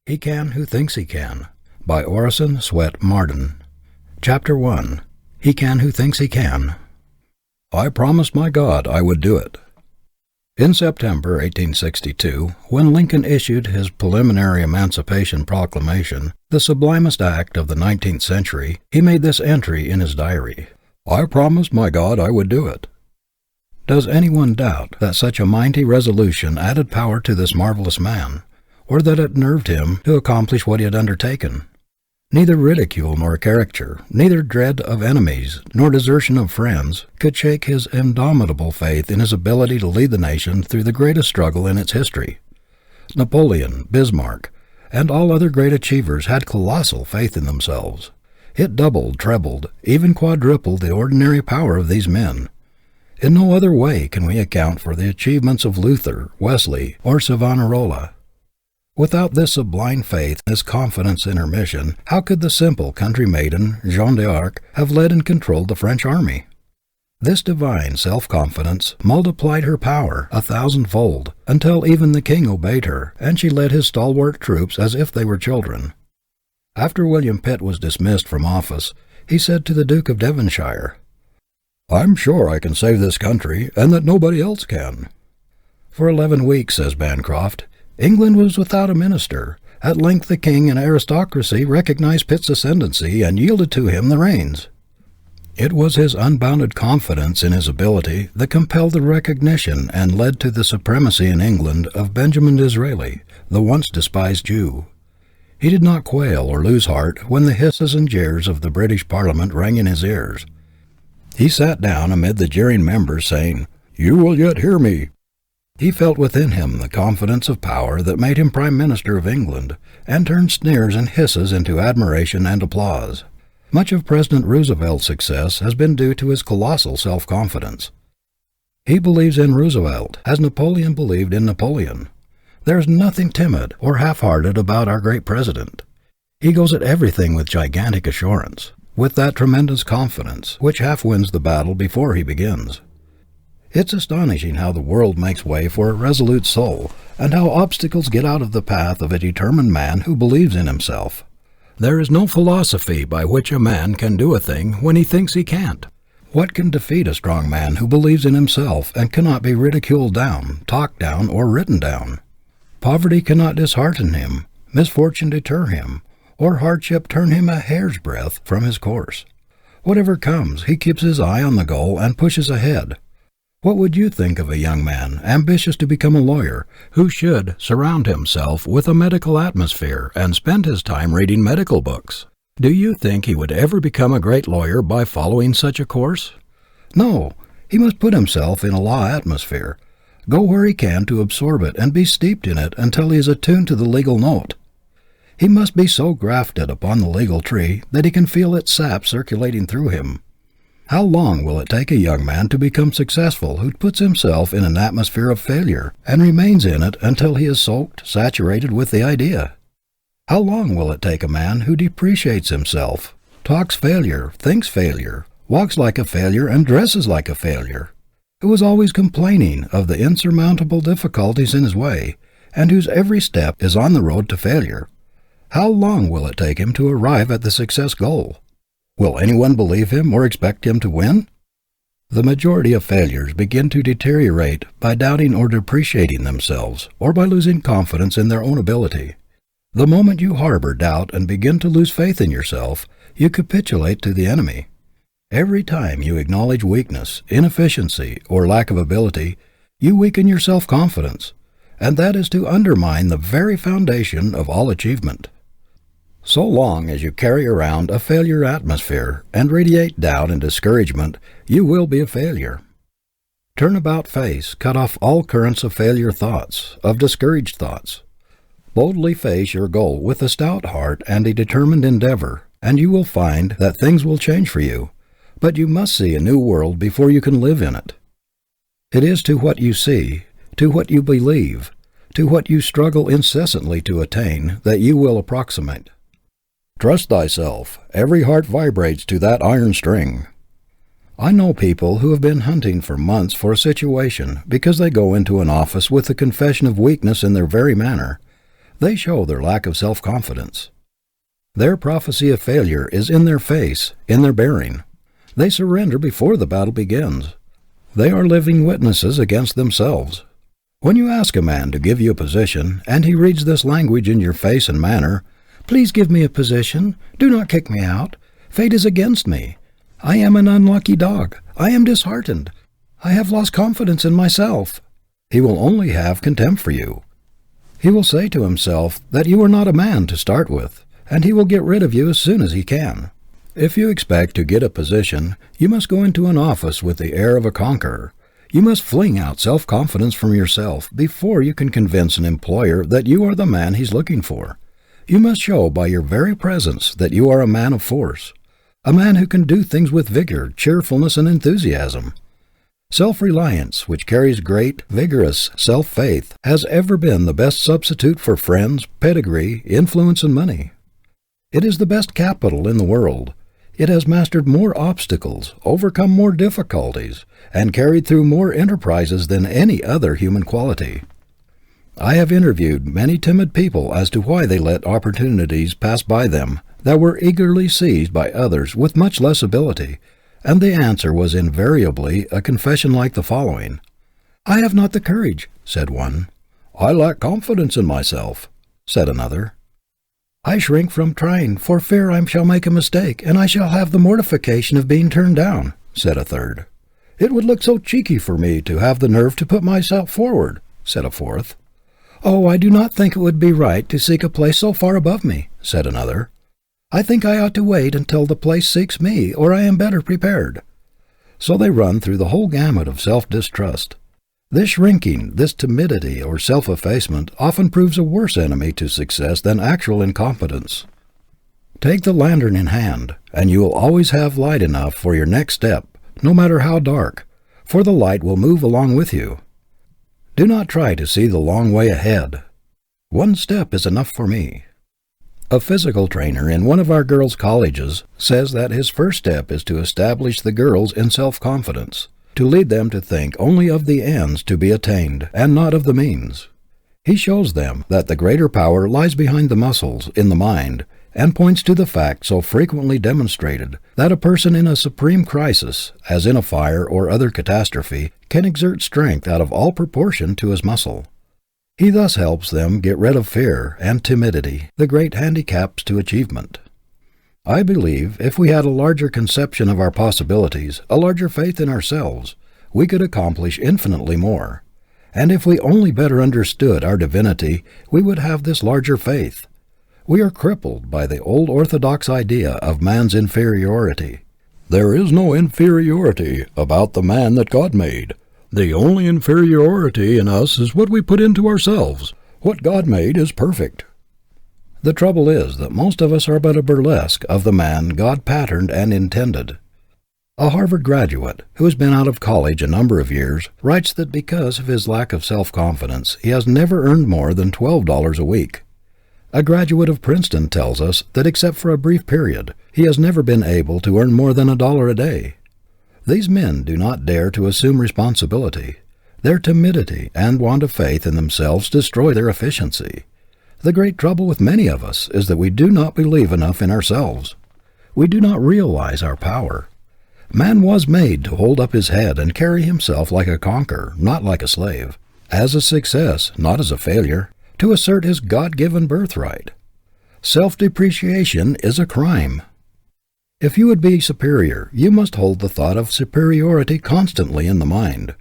He Can Who Thinks He Can, by Orison, Swett, Marden. Chapter 1. He Can Who Thinks He Can. I promised my God I would do it. In September 1862, when Lincoln issued his preliminary Emancipation Proclamation, the sublimest act of the 19th century, he made this entry in his diary: I promised my God I would do it. Does anyone doubt that such a mighty resolution added power to this marvelous man, or that it nerved him to accomplish what he had undertaken? Neither ridicule nor caricature, neither dread of enemies nor desertion of friends, could shake his indomitable faith in his ability to lead the nation through the greatest struggle in its history. Napoleon, Bismarck, and all other great achievers had colossal faith in themselves. It doubled, trebled, even quadrupled the ordinary power of these men. In no other way can we account for the achievements of Luther, Wesley, or Savonarola. Without this sublime faith, this confidence in her mission, how could the simple country maiden, Jeanne d'Arc, have led and controlled the French army? This divine self-confidence multiplied her power 1,000-fold, until even the king obeyed her, and she led his stalwart troops as if they were children. After William Pitt was dismissed from office, he said to the Duke of Devonshire, I'm sure I can save this country, and that nobody else can. For 11 weeks, says Bancroft, England was without a minister. At length the king and aristocracy recognized Pitt's ascendancy and yielded to him the reins. It was his unbounded confidence in his ability that compelled the recognition and led to the supremacy in England of Benjamin Disraeli, the once despised Jew. He did not quail or lose heart when the hisses and jeers of the British Parliament rang in his ears. He sat down amid the jeering members, saying, You will yet hear me. He felt within him the confidence of power that made him Prime Minister of England, and turned sneers and hisses into admiration and applause. Much of President Roosevelt's success has been due to his colossal self-confidence. He believes in Roosevelt as Napoleon believed in Napoleon. There is nothing timid or half-hearted about our great president. He goes at everything with gigantic assurance, with that tremendous confidence which half wins the battle before he begins. It's astonishing how the world makes way for a resolute soul, and how obstacles get out of the path of a determined man who believes in himself. There is no philosophy by which a man can do a thing when he thinks he can't. What can defeat a strong man who believes in himself and cannot be ridiculed down, talked down, or written down? Poverty cannot dishearten him, misfortune deter him, or hardship turn him a hair's breadth from his course. Whatever comes, he keeps his eye on the goal and pushes ahead. What would you think of a young man, ambitious to become a lawyer, who should surround himself with a medical atmosphere and spend his time reading medical books? Do you think he would ever become a great lawyer by following such a course? No, he must put himself in a law atmosphere, go where he can to absorb it and be steeped in it until he is attuned to the legal note. He must be so grafted upon the legal tree that he can feel its sap circulating through him. How long will it take a young man to become successful who puts himself in an atmosphere of failure and remains in it until he is soaked, saturated with the idea? How long will it take a man who depreciates himself, talks failure, thinks failure, walks like a failure and dresses like a failure, who is always complaining of the insurmountable difficulties in his way, and whose every step is on the road to failure? How long will it take him to arrive at the success goal? Will anyone believe him or expect him to win? The majority of failures begin to deteriorate by doubting or depreciating themselves, or by losing confidence in their own ability. The moment you harbor doubt and begin to lose faith in yourself, you capitulate to the enemy. Every time you acknowledge weakness, inefficiency, or lack of ability, you weaken your self-confidence, and that is to undermine the very foundation of all achievement. So long as you carry around a failure atmosphere and radiate doubt and discouragement, you will be a failure. Turn about face, cut off all currents of failure thoughts, of discouraged thoughts. Boldly face your goal with a stout heart and a determined endeavor, and you will find that things will change for you. But you must see a new world before you can live in it. It is to what you see, to what you believe, to what you struggle incessantly to attain, that you will approximate. Trust thyself. Every heart vibrates to that iron string. I know people who have been hunting for months for a situation because they go into an office with a confession of weakness in their very manner. They show their lack of self-confidence. Their prophecy of failure is in their face, in their bearing. They surrender before the battle begins. They are living witnesses against themselves. When you ask a man to give you a position, and he reads this language in your face and manner, "Please give me a position. Do not kick me out. Fate is against me. I am an unlucky dog. I am disheartened. I have lost confidence in myself," he will only have contempt for you. He will say to himself that you are not a man to start with, and he will get rid of you as soon as he can. If you expect to get a position, you must go into an office with the air of a conqueror. You must fling out self-confidence from yourself before you can convince an employer that you are the man he's looking for. You must show by your very presence that you are a man of force, a man who can do things with vigor, cheerfulness, and enthusiasm. Self-reliance, which carries great, vigorous self-faith, has ever been the best substitute for friends, pedigree, influence, and money. It is the best capital in the world. It has mastered more obstacles, overcome more difficulties, and carried through more enterprises than any other human quality. I have interviewed many timid people as to why they let opportunities pass by them that were eagerly seized by others with much less ability, and the answer was invariably a confession like the following. "I have not the courage," said one. "I lack confidence in myself," said another. "I shrink from trying, for fear I shall make a mistake, and I shall have the mortification of being turned down," said a third. "It would look so cheeky for me to have the nerve to put myself forward," said a fourth. "Oh, I do not think it would be right to seek a place so far above me," said another. "I think I ought to wait until the place seeks me, or I am better prepared." So they run through the whole gamut of self-distrust. This shrinking, this timidity or self-effacement often proves a worse enemy to success than actual incompetence. Take the lantern in hand, and you will always have light enough for your next step, no matter how dark, for the light will move along with you. Do not try to see the long way ahead. One step is enough for me. A physical trainer in one of our girls' colleges says that his first step is to establish the girls in self-confidence, to lead them to think only of the ends to be attained and not of the means. He shows them that the greater power lies behind the muscles, in the mind, and points to the fact so frequently demonstrated that a person in a supreme crisis, as in a fire or other catastrophe, can exert strength out of all proportion to his muscle. He thus helps them get rid of fear and timidity, the great handicaps to achievement. I believe if we had a larger conception of our possibilities, a larger faith in ourselves, we could accomplish infinitely more. And if we only better understood our divinity, we would have this larger faith. We are crippled by the old orthodox idea of man's inferiority. There is no inferiority about the man that God made. The only inferiority in us is what we put into ourselves. What God made is perfect. The trouble is that most of us are but a burlesque of the man God patterned and intended. A Harvard graduate, who has been out of college a number of years, writes that because of his lack of self-confidence, he has never earned more than $12 a week. A graduate of Princeton tells us that except for a brief period, he has never been able to earn more than $1 a day. These men do not dare to assume responsibility. Their timidity and want of faith in themselves destroy their efficiency. The great trouble with many of us is that we do not believe enough in ourselves. We do not realize our power. Man was made to hold up his head and carry himself like a conqueror, not like a slave, as a success, not as a failure, to assert his God-given birthright. Self-depreciation is a crime. If you would be superior, you must hold the thought of superiority constantly in the mind.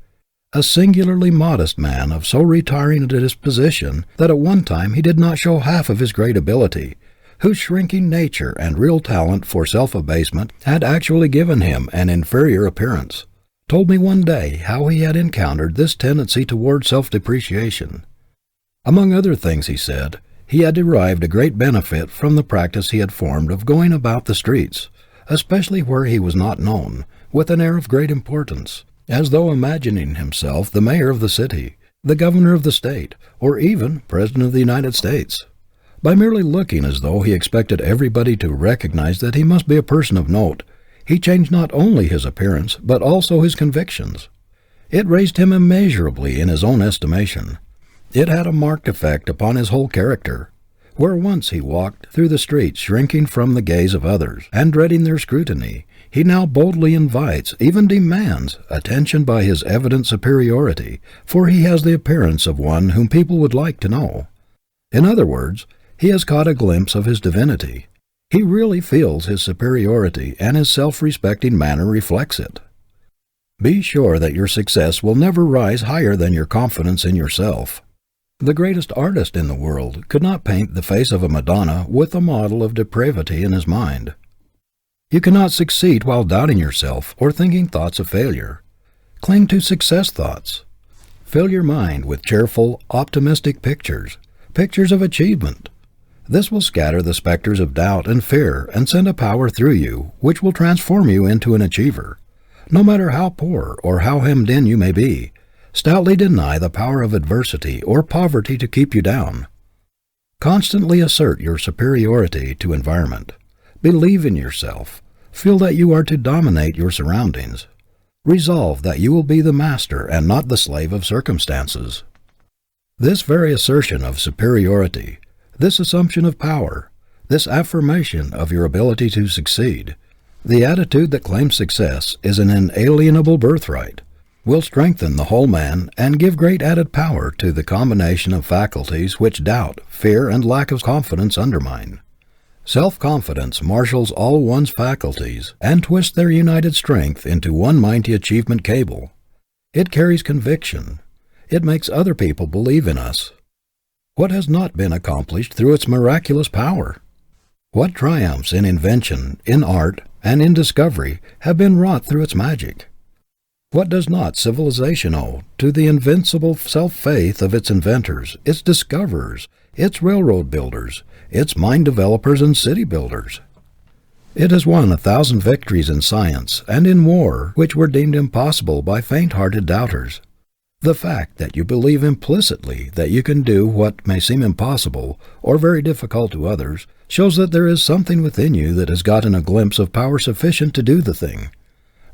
A singularly modest man of so retiring a disposition that at one time he did not show half of his great ability, whose shrinking nature and real talent for self-abasement had actually given him an inferior appearance, told me one day how he had encountered this tendency toward self-depreciation. Among other things, he said, he had derived a great benefit from the practice he had formed of going about the streets, especially where he was not known, with an air of great importance, as though imagining himself the mayor of the city, the governor of the state, or even president of the United States. By merely looking as though he expected everybody to recognize that he must be a person of note, he changed not only his appearance, but also his convictions. It raised him immeasurably in his own estimation. It had a marked effect upon his whole character. Where once he walked through the streets shrinking from the gaze of others and dreading their scrutiny, he now boldly invites, even demands, attention by his evident superiority, for he has the appearance of one whom people would like to know. In other words, he has caught a glimpse of his divinity. He really feels his superiority, and his self-respecting manner reflects it. Be sure that your success will never rise higher than your confidence in yourself. The greatest artist in the world could not paint the face of a Madonna with a model of depravity in his mind. You cannot succeed while doubting yourself or thinking thoughts of failure. Cling to success thoughts. Fill your mind with cheerful, optimistic pictures of achievement. This will scatter the specters of doubt and fear and send a power through you which will transform you into an achiever. No matter how poor or how hemmed in you may be, stoutly deny the power of adversity or poverty to keep you down. Constantly assert your superiority to environment. Believe in yourself. Feel that you are to dominate your surroundings. Resolve that you will be the master and not the slave of circumstances. This very assertion of superiority, this assumption of power, this affirmation of your ability to succeed, the attitude that claims success is an inalienable birthright, will strengthen the whole man and give great added power to the combination of faculties which doubt, fear, and lack of confidence undermine. Self-confidence marshals all one's faculties and twists their united strength into one mighty achievement cable. It carries conviction. It makes other people believe in us. What has not been accomplished through its miraculous power? What triumphs in invention, in art, and in discovery have been wrought through its magic? What does not civilization owe to the invincible self-faith of its inventors, its discoverers, its railroad builders, its mine developers and city builders? It has won 1,000 victories in science and in war which were deemed impossible by faint-hearted doubters. The fact that you believe implicitly that you can do what may seem impossible or very difficult to others shows that there is something within you that has gotten a glimpse of power sufficient to do the thing.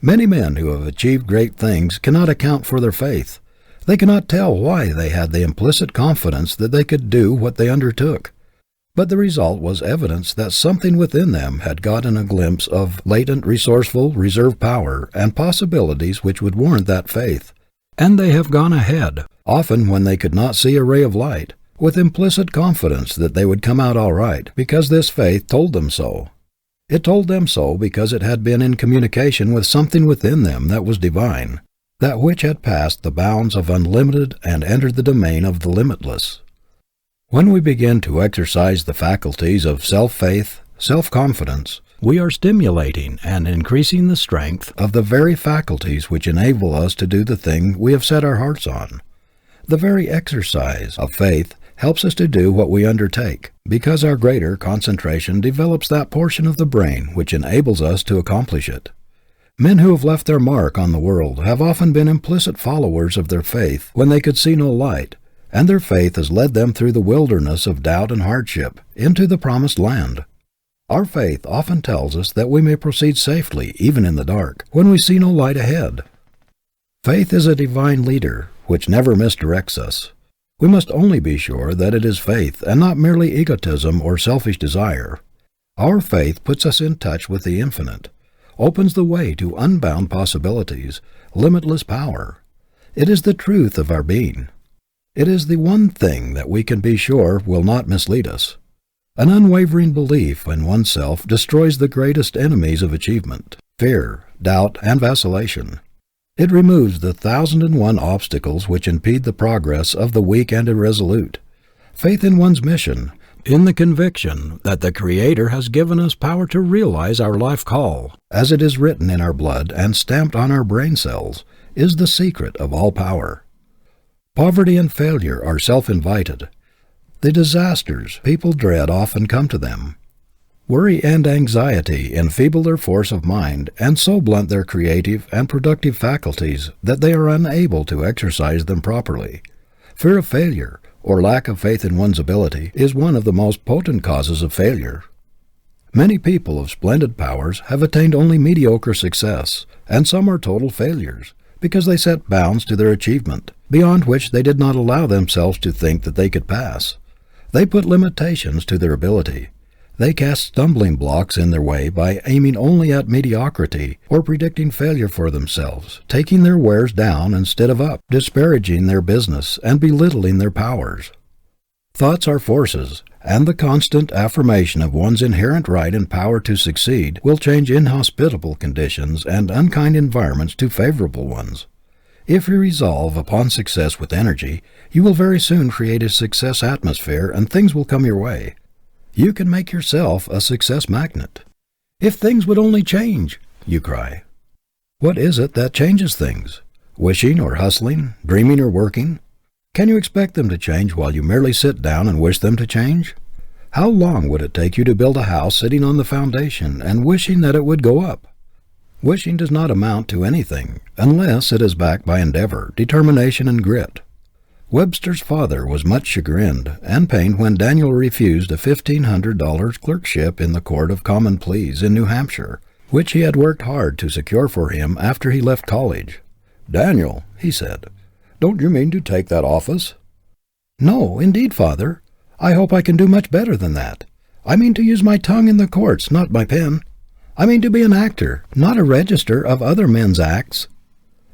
Many men who have achieved great things cannot account for their faith. They cannot tell why they had the implicit confidence that they could do what they undertook. But the result was evidence that something within them had gotten a glimpse of latent, resourceful, reserve power and possibilities which would warrant that faith. And they have gone ahead, often when they could not see a ray of light, with implicit confidence that they would come out all right, because this faith told them so. It told them so because it had been in communication with something within them that was divine, that which had passed the bounds of unlimited and entered the domain of the limitless. When we begin to exercise the faculties of self-faith, self-confidence, we are stimulating and increasing the strength of the very faculties which enable us to do the thing we have set our hearts on. The very exercise of faith helps us to do what we undertake, because our greater concentration develops that portion of the brain which enables us to accomplish it. Men who have left their mark on the world have often been implicit followers of their faith when they could see no light, and their faith has led them through the wilderness of doubt and hardship into the promised land. Our faith often tells us that we may proceed safely even in the dark, when we see no light ahead. Faith is a divine leader which never misdirects us. We must only be sure that it is faith and not merely egotism or selfish desire. Our faith puts us in touch with the infinite, opens the way to unbound possibilities, limitless power. It is the truth of our being. It is the one thing that we can be sure will not mislead us. An unwavering belief in oneself destroys the greatest enemies of achievement, fear, doubt, and vacillation. It removes the 1,001 obstacles which impede the progress of the weak and irresolute. Faith in one's mission, in the conviction that the Creator has given us power to realize our life call, as it is written in our blood and stamped on our brain cells, is the secret of all power. Poverty and failure are self-invited. The disasters people dread often come to them. Worry and anxiety enfeeble their force of mind and so blunt their creative and productive faculties that they are unable to exercise them properly. Fear of failure, or lack of faith in one's ability, is one of the most potent causes of failure. Many people of splendid powers have attained only mediocre success, and some are total failures, because they set bounds to their achievement, beyond which they did not allow themselves to think that they could pass. They put limitations to their ability. They cast stumbling blocks in their way by aiming only at mediocrity or predicting failure for themselves, taking their wares down instead of up, disparaging their business and belittling their powers. Thoughts are forces, and the constant affirmation of one's inherent right and power to succeed will change inhospitable conditions and unkind environments to favorable ones. If you resolve upon success with energy, you will very soon create a success atmosphere and things will come your way. You can make yourself a success magnet. If things would only change, you cry. What is it that changes things? Wishing or hustling, dreaming or working? Can you expect them to change while you merely sit down and wish them to change? How long would it take you to build a house sitting on the foundation and wishing that it would go up? Wishing does not amount to anything unless it is backed by endeavor, determination, and grit. Webster's father was much chagrined and pained when Daniel refused a $1,500 clerkship in the Court of Common Pleas in New Hampshire, which he had worked hard to secure for him after he left college. "Daniel," he said, "don't you mean to take that office?" "No, indeed, father. I hope I can do much better than that. I mean to use my tongue in the courts, not my pen. I mean to be an actor, not a register of other men's acts."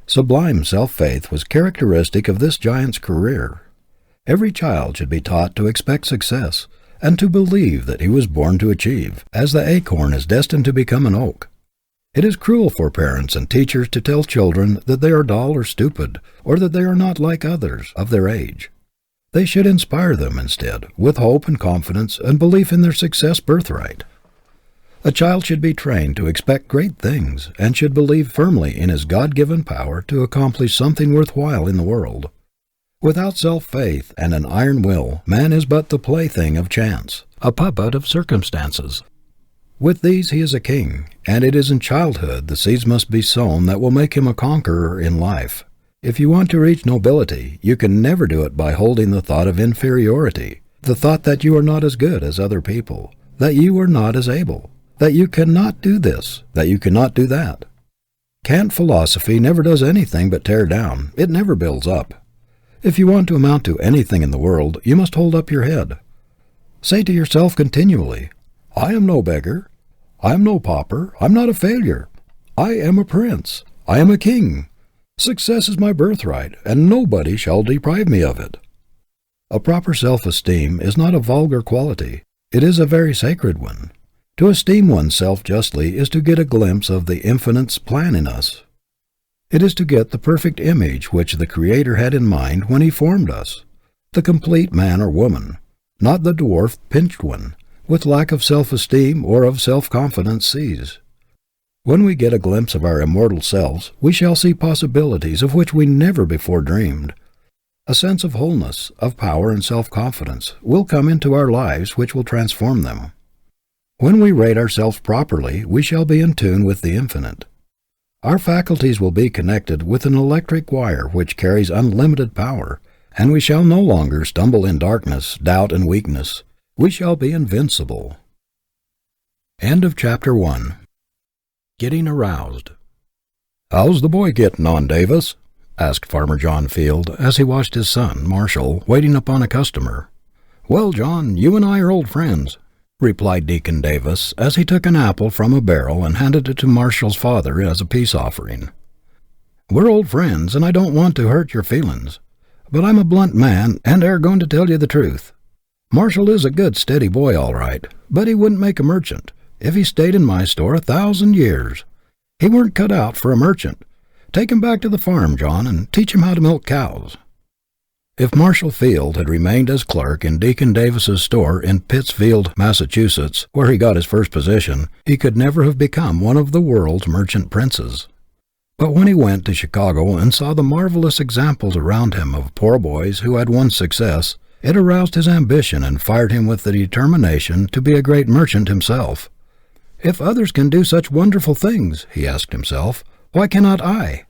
Sublime self-faith was characteristic of this giant's career. Every child should be taught to expect success, and to believe that he was born to achieve, as the acorn is destined to become an oak. It is cruel for parents and teachers to tell children that they are dull or stupid, or that they are not like others of their age. They should inspire them, instead, with hope and confidence and belief in their success birthright. A child should be trained to expect great things and should believe firmly in his God-given power to accomplish something worthwhile in the world. Without self-faith and an iron will, man is but the plaything of chance, a puppet of circumstances. With these he is a king, and it is in childhood the seeds must be sown that will make him a conqueror in life. If you want to reach nobility, you can never do it by holding the thought of inferiority, the thought that you are not as good as other people, that you are not as able, that you cannot do this, that you cannot do that. Cant philosophy never does anything but tear down. It never builds up. If you want to amount to anything in the world, you must hold up your head. Say to yourself continually, "I am no beggar. I am no pauper. I am not a failure. I am a prince. I am a king. Success is my birthright, and nobody shall deprive me of it." A proper self-esteem is not a vulgar quality. It is a very sacred one. To esteem oneself justly is to get a glimpse of the Infinite's plan in us. It is to get the perfect image which the Creator had in mind when He formed us, the complete man or woman, not the dwarfed, pinched one, with lack of self-esteem or of self-confidence sees. When we get a glimpse of our immortal selves, we shall see possibilities of which we never before dreamed. A sense of wholeness, of power and self-confidence will come into our lives which will transform them. When we rate ourselves properly, we shall be in tune with the Infinite. Our faculties will be connected with an electric wire which carries unlimited power, and we shall no longer stumble in darkness, doubt, and weakness. We shall be invincible. End of Chapter 1. Getting Aroused. "How's the boy getting on, Davis?" asked Farmer John Field as he watched his son, Marshall, waiting upon a customer. "Well, John, you and I are old friends," replied Deacon Davis as he took an apple from a barrel and handed it to Marshall's father as a peace offering. "We're old friends, and I don't want to hurt your feelings. But I'm a blunt man, and are going to tell you the truth. Marshall is a good, steady boy, all right, but he wouldn't make a merchant if he stayed in my store 1,000 years. He weren't cut out for a merchant. Take him back to the farm, John, and teach him how to milk cows." If Marshall Field had remained as clerk in Deacon Davis's store in Pittsfield, Massachusetts, where he got his first position, he could never have become one of the world's merchant princes. But when he went to Chicago and saw the marvelous examples around him of poor boys who had won success, it aroused his ambition and fired him with the determination to be a great merchant himself. "If others can do such wonderful things," he asked himself, "why cannot I?"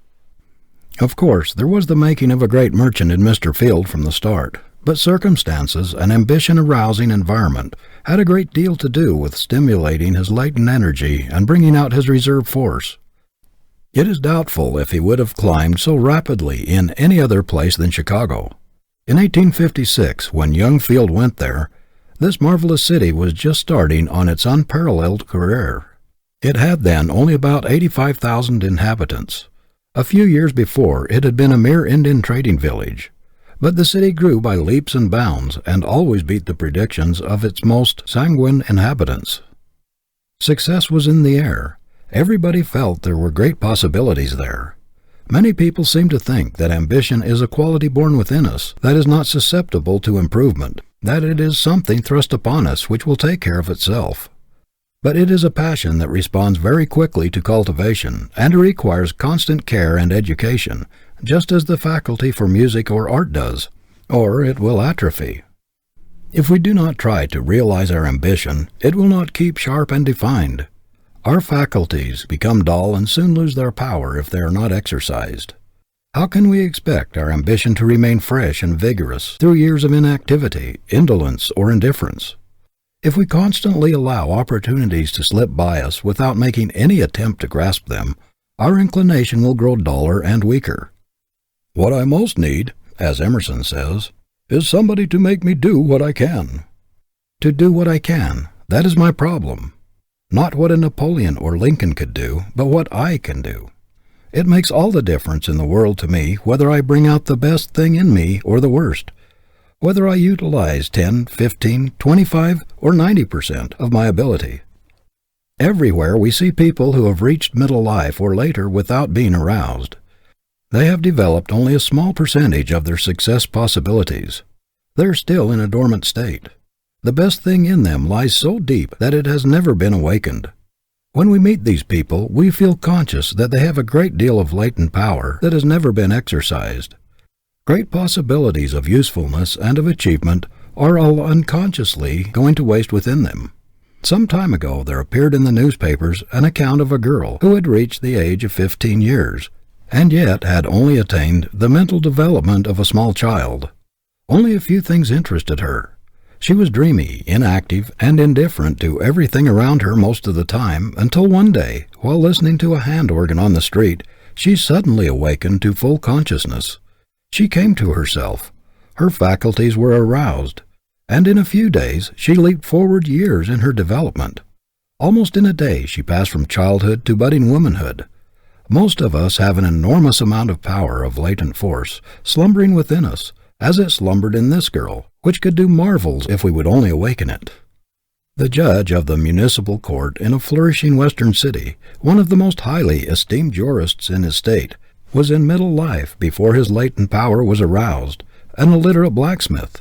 Of course, there was the making of a great merchant in Mr. Field from the start, but circumstances and ambition-arousing environment had a great deal to do with stimulating his latent energy and bringing out his reserve force. It is doubtful if he would have climbed so rapidly in any other place than Chicago. In 1856, when young Field went there, this marvelous city was just starting on its unparalleled career. It had then only about 85,000 inhabitants. A few years before, it had been a mere Indian trading village. But the city grew by leaps and bounds and always beat the predictions of its most sanguine inhabitants. Success was in the air. Everybody felt there were great possibilities there. Many people seem to think that ambition is a quality born within us that is not susceptible to improvement, that it is something thrust upon us which will take care of itself. But it is a passion that responds very quickly to cultivation, and it requires constant care and education, just as the faculty for music or art does, or it will atrophy. If we do not try to realize our ambition, it will not keep sharp and defined. Our faculties become dull and soon lose their power if they are not exercised. How can we expect our ambition to remain fresh and vigorous through years of inactivity, indolence, or indifference? If we constantly allow opportunities to slip by us without making any attempt to grasp them, our inclination will grow duller and weaker. "What I most need," as Emerson says, "is somebody to make me do what I can." To do what I can, that is my problem. Not what a Napoleon or Lincoln could do, but what I can do. It makes all the difference in the world to me whether I bring out the best thing in me or the worst, whether I utilize 10, 15, 25, or 90% of my ability. Everywhere we see people who have reached middle life or later without being aroused. They have developed only a small percentage of their success possibilities. They are still in a dormant state. The best thing in them lies so deep that it has never been awakened. When we meet these people, we feel conscious that they have a great deal of latent power that has never been exercised. Great possibilities of usefulness and of achievement are all unconsciously going to waste within them. Some time ago there appeared in the newspapers an account of a girl who had reached the age of 15 years, and yet had only attained the mental development of a small child. Only a few things interested her. She was dreamy, inactive, and indifferent to everything around her most of the time, until one day, while listening to a hand organ on the street, she suddenly awakened to full consciousness. She came to herself. Her faculties were aroused, and in a few days she leaped forward years in her development. Almost in a day she passed from childhood to budding womanhood. Most of us have an enormous amount of power of latent force slumbering within us, as it slumbered in this girl, which could do marvels if we would only awaken it. The judge of the municipal court in a flourishing western city, one of the most highly esteemed jurists in his state, was in middle life before his latent power was aroused, an illiterate blacksmith.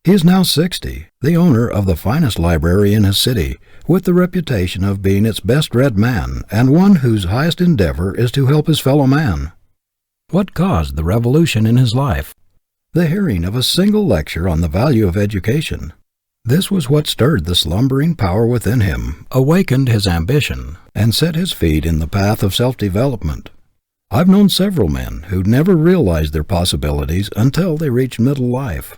He is now 60, the owner of the finest library in his city, with the reputation of being its best-read man, and one whose highest endeavor is to help his fellow man. What caused the revolution in his life? The hearing of a single lecture on the value of education. This was what stirred the slumbering power within him, awakened his ambition, and set his feet in the path of self-development. I've known several men who never realized their possibilities until they reached middle life.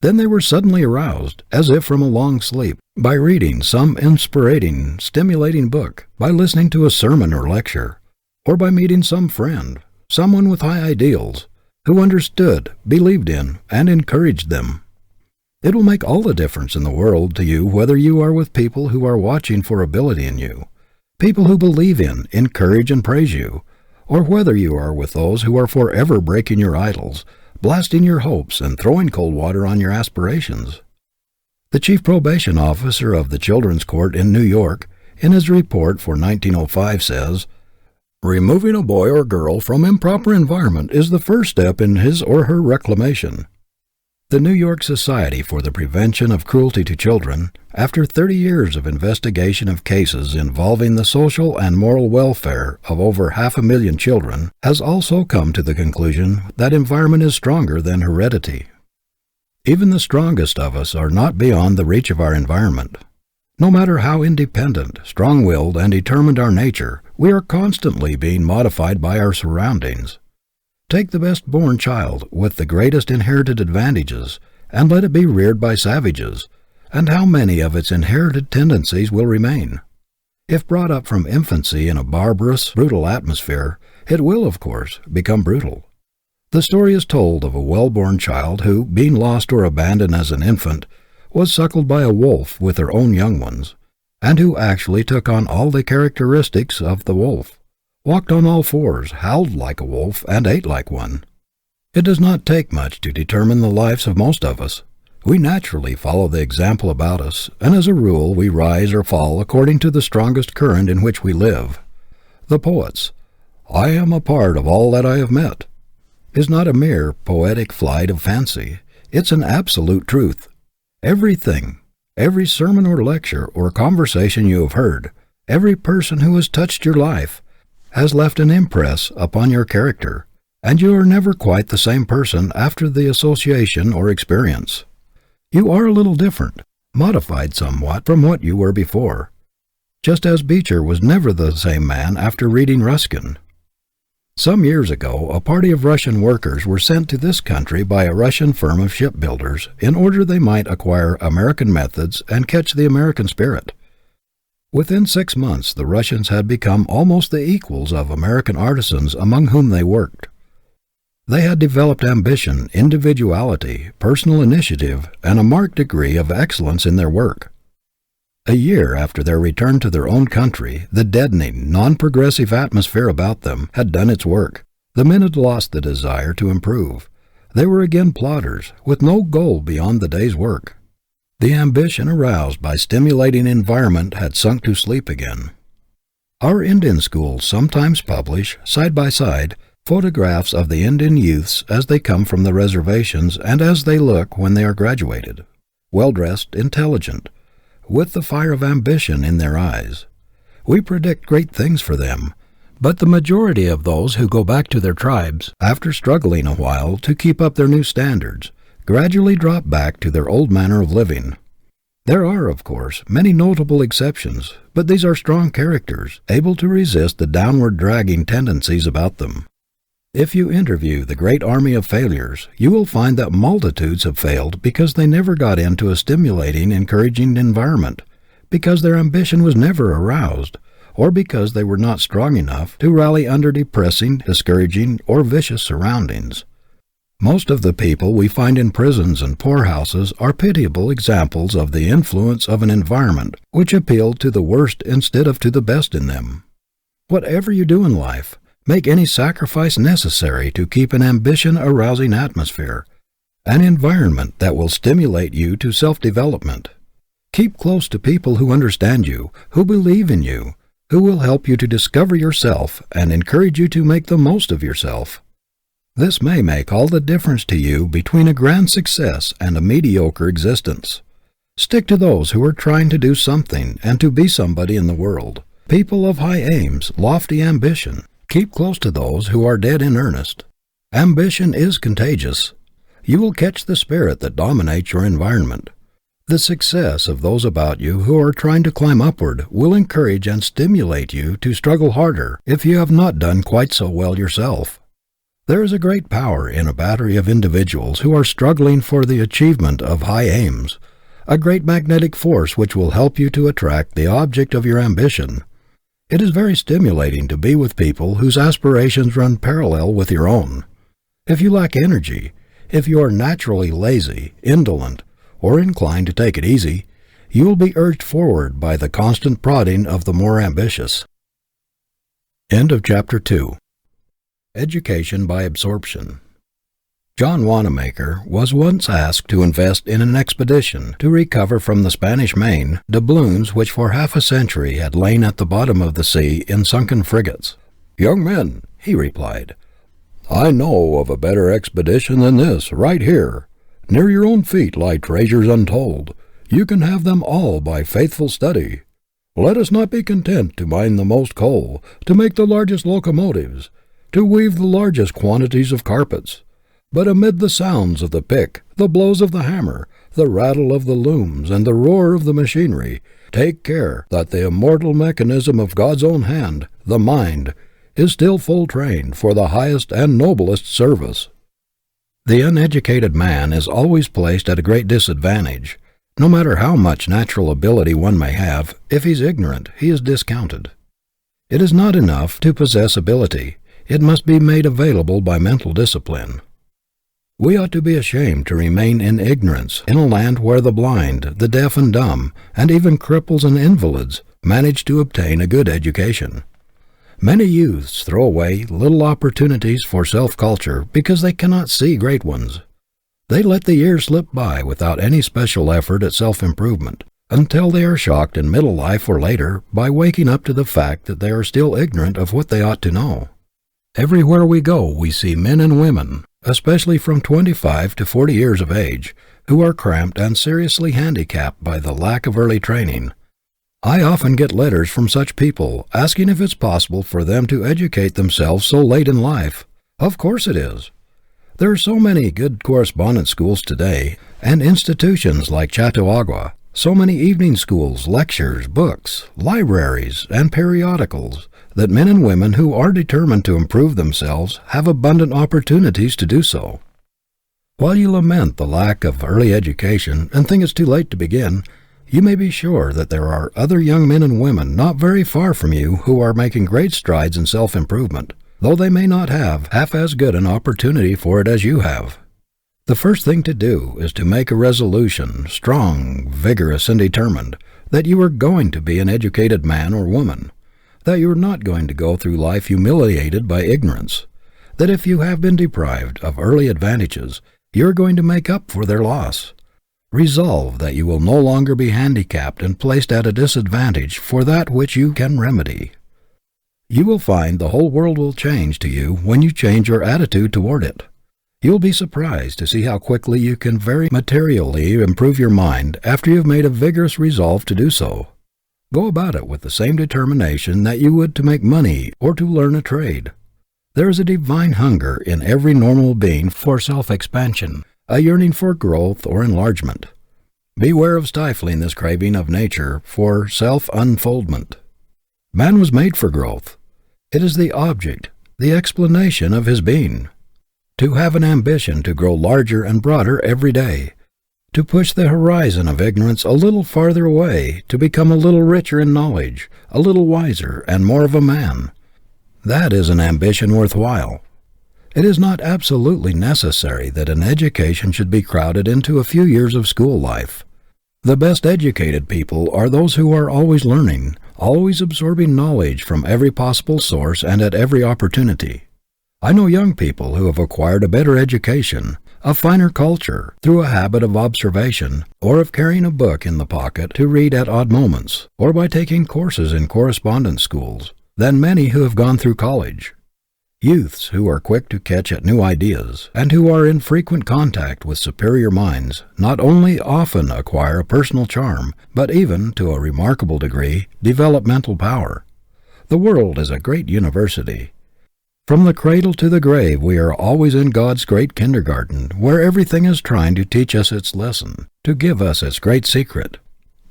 Then they were suddenly aroused, as if from a long sleep, by reading some inspiriting, stimulating book, by listening to a sermon or lecture, or by meeting some friend, someone with high ideals, who understood, believed in, and encouraged them. It will make all the difference in the world to you whether you are with people who are watching for ability in you, people who believe in, encourage, and praise you, or whether you are with those who are forever breaking your idols, blasting your hopes, and throwing cold water on your aspirations. The chief probation officer of the Children's Court in New York, in his report for 1905, says, "Removing a boy or girl from improper environment is the first step in his or her reclamation." The New York Society for the Prevention of Cruelty to Children, after 30 years of investigation of cases involving the social and moral welfare of over 500,000 children, has also come to the conclusion that environment is stronger than heredity. Even the strongest of us are not beyond the reach of our environment. No matter how independent, strong-willed, and determined our nature, we are constantly being modified by our surroundings. Take the best-born child with the greatest inherited advantages, and let it be reared by savages, and how many of its inherited tendencies will remain? If brought up from infancy in a barbarous, brutal atmosphere, it will, of course, become brutal. The story is told of a well-born child who, being lost or abandoned as an infant, was suckled by a wolf with her own young ones, and who actually took on all the characteristics of the wolf, walked on all fours, howled like a wolf, and ate like one. It does not take much to determine the lives of most of us. We naturally follow the example about us, and as a rule we rise or fall according to the strongest current in which we live. The poets, "I am a part of all that I have met," is not a mere poetic flight of fancy. It's an absolute truth. Everything, every sermon or lecture or conversation you have heard, every person who has touched your life, has left an impress upon your character, and you are never quite the same person after the association or experience. You are a little different, modified somewhat from what you were before, just as Beecher was never the same man after reading Ruskin. Some years ago, a party of Russian workers were sent to this country by a Russian firm of shipbuilders in order they might acquire American methods and catch the American spirit. Within 6 months, the Russians had become almost the equals of American artisans among whom they worked. They had developed ambition, individuality, personal initiative, and a marked degree of excellence in their work. A year after their return to their own country, the deadening, non-progressive atmosphere about them had done its work. The men had lost the desire to improve. They were again plodders, with no goal beyond the day's work. The ambition aroused by stimulating environment had sunk to sleep again. Our Indian schools sometimes publish, side by side, photographs of the Indian youths as they come from the reservations and as they look when they are graduated, well-dressed, intelligent, with the fire of ambition in their eyes. We predict great things for them, but the majority of those who go back to their tribes, after struggling a while to keep up their new standards, gradually drop back to their old manner of living. There are, of course, many notable exceptions, but these are strong characters, able to resist the downward dragging tendencies about them. If you interview the great army of failures, you will find that multitudes have failed because they never got into a stimulating, encouraging environment, because their ambition was never aroused, or because they were not strong enough to rally under depressing, discouraging, or vicious surroundings. Most of the people we find in prisons and poorhouses are pitiable examples of the influence of an environment which appealed to the worst instead of to the best in them. Whatever you do in life, make any sacrifice necessary to keep an ambition-arousing atmosphere, an environment that will stimulate you to self-development. Keep close to people who understand you, who believe in you, who will help you to discover yourself and encourage you to make the most of yourself. This may make all the difference to you between a grand success and a mediocre existence. Stick to those who are trying to do something and to be somebody in the world, people of high aims, lofty ambition. Keep close to those who are dead in earnest. Ambition is contagious. You will catch the spirit that dominates your environment. The success of those about you who are trying to climb upward will encourage and stimulate you to struggle harder if you have not done quite so well yourself. There is a great power in a battery of individuals who are struggling for the achievement of high aims, a great magnetic force which will help you to attract the object of your ambition. It is very stimulating to be with people whose aspirations run parallel with your own. If you lack energy, if you are naturally lazy, indolent, or inclined to take it easy, you will be urged forward by the constant prodding of the more ambitious. End of Chapter 2. Education by Absorption. John Wanamaker was once asked to invest in an expedition to recover from the Spanish Main doubloons which for half a century had lain at the bottom of the sea in sunken frigates. "Young men," he replied, "I know of a better expedition than this, right here. Near your own feet lie treasures untold. You can have them all by faithful study. Let us not be content to mine the most coal, to make the largest locomotives, to weave the largest quantities of carpets. But amid the sounds of the pick, the blows of the hammer, the rattle of the looms, and the roar of the machinery, take care that the immortal mechanism of God's own hand, the mind, is still full trained for the highest and noblest service." The uneducated man is always placed at a great disadvantage, No matter how much natural ability one may have, if he's ignorant, he is discounted. It is not enough to possess ability. It must be made available by mental discipline. We ought to be ashamed to remain in ignorance in a land where the blind, the deaf and dumb, and even cripples and invalids manage to obtain a good education. Many youths throw away little opportunities for self-culture because they cannot see great ones. They let the years slip by without any special effort at self-improvement, until they are shocked in middle life or later by waking up to the fact that they are still ignorant of what they ought to know. Everywhere we go we see men and women, especially from 25 to 40 years of age, who are cramped and seriously handicapped by the lack of early training. I often get letters from such people asking if it's possible for them to educate themselves so late in life. Of course it is. There are so many good correspondence schools today, and institutions like Chautauqua, so many evening schools, lectures, books, libraries, and periodicals, that men and women who are determined to improve themselves have abundant opportunities to do so. While you lament the lack of early education and think it's too late to begin, you may be sure that there are other young men and women not very far from you who are making great strides in self-improvement, though they may not have half as good an opportunity for it as you have. The first thing to do is to make a resolution, strong, vigorous, and determined, that you are going to be an educated man or woman, that you are not going to go through life humiliated by ignorance, that if you have been deprived of early advantages, you are going to make up for their loss. Resolve that you will no longer be handicapped and placed at a disadvantage for that which you can remedy. You will find the whole world will change to you when you change your attitude toward it. You'll be surprised to see how quickly you can very materially improve your mind after you've made a vigorous resolve to do so. Go about it with the same determination that you would to make money or to learn a trade. There is a divine hunger in every normal being for self-expansion, a yearning for growth or enlargement. Beware of stifling this craving of nature for self-unfoldment. Man was made for growth. It is the object, the explanation of his being. To have an ambition to grow larger and broader every day, to push the horizon of ignorance a little farther away, to become a little richer in knowledge, a little wiser and more of a man. That is an ambition worthwhile. It is not absolutely necessary that an education should be crowded into a few years of school life. The best educated people are those who are always learning, always absorbing knowledge from every possible source and at every opportunity. I know young people who have acquired a better education, a finer culture, through a habit of observation, or of carrying a book in the pocket to read at odd moments, or by taking courses in correspondence schools, than many who have gone through college. Youths who are quick to catch at new ideas, and who are in frequent contact with superior minds, not only often acquire a personal charm, but even, to a remarkable degree, develop mental power. The world is a great university. From the cradle to the grave we are always in God's great kindergarten, where everything is trying to teach us its lesson, to give us its great secret.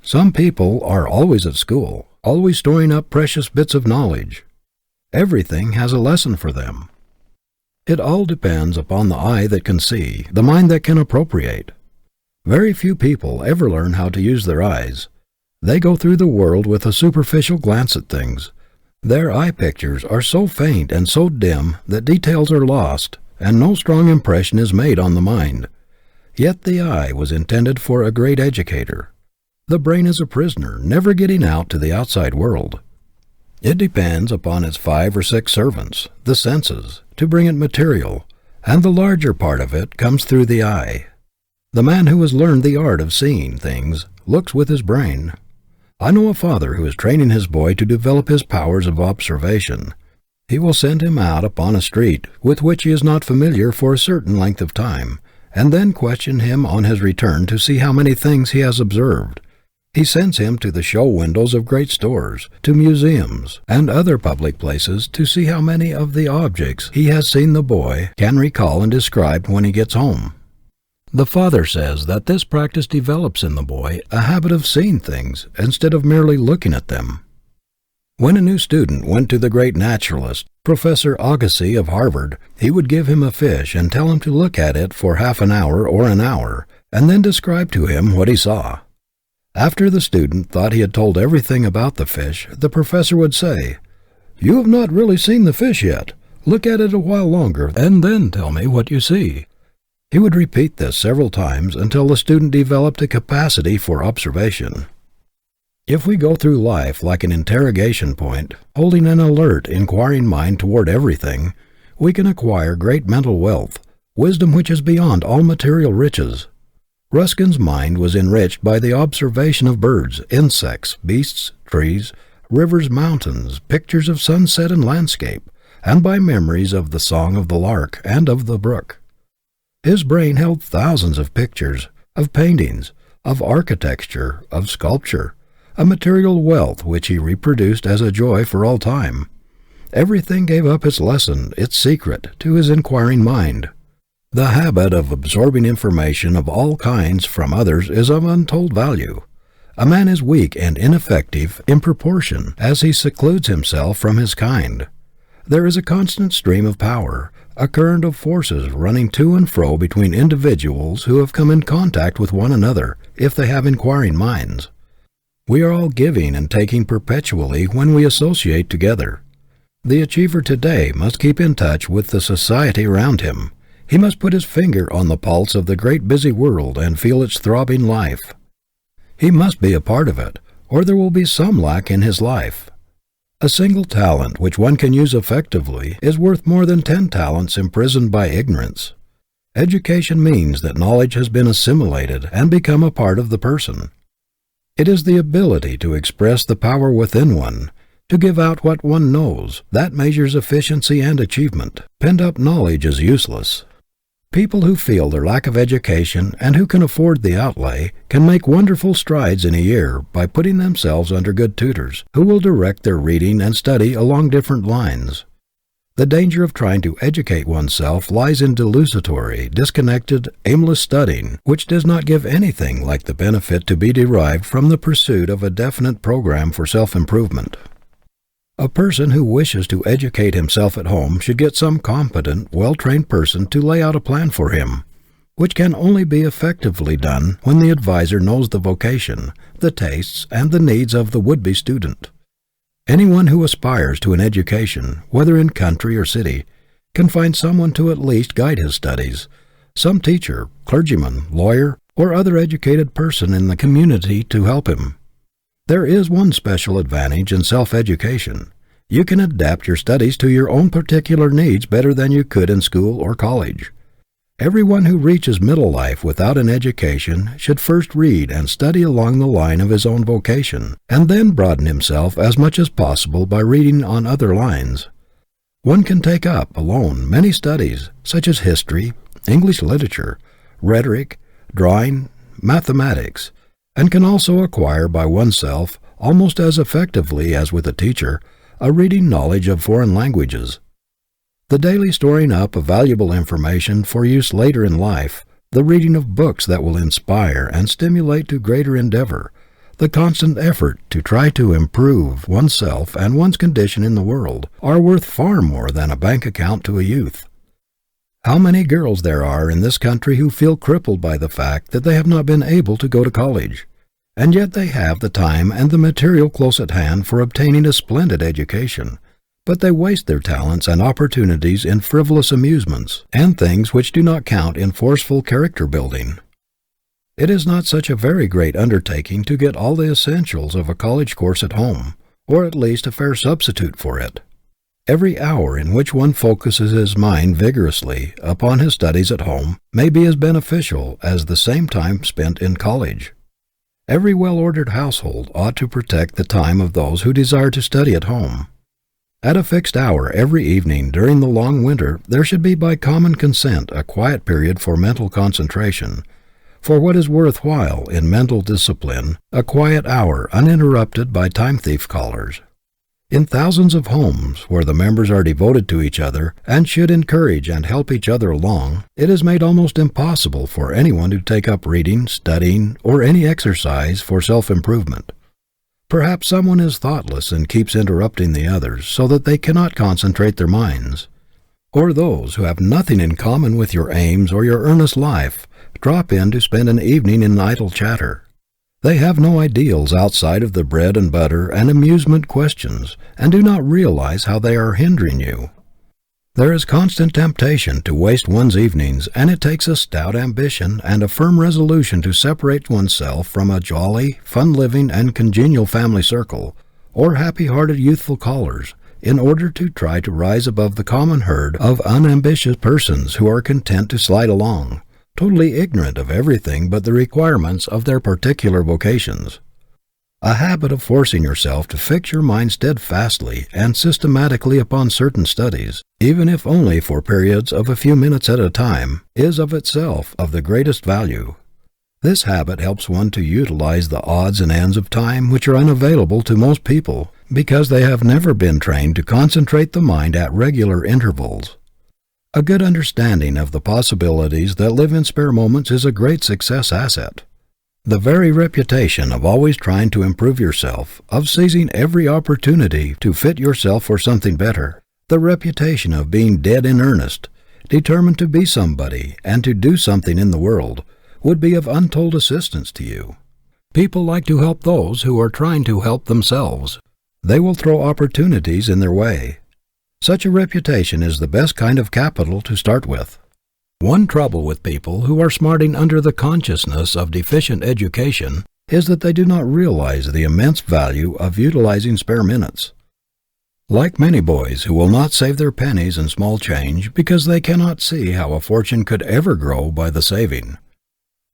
Some people are always at school, always storing up precious bits of knowledge. Everything has a lesson for them. It all depends upon the eye that can see, the mind that can appropriate. Very few people ever learn how to use their eyes. They go through the world with a superficial glance at things. Their eye pictures are so faint and so dim that details are lost, and no strong impression is made on the mind. Yet the eye was intended for a great educator. The brain is a prisoner, never getting out to the outside world. It depends upon its 5 or 6 servants, the senses, to bring it material, and the larger part of it comes through the eye. The man who has learned the art of seeing things looks with his brain. I know a father who is training his boy to develop his powers of observation. He will send him out upon a street with which he is not familiar for a certain length of time, and then question him on his return to see how many things he has observed. He sends him to the show windows of great stores, to museums, and other public places to see how many of the objects he has seen the boy can recall and describe when he gets home. The father says that this practice develops in the boy a habit of seeing things instead of merely looking at them. When a new student went to the great naturalist, Professor Agassiz of Harvard, he would give him a fish and tell him to look at it for half an hour or an hour, and then describe to him what he saw. After the student thought he had told everything about the fish, the professor would say, "You have not really seen the fish yet. Look at it a while longer, and then tell me what you see." He would repeat this several times until the student developed a capacity for observation. If we go through life like an interrogation point, holding an alert, inquiring mind toward everything, we can acquire great mental wealth, wisdom which is beyond all material riches. Ruskin's mind was enriched by the observation of birds, insects, beasts, trees, rivers, mountains, pictures of sunset and landscape, and by memories of the song of the lark and of the brook. His brain held thousands of pictures, of paintings, of architecture, of sculpture, a material wealth which he reproduced as a joy for all time. Everything gave up its lesson, its secret, to his inquiring mind. The habit of absorbing information of all kinds from others is of untold value. A man is weak and ineffective in proportion as he secludes himself from his kind. There is a constant stream of power, a current of forces running to and fro between individuals who have come in contact with one another, if they have inquiring minds. We are all giving and taking perpetually when we associate together. The achiever today must keep in touch with the society around him. He must put his finger on the pulse of the great busy world and feel its throbbing life. He must be a part of it, or there will be some lack in his life. A single talent which one can use effectively is worth more than 10 talents imprisoned by ignorance. Education means that knowledge has been assimilated and become a part of the person. It is the ability to express the power within one, to give out what one knows, that measures efficiency and achievement. Pent-up knowledge is useless. People who feel their lack of education and who can afford the outlay can make wonderful strides in a year by putting themselves under good tutors, who will direct their reading and study along different lines. The danger of trying to educate oneself lies in desultory, disconnected, aimless studying, which does not give anything like the benefit to be derived from the pursuit of a definite program for self-improvement. A person who wishes to educate himself at home should get some competent, well-trained person to lay out a plan for him, which can only be effectively done when the advisor knows the vocation, the tastes, and the needs of the would-be student. Anyone who aspires to an education, whether in country or city, can find someone to at least guide his studies, some teacher, clergyman, lawyer, or other educated person in the community to help him. There is one special advantage in self-education. You can adapt your studies to your own particular needs better than you could in school or college. Everyone who reaches middle life without an education should first read and study along the line of his own vocation, and then broaden himself as much as possible by reading on other lines. One can take up, alone, many studies, such as history, English literature, rhetoric, drawing, mathematics, and can also acquire by oneself, almost as effectively as with a teacher, a reading knowledge of foreign languages. The daily storing up of valuable information for use later in life, the reading of books that will inspire and stimulate to greater endeavor, the constant effort to try to improve oneself and one's condition in the world, are worth far more than a bank account to a youth. How many girls there are in this country who feel crippled by the fact that they have not been able to go to college, and yet they have the time and the material close at hand for obtaining a splendid education, but they waste their talents and opportunities in frivolous amusements and things which do not count in forceful character building. It is not such a very great undertaking to get all the essentials of a college course at home, or at least a fair substitute for it. Every hour in which one focuses his mind vigorously upon his studies at home may be as beneficial as the same time spent in college. Every well-ordered household ought to protect the time of those who desire to study at home. At a fixed hour every evening during the long winter, there should be by common consent a quiet period for mental concentration. For what is worthwhile in mental discipline, a quiet hour uninterrupted by time-thief callers. In thousands of homes, where the members are devoted to each other and should encourage and help each other along, it is made almost impossible for anyone to take up reading, studying, or any exercise for self-improvement. Perhaps someone is thoughtless and keeps interrupting the others so that they cannot concentrate their minds. Or those who have nothing in common with your aims or your earnest life drop in to spend an evening in idle chatter. They have no ideals outside of the bread and butter and amusement questions, and do not realize how they are hindering you. There is constant temptation to waste one's evenings, and it takes a stout ambition and a firm resolution to separate oneself from a jolly, fun-living, and congenial family circle, or happy-hearted youthful callers, in order to try to rise above the common herd of unambitious persons who are content to slide along, totally ignorant of everything but the requirements of their particular vocations. A habit of forcing yourself to fix your mind steadfastly and systematically upon certain studies, even if only for periods of a few minutes at a time, is of itself of the greatest value. This habit helps one to utilize the odds and ends of time which are unavailable to most people, because they have never been trained to concentrate the mind at regular intervals. A good understanding of the possibilities that live in spare moments is a great success asset. The very reputation of always trying to improve yourself, of seizing every opportunity to fit yourself for something better, the reputation of being dead in earnest, determined to be somebody and to do something in the world, would be of untold assistance to you. People like to help those who are trying to help themselves. They will throw opportunities in their way. Such a reputation is the best kind of capital to start with. One trouble with people who are smarting under the consciousness of deficient education is that they do not realize the immense value of utilizing spare minutes. Like many boys who will not save their pennies and small change because they cannot see how a fortune could ever grow by the saving.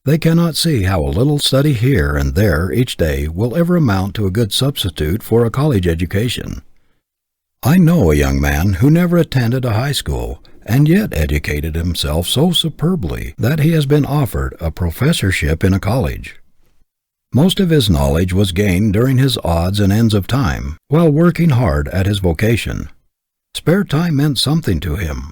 They cannot see how a little study here and there each day will ever amount to a good substitute for a college education. I know a young man who never attended a high school, and yet educated himself so superbly that he has been offered a professorship in a college. Most of his knowledge was gained during his odds and ends of time, while working hard at his vocation. Spare time meant something to him.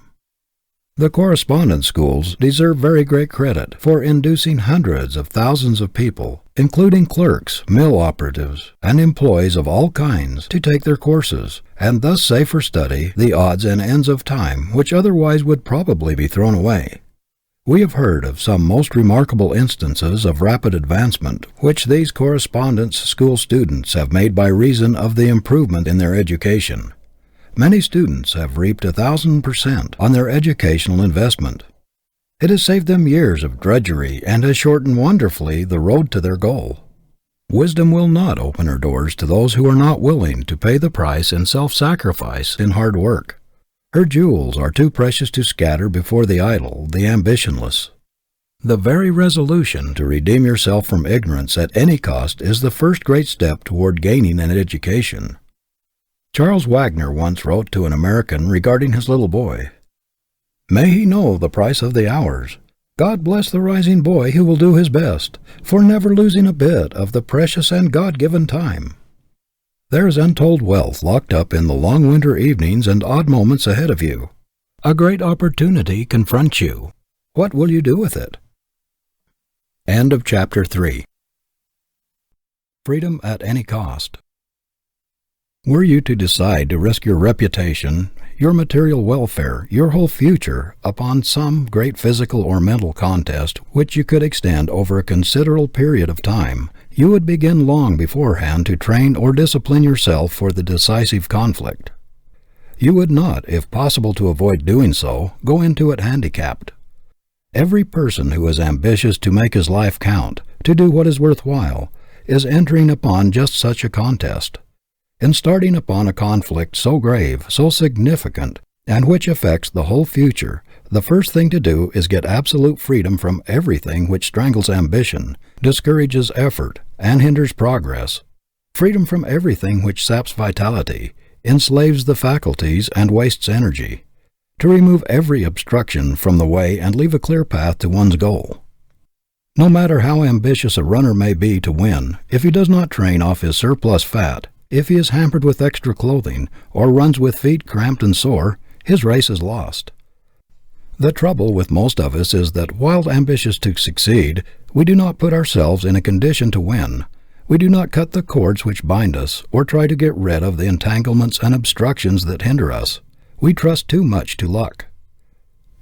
The correspondence schools deserve very great credit for inducing hundreds of thousands of people, including clerks, mill operatives, and employees of all kinds, to take their courses, and thus save for study the odds and ends of time which otherwise would probably be thrown away. We have heard of some most remarkable instances of rapid advancement which these correspondence school students have made by reason of the improvement in their education. Many students have reaped 1,000% on their educational investment. It has saved them years of drudgery and has shortened wonderfully the road to their goal. Wisdom will not open her doors to those who are not willing to pay the price in self-sacrifice in hard work. Her jewels are too precious to scatter before the idle, the ambitionless. The very resolution to redeem yourself from ignorance at any cost is the first great step toward gaining an education. Charles Wagner once wrote to an American regarding his little boy, "May he know the price of the hours. God bless the rising boy who will do his best, for never losing a bit of the precious and God-given time." There is untold wealth locked up in the long winter evenings and odd moments ahead of you. A great opportunity confronts you. What will you do with it? End of Chapter 3. Freedom at any cost. Were you to decide to risk your reputation, your material welfare, your whole future, upon some great physical or mental contest which you could extend over a considerable period of time, you would begin long beforehand to train or discipline yourself for the decisive conflict. You would not, if possible to avoid doing so, go into it handicapped. Every person who is ambitious to make his life count, to do what is worthwhile, is entering upon just such a contest. In starting upon a conflict so grave, so significant, and which affects the whole future, the first thing to do is get absolute freedom from everything which strangles ambition, discourages effort, and hinders progress. Freedom from everything which saps vitality, enslaves the faculties, and wastes energy. To remove every obstruction from the way and leave a clear path to one's goal. No matter how ambitious a runner may be to win, if he does not train off his surplus fat, if he is hampered with extra clothing, or runs with feet cramped and sore, his race is lost. The trouble with most of us is that while ambitious to succeed, we do not put ourselves in a condition to win. We do not cut the cords which bind us, or try to get rid of the entanglements and obstructions that hinder us. We trust too much to luck.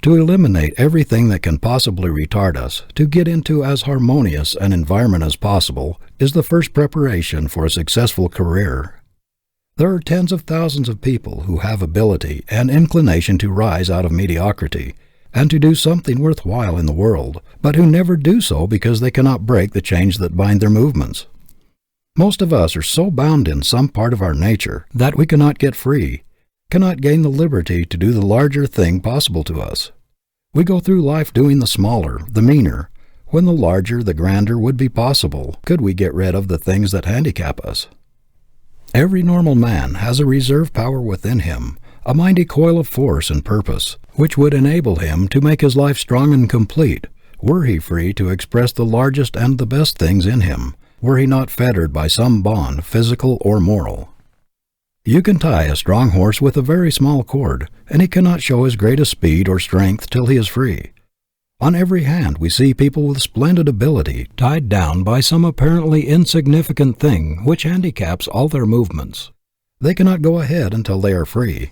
To eliminate everything that can possibly retard us, to get into as harmonious an environment as possible, is the first preparation for a successful career. There are tens of thousands of people who have ability and inclination to rise out of mediocrity and to do something worthwhile in the world, but who never do so because they cannot break the chains that bind their movements. Most of us are so bound in some part of our nature that we cannot get free, cannot gain the liberty to do the larger thing possible to us. We go through life doing the smaller, the meaner, when the larger, the grander would be possible could we get rid of the things that handicap us. Every normal man has a reserve power within him, a mighty coil of force and purpose, which would enable him to make his life strong and complete, were he free to express the largest and the best things in him, were he not fettered by some bond, physical or moral. You can tie a strong horse with a very small cord, and he cannot show his greatest speed or strength till he is free. On every hand we see people with splendid ability tied down by some apparently insignificant thing which handicaps all their movements. They cannot go ahead until they are free.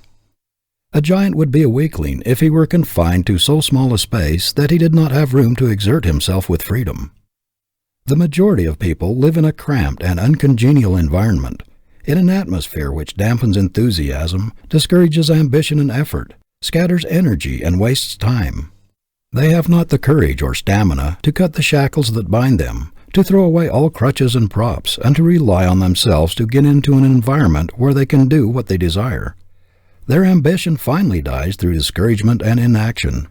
A giant would be a weakling if he were confined to so small a space that he did not have room to exert himself with freedom. The majority of people live in a cramped and uncongenial environment, in an atmosphere which dampens enthusiasm, discourages ambition and effort, scatters energy and wastes time. They have not the courage or stamina to cut the shackles that bind them, to throw away all crutches and props, and to rely on themselves to get into an environment where they can do what they desire. Their ambition finally dies through discouragement and inaction.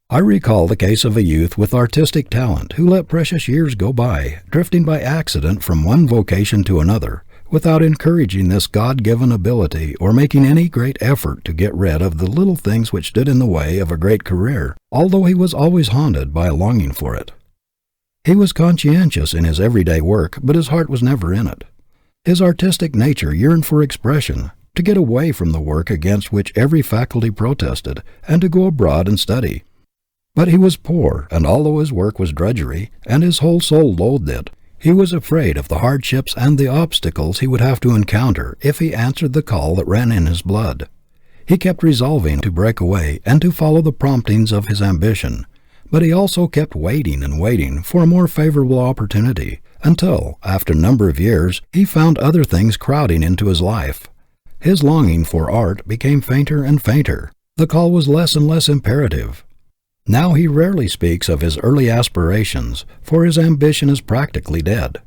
I recall the case of a youth with artistic talent who let precious years go by, drifting by accident from one vocation to another, without encouraging this God-given ability or making any great effort to get rid of the little things which stood in the way of a great career, although he was always haunted by a longing for it. He was conscientious in his everyday work, but his heart was never in it. His artistic nature yearned for expression, to get away from the work against which every faculty protested, and to go abroad and study. But he was poor, and although his work was drudgery, and his whole soul loathed it, he was afraid of the hardships and the obstacles he would have to encounter if he answered the call that ran in his blood. He kept resolving to break away and to follow the promptings of his ambition, but he also kept waiting and waiting for a more favorable opportunity, until, after a number of years, he found other things crowding into his life. His longing for art became fainter and fainter. The call was less and less imperative. Now he rarely speaks of his early aspirations, for his ambition is practically dead.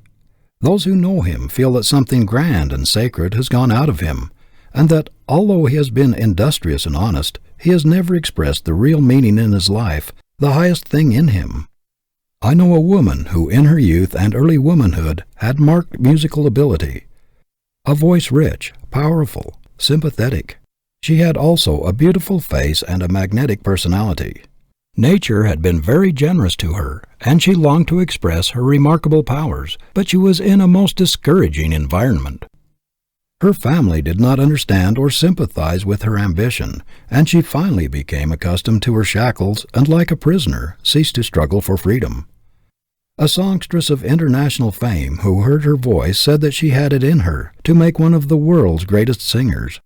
Those who know him feel that something grand and sacred has gone out of him, and that, although he has been industrious and honest, he has never expressed the real meaning in his life, the highest thing in him. I know a woman who in her youth and early womanhood had marked musical ability, a voice rich, powerful, sympathetic. She had also a beautiful face and a magnetic personality. Nature had been very generous to her, and she longed to express her remarkable powers, but she was in a most discouraging environment. Her family did not understand or sympathize with her ambition, and she finally became accustomed to her shackles and, like a prisoner, ceased to struggle for freedom. A songstress of international fame who heard her voice said that she had it in her to make one of the world's greatest singers.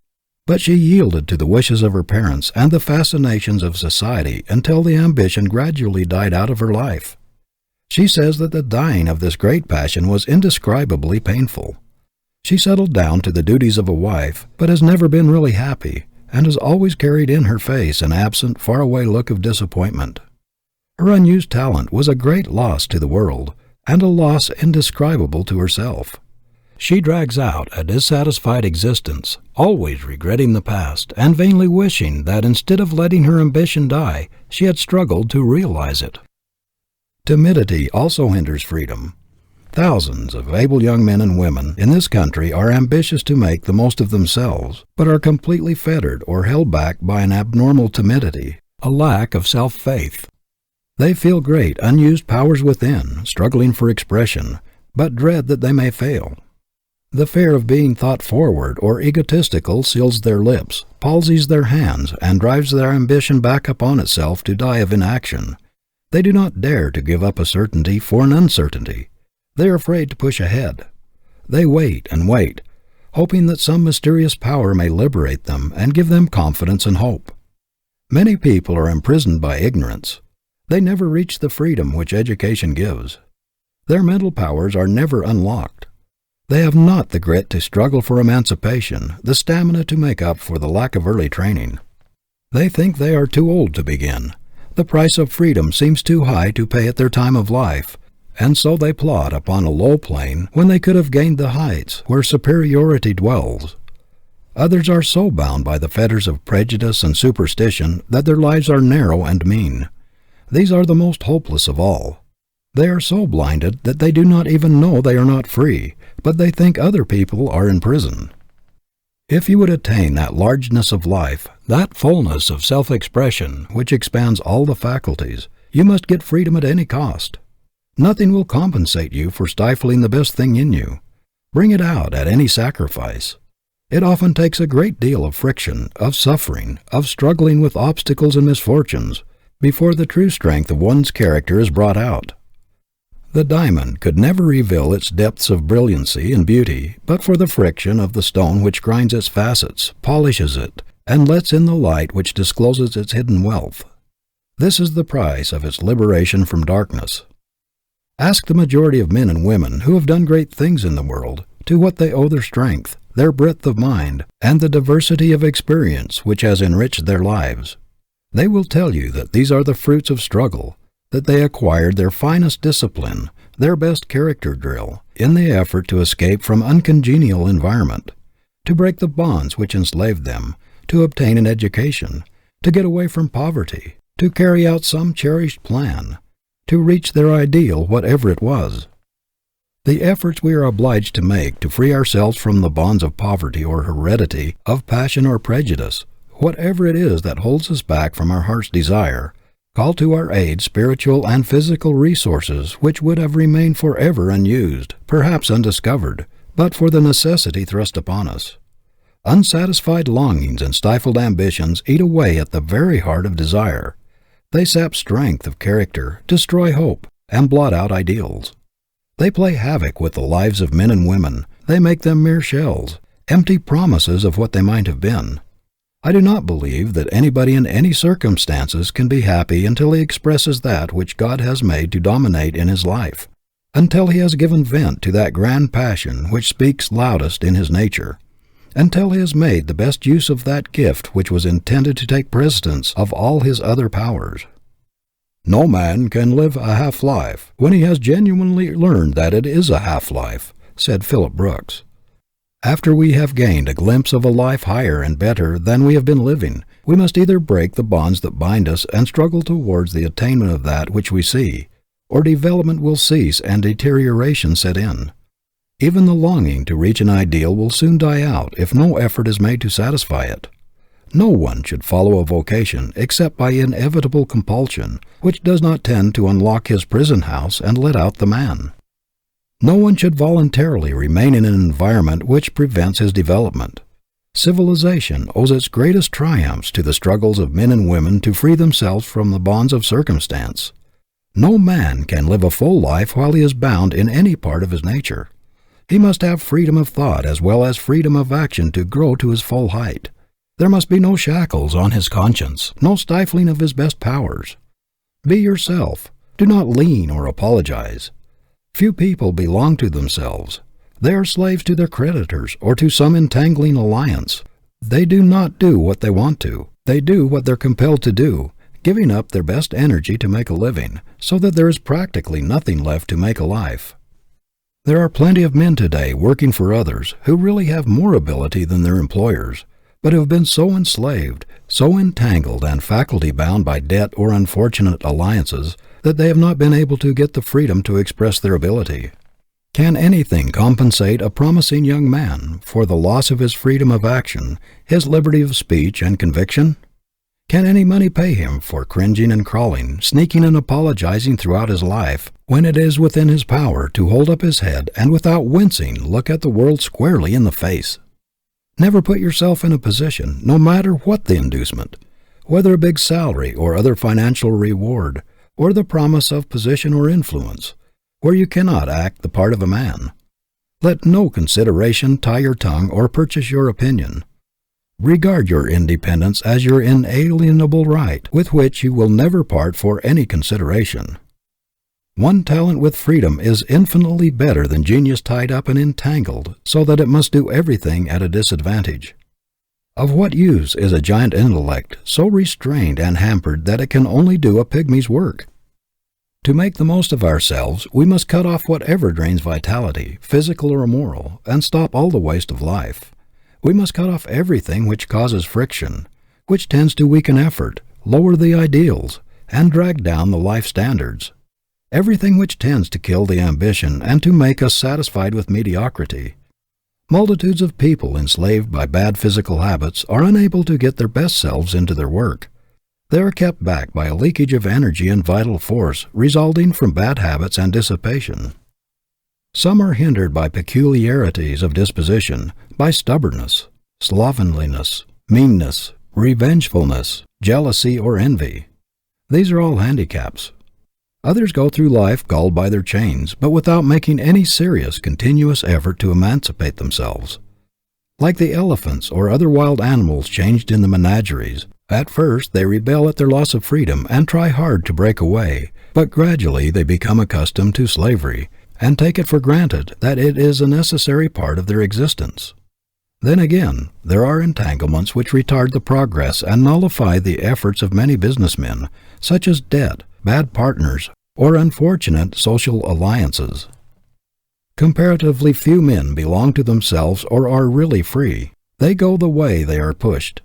But she yielded to the wishes of her parents and the fascinations of society until the ambition gradually died out of her life. She says that the dying of this great passion was indescribably painful. She settled down to the duties of a wife, but has never been really happy, and has always carried in her face an absent, faraway look of disappointment. Her unused talent was a great loss to the world, and a loss indescribable to herself. She drags out a dissatisfied existence, always regretting the past, and vainly wishing that instead of letting her ambition die, she had struggled to realize it. Timidity also hinders freedom. Thousands of able young men and women in this country are ambitious to make the most of themselves, but are completely fettered or held back by an abnormal timidity, a lack of self-faith. They feel great unused powers within, struggling for expression, but dread that they may fail. The fear of being thought forward or egotistical seals their lips, palsies their hands, and drives their ambition back upon itself to die of inaction. They do not dare to give up a certainty for an uncertainty. They are afraid to push ahead. They wait and wait, hoping that some mysterious power may liberate them and give them confidence and hope. Many people are imprisoned by ignorance. They never reach the freedom which education gives. Their mental powers are never unlocked. They have not the grit to struggle for emancipation, the stamina to make up for the lack of early training. They think they are too old to begin. The price of freedom seems too high to pay at their time of life, and so they plod upon a low plane when they could have gained the heights where superiority dwells. Others are so bound by the fetters of prejudice and superstition that their lives are narrow and mean. These are the most hopeless of all. They are so blinded that they do not even know they are not free, but they think other people are in prison. If you would attain that largeness of life, that fullness of self-expression which expands all the faculties, you must get freedom at any cost. Nothing will compensate you for stifling the best thing in you. Bring it out at any sacrifice. It often takes a great deal of friction, of suffering, of struggling with obstacles and misfortunes, before the true strength of one's character is brought out. The diamond could never reveal its depths of brilliancy and beauty but for the friction of the stone which grinds its facets, polishes it, and lets in the light which discloses its hidden wealth. This is the price of its liberation from darkness. Ask the majority of men and women who have done great things in the world to what they owe their strength, their breadth of mind, and the diversity of experience which has enriched their lives. They will tell you that these are the fruits of struggle, that they acquired their finest discipline, their best character drill, in the effort to escape from uncongenial environment, to break the bonds which enslaved them, to obtain an education, to get away from poverty, to carry out some cherished plan, to reach their ideal, whatever it was. The efforts we are obliged to make to free ourselves from the bonds of poverty or heredity, of passion or prejudice, whatever it is that holds us back from our heart's desire, call to our aid spiritual and physical resources which would have remained forever unused, perhaps undiscovered, but for the necessity thrust upon us. Unsatisfied longings and stifled ambitions eat away at the very heart of desire. They sap strength of character, destroy hope, and blot out ideals. They play havoc with the lives of men and women. They make them mere shells, empty promises of what they might have been. I do not believe that anybody in any circumstances can be happy until he expresses that which God has made to dominate in his life, until he has given vent to that grand passion which speaks loudest in his nature, until he has made the best use of that gift which was intended to take precedence of all his other powers. No man can live a half-life when he has genuinely learned that it is a half-life, said Philip Brooks. After we have gained a glimpse of a life higher and better than we have been living, we must either break the bonds that bind us and struggle towards the attainment of that which we see, or development will cease and deterioration set in. Even the longing to reach an ideal will soon die out if no effort is made to satisfy it. No one should follow a vocation except by inevitable compulsion, which does not tend to unlock his prison house and let out the man. No one should voluntarily remain in an environment which prevents his development. Civilization owes its greatest triumphs to the struggles of men and women to free themselves from the bonds of circumstance. No man can live a full life while he is bound in any part of his nature. He must have freedom of thought as well as freedom of action to grow to his full height. There must be no shackles on his conscience, no stifling of his best powers. Be yourself. Do not lean or apologize. Few people belong to themselves. They are slaves to their creditors or to some entangling alliance. They do not do what they want to. They do what they're compelled to do, giving up their best energy to make a living, so that there is practically nothing left to make a life. There are plenty of men today working for others who really have more ability than their employers, but who have been so enslaved, so entangled and faculty-bound by debt or unfortunate alliances that they have not been able to get the freedom to express their ability. Can anything compensate a promising young man for the loss of his freedom of action, his liberty of speech and conviction? Can any money pay him for cringing and crawling, sneaking and apologizing throughout his life, when it is within his power to hold up his head and without wincing look at the world squarely in the face? Never put yourself in a position, no matter what the inducement, whether a big salary or other financial reward, or the promise of position or influence, where you cannot act the part of a man. Let no consideration tie your tongue or purchase your opinion. Regard your independence as your inalienable right, with which you will never part for any consideration. One talent with freedom is infinitely better than genius tied up and entangled so that it must do everything at a disadvantage. Of what use is a giant intellect so restrained and hampered that it can only do a pygmy's work? To make the most of ourselves, we must cut off whatever drains vitality, physical or moral, and stop all the waste of life. We must cut off everything which causes friction, which tends to weaken effort, lower the ideals, and drag down the life standards. Everything which tends to kill the ambition and to make us satisfied with mediocrity. Multitudes of people enslaved by bad physical habits are unable to get their best selves into their work. They are kept back by a leakage of energy and vital force resulting from bad habits and dissipation. Some are hindered by peculiarities of disposition, by stubbornness, slovenliness, meanness, revengefulness, jealousy, or envy. These are all handicaps. Others go through life galled by their chains, but without making any serious, continuous effort to emancipate themselves. Like the elephants or other wild animals changed in the menageries, at first they rebel at their loss of freedom and try hard to break away, but gradually they become accustomed to slavery and take it for granted that it is a necessary part of their existence. Then again, there are entanglements which retard the progress and nullify the efforts of many businessmen, such as debt, bad partners, or unfortunate social alliances. Comparatively few men belong to themselves or are really free. They go the way they are pushed.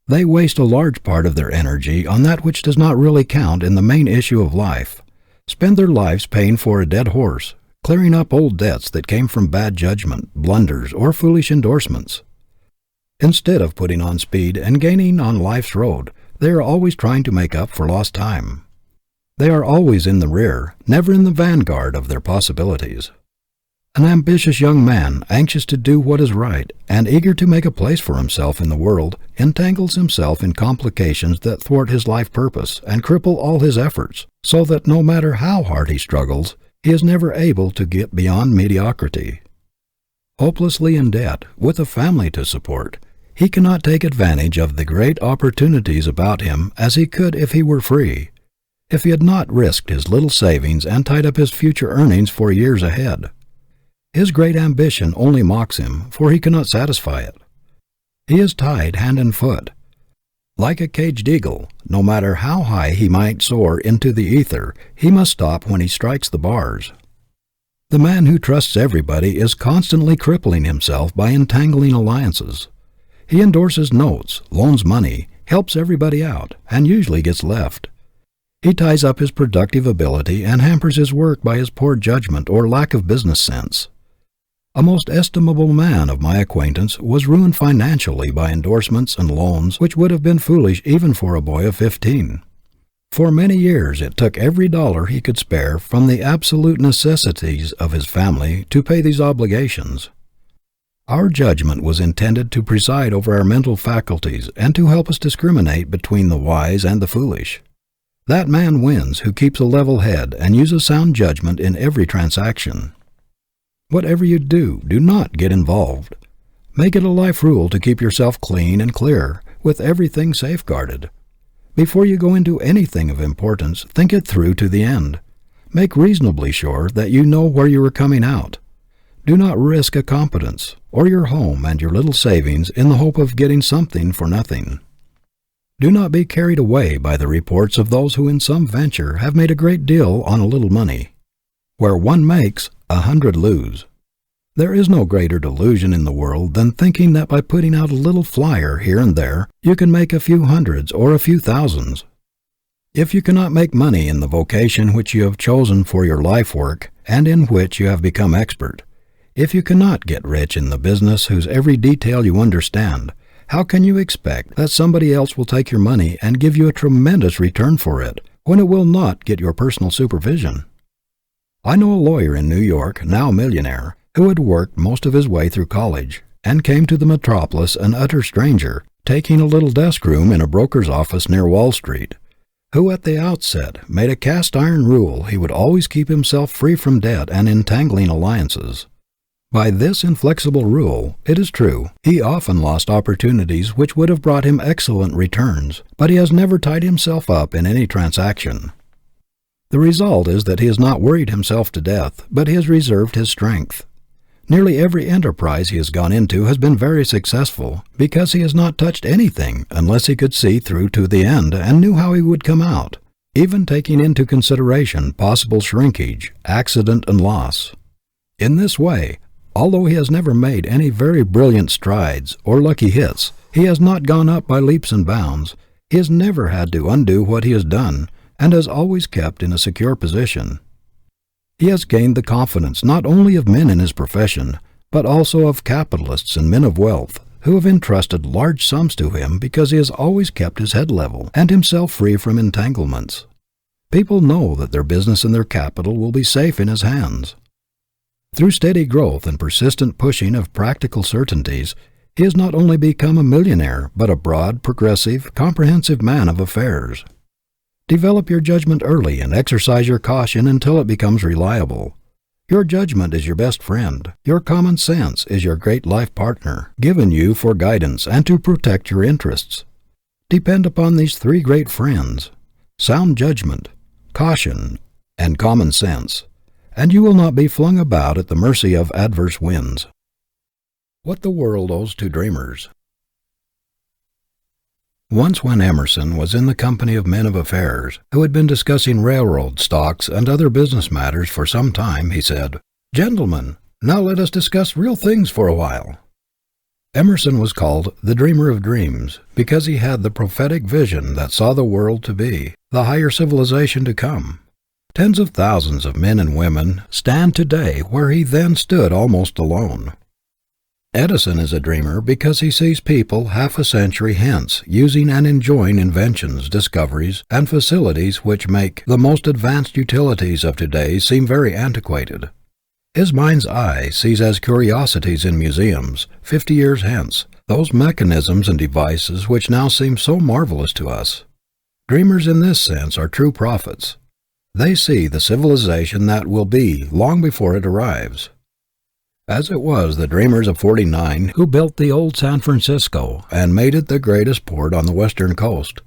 They waste a large part of their energy on that which does not really count in the main issue of life, spend their lives paying for a dead horse, clearing up old debts that came from bad judgment, blunders, or foolish endorsements. Instead of putting on speed and gaining on life's road, they are always trying to make up for lost time. They are always in the rear, never in the vanguard of their possibilities. An ambitious young man, anxious to do what is right, and eager to make a place for himself in the world, entangles himself in complications that thwart his life purpose and cripple all his efforts, so that no matter how hard he struggles, he is never able to get beyond mediocrity. Hopelessly in debt, with a family to support, he cannot take advantage of the great opportunities about him as he could if he were free, if he had not risked his little savings and tied up his future earnings for years ahead. His great ambition only mocks him, for he cannot satisfy it. He is tied hand and foot. Like a caged eagle, no matter how high he might soar into the ether, he must stop when he strikes the bars. The man who trusts everybody is constantly crippling himself by entangling alliances. He endorses notes, loans money, helps everybody out, and usually gets left. He ties up his productive ability and hampers his work by his poor judgment or lack of business sense. A most estimable man of my acquaintance was ruined financially by endorsements and loans which would have been foolish even for a boy of 15. For many years it took every dollar he could spare from the absolute necessities of his family to pay these obligations. Our judgment was intended to preside over our mental faculties and to help us discriminate between the wise and the foolish. That man wins who keeps a level head and uses sound judgment in every transaction. Whatever you do, do not get involved. Make it a life rule to keep yourself clean and clear, with everything safeguarded. Before you go into anything of importance, think it through to the end. Make reasonably sure that you know where you are coming out. Do not risk a competence, or your home and your little savings in the hope of getting something for nothing. Do not be carried away by the reports of those who in some venture have made a great deal on a little money. Where one makes, 100 lose. There is no greater delusion in the world than thinking that by putting out a little flyer here and there, you can make a few hundreds or a few thousands. If you cannot make money in the vocation which you have chosen for your life work and in which you have become expert, if you cannot get rich in the business whose every detail you understand, how can you expect that somebody else will take your money and give you a tremendous return for it, when it will not get your personal supervision? I know a lawyer in New York, now a millionaire, who had worked most of his way through college, and came to the metropolis an utter stranger, taking a little desk room in a broker's office near Wall Street, who at the outset made a cast-iron rule he would always keep himself free from debt and entangling alliances. By this inflexible rule, it is true, he often lost opportunities which would have brought him excellent returns, but he has never tied himself up in any transaction. The result is that he has not worried himself to death, but he has reserved his strength. Nearly every enterprise he has gone into has been very successful, because he has not touched anything unless he could see through to the end and knew how he would come out, even taking into consideration possible shrinkage, accident, and loss. In this way, although he has never made any very brilliant strides or lucky hits, he has not gone up by leaps and bounds, he has never had to undo what he has done, and has always kept in a secure position. He has gained the confidence not only of men in his profession, but also of capitalists and men of wealth, who have entrusted large sums to him because he has always kept his head level and himself free from entanglements. People know that their business and their capital will be safe in his hands. Through steady growth and persistent pushing of practical certainties, he has not only become a millionaire, but a broad, progressive, comprehensive man of affairs. Develop your judgment early and exercise your caution until it becomes reliable. Your judgment is your best friend. Your common sense is your great life partner, given you for guidance and to protect your interests. Depend upon these three great friends, sound judgment, caution, and common sense, and you will not be flung about at the mercy of adverse winds. What the world owes to dreamers. Once when Emerson was in the company of men of affairs, who had been discussing railroad stocks and other business matters for some time, he said, "Gentlemen, now let us discuss real things for a while." Emerson was called the dreamer of dreams because he had the prophetic vision that saw the world to be, the higher civilization to come. Tens of thousands of men and women stand today where he then stood almost alone. Edison is a dreamer because he sees people half a century hence using and enjoying inventions, discoveries, and facilities which make the most advanced utilities of today seem very antiquated. His mind's eye sees as curiosities in museums, 50 years hence, those mechanisms and devices which now seem so marvelous to us. Dreamers in this sense are true prophets. They see the civilization that will be long before it arrives. As it was the dreamers of '49 who built the old San Francisco and made it the greatest port on the western coast,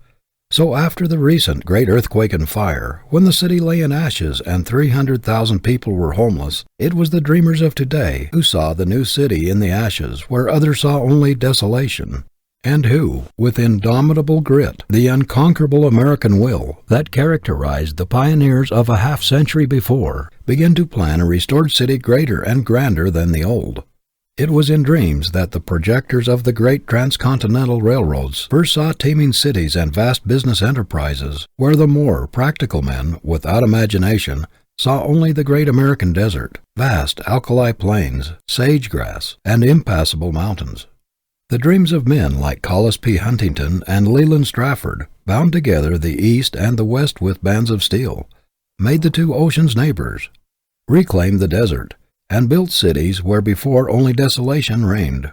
so after the recent great earthquake and fire, when the city lay in ashes and 300,000 people were homeless, it was the dreamers of today who saw the new city in the ashes where others saw only desolation, and who, with indomitable grit, the unconquerable American will that characterized the pioneers of a half-century before, began to plan a restored city greater and grander than the old. It was in dreams that the projectors of the great transcontinental railroads first saw teeming cities and vast business enterprises, where the more practical men, without imagination, saw only the great American desert, vast alkali plains, sage-grass, and impassable mountains. The dreams of men like Collis P. Huntington and Leland Strafford bound together the East and the West with bands of steel, made the two oceans neighbors, reclaimed the desert, and built cities where before only desolation reigned.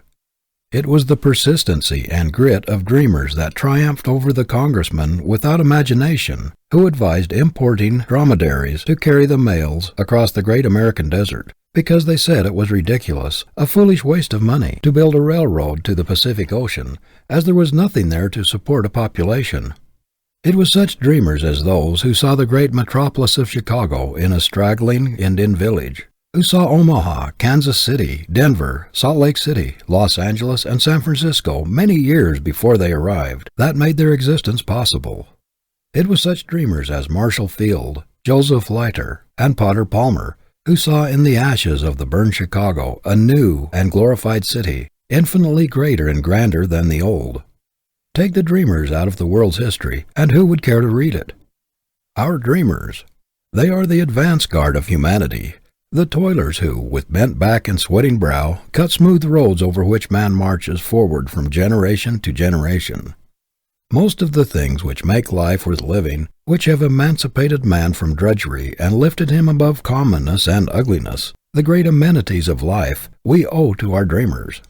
It was the persistency and grit of dreamers that triumphed over the congressmen without imagination who advised importing dromedaries to carry the mails across the great American desert, because they said it was ridiculous, a foolish waste of money, to build a railroad to the Pacific Ocean, as there was nothing there to support a population. It was such dreamers as those who saw the great metropolis of Chicago in a straggling Indian village, who saw Omaha, Kansas City, Denver, Salt Lake City, Los Angeles, and San Francisco many years before they arrived, that made their existence possible. It was such dreamers as Marshall Field, Joseph Leiter, and Potter Palmer, who saw in the ashes of the burned Chicago a new and glorified city, infinitely greater and grander than the old. Take the dreamers out of the world's history, and who would care to read it? Our dreamers. They are the advance guard of humanity, the toilers who, with bent back and sweating brow, cut smooth roads over which man marches forward from generation to generation. Most of the things which make life worth living, which have emancipated man from drudgery and lifted him above commonness and ugliness, the great amenities of life, we owe to our dreamers.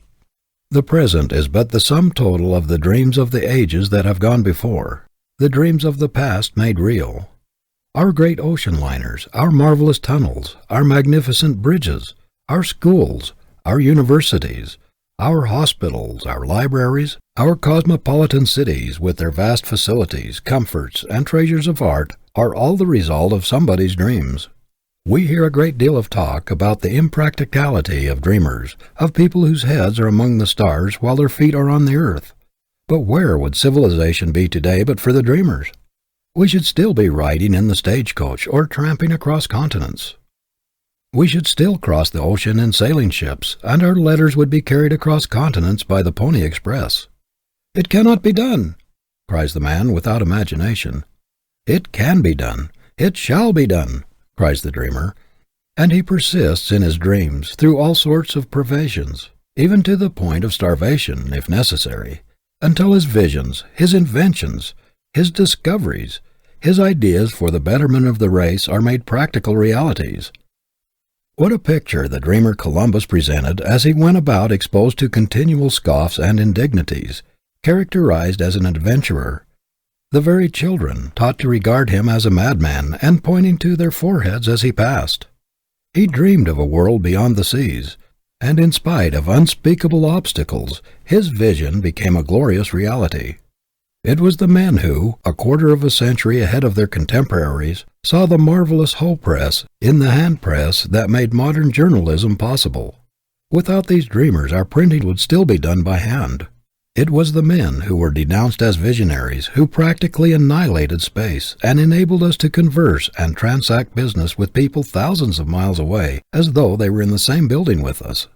The present is but the sum total of the dreams of the ages that have gone before, the dreams of the past made real. Our great ocean liners, our marvelous tunnels, our magnificent bridges, our schools, our universities, our hospitals, our libraries, our cosmopolitan cities with their vast facilities, comforts, and treasures of art are all the result of somebody's dreams. We hear a great deal of talk about the impracticality of dreamers, of people whose heads are among the stars while their feet are on the earth. But where would civilization be today but for the dreamers? We should still be riding in the stagecoach or tramping across continents. We should still cross the ocean in sailing ships, and our letters would be carried across continents by the Pony Express. "It cannot be done," cries the man without imagination. "It can be done. It shall be done," cries the dreamer. And he persists in his dreams through all sorts of privations, even to the point of starvation, if necessary, until his visions, his inventions, his discoveries, his ideas for the betterment of the race are made practical realities. What a picture the dreamer Columbus presented as he went about exposed to continual scoffs and indignities, characterized as an adventurer. The very children taught to regard him as a madman and pointing to their foreheads as he passed. He dreamed of a world beyond the seas, and in spite of unspeakable obstacles, his vision became a glorious reality. It was the men who, a quarter of a century ahead of their contemporaries, saw the marvelous hoe press in the hand press that made modern journalism possible. Without these dreamers, our printing would still be done by hand. It was the men who were denounced as visionaries who practically annihilated space and enabled us to converse and transact business with people thousands of miles away as though they were in the same building with us.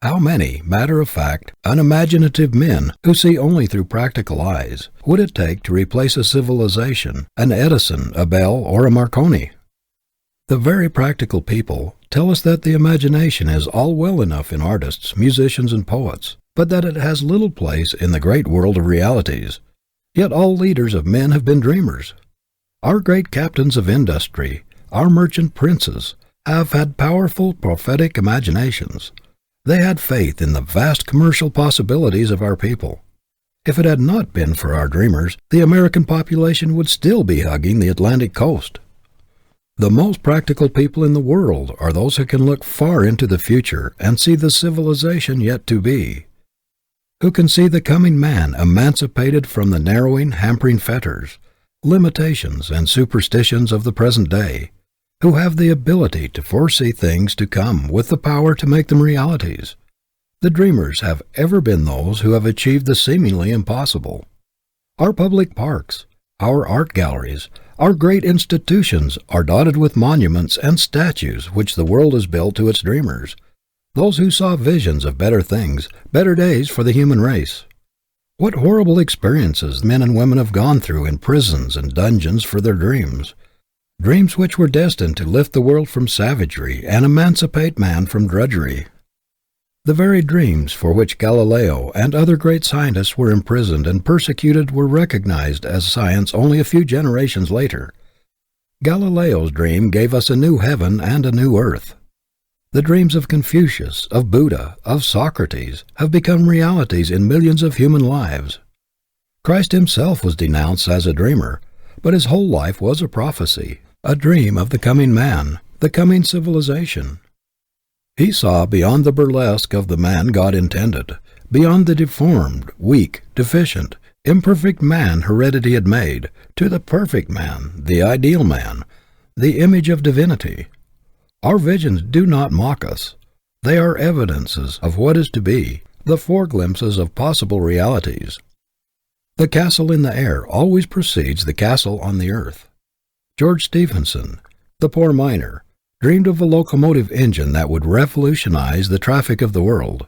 How many matter-of-fact, unimaginative men who see only through practical eyes would it take to replace a civilization, an Edison, a Bell, or a Marconi? The very practical people tell us that the imagination is all well enough in artists, musicians, and poets, but that it has little place in the great world of realities. Yet all leaders of men have been dreamers. Our great captains of industry, our merchant princes, have had powerful prophetic imaginations. They had faith in the vast commercial possibilities of our people. If it had not been for our dreamers, the American population would still be hugging the Atlantic coast. The most practical people in the world are those who can look far into the future and see the civilization yet to be, who can see the coming man emancipated from the narrowing, hampering fetters, limitations, and superstitions of the present day, who have the ability to foresee things to come with the power to make them realities. The dreamers have ever been those who have achieved the seemingly impossible. Our public parks, our art galleries, our great institutions are dotted with monuments and statues which the world has built to its dreamers, those who saw visions of better things, better days for the human race. What horrible experiences men and women have gone through in prisons and dungeons for their dreams. Dreams which were destined to lift the world from savagery and emancipate man from drudgery. The very dreams for which Galileo and other great scientists were imprisoned and persecuted were recognized as science only a few generations later. Galileo's dream gave us a new heaven and a new earth. The dreams of Confucius, of Buddha, of Socrates have become realities in millions of human lives. Christ himself was denounced as a dreamer, but his whole life was a prophecy, a dream of the coming man, the coming civilization. He saw beyond the burlesque of the man God intended, beyond the deformed, weak, deficient, imperfect man heredity had made, to the perfect man, the ideal man, the image of divinity. Our visions do not mock us. They are evidences of what is to be, the foreglimpses of possible realities. The castle in the air always precedes the castle on the earth. George Stephenson, the poor miner, dreamed of a locomotive engine that would revolutionize the traffic of the world.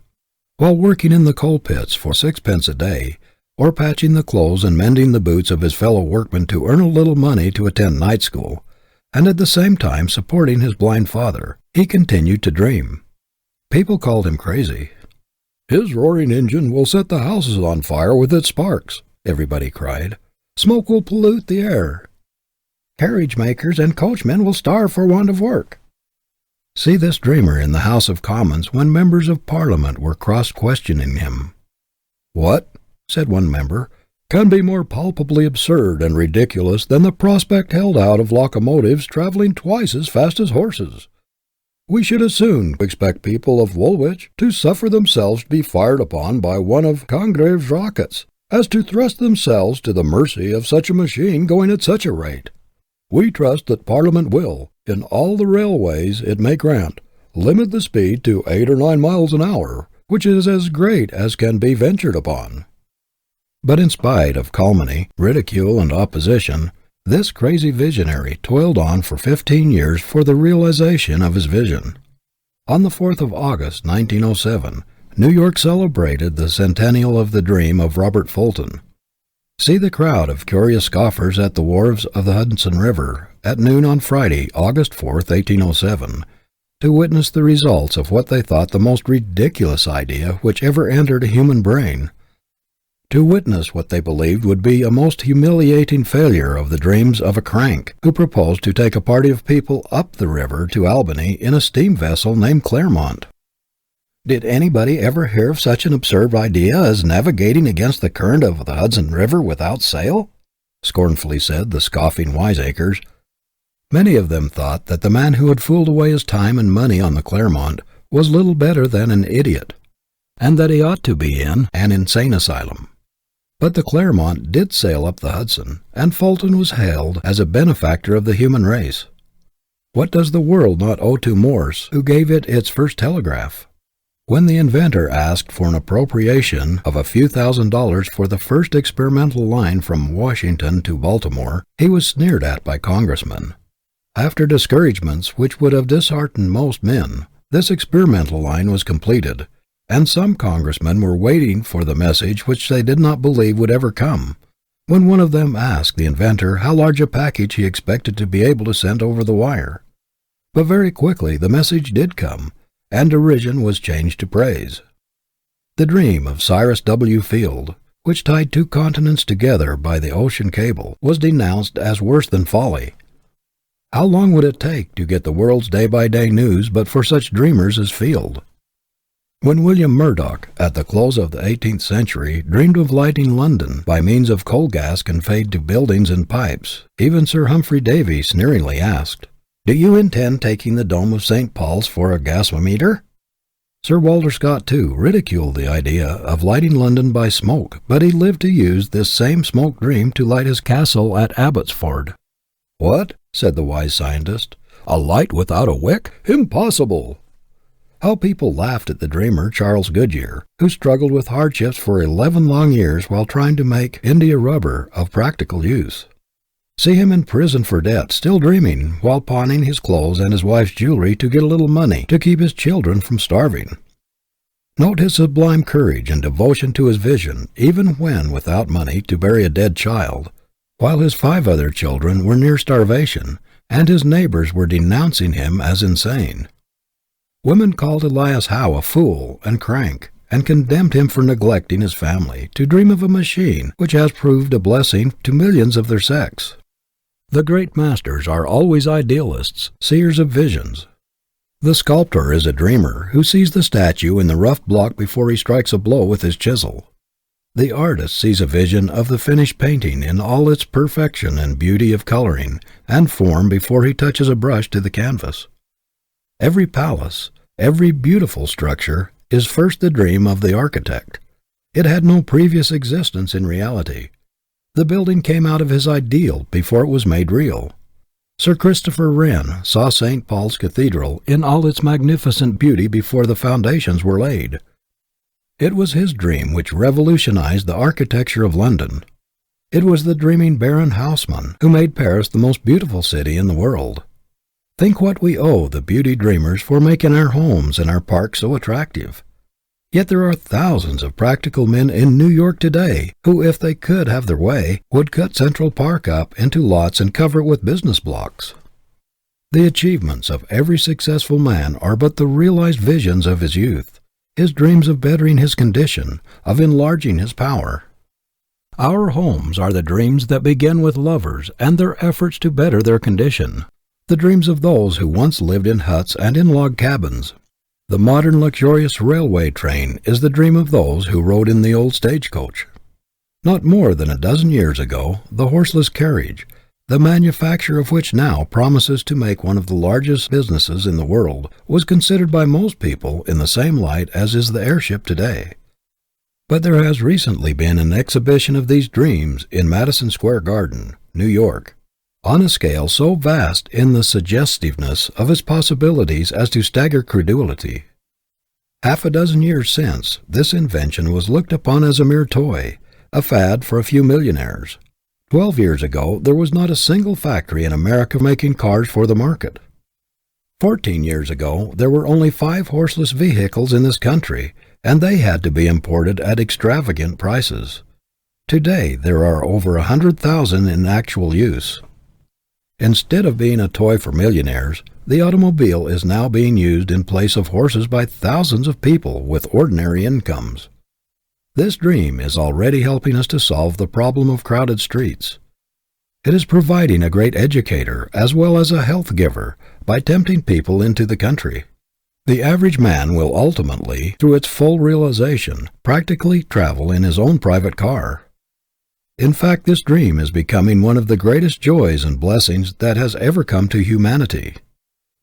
While working in the coal pits for 6 pence a day, or patching the clothes and mending the boots of his fellow workmen to earn a little money to attend night school, and at the same time supporting his blind father, he continued to dream. People called him crazy. "His roaring engine will set the houses on fire with its sparks," everybody cried. "Smoke will pollute the air. Carriage makers and coachmen will starve for want of work." See this dreamer in the House of Commons when members of Parliament were cross-questioning him. "What," said one member, "can be more palpably absurd and ridiculous than the prospect held out of locomotives travelling twice as fast as horses?" We should as soon expect people of Woolwich to suffer themselves to be fired upon by one of Congreve's rockets, as to thrust themselves to the mercy of such a machine going at such a rate. We trust that Parliament will, in all the railways it may grant, limit the speed to 8 or 9 miles an hour, which is as great as can be ventured upon." But in spite of calumny, ridicule, and opposition, this crazy visionary toiled on for 15 years for the realization of his vision. On the 4th of August, 1907, New York celebrated the centennial of the dream of Robert Fulton. See the crowd of curious scoffers at the wharves of the Hudson River at noon on Friday, August 4th, 1807, to witness the results of what they thought the most ridiculous idea which ever entered a human brain, to witness what they believed would be a most humiliating failure of the dreams of a crank who proposed to take a party of people up the river to Albany in a steam vessel named Claremont. "Did anybody ever hear of such an absurd idea as navigating against the current of the Hudson River without sail?" scornfully said the scoffing wiseacres. Many of them thought that the man who had fooled away his time and money on the Claremont was little better than an idiot, and that he ought to be in an insane asylum. But the Claremont did sail up the Hudson, and Fulton was hailed as a benefactor of the human race. What does the world not owe to Morse, who gave it its first telegraph? When the inventor asked for an appropriation of a few $1,000s for the first experimental line from Washington to Baltimore, he was sneered at by congressmen. After discouragements which would have disheartened most men, this experimental line was completed, and some congressmen were waiting for the message which they did not believe would ever come, when one of them asked the inventor how large a package he expected to be able to send over the wire. But very quickly the message did come, and derision was changed to praise. The dream of Cyrus W. Field, which tied 2 continents together by the ocean cable, was denounced as worse than folly. How long would it take to get the world's day-by-day news but for such dreamers as Field? When William Murdoch, at the close of the 18th century, dreamed of lighting London by means of coal gas conveyed to buildings in pipes, even Sir Humphrey Davy sneeringly asked, "Do you intend taking the dome of St. Paul's for a gasometer?" Sir Walter Scott, too, ridiculed the idea of lighting London by smoke, but he lived to use this same smoke dream to light his castle at Abbotsford. "What?" said the wise scientist. "A light without a wick? Impossible!" How people laughed at the dreamer Charles Goodyear, who struggled with hardships for 11 long years while trying to make India rubber of practical use. See him in prison for debt, still dreaming, while pawning his clothes and his wife's jewelry to get a little money to keep his children from starving. Note his sublime courage and devotion to his vision, even when without money to bury a dead child, while his 5 other children were near starvation, and his neighbors were denouncing him as insane. Women called Elias Howe a fool and crank, and condemned him for neglecting his family to dream of a machine which has proved a blessing to millions of their sex. The great masters are always idealists, seers of visions. The sculptor is a dreamer who sees the statue in the rough block before he strikes a blow with his chisel. The artist sees a vision of the finished painting in all its perfection and beauty of coloring and form before he touches a brush to the canvas. Every palace, every beautiful structure, is first the dream of the architect. It had no previous existence in reality. The building came out of his ideal before it was made real. Sir Christopher Wren saw St. Paul's Cathedral in all its magnificent beauty before the foundations were laid. It was his dream which revolutionized the architecture of London. It was the dreaming Baron Haussmann who made Paris the most beautiful city in the world. Think what we owe the beauty dreamers for making our homes and our parks so attractive. Yet there are thousands of practical men in New York today who, if they could have their way, would cut Central Park up into lots and cover it with business blocks. The achievements of every successful man are but the realized visions of his youth, his dreams of bettering his condition, of enlarging his power. Our homes are the dreams that begin with lovers and their efforts to better their condition. The dreams of those who once lived in huts and in log cabins. The modern luxurious railway train is the dream of those who rode in the old stagecoach. Not more than a dozen years ago, the horseless carriage, the manufacture of which now promises to make one of the largest businesses in the world, was considered by most people in the same light as is the airship today. But there has recently been an exhibition of these dreams in Madison Square Garden, New York, on a scale so vast in the suggestiveness of its possibilities as to stagger credulity. Half a dozen years since, this invention was looked upon as a mere toy, a fad for a few millionaires. 12 years ago, there was not a single factory in America making cars for the market. 14 years ago, there were only 5 horseless vehicles in this country, and they had to be imported at extravagant prices. Today, there are over 100,000 in actual use. Instead of being a toy for millionaires, the automobile is now being used in place of horses by thousands of people with ordinary incomes. This dream is already helping us to solve the problem of crowded streets. It is providing a great educator as well as a health giver by tempting people into the country. The average man will ultimately, through its full realization, practically travel in his own private car. In fact, this dream is becoming one of the greatest joys and blessings that has ever come to humanity.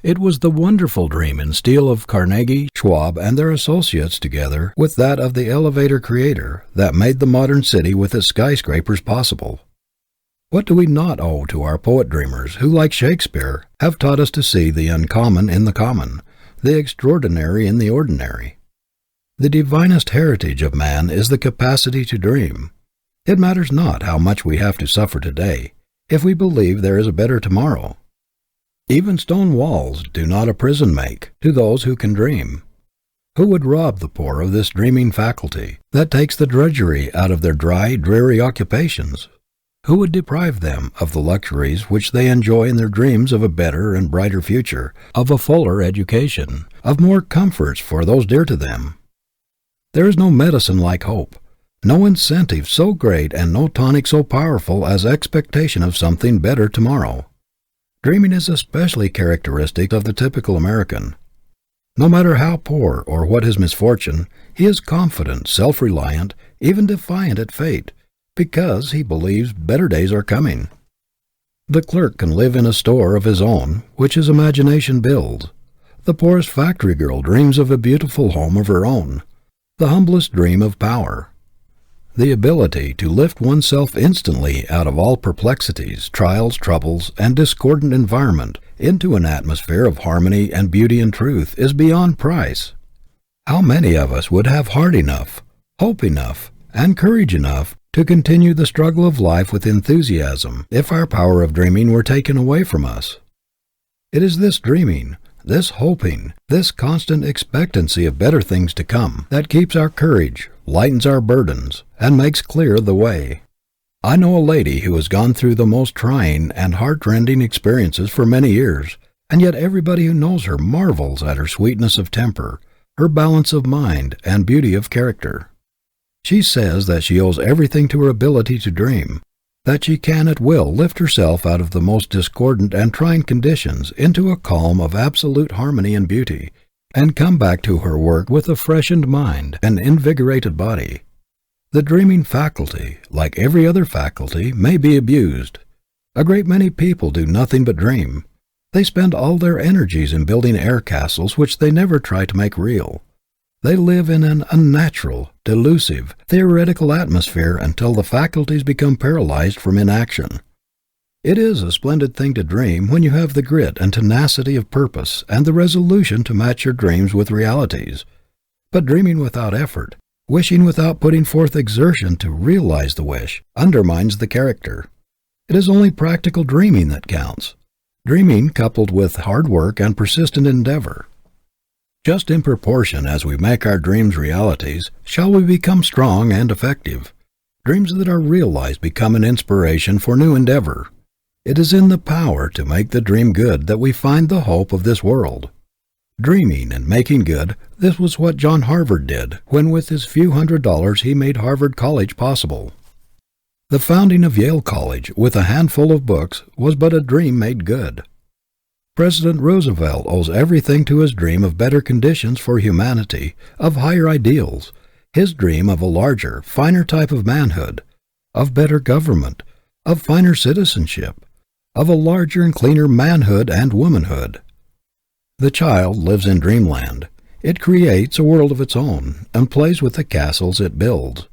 It was the wonderful dream in steel of Carnegie, Schwab, and their associates together with that of the elevator creator that made the modern city with its skyscrapers possible. What do we not owe to our poet dreamers who, like Shakespeare, have taught us to see the uncommon in the common, the extraordinary in the ordinary? The divinest heritage of man is the capacity to dream. It matters not how much we have to suffer today, if we believe there is a better tomorrow. Even stone walls do not a prison make to those who can dream. Who would rob the poor of this dreaming faculty that takes the drudgery out of their dry, dreary occupations? Who would deprive them of the luxuries which they enjoy in their dreams of a better and brighter future, of a fuller education, of more comforts for those dear to them? There is no medicine like hope, no incentive so great and no tonic so powerful as expectation of something better tomorrow. Dreaming is especially characteristic of the typical American. No matter how poor or what his misfortune, he is confident, self-reliant, even defiant at fate, because he believes better days are coming. The clerk can live in a store of his own, which his imagination builds. The poorest factory girl dreams of a beautiful home of her own. The humblest dream of power. The ability to lift oneself instantly out of all perplexities, trials, troubles, and discordant environment into an atmosphere of harmony and beauty and truth is beyond price. How many of us would have heart enough, hope enough, and courage enough to continue the struggle of life with enthusiasm if our power of dreaming were taken away from us? It is this dreaming, this hoping, this constant expectancy of better things to come that keeps our courage, lightens our burdens, and makes clear the way. I know a lady who has gone through the most trying and heart-rending experiences for many years, and yet everybody who knows her marvels at her sweetness of temper, her balance of mind, and beauty of character. She says that she owes everything to her ability to dream, that she can at will lift herself out of the most discordant and trying conditions into a calm of absolute harmony and beauty, and come back to her work with a freshened mind and invigorated body. The dreaming faculty, like every other faculty, may be abused. A great many people do nothing but dream. They spend all their energies in building air castles which they never try to make real. They live in an unnatural, delusive, theoretical atmosphere until the faculties become paralyzed from inaction. It is a splendid thing to dream when you have the grit and tenacity of purpose and the resolution to match your dreams with realities. But dreaming without effort, wishing without putting forth exertion to realize the wish, undermines the character. It is only practical dreaming that counts. Dreaming coupled with hard work and persistent endeavor. Just in proportion as we make our dreams realities, shall we become strong and effective. Dreams that are realized become an inspiration for new endeavor. It is in the power to make the dream good that we find the hope of this world. Dreaming and making good, this was what John Harvard did when with his few $100s he made Harvard College possible. The founding of Yale College with a handful of books was but a dream made good. President Roosevelt owes everything to his dream of better conditions for humanity, of higher ideals, his dream of a larger, finer type of manhood, of better government, of finer citizenship, of a larger and cleaner manhood and womanhood. The child lives in dreamland. It creates a world of its own, and plays with the castles it builds.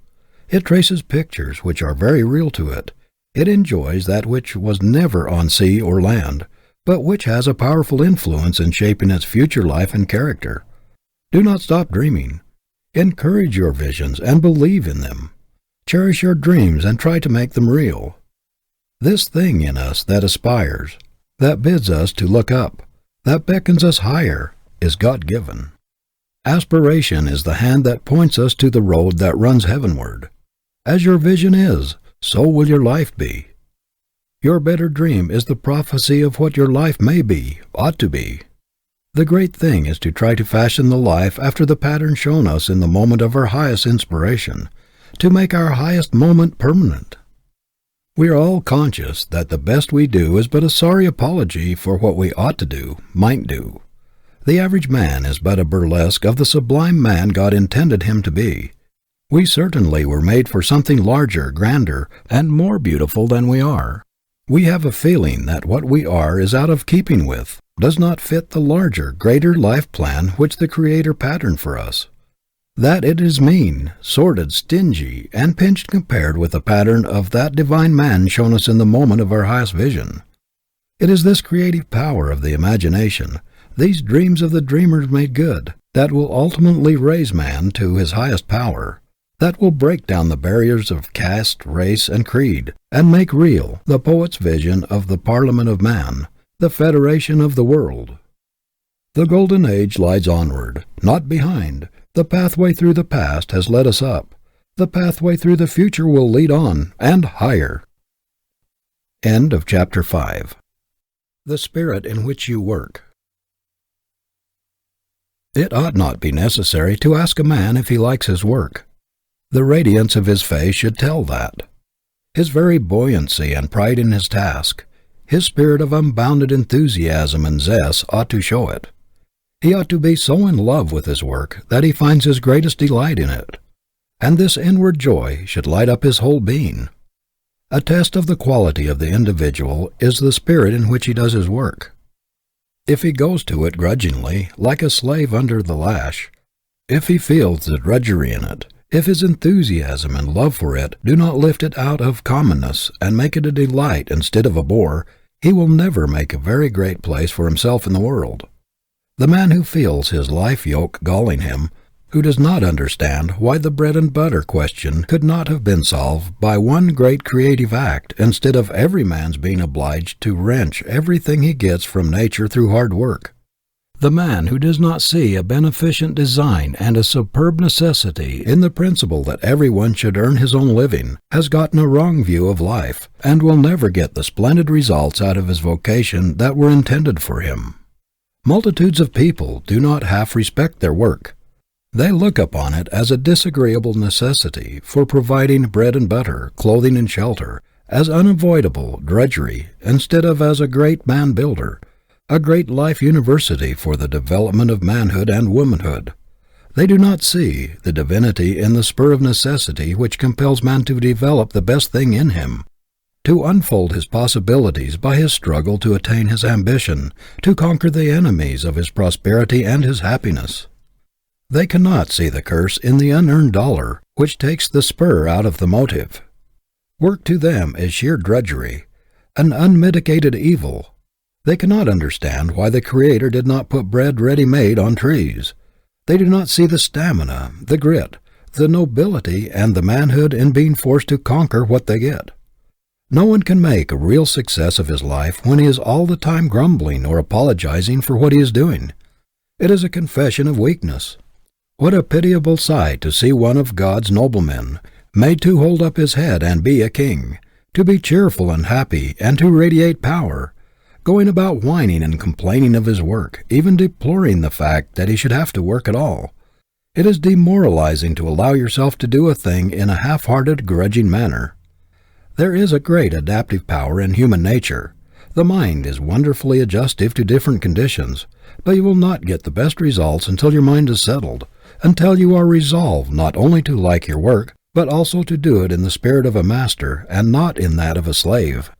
It traces pictures which are very real to it. It enjoys that which was never on sea or land, but which has a powerful influence in shaping its future life and character. Do not stop dreaming. Encourage your visions and believe in them. Cherish your dreams and try to make them real. This thing in us that aspires, that bids us to look up, that beckons us higher, is God-given. Aspiration is the hand that points us to the road that runs heavenward. As your vision is, so will your life be. Your better dream is the prophecy of what your life may be, ought to be. The great thing is to try to fashion the life after the pattern shown us in the moment of our highest inspiration, to make our highest moment permanent. We are all conscious that the best we do is but a sorry apology for what we ought to do, might do. The average man is but a burlesque of the sublime man God intended him to be. We certainly were made for something larger, grander, and more beautiful than we are. We have a feeling that what we are is out of keeping with, does not fit the larger, greater life plan which the Creator patterned for us. That it is mean, sordid, stingy, and pinched compared with the pattern of that divine man shown us in the moment of our highest vision. It is this creative power of the imagination, these dreams of the dreamers made good, that will ultimately raise man to his highest power, that will break down the barriers of caste, race, and creed, and make real the poet's vision of the Parliament of Man, the Federation of the world. The golden age lies onward, not behind. The pathway through the past has led us up. The pathway through the future will lead on, and higher. End of Chapter 5. The Spirit in which you work. It ought not be necessary to ask a man if he likes his work. The radiance of his face should tell that. His very buoyancy and pride in his task, his spirit of unbounded enthusiasm and zest ought to show it. He ought to be so in love with his work that he finds his greatest delight in it, and this inward joy should light up his whole being. A test of the quality of the individual is the spirit in which he does his work. If he goes to it grudgingly, like a slave under the lash, if he feels the drudgery in it, if his enthusiasm and love for it do not lift it out of commonness and make it a delight instead of a bore, he will never make a very great place for himself in the world. The man who feels his life yoke galling him, who does not understand why the bread and butter question could not have been solved by one great creative act instead of every man's being obliged to wrench everything he gets from nature through hard work. The man who does not see a beneficent design and a superb necessity in the principle that everyone should earn his own living has gotten a wrong view of life and will never get the splendid results out of his vocation that were intended for him. Multitudes of people do not half respect their work. They look upon it as a disagreeable necessity for providing bread and butter, clothing and shelter, as unavoidable drudgery, instead of as a great man-builder, a great life university for the development of manhood and womanhood. They do not see the divinity in the spur of necessity which compels man to develop the best thing in him, to unfold his possibilities by his struggle to attain his ambition, to conquer the enemies of his prosperity and his happiness. They cannot see the curse in the unearned dollar, which takes the spur out of the motive. Work to them is sheer drudgery, an unmitigated evil. They cannot understand why the Creator did not put bread ready-made on trees. They do not see the stamina, the grit, the nobility, and the manhood in being forced to conquer what they get. No one can make a real success of his life when he is all the time grumbling or apologizing for what he is doing. It is a confession of weakness. What a pitiable sight to see one of God's noblemen, made to hold up his head and be a king, to be cheerful and happy and to radiate power, going about whining and complaining of his work, even deploring the fact that he should have to work at all. It is demoralizing to allow yourself to do a thing in a half-hearted, grudging manner. There is a great adaptive power in human nature. The mind is wonderfully adjustive to different conditions, but you will not get the best results until your mind is settled, until you are resolved not only to like your work, but also to do it in the spirit of a master and not in that of a slave.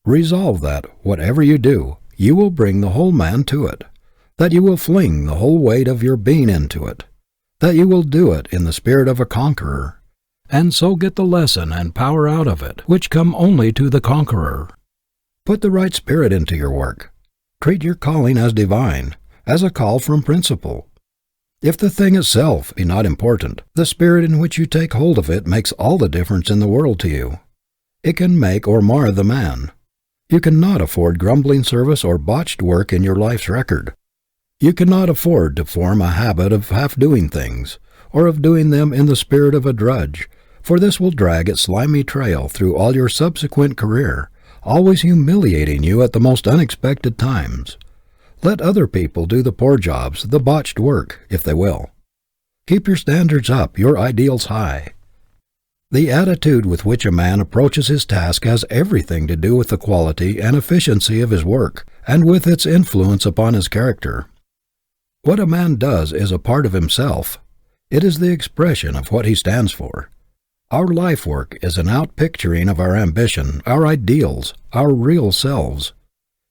Resolve that, whatever you do, you will bring the whole man to it, that you will fling the whole weight of your being into it, that you will do it in the spirit of a conqueror, and so get the lesson and power out of it, which come only to the conqueror. Put the right spirit into your work. Treat your calling as divine, as a call from principle. If the thing itself be not important, the spirit in which you take hold of it makes all the difference in the world to you. It can make or mar the man. You cannot afford grumbling service or botched work in your life's record. You cannot afford to form a habit of half-doing things, or of doing them in the spirit of a drudge, for this will drag its slimy trail through all your subsequent career, always humiliating you at the most unexpected times. Let other people do the poor jobs, the botched work, if they will. Keep your standards up, your ideals high. The attitude with which a man approaches his task has everything to do with the quality and efficiency of his work, and with its influence upon his character. What a man does is a part of himself. It is the expression of what he stands for. Our life work is an outpicturing of our ambition, our ideals, our real selves.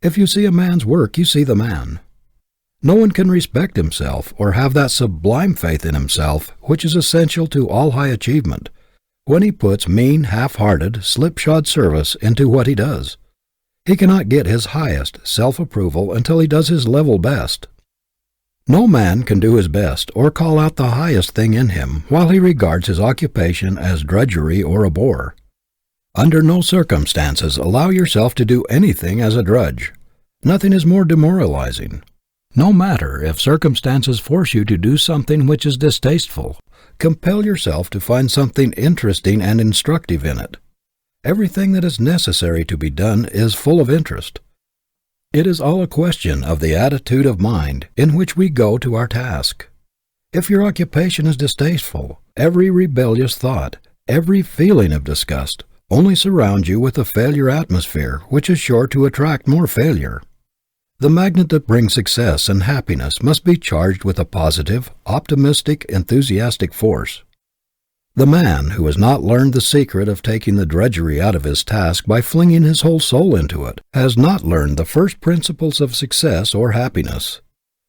If you see a man's work, you see the man. No one can respect himself or have that sublime faith in himself which is essential to all high achievement, when he puts mean, half-hearted, slipshod service into what he does. He cannot get his highest self-approval until he does his level best. No man can do his best or call out the highest thing in him while he regards his occupation as drudgery or a bore. Under no circumstances allow yourself to do anything as a drudge. Nothing is more demoralizing. No matter if circumstances force you to do something which is distasteful, compel yourself to find something interesting and instructive in it. Everything that is necessary to be done is full of interest. It is all a question of the attitude of mind in which we go to our task. If your occupation is distasteful, every rebellious thought, every feeling of disgust, only surrounds you with a failure atmosphere which is sure to attract more failure. The magnet that brings success and happiness must be charged with a positive, optimistic, enthusiastic force. The man who has not learned the secret of taking the drudgery out of his task by flinging his whole soul into it has not learned the first principles of success or happiness.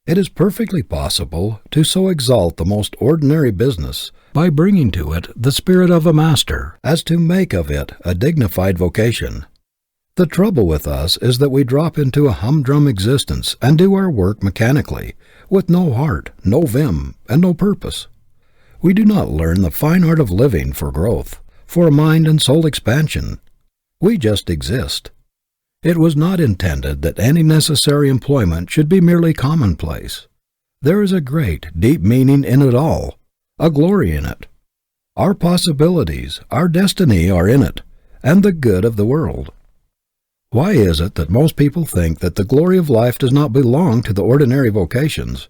It is perfectly possible to so exalt the most ordinary business, by bringing to it the spirit of a master, as to make of it a dignified vocation. The trouble with us is that we drop into a humdrum existence and do our work mechanically, with no heart, no vim, and no purpose. We do not learn the fine art of living for growth, for mind and soul expansion. We just exist. It was not intended that any necessary employment should be merely commonplace. There is a great, deep meaning in it all, a glory in it. Our possibilities, our destiny are in it, and the good of the world. Why is it that most people think that the glory of life does not belong to the ordinary vocations,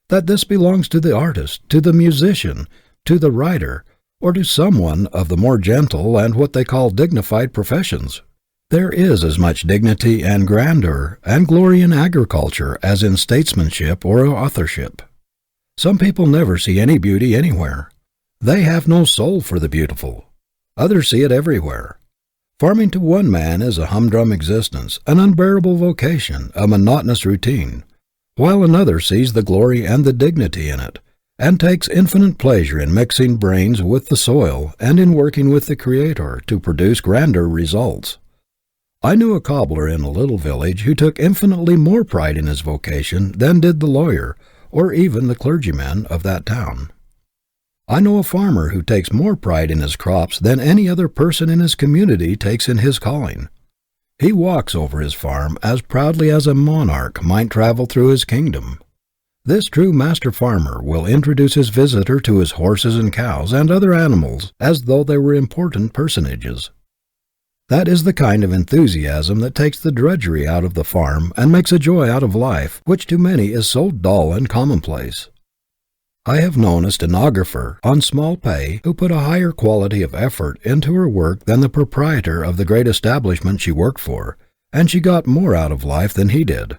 that this belongs to the artist, to the musician, to the writer, or to someone of the more gentle and what they call dignified professions? There is as much dignity and grandeur and glory in agriculture as in statesmanship or authorship. Some people never see any beauty anywhere. They have no soul for the beautiful. Others see it everywhere. Farming to one man is a humdrum existence, an unbearable vocation, a monotonous routine, while another sees the glory and the dignity in it, and takes infinite pleasure in mixing brains with the soil and in working with the Creator to produce grander results. I knew a cobbler in a little village who took infinitely more pride in his vocation than did the lawyer or even the clergyman of that town. I know a farmer who takes more pride in his crops than any other person in his community takes in his calling. He walks over his farm as proudly as a monarch might travel through his kingdom. This true master farmer will introduce his visitor to his horses and cows and other animals as though they were important personages. That is the kind of enthusiasm that takes the drudgery out of the farm and makes a joy out of life, which to many is so dull and commonplace. I have known a stenographer on small pay who put a higher quality of effort into her work than the proprietor of the great establishment she worked for, and she got more out of life than he did.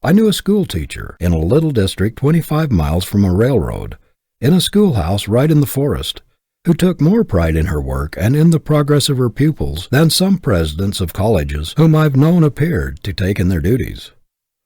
I knew a school teacher in a little district 25 miles from a railroad, in a schoolhouse right in the forest, who took more pride in her work and in the progress of her pupils than some presidents of colleges whom I've known appeared to take in their duties.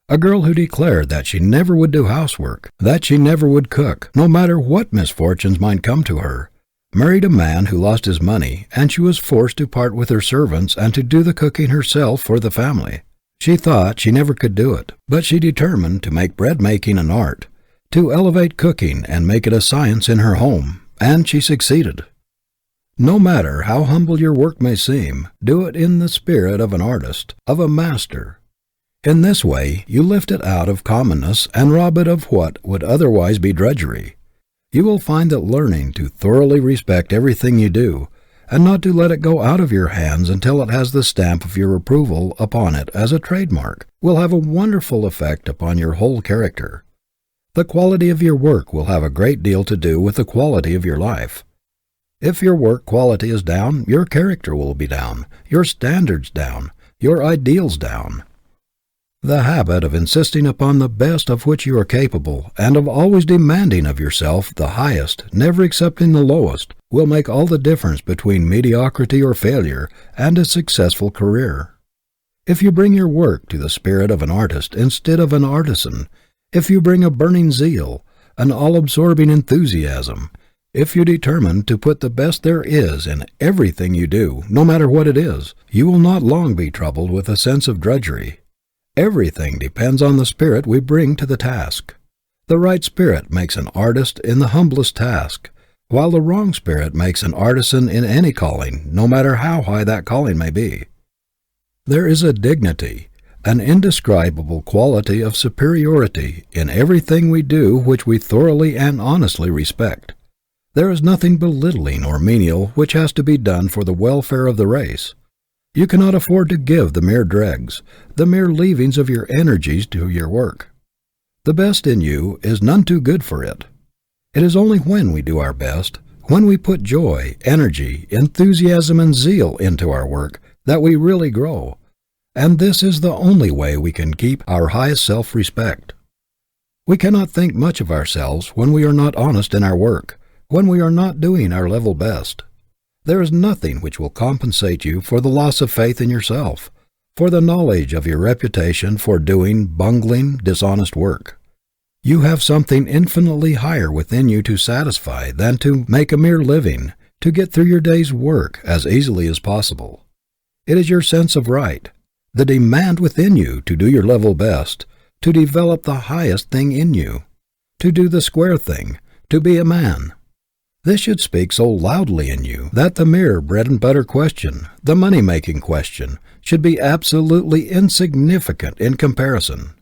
A girl who declared that she never would do housework, that she never would cook, no matter what misfortunes might come to her, married a man who lost his money, and she was forced to part with her servants and to do the cooking herself for the family. She thought she never could do it, but she determined to make bread-making an art, to elevate cooking and make it a science in her home, and she succeeded. No matter how humble your work may seem, do it in the spirit of an artist, of a master. In this way, you lift it out of commonness and rob it of what would otherwise be drudgery. You will find that learning to thoroughly respect everything you do, and not to let it go out of your hands until it has the stamp of your approval upon it as a trademark, will have a wonderful effect upon your whole character. The quality of your work will have a great deal to do with the quality of your life. If your work quality is down, your character will be down, your standards down, your ideals down. The habit of insisting upon the best of which you are capable, and of always demanding of yourself the highest, never accepting the lowest, will make all the difference between mediocrity or failure and a successful career. If you bring your work to the spirit of an artist instead of an artisan, if you bring a burning zeal, an all-absorbing enthusiasm, if you determine to put the best there is in everything you do, no matter what it is, you will not long be troubled with a sense of drudgery. Everything depends on the spirit we bring to the task. The right spirit makes an artist in the humblest task, while the wrong spirit makes an artisan in any calling, no matter how high that calling may be. There is a dignity, an indescribable quality of superiority in everything we do which we thoroughly and honestly respect. There is nothing belittling or menial which has to be done for the welfare of the race. You cannot afford to give the mere dregs, the mere leavings of your energies to your work. The best in you is none too good for it. It is only when we do our best, when we put joy, energy, enthusiasm, and zeal into our work, that we really grow, and this is the only way we can keep our highest self-respect. We cannot think much of ourselves when we are not honest in our work, when we are not doing our level best. There is nothing which will compensate you for the loss of faith in yourself, for the knowledge of your reputation for doing bungling, dishonest work. You have something infinitely higher within you to satisfy than to make a mere living, to get through your day's work as easily as possible. It is your sense of right, the demand within you to do your level best, to develop the highest thing in you, to do the square thing, to be a man. This should speak so loudly in you that the mere bread-and-butter question, the money-making question, should be absolutely insignificant in comparison.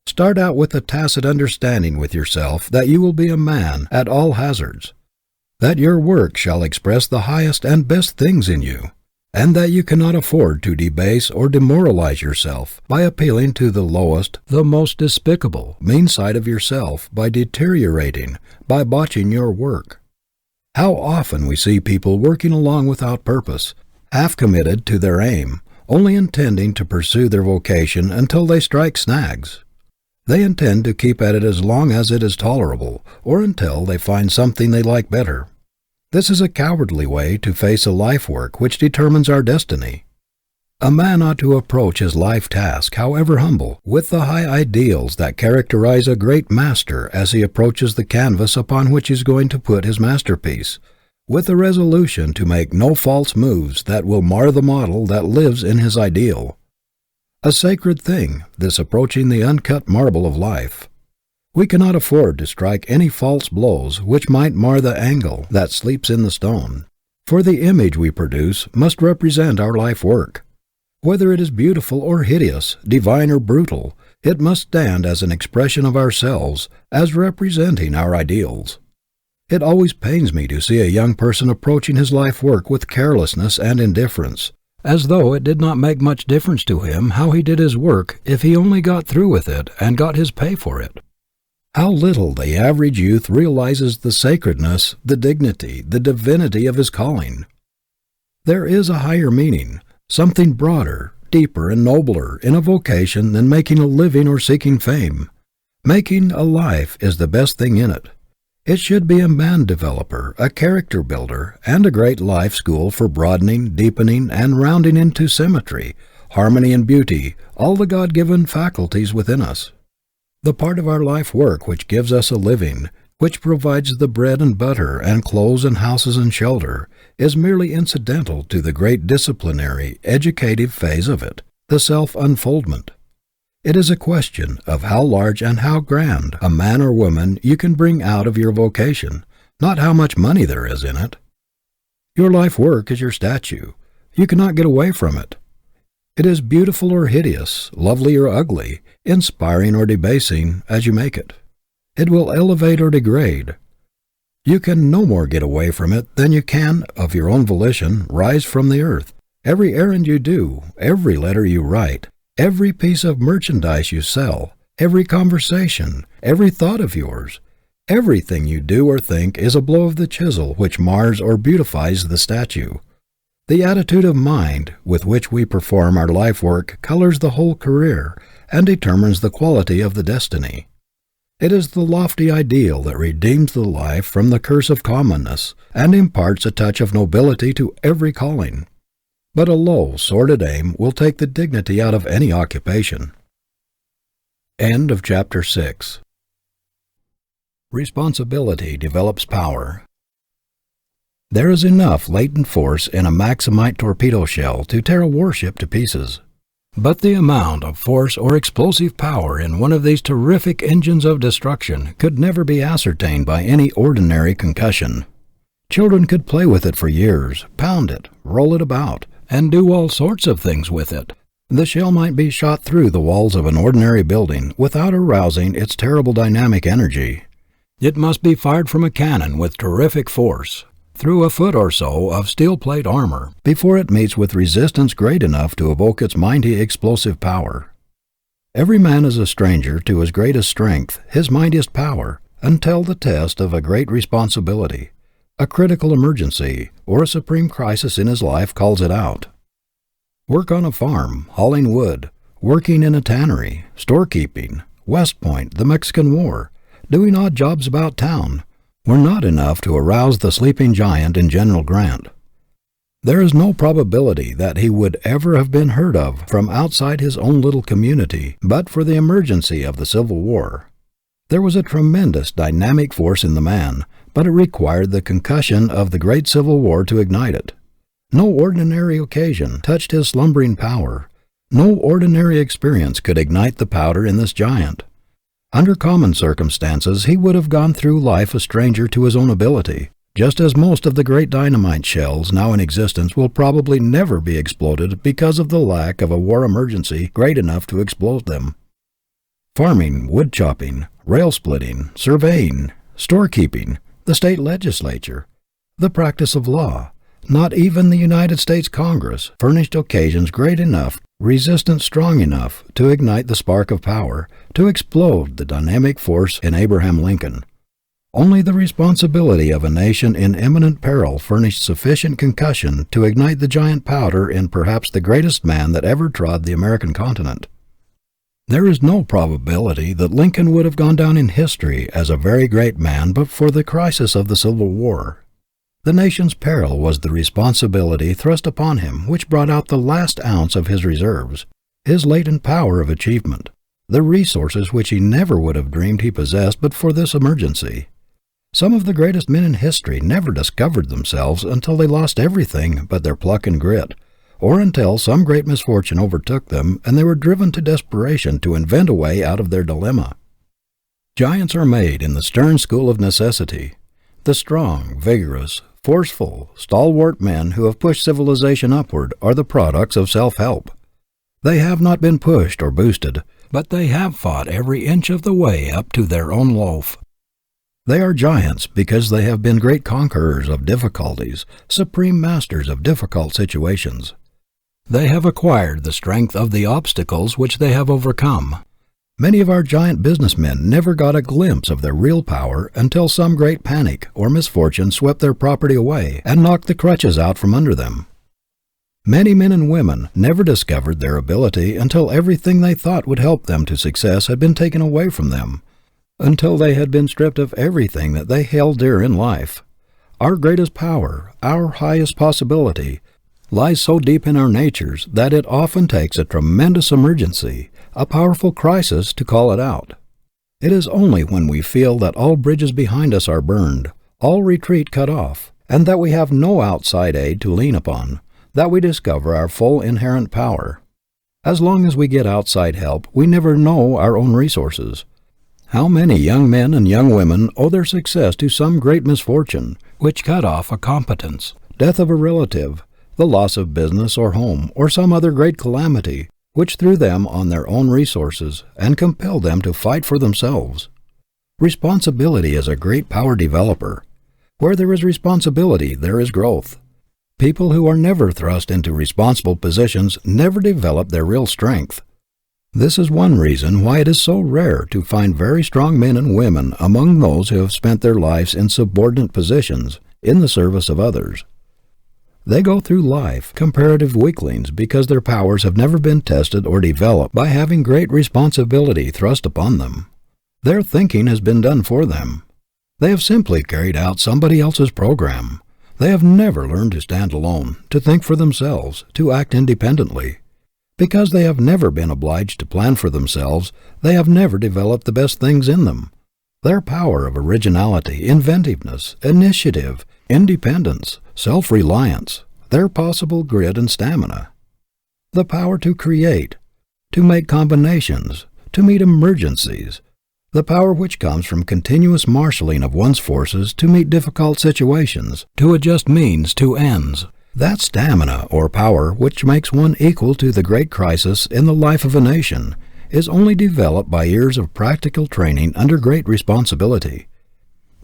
Start out with a tacit understanding with yourself that you will be a man at all hazards, that your work shall express the highest and best things in you, and that you cannot afford to debase or demoralize yourself by appealing to the lowest, the most despicable, mean side of yourself by deteriorating, by botching your work. How often we see people working along without purpose, half committed to their aim, only intending to pursue their vocation until they strike snags. They intend to keep at it as long as it is tolerable, or until they find something they like better. This is a cowardly way to face a life work which determines our destiny. A man ought to approach his life task, however humble, with the high ideals that characterize a great master as he approaches the canvas upon which he is going to put his masterpiece, with a resolution to make no false moves that will mar the model that lives in his ideal. A sacred thing, this approaching the uncut marble of life. We cannot afford to strike any false blows which might mar the angle that sleeps in the stone, for the image we produce must represent our life work. Whether it is beautiful or hideous, divine or brutal, it must stand as an expression of ourselves, as representing our ideals. It always pains me to see a young person approaching his life work with carelessness and indifference, as though it did not make much difference to him how he did his work if he only got through with it and got his pay for it. How little the average youth realizes the sacredness, the dignity, the divinity of his calling. There is a higher meaning, something broader, deeper, and nobler in a vocation than making a living or seeking fame. Making a life is the best thing in it. It should be a man developer, a character builder, and a great life school for broadening, deepening, and rounding into symmetry, harmony and beauty, all the God-given faculties within us. The part of our life work which gives us a living, which provides the bread and butter and clothes and houses and shelter, is merely incidental to the great disciplinary, educative phase of it, the self-unfoldment. It is a question of how large and how grand a man or woman you can bring out of your vocation, not how much money there is in it. Your life work is your statue. You cannot get away from it. It is beautiful or hideous, lovely or ugly, inspiring or debasing, as you make it. It will elevate or degrade. You can no more get away from it than you can, of your own volition, rise from the earth. Every errand you do, every letter you write, every piece of merchandise you sell, every conversation, every thought of yours, everything you do or think is a blow of the chisel which mars or beautifies the statue. The attitude of mind with which we perform our life work colors the whole career and determines the quality of the destiny. It is the lofty ideal that redeems the life from the curse of commonness and imparts a touch of nobility to every calling. But a low, sordid aim will take the dignity out of any occupation. End of chapter 6. Responsibility develops power. There is enough latent force in a Maximite torpedo shell to tear a warship to pieces. But the amount of force or explosive power in one of these terrific engines of destruction could never be ascertained by any ordinary concussion. Children could play with it for years, pound it, roll it about, and do all sorts of things with it. The shell might be shot through the walls of an ordinary building without arousing its terrible dynamic energy. It must be fired from a cannon with terrific force, through a foot or so of steel plate armor, before it meets with resistance great enough to evoke its mighty explosive power. Every man is a stranger to his greatest strength, his mightiest power, until the test of a great responsibility, a critical emergency, or a supreme crisis in his life calls it out. Work on a farm, hauling wood, working in a tannery, storekeeping, West Point, the Mexican War, doing odd jobs about town, were not enough to arouse the sleeping giant in General Grant. There is no probability that he would ever have been heard of from outside his own little community but for the emergency of the Civil War. There was a tremendous dynamic force in the man, but it required the concussion of the great Civil War to ignite it. No ordinary occasion touched his slumbering power. No ordinary experience could ignite the powder in this giant. Under common circumstances, he would have gone through life a stranger to his own ability, just as most of the great dynamite shells now in existence will probably never be exploded because of the lack of a war emergency great enough to explode them. Farming, wood chopping, rail splitting, surveying, storekeeping, the state legislature, the practice of law, not even the United States Congress furnished occasions great enough, resistance strong enough to ignite the spark of power, to explode the dynamic force in Abraham Lincoln. Only the responsibility of a nation in imminent peril furnished sufficient concussion to ignite the giant powder in perhaps the greatest man that ever trod the American continent. There is no probability that Lincoln would have gone down in history as a very great man but for the crisis of the Civil War. The nation's peril was the responsibility thrust upon him which brought out the last ounce of his reserves, his latent power of achievement, the resources which he never would have dreamed he possessed but for this emergency. Some of the greatest men in history never discovered themselves until they lost everything but their pluck and grit, or until some great misfortune overtook them and they were driven to desperation to invent a way out of their dilemma. Giants are made in the stern school of necessity. The strong, vigorous, forceful, stalwart men who have pushed civilization upward are the products of self-help. They have not been pushed or boosted, but they have fought every inch of the way up to their own loaf. They are giants because they have been great conquerors of difficulties, supreme masters of difficult situations. They have acquired the strength of the obstacles which they have overcome. Many of our giant businessmen never got a glimpse of their real power until some great panic or misfortune swept their property away and knocked the crutches out from under them. Many men and women never discovered their ability until everything they thought would help them to success had been taken away from them, until they had been stripped of everything that they held dear in life. Our greatest power, our highest possibility, lies so deep in our natures that it often takes a tremendous emergency, a powerful crisis, to call it out. It is only when we feel that all bridges behind us are burned, all retreat cut off, and that we have no outside aid to lean upon, that we discover our full inherent power. As long as we get outside help, we never know our own resources. How many young men and young women owe their success to some great misfortune, which cut off a competence, death of a relative, the loss of business or home, or some other great calamity, which threw them on their own resources and compelled them to fight for themselves. Responsibility is a great power developer. Where there is responsibility, there is growth. People who are never thrust into responsible positions never develop their real strength. This is one reason why it is so rare to find very strong men and women among those who have spent their lives in subordinate positions, in the service of others. They go through life comparative weaklings because their powers have never been tested or developed by having great responsibility thrust upon them. Their thinking has been done for them. They have simply carried out somebody else's program. They have never learned to stand alone, to think for themselves, to act independently. Because they have never been obliged to plan for themselves, they have never developed the best things in them. Their power of originality, inventiveness, initiative, independence, self-reliance, their possible grit and stamina. The power to create, to make combinations, to meet emergencies. The power which comes from continuous marshalling of one's forces to meet difficult situations, to adjust means to ends. That stamina or power which makes one equal to the great crisis in the life of a nation is only developed by years of practical training under great responsibility.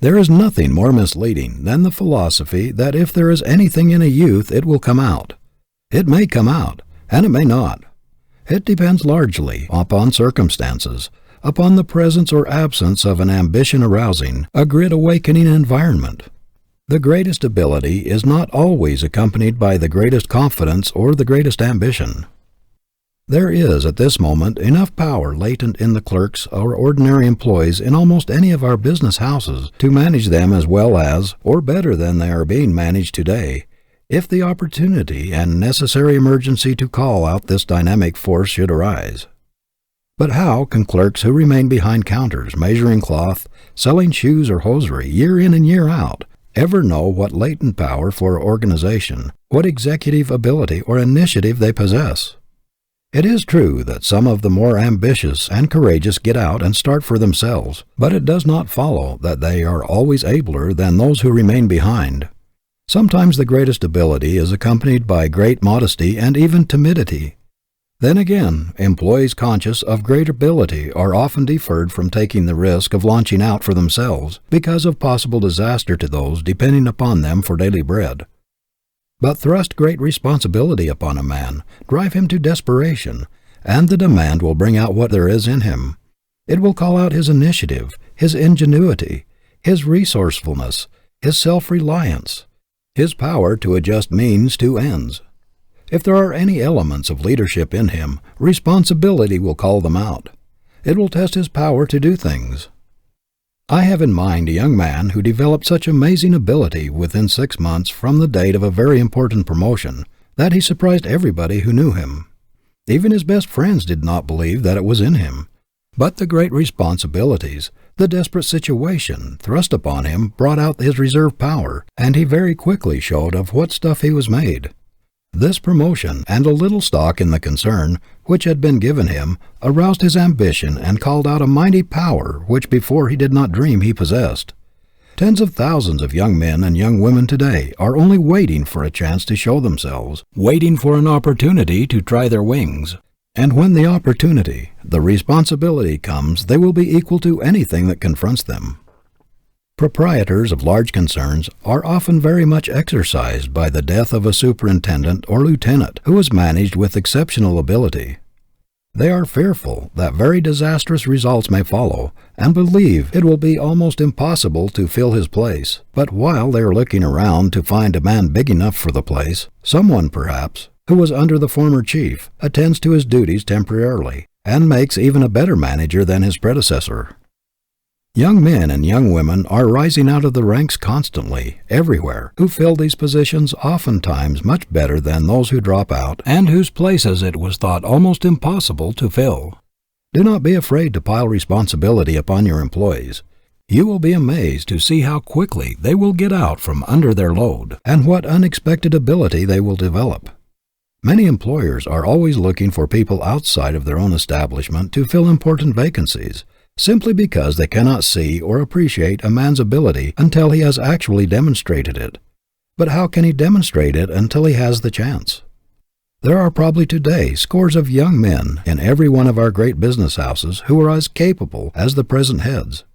There is nothing more misleading than the philosophy that if there is anything in a youth it will come out. It may come out, and it may not. It depends largely upon circumstances, upon the presence or absence of an ambition-arousing, a grit-awakening environment. The greatest ability is not always accompanied by the greatest confidence or the greatest ambition. There is at this moment enough power latent in the clerks or ordinary employees in almost any of our business houses to manage them as well as, or better than they are being managed today, if the opportunity and necessary emergency to call out this dynamic force should arise. But how can clerks who remain behind counters, measuring cloth, selling shoes or hosiery year in and year out, ever know what latent power for organization, what executive ability or initiative they possess? It is true that some of the more ambitious and courageous get out and start for themselves, but it does not follow that they are always abler than those who remain behind. Sometimes the greatest ability is accompanied by great modesty and even timidity. Then again, employees conscious of great ability are often deferred from taking the risk of launching out for themselves because of possible disaster to those depending upon them for daily bread. But thrust great responsibility upon a man, drive him to desperation, and the demand will bring out what there is in him. It will call out his initiative, his ingenuity, his resourcefulness, his self-reliance, his power to adjust means to ends. If there are any elements of leadership in him, responsibility will call them out. It will test his power to do things. I have in mind a young man who developed such amazing ability within 6 months from the date of a very important promotion that he surprised everybody who knew him. Even his best friends did not believe that it was in him. But the great responsibilities, the desperate situation thrust upon him brought out his reserve power, and he very quickly showed of what stuff he was made. This promotion and a little stock in the concern which had been given him aroused his ambition and called out a mighty power which before he did not dream he possessed. Tens of thousands of young men and young women today are only waiting for a chance to show themselves, waiting for an opportunity to try their wings. And when the opportunity, the responsibility comes, they will be equal to anything that confronts them. Proprietors of large concerns are often very much exercised by the death of a superintendent or lieutenant who is managed with exceptional ability. They are fearful that very disastrous results may follow, and believe it will be almost impossible to fill his place. But while they are looking around to find a man big enough for the place, someone perhaps, who was under the former chief, attends to his duties temporarily, and makes even a better manager than his predecessor. Young men and young women are rising out of the ranks constantly, everywhere, who fill these positions oftentimes much better than those who drop out and whose places it was thought almost impossible to fill. Do not be afraid to pile responsibility upon your employees. You will be amazed to see how quickly they will get out from under their load, and what unexpected ability they will develop. Many employers are always looking for people outside of their own establishment to fill important vacancies, simply because they cannot see or appreciate a man's ability until he has actually demonstrated it. But how can he demonstrate it until he has the chance? There are probably today scores of young men in every one of our great business houses who are as capable as the present heads.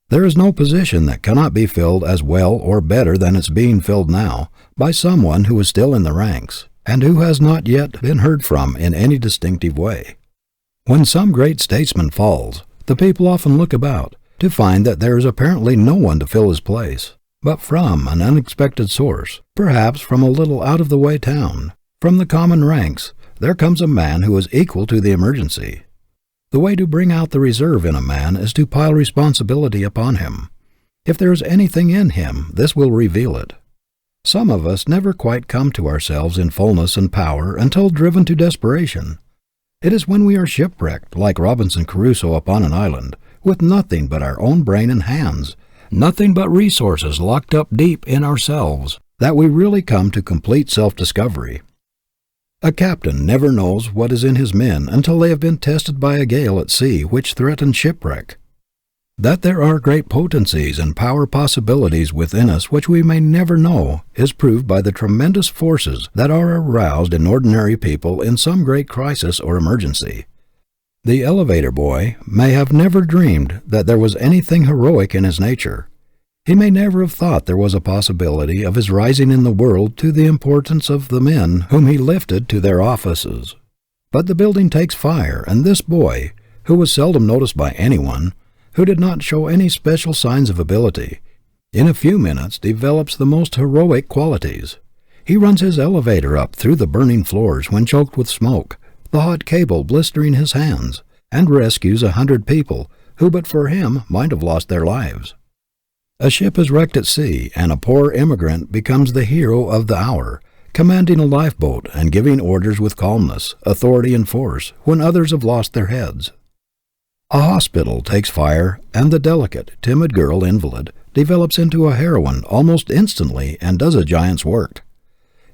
There is no position that cannot be filled as well or better than it's being filled now by someone who is still in the ranks, and who has not yet been heard from in any distinctive way. When some great statesman falls, the people often look about to find that there is apparently no one to fill his place, but from an unexpected source, perhaps from a little out-of-the-way town, from the common ranks, there comes a man who is equal to the emergency. The way to bring out the reserve in a man is to pile responsibility upon him. If there is anything in him, this will reveal it. Some of us never quite come to ourselves in fullness and power until driven to desperation. It is when we are shipwrecked, like Robinson Crusoe upon an island, with nothing but our own brain and hands, nothing but resources locked up deep in ourselves, that we really come to complete self-discovery. A captain never knows what is in his men until they have been tested by a gale at sea which threatens shipwreck. That there are great potencies and power possibilities within us which we may never know is proved by the tremendous forces that are aroused in ordinary people in some great crisis or emergency. The elevator boy may have never dreamed that there was anything heroic in his nature. He may never have thought there was a possibility of his rising in the world to the importance of the men whom he lifted to their offices. But the building takes fire, and this boy, who was seldom noticed by anyone, who did not show any special signs of ability, in a few minutes develops the most heroic qualities. He runs his elevator up through the burning floors when choked with smoke, the hot cable blistering his hands, and rescues 100 people who but for him might have lost their lives. A ship is wrecked at sea, and a poor immigrant becomes the hero of the hour, commanding a lifeboat and giving orders with calmness, authority, and force when others have lost their heads. A hospital takes fire, and the delicate, timid girl invalid develops into a heroine almost instantly and does a giant's work.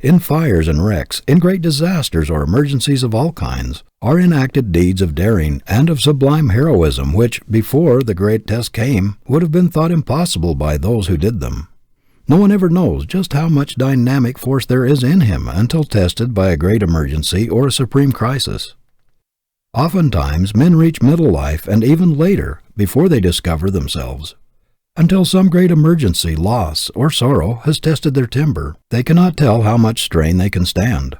In fires and wrecks, in great disasters or emergencies of all kinds, are enacted deeds of daring and of sublime heroism which, before the great test came, would have been thought impossible by those who did them. No one ever knows just how much dynamic force there is in him until tested by a great emergency or a supreme crisis. Oftentimes men reach middle life and even later before they discover themselves. Until some great emergency, loss, or sorrow has tested their timber, they cannot tell how much strain they can stand.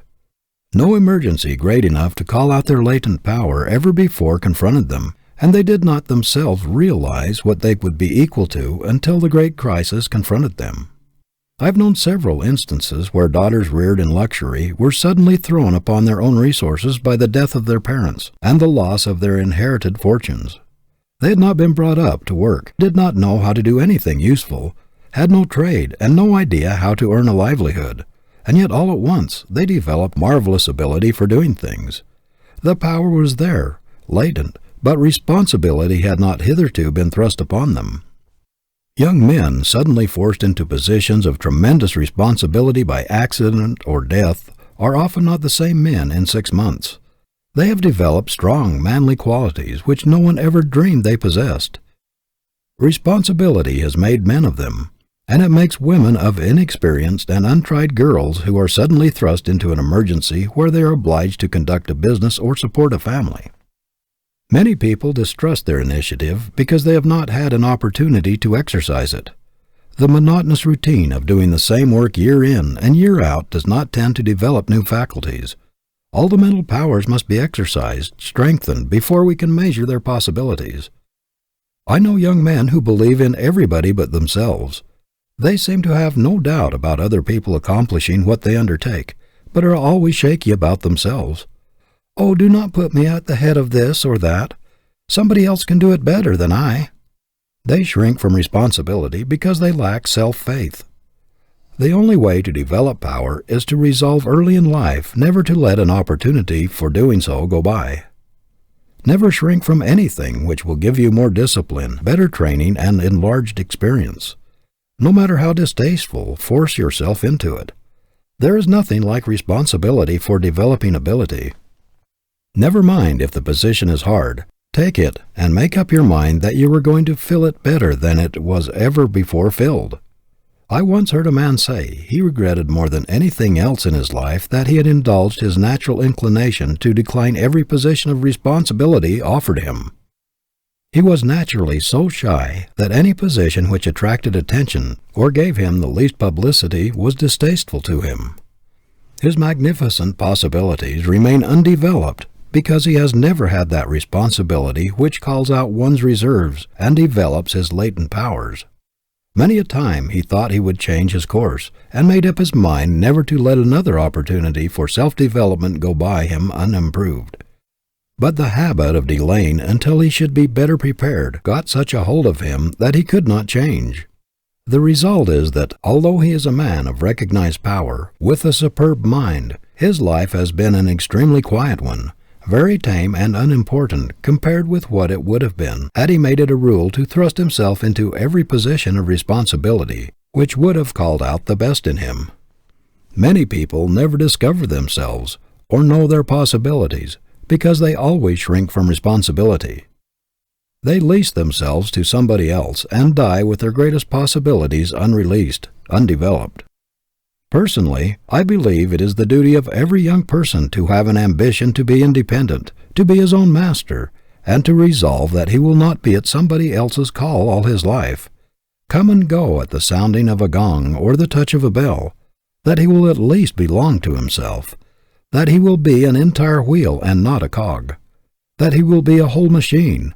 No emergency great enough to call out their latent power ever before confronted them, and they did not themselves realize what they would be equal to until the great crisis confronted them. I have known several instances where daughters reared in luxury were suddenly thrown upon their own resources by the death of their parents and the loss of their inherited fortunes. They had not been brought up to work, did not know how to do anything useful, had no trade, and no idea how to earn a livelihood, and yet all at once they developed marvelous ability for doing things. The power was there, latent, but responsibility had not hitherto been thrust upon them. Young men suddenly forced into positions of tremendous responsibility by accident or death are often not the same men in 6 months. They have developed strong, manly qualities which no one ever dreamed they possessed. Responsibility has made men of them, and it makes women of inexperienced and untried girls who are suddenly thrust into an emergency where they are obliged to conduct a business or support a family. Many people distrust their initiative because they have not had an opportunity to exercise it. The monotonous routine of doing the same work year in and year out does not tend to develop new faculties. All the mental powers must be exercised, strengthened, before we can measure their possibilities. I know young men who believe in everybody but themselves. They seem to have no doubt about other people accomplishing what they undertake, but are always shaky about themselves. "Oh, do not put me at the head of this or that. Somebody else can do it better than I." They shrink from responsibility because they lack self-faith. The only way to develop power is to resolve early in life never to let an opportunity for doing so go by. Never shrink from anything which will give you more discipline, better training, and enlarged experience. No matter how distasteful, force yourself into it. There is nothing like responsibility for developing ability. Never mind if the position is hard. Take it and make up your mind that you are going to fill it better than it was ever before filled. I once heard a man say he regretted more than anything else in his life that he had indulged his natural inclination to decline every position of responsibility offered him. He was naturally so shy that any position which attracted attention or gave him the least publicity was distasteful to him. His magnificent possibilities remain undeveloped because he has never had that responsibility which calls out one's reserves and develops his latent powers. Many a time he thought he would change his course, and made up his mind never to let another opportunity for self-development go by him unimproved. But the habit of delaying until he should be better prepared got such a hold of him that he could not change. The result is that, although he is a man of recognized power, with a superb mind, his life has been an extremely quiet one, very tame and unimportant compared with what it would have been had he made it a rule to thrust himself into every position of responsibility which would have called out the best in him. Many people never discover themselves or know their possibilities because they always shrink from responsibility. They lease themselves to somebody else and die with their greatest possibilities unreleased, undeveloped. Personally, I believe it is the duty of every young person to have an ambition to be independent, to be his own master, and to resolve that he will not be at somebody else's call all his life, come and go at the sounding of a gong or the touch of a bell, that he will at least belong to himself, that he will be an entire wheel and not a cog, that he will be a whole machine,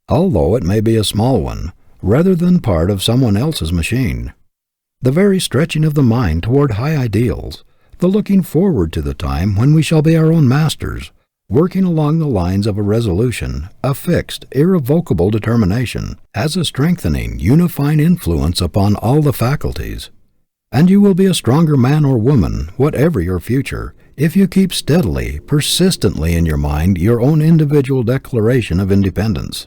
although it may be a small one, rather than part of someone else's machine. The very stretching of the mind toward high ideals, the looking forward to the time when we shall be our own masters, working along the lines of a resolution, a fixed, irrevocable determination, has a strengthening, unifying influence upon all the faculties. And you will be a stronger man or woman, whatever your future, if you keep steadily, persistently in your mind your own individual declaration of independence.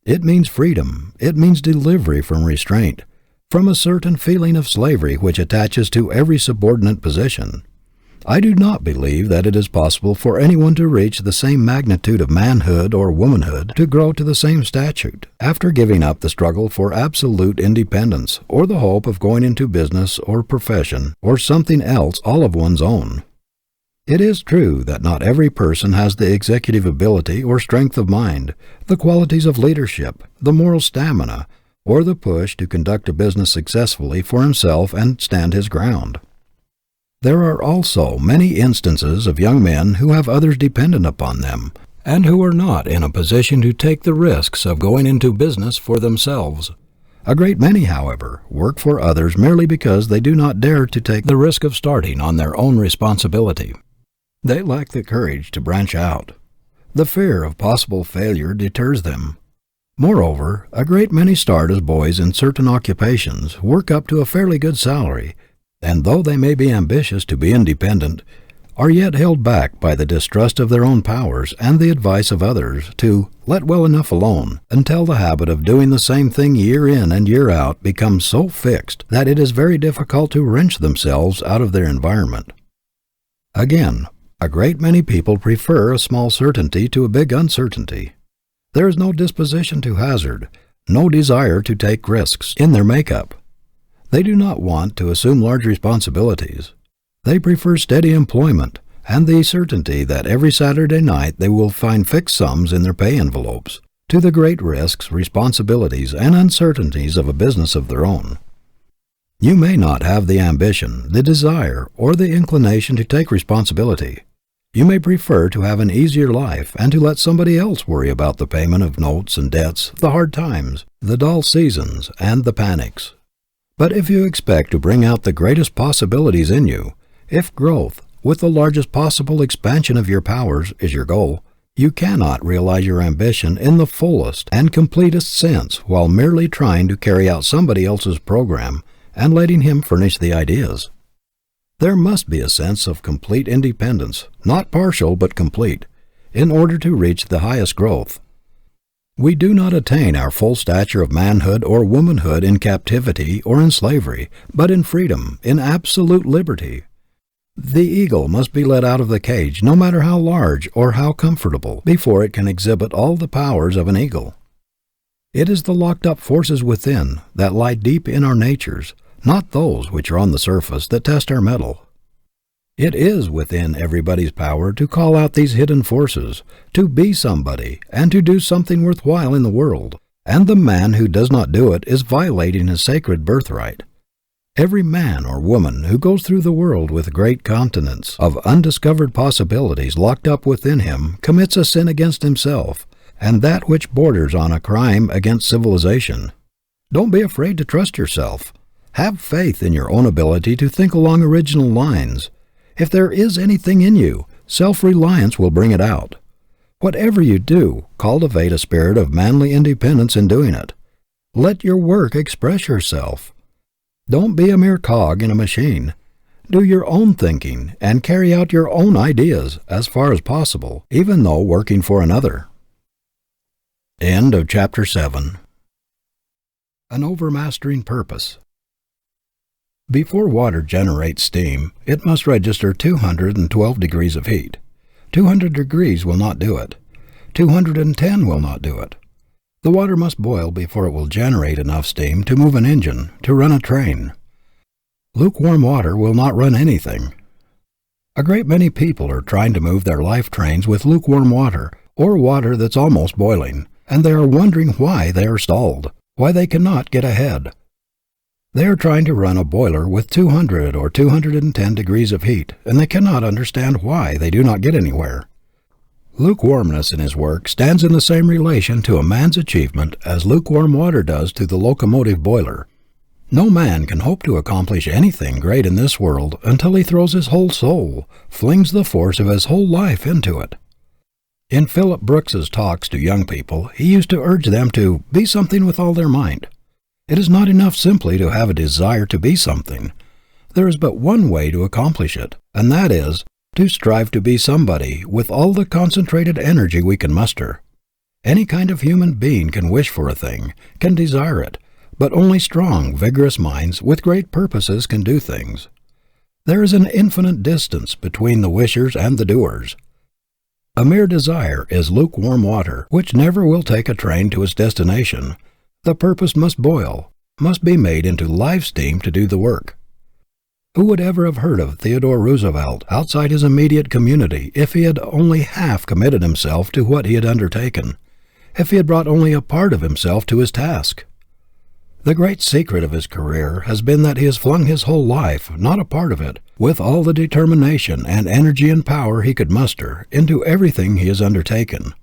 It means freedom. It means delivery from restraint, from a certain feeling of slavery which attaches to every subordinate position. I do not believe that it is possible for anyone to reach the same magnitude of manhood or womanhood, to grow to the same stature, after giving up the struggle for absolute independence, or the hope of going into business or profession, or something else all of one's own. It is true that not every person has the executive ability or strength of mind, the qualities of leadership, the moral stamina, or the push to conduct a business successfully for himself and stand his ground. There are also many instances of young men who have others dependent upon them, and who are not in a position to take the risks of going into business for themselves. A great many, however, work for others merely because they do not dare to take the risk of starting on their own responsibility. They lack the courage to branch out. The fear of possible failure deters them. Moreover, a great many start as boys in certain occupations, work up to a fairly good salary, and though they may be ambitious to be independent, are yet held back by the distrust of their own powers and the advice of others to let well enough alone, until the habit of doing the same thing year in and year out becomes so fixed that it is very difficult to wrench themselves out of their environment. Again, a great many people prefer a small certainty to a big uncertainty. There is no disposition to hazard, no desire to take risks in their make-up. They do not want to assume large responsibilities. They prefer steady employment and the certainty that every Saturday night they will find fixed sums in their pay envelopes, to the great risks, responsibilities, and uncertainties of a business of their own. You may not have the ambition, the desire, or the inclination to take responsibility. You may prefer to have an easier life and to let somebody else worry about the payment of notes and debts, the hard times, the dull seasons, and the panics. But if you expect to bring out the greatest possibilities in you, if growth, with the largest possible expansion of your powers, is your goal, You cannot realize your ambition in the fullest and completest sense while merely trying to carry out somebody else's program and letting him furnish the ideas. There must be a sense of complete independence, not partial but complete, in order to reach the highest growth. We do not attain our full stature of manhood or womanhood in captivity or in slavery, but in freedom, in absolute liberty. The eagle must be let out of the cage, no matter how large or how comfortable, before it can exhibit all the powers of an eagle. It is the locked-up forces within that lie deep in our natures, not those which are on the surface, that test our mettle. It is within everybody's power to call out these hidden forces, to be somebody, and to do something worthwhile in the world, and the man who does not do it is violating his sacred birthright. Every man or woman who goes through the world with great continents of undiscovered possibilities locked up within him commits a sin against himself, and that which borders on a crime against civilization. Don't be afraid to trust yourself. Have faith in your own ability to think along original lines. If there is anything in you, self-reliance will bring it out. Whatever you do, cultivate a spirit of manly independence in doing it. Let your work express yourself. Don't be a mere cog in a machine. Do your own thinking and carry out your own ideas as far as possible, even though working for another. End of Chapter 7. An overmastering purpose. Before water generates steam, it must register 212 degrees of heat. 200 degrees will not do it. 210 will not do it. The water must boil before it will generate enough steam to move an engine, to run a train. Lukewarm water will not run anything. A great many people are trying to move their life trains with lukewarm water, or water that's almost boiling, and they are wondering why they are stalled, why they cannot get ahead. They are trying to run a boiler with 200 or 210 degrees of heat, and they cannot understand why they do not get anywhere. Lukewarmness in his work stands in the same relation to a man's achievement as lukewarm water does to the locomotive boiler. No man can hope to accomplish anything great in this world until he throws his whole soul, flings the force of his whole life into it. In Philip Brooks's talks to young people, he used to urge them to be something with all their might. It is not enough simply to have a desire to be something. There is but one way to accomplish it, and that is to strive to be somebody with all the concentrated energy we can muster. Any kind of human being can wish for a thing, can desire it, but only strong, vigorous minds with great purposes can do things. There is an infinite distance between the wishers and the doers. A mere desire is lukewarm water, which never will take a train to its destination. The purpose must boil, must be made into live steam to do the work. Who would ever have heard of Theodore Roosevelt outside his immediate community if he had only half committed himself to what he had undertaken, if he had brought only a part of himself to his task? The great secret of his career has been that he has flung his whole life, not a part of it, with all the determination and energy and power he could muster, into everything he has undertaken.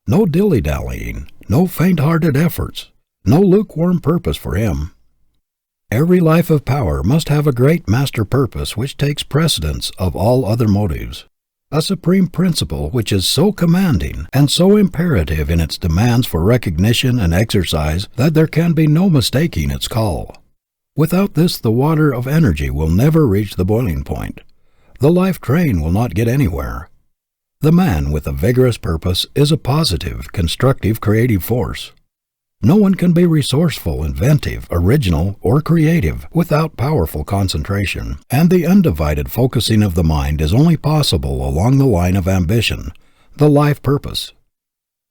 No dilly-dallying, no faint-hearted efforts, no lukewarm purpose for him. Every life of power must have a great master purpose which takes precedence of all other motives, a supreme principle which is so commanding and so imperative in its demands for recognition and exercise that there can be no mistaking its call. Without this, the water of energy will never reach the boiling point. The life train will not get anywhere. The man with a vigorous purpose is a positive, constructive, creative force. No one can be resourceful, inventive, original, or creative without powerful concentration, and the undivided focusing of the mind is only possible along the line of ambition, the life purpose.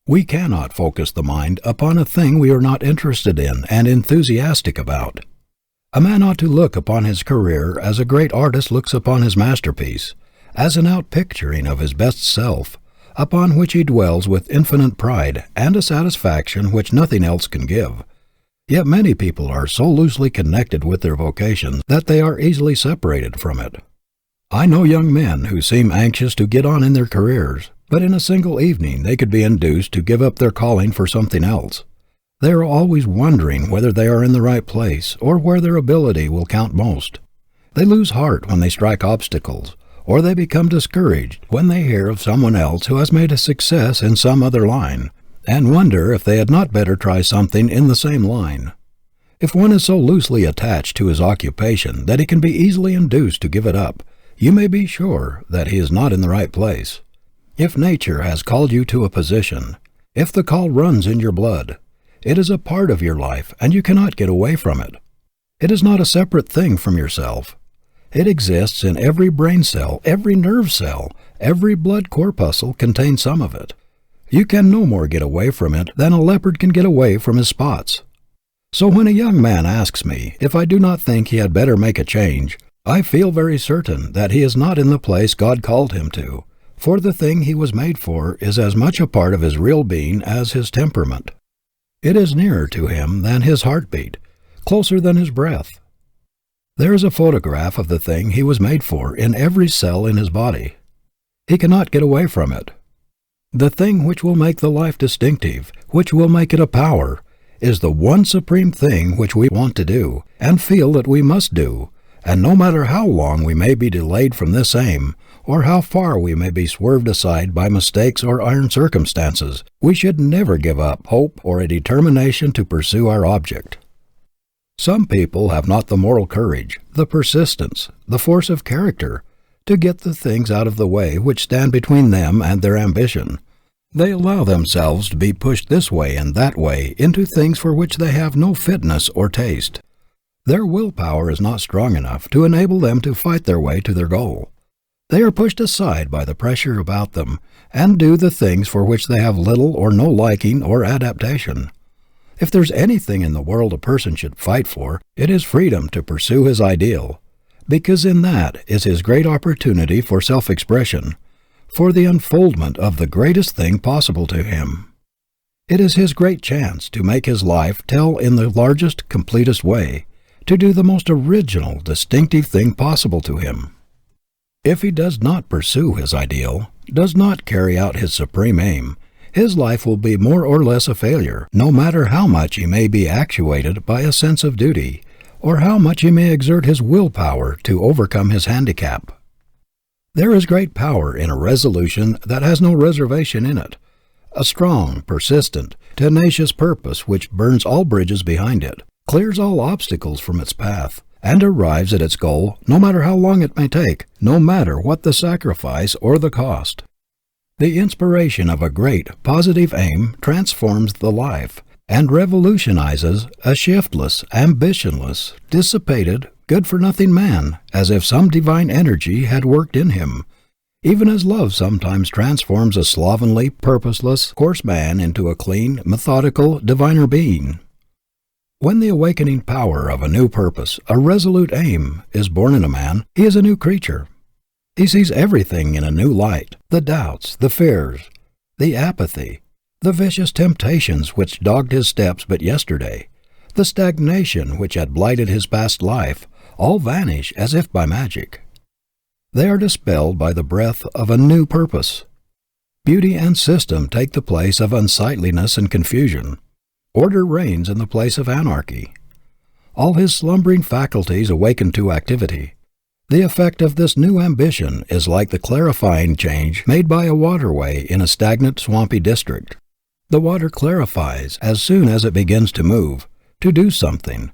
We cannot focus the mind upon a thing we are not interested in and enthusiastic about. A man ought to look upon his career as a great artist looks upon his masterpiece, as an outpicturing of his best self, upon which he dwells with infinite pride and a satisfaction which nothing else can give. Yet many people are so loosely connected with their vocation that they are easily separated from it. I know young men who seem anxious to get on in their careers, but in a single evening they could be induced to give up their calling for something else. They are always wondering whether they are in the right place or where their ability will count most. They lose heart when they strike obstacles, or they become discouraged when they hear of someone else who has made a success in some other line, and wonder if they had not better try something in the same line. If one is so loosely attached to his occupation that he can be easily induced to give it up, you may be sure that he is not in the right place. If nature has called you to a position, if the call runs in your blood, it is a part of your life and you cannot get away from it. It is not a separate thing from yourself. It exists in every brain cell, every nerve cell, every blood corpuscle contains some of it. You can no more get away from it than a leopard can get away from his spots. So when a young man asks me if I do not think he had better make a change, I feel very certain that he is not in the place God called him to, for the thing he was made for is as much a part of his real being as his temperament. It is nearer to him than his heartbeat, closer than his breath. There is a photograph of the thing he was made for in every cell in his body. He cannot get away from it. The thing which will make the life distinctive, which will make it a power, is the one supreme thing which we want to do, and feel that we must do, and no matter how long we may be delayed from this aim, or how far we may be swerved aside by mistakes or iron circumstances, we should never give up hope or a determination to pursue our object. Some people have not the moral courage, the persistence, the force of character, to get the things out of the way which stand between them and their ambition. They allow themselves to be pushed this way and that way into things for which they have no fitness or taste. Their willpower is not strong enough to enable them to fight their way to their goal. They are pushed aside by the pressure about them, and do the things for which they have little or no liking or adaptation. If there's anything in the world a person should fight for, it is freedom to pursue his ideal, because in that is his great opportunity for self-expression, for the unfoldment of the greatest thing possible to him. It is his great chance to make his life tell in the largest, completest way, to do the most original, distinctive thing possible to him. If he does not pursue his ideal, does not carry out his supreme aim, his life will be more or less a failure, no matter how much he may be actuated by a sense of duty, or how much he may exert his willpower to overcome his handicap. There is great power in a resolution that has no reservation in it, a strong, persistent, tenacious purpose which burns all bridges behind it, clears all obstacles from its path, and arrives at its goal no matter how long it may take, no matter what the sacrifice or the cost. The inspiration of a great, positive aim transforms the life, and revolutionizes a shiftless, ambitionless, dissipated, good-for-nothing man, as if some divine energy had worked in him, even as love sometimes transforms a slovenly, purposeless, coarse man into a clean, methodical, diviner being. When the awakening power of a new purpose, a resolute aim, is born in a man, he is a new creature. He sees everything in a new light, the doubts, the fears, the apathy, the vicious temptations which dogged his steps but yesterday, the stagnation which had blighted his past life, all vanish as if by magic. They are dispelled by the breath of a new purpose. Beauty and system take the place of unsightliness and confusion. Order reigns in the place of anarchy. All his slumbering faculties awaken to activity. The effect of this new ambition is like the clarifying change made by a waterway in a stagnant, swampy district. The water clarifies as soon as it begins to move, to do something.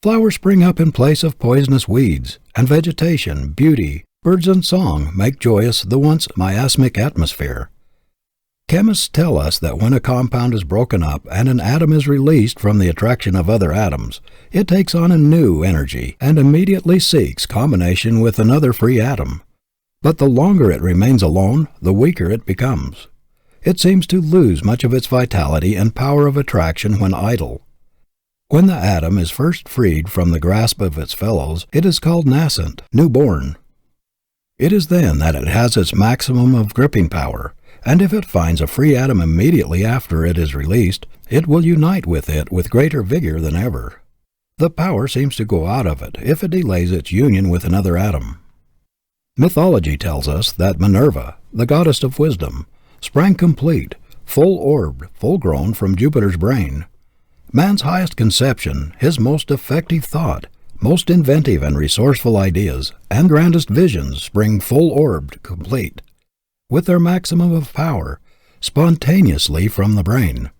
Flowers spring up in place of poisonous weeds, and vegetation, beauty, birds and song make joyous the once miasmic atmosphere. Chemists tell us that when a compound is broken up and an atom is released from the attraction of other atoms, it takes on a new energy and immediately seeks combination with another free atom. But the longer it remains alone, the weaker it becomes. It seems to lose much of its vitality and power of attraction when idle. When the atom is first freed from the grasp of its fellows, it is called nascent, newborn. It is then that it has its maximum of gripping power, and if it finds a free atom immediately after it is released, it will unite with it with greater vigor than ever. The power seems to go out of it if it delays its union with another atom. Mythology tells us that Minerva, the goddess of wisdom, sprang complete, full-orbed, full-grown from Jupiter's brain. Man's highest conception, his most effective thought, most inventive and resourceful ideas, and grandest visions spring full-orbed, complete, with their maximum of power, spontaneously from the brain.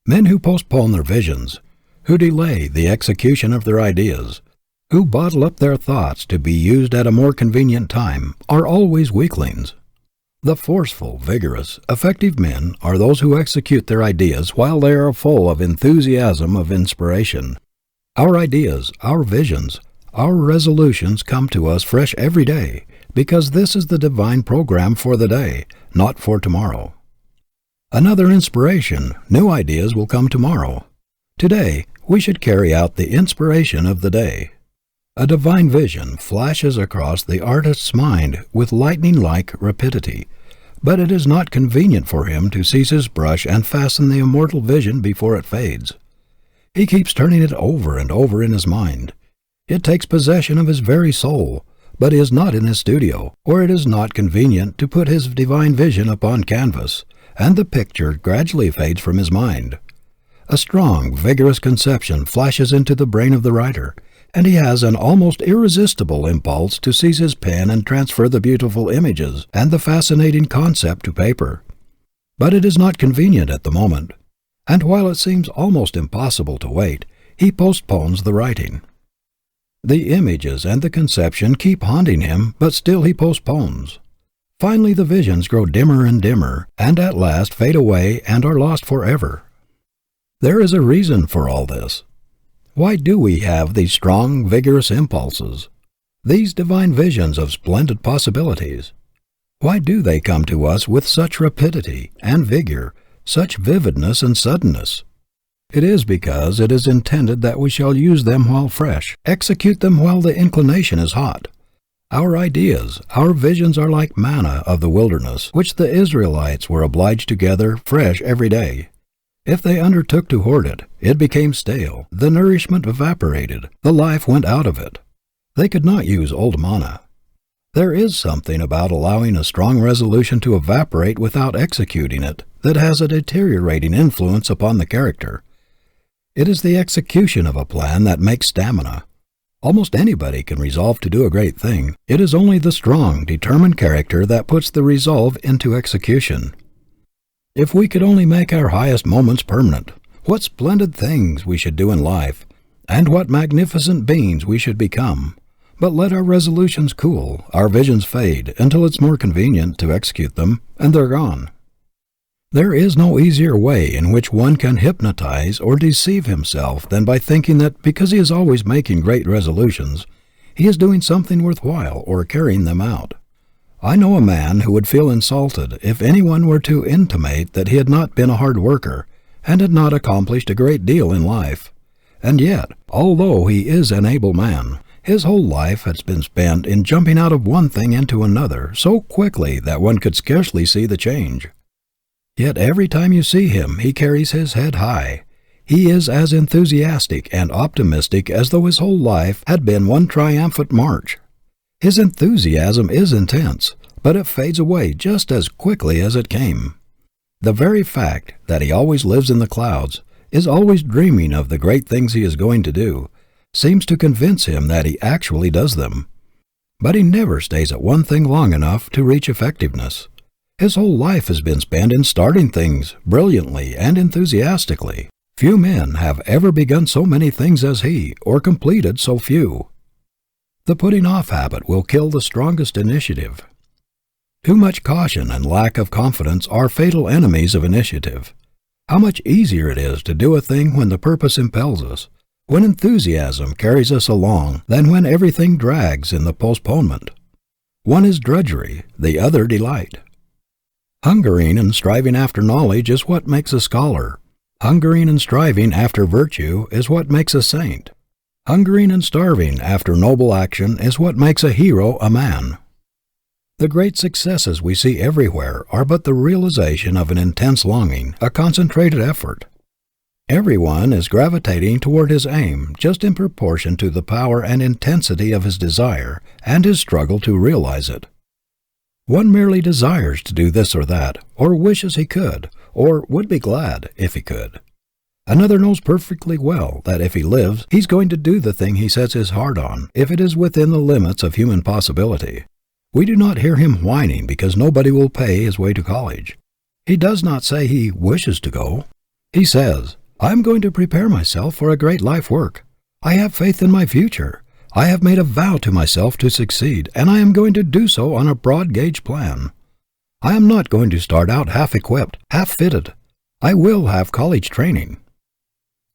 Men who postpone their visions, who delay the execution of their ideas, who bottle up their thoughts to be used at a more convenient time, are always weaklings. The forceful, vigorous, effective men are those who execute their ideas while they are full of enthusiasm of inspiration. Our ideas, our visions, our resolutions come to us fresh every day, because this is the divine program for the day, not for tomorrow. Another inspiration, new ideas will come tomorrow. Today, we should carry out the inspiration of the day. A divine vision flashes across the artist's mind with lightning-like rapidity, but it is not convenient for him to seize his brush and fasten the immortal vision before it fades. He keeps turning it over and over in his mind. It takes possession of his very soul, but he is not in his studio, or it is not convenient to put his divine vision upon canvas, and the picture gradually fades from his mind. A strong, vigorous conception flashes into the brain of the writer, and he has an almost irresistible impulse to seize his pen and transfer the beautiful images and the fascinating concept to paper. But it is not convenient at the moment, and while it seems almost impossible to wait, he postpones the writing. The images and the conception keep haunting him, but still he postpones. Finally the visions grow dimmer and dimmer, and at last fade away and are lost forever. There is a reason for all this. Why do we have these strong, vigorous impulses, these divine visions of splendid possibilities? Why do they come to us with such rapidity and vigor, such vividness and suddenness? It is because it is intended that we shall use them while fresh, execute them while the inclination is hot. Our ideas, our visions are like manna of the wilderness, which the Israelites were obliged to gather fresh every day. If they undertook to hoard it, it became stale, the nourishment evaporated, the life went out of it. They could not use old manna. There is something about allowing a strong resolution to evaporate without executing it that has a deteriorating influence upon the character. It is the execution of a plan that makes stamina. Almost anybody can resolve to do a great thing. It is only the strong, determined character that puts the resolve into execution. If we could only make our highest moments permanent, what splendid things we should do in life, and what magnificent beings we should become. But let our resolutions cool, our visions fade, until it's more convenient to execute them, and they're gone. There is no easier way in which one can hypnotize or deceive himself than by thinking that because he is always making great resolutions, he is doing something worthwhile or carrying them out. I know a man who would feel insulted if anyone were to intimate that he had not been a hard worker and had not accomplished a great deal in life. And yet, although he is an able man, his whole life has been spent in jumping out of one thing into another so quickly that one could scarcely see the change. Yet every time you see him, he carries his head high. He is as enthusiastic and optimistic as though his whole life had been one triumphant march. His enthusiasm is intense, but it fades away just as quickly as it came. The very fact that he always lives in the clouds, is always dreaming of the great things he is going to do, seems to convince him that he actually does them. But he never stays at one thing long enough to reach effectiveness. His whole life has been spent in starting things brilliantly and enthusiastically. Few men have ever begun so many things as he, or completed so few. The putting off habit will kill the strongest initiative. Too much caution and lack of confidence are fatal enemies of initiative. How much easier it is to do a thing when the purpose impels us, when enthusiasm carries us along, than when everything drags in the postponement. One is drudgery, the other delight. Hungering and striving after knowledge is what makes a scholar. Hungering and striving after virtue is what makes a saint. Hungering and starving after noble action is what makes a hero a man. The great successes we see everywhere are but the realization of an intense longing, a concentrated effort. Everyone is gravitating toward his aim just in proportion to the power and intensity of his desire and his struggle to realize it. One merely desires to do this or that, or wishes he could, or would be glad if he could. Another knows perfectly well that if he lives, he's going to do the thing he sets his heart on, if it is within the limits of human possibility. We do not hear him whining because nobody will pay his way to college. He does not say he wishes to go. He says, I am going to prepare myself for a great life work. I have faith in my future. I have made a vow to myself to succeed, and I am going to do so on a broad-gauge plan. I am not going to start out half-equipped, half-fitted. I will have college training.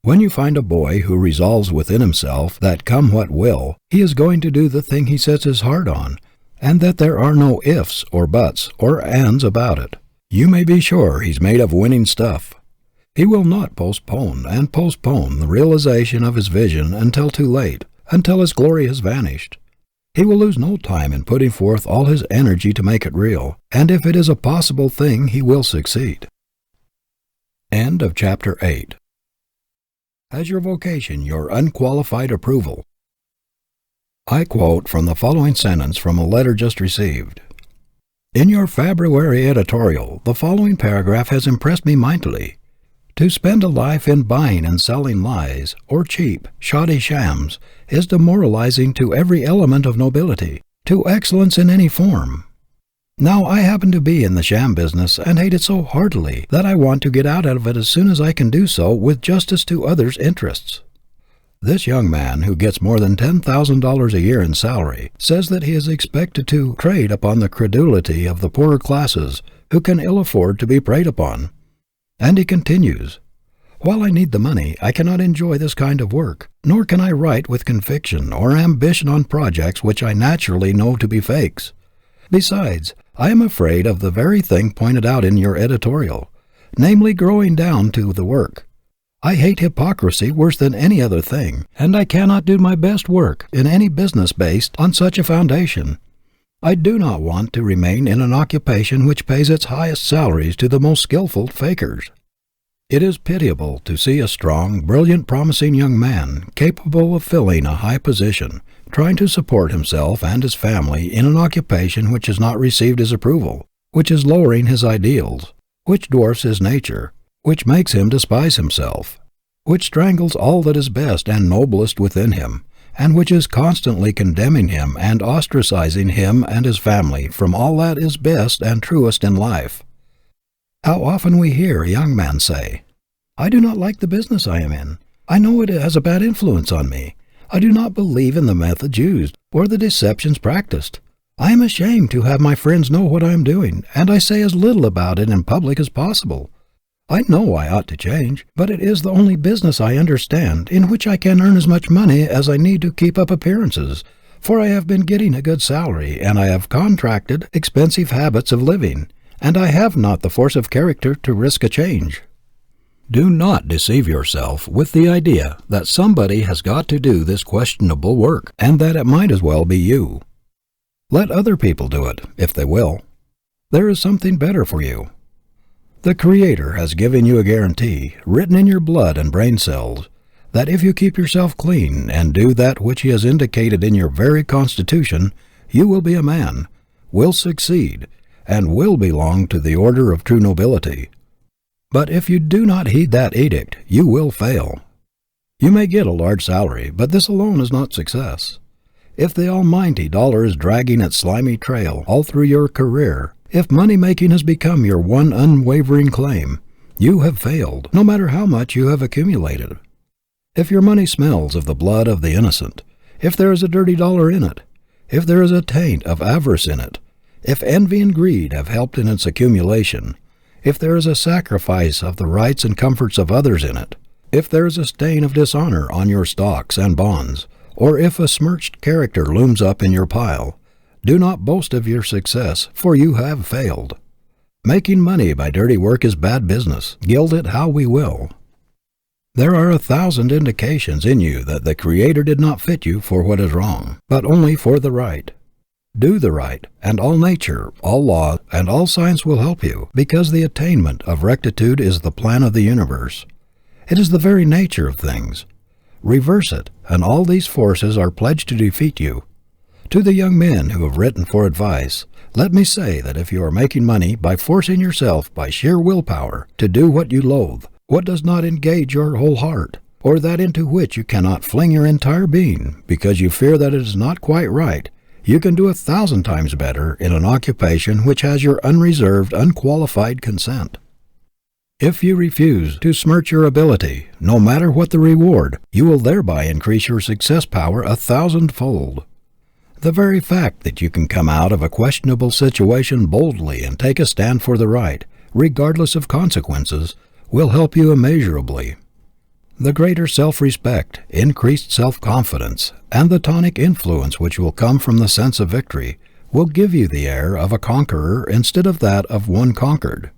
When you find a boy who resolves within himself that come what will, he is going to do the thing he sets his heart on, and that there are no ifs or buts or ands about it, you may be sure he's made of winning stuff. He will not postpone the realization of his vision until too late, until its glory has vanished. He will lose no time in putting forth all his energy to make it real, and if it is a possible thing, he will succeed. End of Chapter 8. Has your vocation your unqualified approval? I quote from the following sentence from a letter just received. In your February editorial, the following paragraph has impressed me mightily. To spend a life in buying and selling lies, or cheap, shoddy shams, is demoralizing to every element of nobility, to excellence in any form. Now I happen to be in the sham business and hate it so heartily that I want to get out of it as soon as I can do so with justice to others' interests. This young man, who gets more than $10,000 a year in salary, says that he is expected to trade upon the credulity of the poorer classes who can ill afford to be preyed upon. And he continues, while I need the money, I cannot enjoy this kind of work, nor can I write with conviction or ambition on projects which I naturally know to be fakes. Besides, I am afraid of the very thing pointed out in your editorial, namely growing down to the work. I hate hypocrisy worse than any other thing, and I cannot do my best work in any business based on such a foundation. I do not want to remain in an occupation which pays its highest salaries to the most skillful fakers. It is pitiable to see a strong, brilliant, promising young man, capable of filling a high position, trying to support himself and his family in an occupation which has not received his approval, which is lowering his ideals, which dwarfs his nature, which makes him despise himself, which strangles all that is best and noblest within him, and which is constantly condemning him and ostracizing him and his family from all that is best and truest in life. How often we hear a young man say, I do not like the business I am in. I know it has a bad influence on me. I do not believe in the methods used or the deceptions practiced. I am ashamed to have my friends know what I am doing, and I say as little about it in public as possible. I know I ought to change, but it is the only business I understand in which I can earn as much money as I need to keep up appearances, for I have been getting a good salary, and I have contracted expensive habits of living, and I have not the force of character to risk a change. Do not deceive yourself with the idea that somebody has got to do this questionable work, and that it might as well be you. Let other people do it, if they will. There is something better for you. The Creator has given you a guarantee, written in your blood and brain cells, that if you keep yourself clean and do that which He has indicated in your very constitution, you will be a man, will succeed, and will belong to the order of true nobility. But if you do not heed that edict, you will fail. You may get a large salary, but this alone is not success. If the almighty dollar is dragging its slimy trail all through your career, if money-making has become your one unwavering claim, you have failed, no matter how much you have accumulated. If your money smells of the blood of the innocent, if there is a dirty dollar in it, if there is a taint of avarice in it, if envy and greed have helped in its accumulation, if there is a sacrifice of the rights and comforts of others in it, if there is a stain of dishonor on your stocks and bonds, or if a smirched character looms up in your pile, do not boast of your success, for you have failed. Making money by dirty work is bad business, gild it how we will. There are 1,000 indications in you that the Creator did not fit you for what is wrong, but only for the right. Do the right, and all nature, all law, and all science will help you, because the attainment of rectitude is the plan of the universe. It is the very nature of things. Reverse it, and all these forces are pledged to defeat you. To the young men who have written for advice, let me say that if you are making money by forcing yourself by sheer willpower to do what you loathe, What does not engage your whole heart, or that into which you cannot fling your entire being, because you fear that it is not quite right, you can do 1,000 times better in an occupation which has your unreserved, unqualified consent. If you refuse to smirch your ability, no matter what the reward, you will thereby increase your success power 1,000-fold. The very fact that you can come out of a questionable situation boldly and take a stand for the right, regardless of consequences, will help you immeasurably. The greater self-respect, increased self-confidence, and the tonic influence which will come from the sense of victory will give you the air of a conqueror instead of that of one conquered.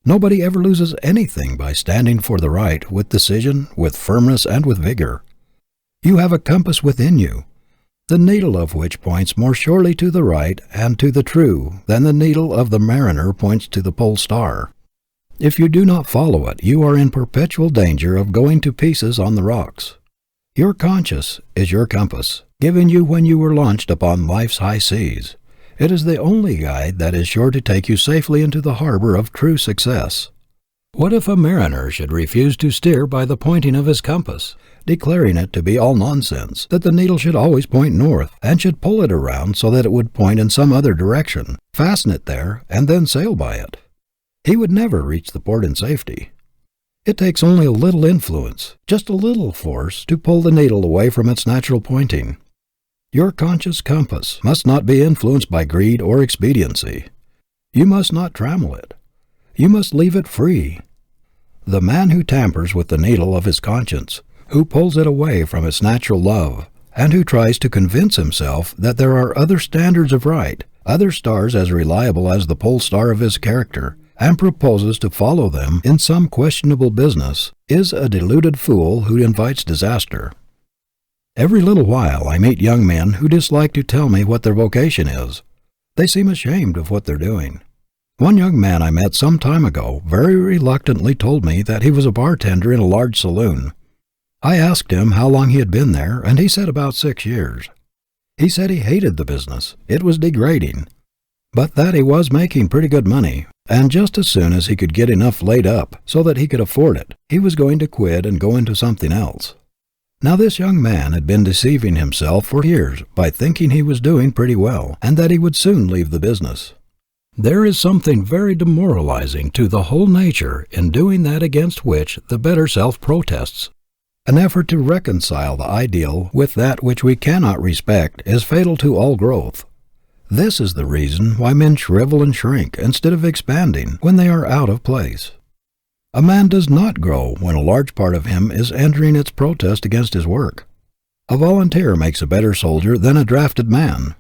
Nobody ever loses anything by standing for the right with decision, with firmness, and with vigor. You have a compass within you, the needle of which points more surely to the right and to the true than the needle of the mariner points to the pole star. If you do not follow it, you are in perpetual danger of going to pieces on the rocks. Your conscience is your compass, given you when you were launched upon life's high seas. It is the only guide that is sure to take you safely into the harbor of true success. What if a mariner should refuse to steer by the pointing of his compass, declaring it to be all nonsense, that the needle should always point north, and should pull it around so that it would point in some other direction, fasten it there, and then sail by it? He would never reach the port in safety. It takes only a little influence, just a little force, to pull the needle away from its natural pointing. Your conscious compass must not be influenced by greed or expediency. You must not trammel it. You must leave it free. The man who tampers with the needle of his conscience, who pulls it away from its natural love, and who tries to convince himself that there are other standards of right, other stars as reliable as the pole star of his character, and proposes to follow them in some questionable business, is a deluded fool who invites disaster. Every little while I meet young men who dislike to tell me what their vocation is. They seem ashamed of what they're doing. One young man I met some time ago very reluctantly told me that he was a bartender in a large saloon. I asked him how long he had been there, and he said about 6 years. He said he hated the business. It was degrading. But that he was making pretty good money, and just as soon as he could get enough laid up so that he could afford it, he was going to quit and go into something else. Now this young man had been deceiving himself for years by thinking he was doing pretty well, and that he would soon leave the business. There is something very demoralizing to the whole nature in doing that against which the better self protests. An effort to reconcile the ideal with that which we cannot respect is fatal to all growth. This is the reason why men shrivel and shrink instead of expanding when they are out of place. A man does not grow when a large part of him is entering its protest against his work. A volunteer makes a better soldier than a drafted man.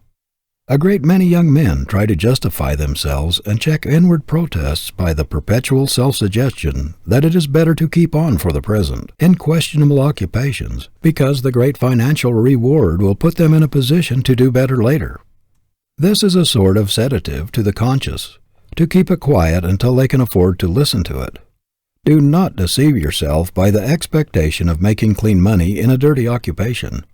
A great many young men try to justify themselves and check inward protests by the perpetual self-suggestion that it is better to keep on for the present in questionable occupations because the great financial reward will put them in a position to do better later. This is a sort of sedative to the conscience, to keep it quiet until they can afford to listen to it. Do not deceive yourself by the expectation of making clean money in a dirty occupation.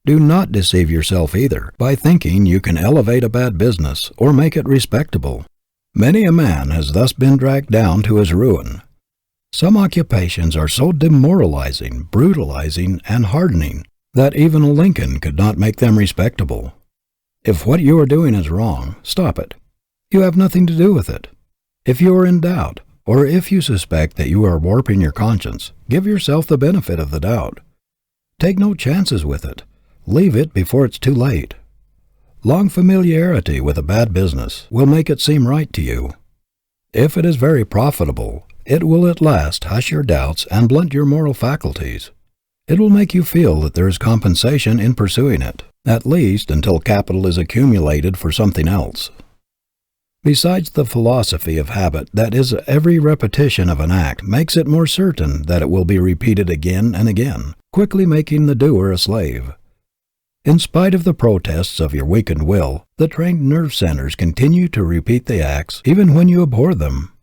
Do not deceive yourself either by thinking you can elevate a bad business or make it respectable. Many a man has thus been dragged down to his ruin. Some occupations are so demoralizing, brutalizing, and hardening that even a Lincoln could not make them respectable. If what you are doing is wrong, stop it. You have nothing to do with it. If you are in doubt, or if you suspect that you are warping your conscience, give yourself the benefit of the doubt. Take no chances with it. Leave it before it's too late. Long familiarity with a bad business will make it seem right to you. If it is very profitable, it will at last hush your doubts and blunt your moral faculties. It will make you feel that there is compensation in pursuing it, at least until capital is accumulated for something else. Besides, the philosophy of habit that is every repetition of an act makes it more certain that it will be repeated again and again, quickly making the doer a slave. In spite of the protests of your weakened will, the trained nerve centers continue to repeat the acts even when you abhor them.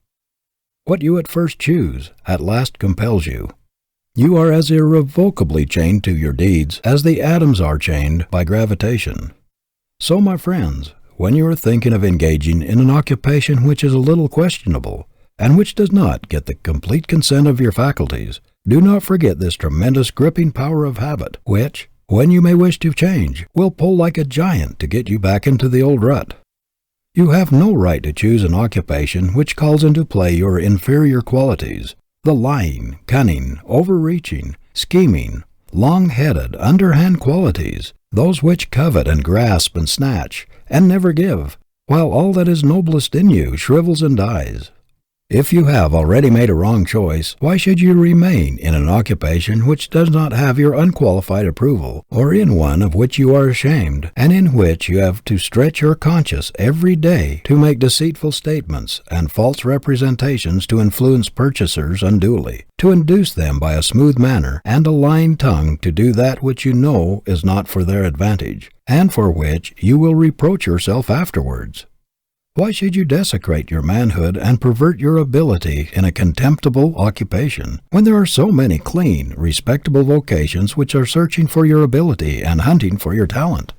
What you at first choose, at last compels you. You are as irrevocably chained to your deeds as the atoms are chained by gravitation. So, my friends, when you are thinking of engaging in an occupation which is a little questionable, and which does not get the complete consent of your faculties, do not forget this tremendous gripping power of habit, which, when you may wish to change, will pull like a giant to get you back into the old rut. You have no right to choose an occupation which calls into play your inferior qualities, the lying, cunning, overreaching, scheming, long-headed, underhand qualities, those which covet and grasp and snatch, and never give, while all that is noblest in you shrivels and dies. If you have already made a wrong choice, why should you remain in an occupation which does not have your unqualified approval, or in one of which you are ashamed, and in which you have to stretch your conscience every day to make deceitful statements and false representations to influence purchasers unduly, to induce them by a smooth manner and a lying tongue to do that which you know is not for their advantage, and for which you will reproach yourself afterwards? Why should you desecrate your manhood and pervert your ability in a contemptible occupation, when there are so many clean, respectable vocations which are searching for your ability and hunting for your talent?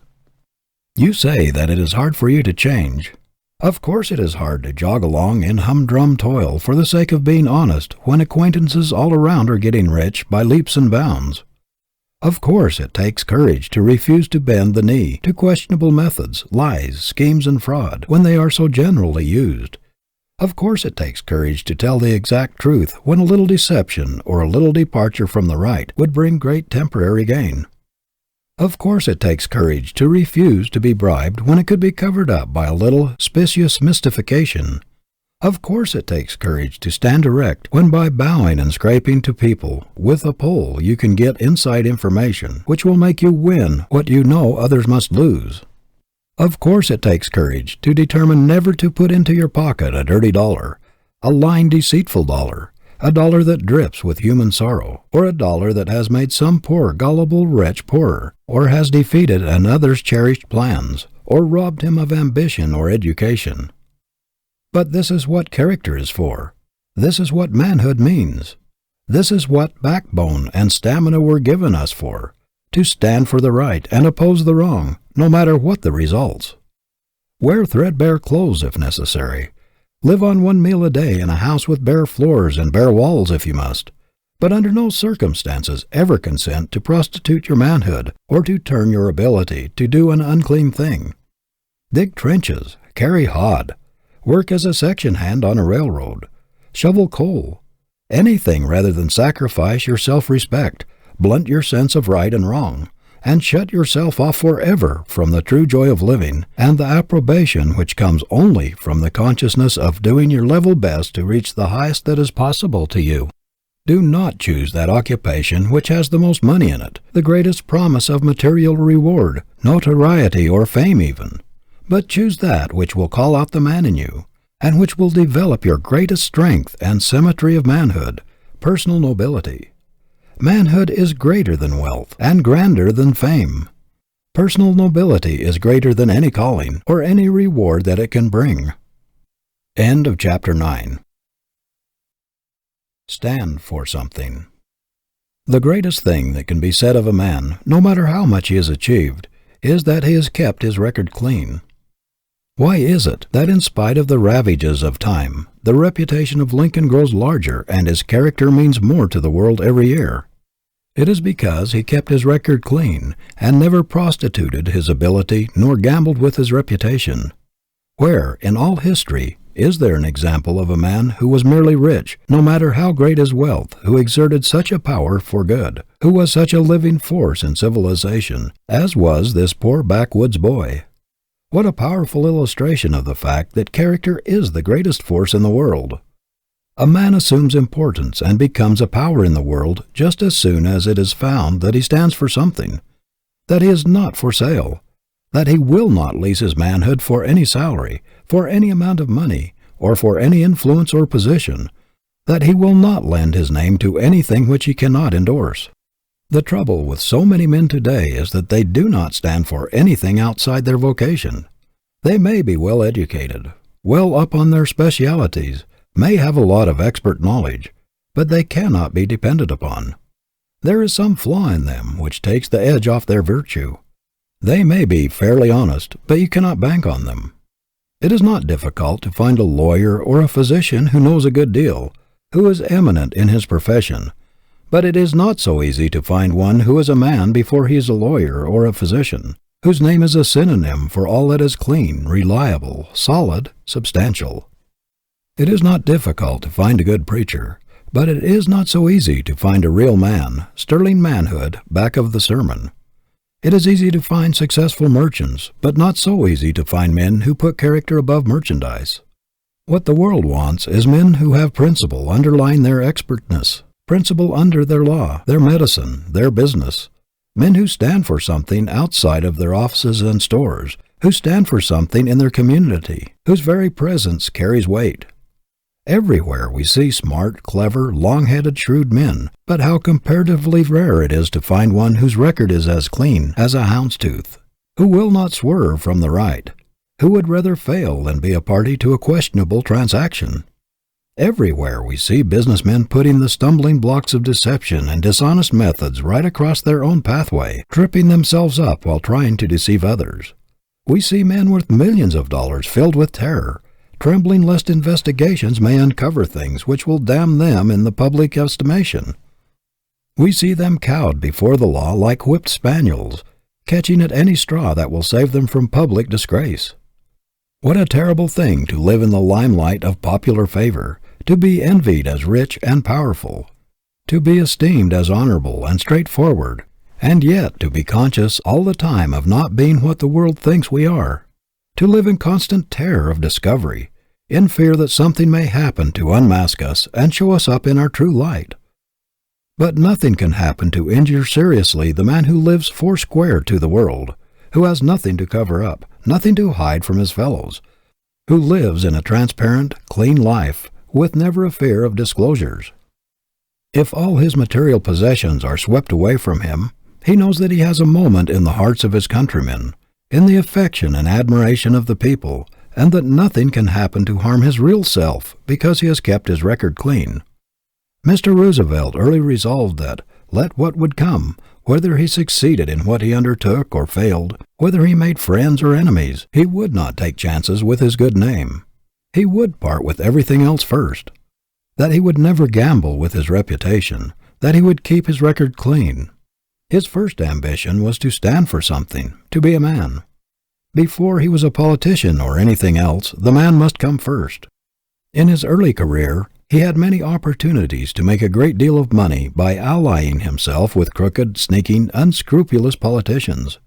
You say that it is hard for you to change. Of course it is hard to jog along in humdrum toil for the sake of being honest when acquaintances all around are getting rich by leaps and bounds. Of course it takes courage to refuse to bend the knee to questionable methods, lies, schemes, and fraud, when they are so generally used. Of course it takes courage to tell the exact truth when a little deception or a little departure from the right would bring great temporary gain. Of course it takes courage to refuse to be bribed when it could be covered up by a little specious mystification. Of course it takes courage to stand erect when by bowing and scraping to people with a pole you can get inside information which will make you win what you know others must lose. Of course it takes courage to determine never to put into your pocket a dirty dollar, a lying, deceitful dollar, a dollar that drips with human sorrow, or a dollar that has made some poor gullible wretch poorer, or has defeated another's cherished plans, or robbed him of ambition or education. But this is what character is for. This is what manhood means. This is what backbone and stamina were given us for, to stand for the right and oppose the wrong, no matter what the results. Wear threadbare clothes if necessary. Live on one meal a day in a house with bare floors and bare walls if you must, but under no circumstances ever consent to prostitute your manhood or to turn your ability to do an unclean thing. Dig trenches, carry hod, work as a section hand on a railroad, shovel coal, anything rather than sacrifice your self-respect, blunt your sense of right and wrong, and shut yourself off forever from the true joy of living and the approbation which comes only from the consciousness of doing your level best to reach the highest that is possible to you. Do not choose that occupation which has the most money in it, the greatest promise of material reward, notoriety or fame even. But choose that which will call out the man in you, and which will develop your greatest strength and symmetry of manhood, personal nobility. Manhood is greater than wealth, and grander than fame. Personal nobility is greater than any calling, or any reward that it can bring. End of chapter 9. Stand for something. The greatest thing that can be said of a man, no matter how much he has achieved, is that he has kept his record clean. Why is it that in spite of the ravages of time, the reputation of Lincoln grows larger and his character means more to the world every year? It is because he kept his record clean and never prostituted his ability nor gambled with his reputation. Where, in all history, is there an example of a man who was merely rich, no matter how great his wealth, who exerted such a power for good, who was such a living force in civilization, as was this poor backwoods boy? What a powerful illustration of the fact that character is the greatest force in the world. A man assumes importance and becomes a power in the world just as soon as it is found that he stands for something, that he is not for sale, that he will not lease his manhood for any salary, for any amount of money, or for any influence or position, that he will not lend his name to anything which he cannot endorse. The trouble with so many men today is that they do not stand for anything outside their vocation. They may be well educated, well up on their specialities, may have a lot of expert knowledge, but they cannot be depended upon. There is some flaw in them which takes the edge off their virtue. They may be fairly honest, but you cannot bank on them. It is not difficult to find a lawyer or a physician who knows a good deal, who is eminent in his profession, but it is not so easy to find one who is a man before he is a lawyer or a physician, whose name is a synonym for all that is clean, reliable, solid, substantial. It is not difficult to find a good preacher, but it is not so easy to find a real man, sterling manhood, back of the sermon. It is easy to find successful merchants, but not so easy to find men who put character above merchandise. What the world wants is men who have principle underlying their expertness, principle under their law, their medicine, their business. Men who stand for something outside of their offices and stores, who stand for something in their community, whose very presence carries weight. Everywhere we see smart, clever, long-headed, shrewd men, but how comparatively rare it is to find one whose record is as clean as a hound's tooth, who will not swerve from the right, who would rather fail than be a party to a questionable transaction. Everywhere we see businessmen putting the stumbling blocks of deception and dishonest methods right across their own pathway, tripping themselves up while trying to deceive others. We see men worth millions of dollars filled with terror, trembling lest investigations may uncover things which will damn them in the public estimation. We see them cowed before the law like whipped spaniels, catching at any straw that will save them from public disgrace. What a terrible thing to live in the limelight of popular favor, to be envied as rich and powerful, to be esteemed as honorable and straightforward, and yet to be conscious all the time of not being what the world thinks we are, to live in constant terror of discovery, in fear that something may happen to unmask us and show us up in our true light. But nothing can happen to injure seriously the man who lives foursquare to the world, who has nothing to cover up, nothing to hide from his fellows, who lives in a transparent, clean life, with never a fear of disclosures. If all his material possessions are swept away from him, he knows that he has a moment in the hearts of his countrymen, in the affection and admiration of the people, and that nothing can happen to harm his real self because he has kept his record clean. Mr. Roosevelt early resolved that, let what would come, whether he succeeded in what he undertook or failed, whether he made friends or enemies, he would not take chances with his good name. He would part with everything else first. That he would never gamble with his reputation, that he would keep his record clean. His first ambition was to stand for something, to be a man. Before he was a politician or anything else, the man must come first. In his early career, he had many opportunities to make a great deal of money by allying himself with crooked, sneaking, unscrupulous politicians.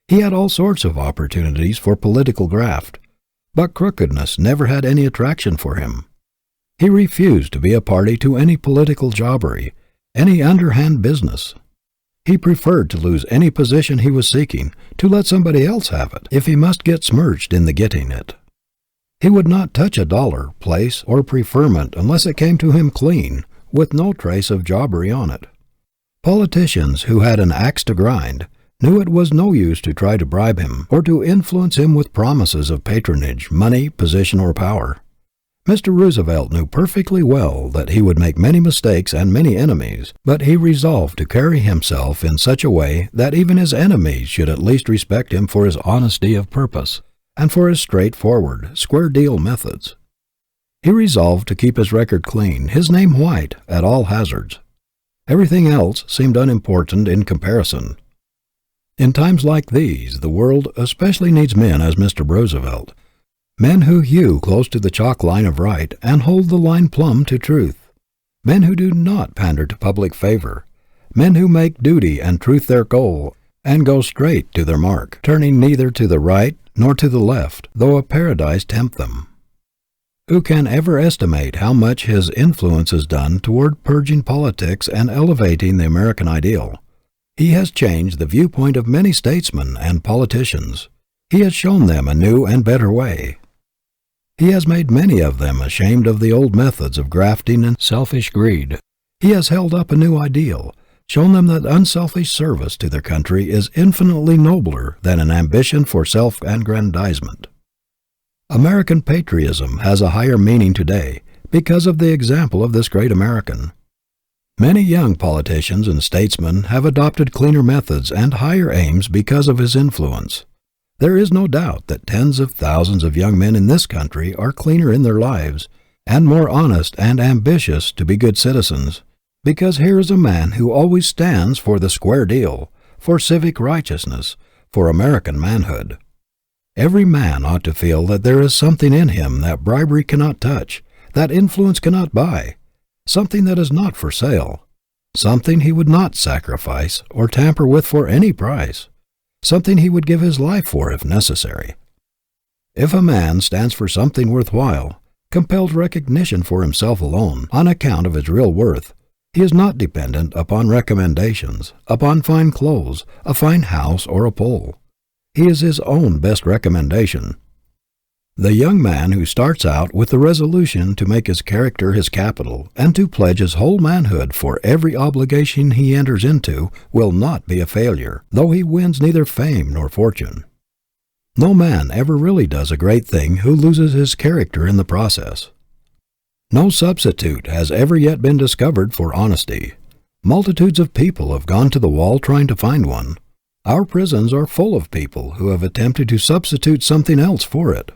He had all sorts of opportunities for political graft, but crookedness never had any attraction for him. He refused to be a party to any political jobbery, any underhand business. He preferred to lose any position he was seeking, to let somebody else have it, if he must get smirched in the getting it. He would not touch a dollar, place, or preferment unless it came to him clean, with no trace of jobbery on it. Politicians who had an axe to grind knew it was no use to try to bribe him, or to influence him with promises of patronage, money, position, or power. Mr. Roosevelt knew perfectly well that he would make many mistakes and many enemies, but he resolved to carry himself in such a way that even his enemies should at least respect him for his honesty of purpose, and for his straightforward, square-deal methods. He resolved to keep his record clean, his name white, at all hazards. Everything else seemed unimportant in comparison. In times like these, the world especially needs men as Mr. Roosevelt, men who hew close to the chalk line of right and hold the line plumb to truth, men who do not pander to public favor, men who make duty and truth their goal and go straight to their mark, turning neither to the right nor to the left, though a paradise tempt them. Who can ever estimate how much his influence has done toward purging politics and elevating the American ideal? He has changed the viewpoint of many statesmen and politicians. He has shown them a new and better way. He has made many of them ashamed of the old methods of grafting and selfish greed. He has held up a new ideal, shown them that unselfish service to their country is infinitely nobler than an ambition for self-aggrandizement. American patriotism has a higher meaning today because of the example of this great American. Many young politicians and statesmen have adopted cleaner methods and higher aims because of his influence. There is no doubt that tens of thousands of young men in this country are cleaner in their lives, and more honest and ambitious to be good citizens, because here is a man who always stands for the square deal, for civic righteousness, for American manhood. Every man ought to feel that there is something in him that bribery cannot touch, that influence cannot buy, something that is not for sale, something he would not sacrifice or tamper with for any price, something he would give his life for if necessary. If a man stands for something worthwhile, compelled recognition for himself alone, on account of his real worth, he is not dependent upon recommendations, upon fine clothes, a fine house, or a pull. He is his own best recommendation. The young man who starts out with the resolution to make his character his capital and to pledge his whole manhood for every obligation he enters into will not be a failure, though he wins neither fame nor fortune. No man ever really does a great thing who loses his character in the process. No substitute has ever yet been discovered for honesty. Multitudes of people have gone to the wall trying to find one. Our prisons are full of people who have attempted to substitute something else for it.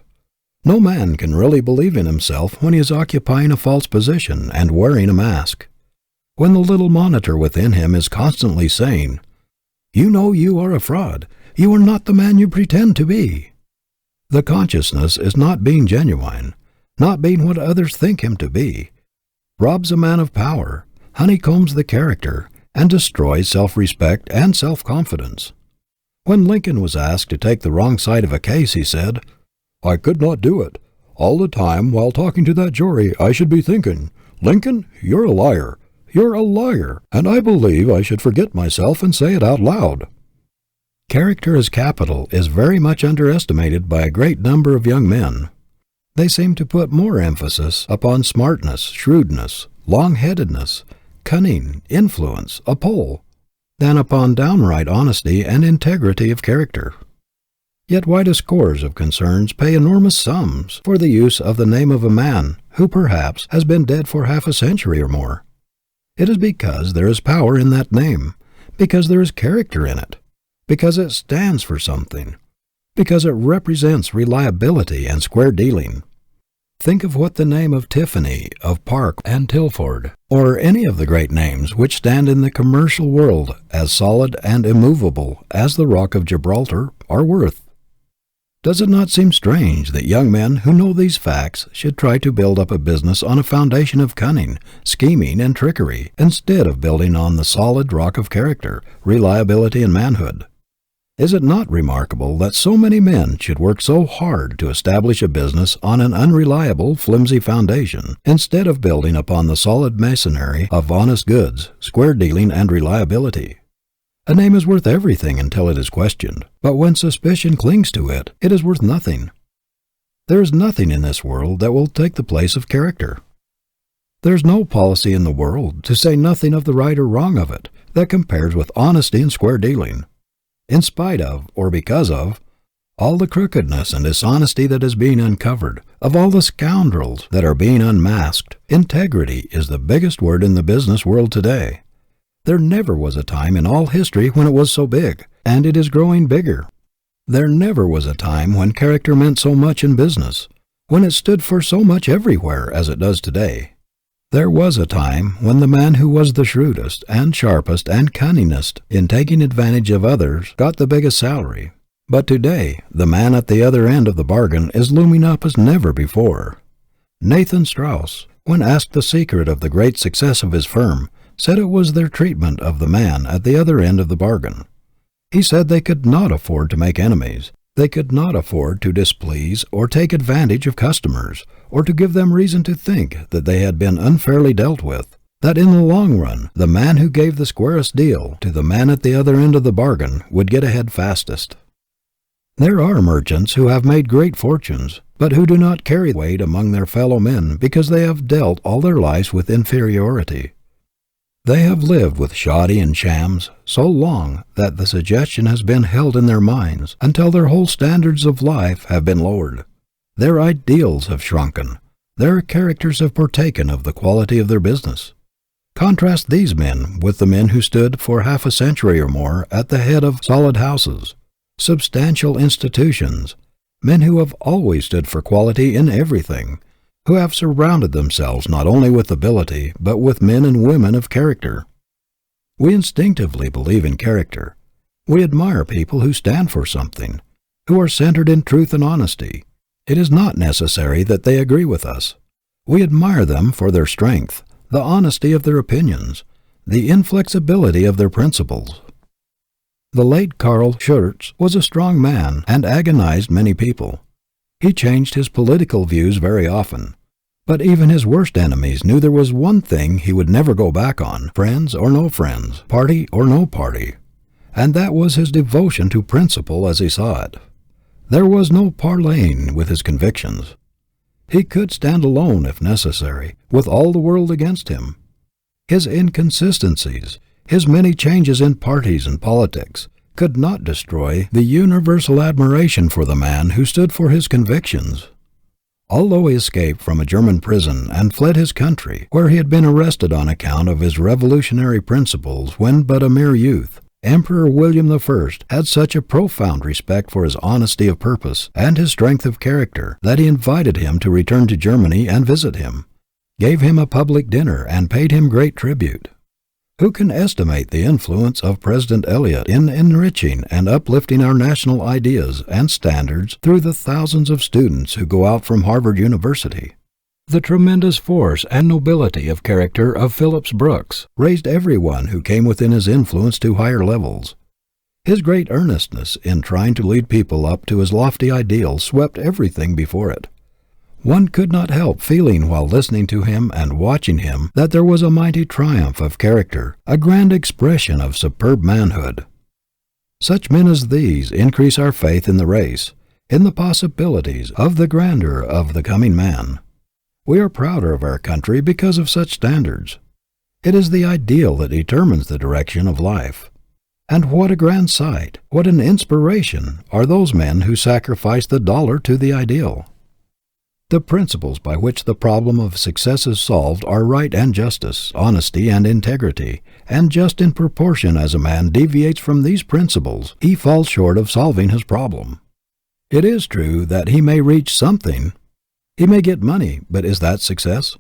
No man can really believe in himself when he is occupying a false position and wearing a mask. When the little monitor within him is constantly saying, "You know you are a fraud. You are not the man you pretend to be." The consciousness is not being genuine, not being what others think him to be, robs a man of power, honeycombs the character, and destroys self-respect and self-confidence. When Lincoln was asked to take the wrong side of a case, he said, "I could not do it. All the time while talking to that jury I should be thinking, 'Lincoln, you're a liar. You're a liar,' and I believe I should forget myself and say it out loud." Character as capital is very much underestimated by a great number of young men. They seem to put more emphasis upon smartness, shrewdness, long-headedness, cunning, influence, a pull, than upon downright honesty and integrity of character. Yet why do scores of concerns pay enormous sums for the use of the name of a man who perhaps has been dead for half a century or more? It is because there is power in that name, because there is character in it, because it stands for something, because it represents reliability and square dealing. Think of what the name of Tiffany, of Park and Tilford, or any of the great names which stand in the commercial world as solid and immovable as the Rock of Gibraltar are worth. Does it not seem strange that young men who know these facts should try to build up a business on a foundation of cunning, scheming, and trickery, instead of building on the solid rock of character, reliability, and manhood? Is it not remarkable that so many men should work so hard to establish a business on an unreliable, flimsy foundation, instead of building upon the solid masonry of honest goods, square dealing, and reliability? A name is worth everything until it is questioned, but when suspicion clings to it, it is worth nothing. There is nothing in this world that will take the place of character. There is no policy in the world, to say nothing of the right or wrong of it, that compares with honesty and square dealing. In spite of, or because of, all the crookedness and dishonesty that is being uncovered, of all the scoundrels that are being unmasked, integrity is the biggest word in the business world today. There never was a time in all history when it was so big, and it is growing bigger. There never was a time when character meant so much in business, when it stood for so much everywhere as it does today. There was a time when the man who was the shrewdest and sharpest and cunningest in taking advantage of others got the biggest salary. But today, the man at the other end of the bargain is looming up as never before. Nathan Strauss, when asked the secret of the great success of his firm, said it was their treatment of the man at the other end of the bargain. He said they could not afford to make enemies. They could not afford to displease or take advantage of customers, or to give them reason to think that they had been unfairly dealt with, that in the long run, the man who gave the squarest deal to the man at the other end of the bargain would get ahead fastest. There are merchants who have made great fortunes, but who do not carry weight among their fellow men because they have dealt all their lives with inferiority. They have lived with shoddy and shams so long that the suggestion has been held in their minds until their whole standards of life have been lowered. Their ideals have shrunken. Their characters have partaken of the quality of their business. Contrast these men with the men who stood for half a century or more at the head of solid houses, substantial institutions, men who have always stood for quality in everything, who have surrounded themselves not only with ability, but with men and women of character. We instinctively believe in character. We admire people who stand for something, who are centered in truth and honesty. It is not necessary that they agree with us. We admire them for their strength, the honesty of their opinions, the inflexibility of their principles. The late Karl Schurz was a strong man and agonized many people. He changed his political views very often, but even his worst enemies knew there was one thing he would never go back on, friends or no friends, party or no party, and that was his devotion to principle as he saw it. There was no parleying with his convictions. He could stand alone if necessary, with all the world against him. His inconsistencies, his many changes in parties and politics, could not destroy the universal admiration for the man who stood for his convictions. Although he escaped from a German prison and fled his country, where he had been arrested on account of his revolutionary principles when but a mere youth, Emperor William I had such a profound respect for his honesty of purpose and his strength of character that he invited him to return to Germany and visit him, gave him a public dinner, and paid him great tribute. Who can estimate the influence of President Eliot in enriching and uplifting our national ideas and standards through the thousands of students who go out from Harvard University? The tremendous force and nobility of character of Phillips Brooks raised everyone who came within his influence to higher levels. His great earnestness in trying to lead people up to his lofty ideals swept everything before it. One could not help feeling while listening to him and watching him that there was a mighty triumph of character, a grand expression of superb manhood. Such men as these increase our faith in the race, in the possibilities of the grandeur of the coming man. We are prouder of our country because of such standards. It is the ideal that determines the direction of life. And what a grand sight, what an inspiration are those men who sacrifice the dollar to the ideal. The principles by which the problem of success is solved are right and justice, honesty and integrity, and just in proportion as a man deviates from these principles, he falls short of solving his problem. It is true that he may reach something. He may get money, but is that success?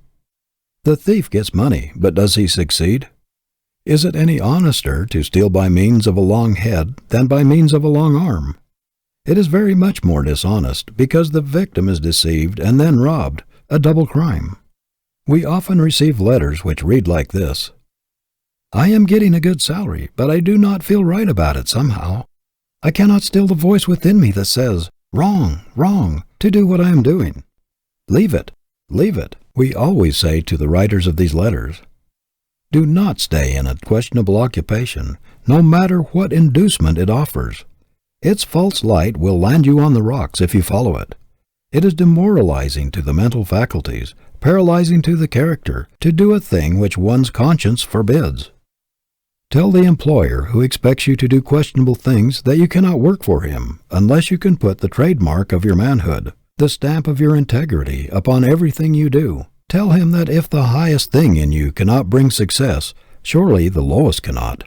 The thief gets money, but does he succeed? Is it any honester to steal by means of a long head than by means of a long arm? It is very much more dishonest, because the victim is deceived and then robbed, a double crime. We often receive letters which read like this: I am getting a good salary, but I do not feel right about it somehow. I cannot still the voice within me that says, wrong, wrong, to do what I am doing. Leave it, we always say to the writers of these letters. Do not stay in a questionable occupation, no matter what inducement it offers. Its false light will land you on the rocks if you follow it. It is demoralizing to the mental faculties, paralyzing to the character, to do a thing which one's conscience forbids. Tell the employer who expects you to do questionable things that you cannot work for him unless you can put the trademark of your manhood, the stamp of your integrity, upon everything you do. Tell him that if the highest thing in you cannot bring success, surely the lowest cannot.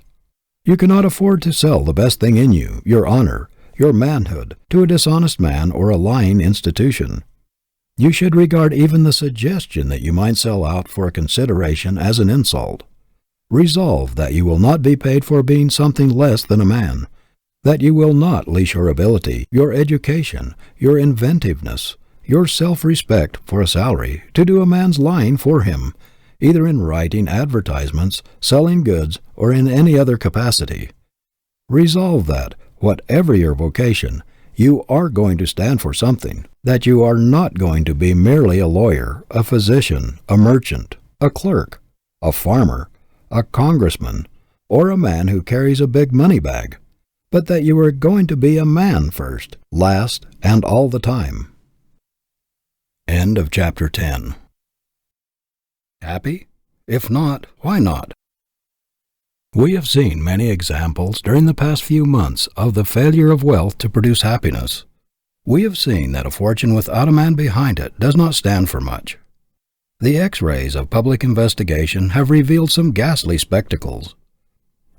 You cannot afford to sell the best thing in you, your honor, your manhood, to a dishonest man or a lying institution. You should regard even the suggestion that you might sell out for a consideration as an insult. Resolve that you will not be paid for being something less than a man, that you will not lease your ability, your education, your inventiveness, your self-respect for a salary to do a man's lying for him, either in writing advertisements, selling goods, or in any other capacity. Resolve that, whatever your vocation, you are going to stand for something, that you are not going to be merely a lawyer, a physician, a merchant, a clerk, a farmer, a congressman, or a man who carries a big money bag, but that you are going to be a man first, last, and all the time. End of chapter 10. Happy? If not, why not? We have seen many examples during the past few months of the failure of wealth to produce happiness. We have seen that a fortune without a man behind it does not stand for much. The X-rays of public investigation have revealed some ghastly spectacles.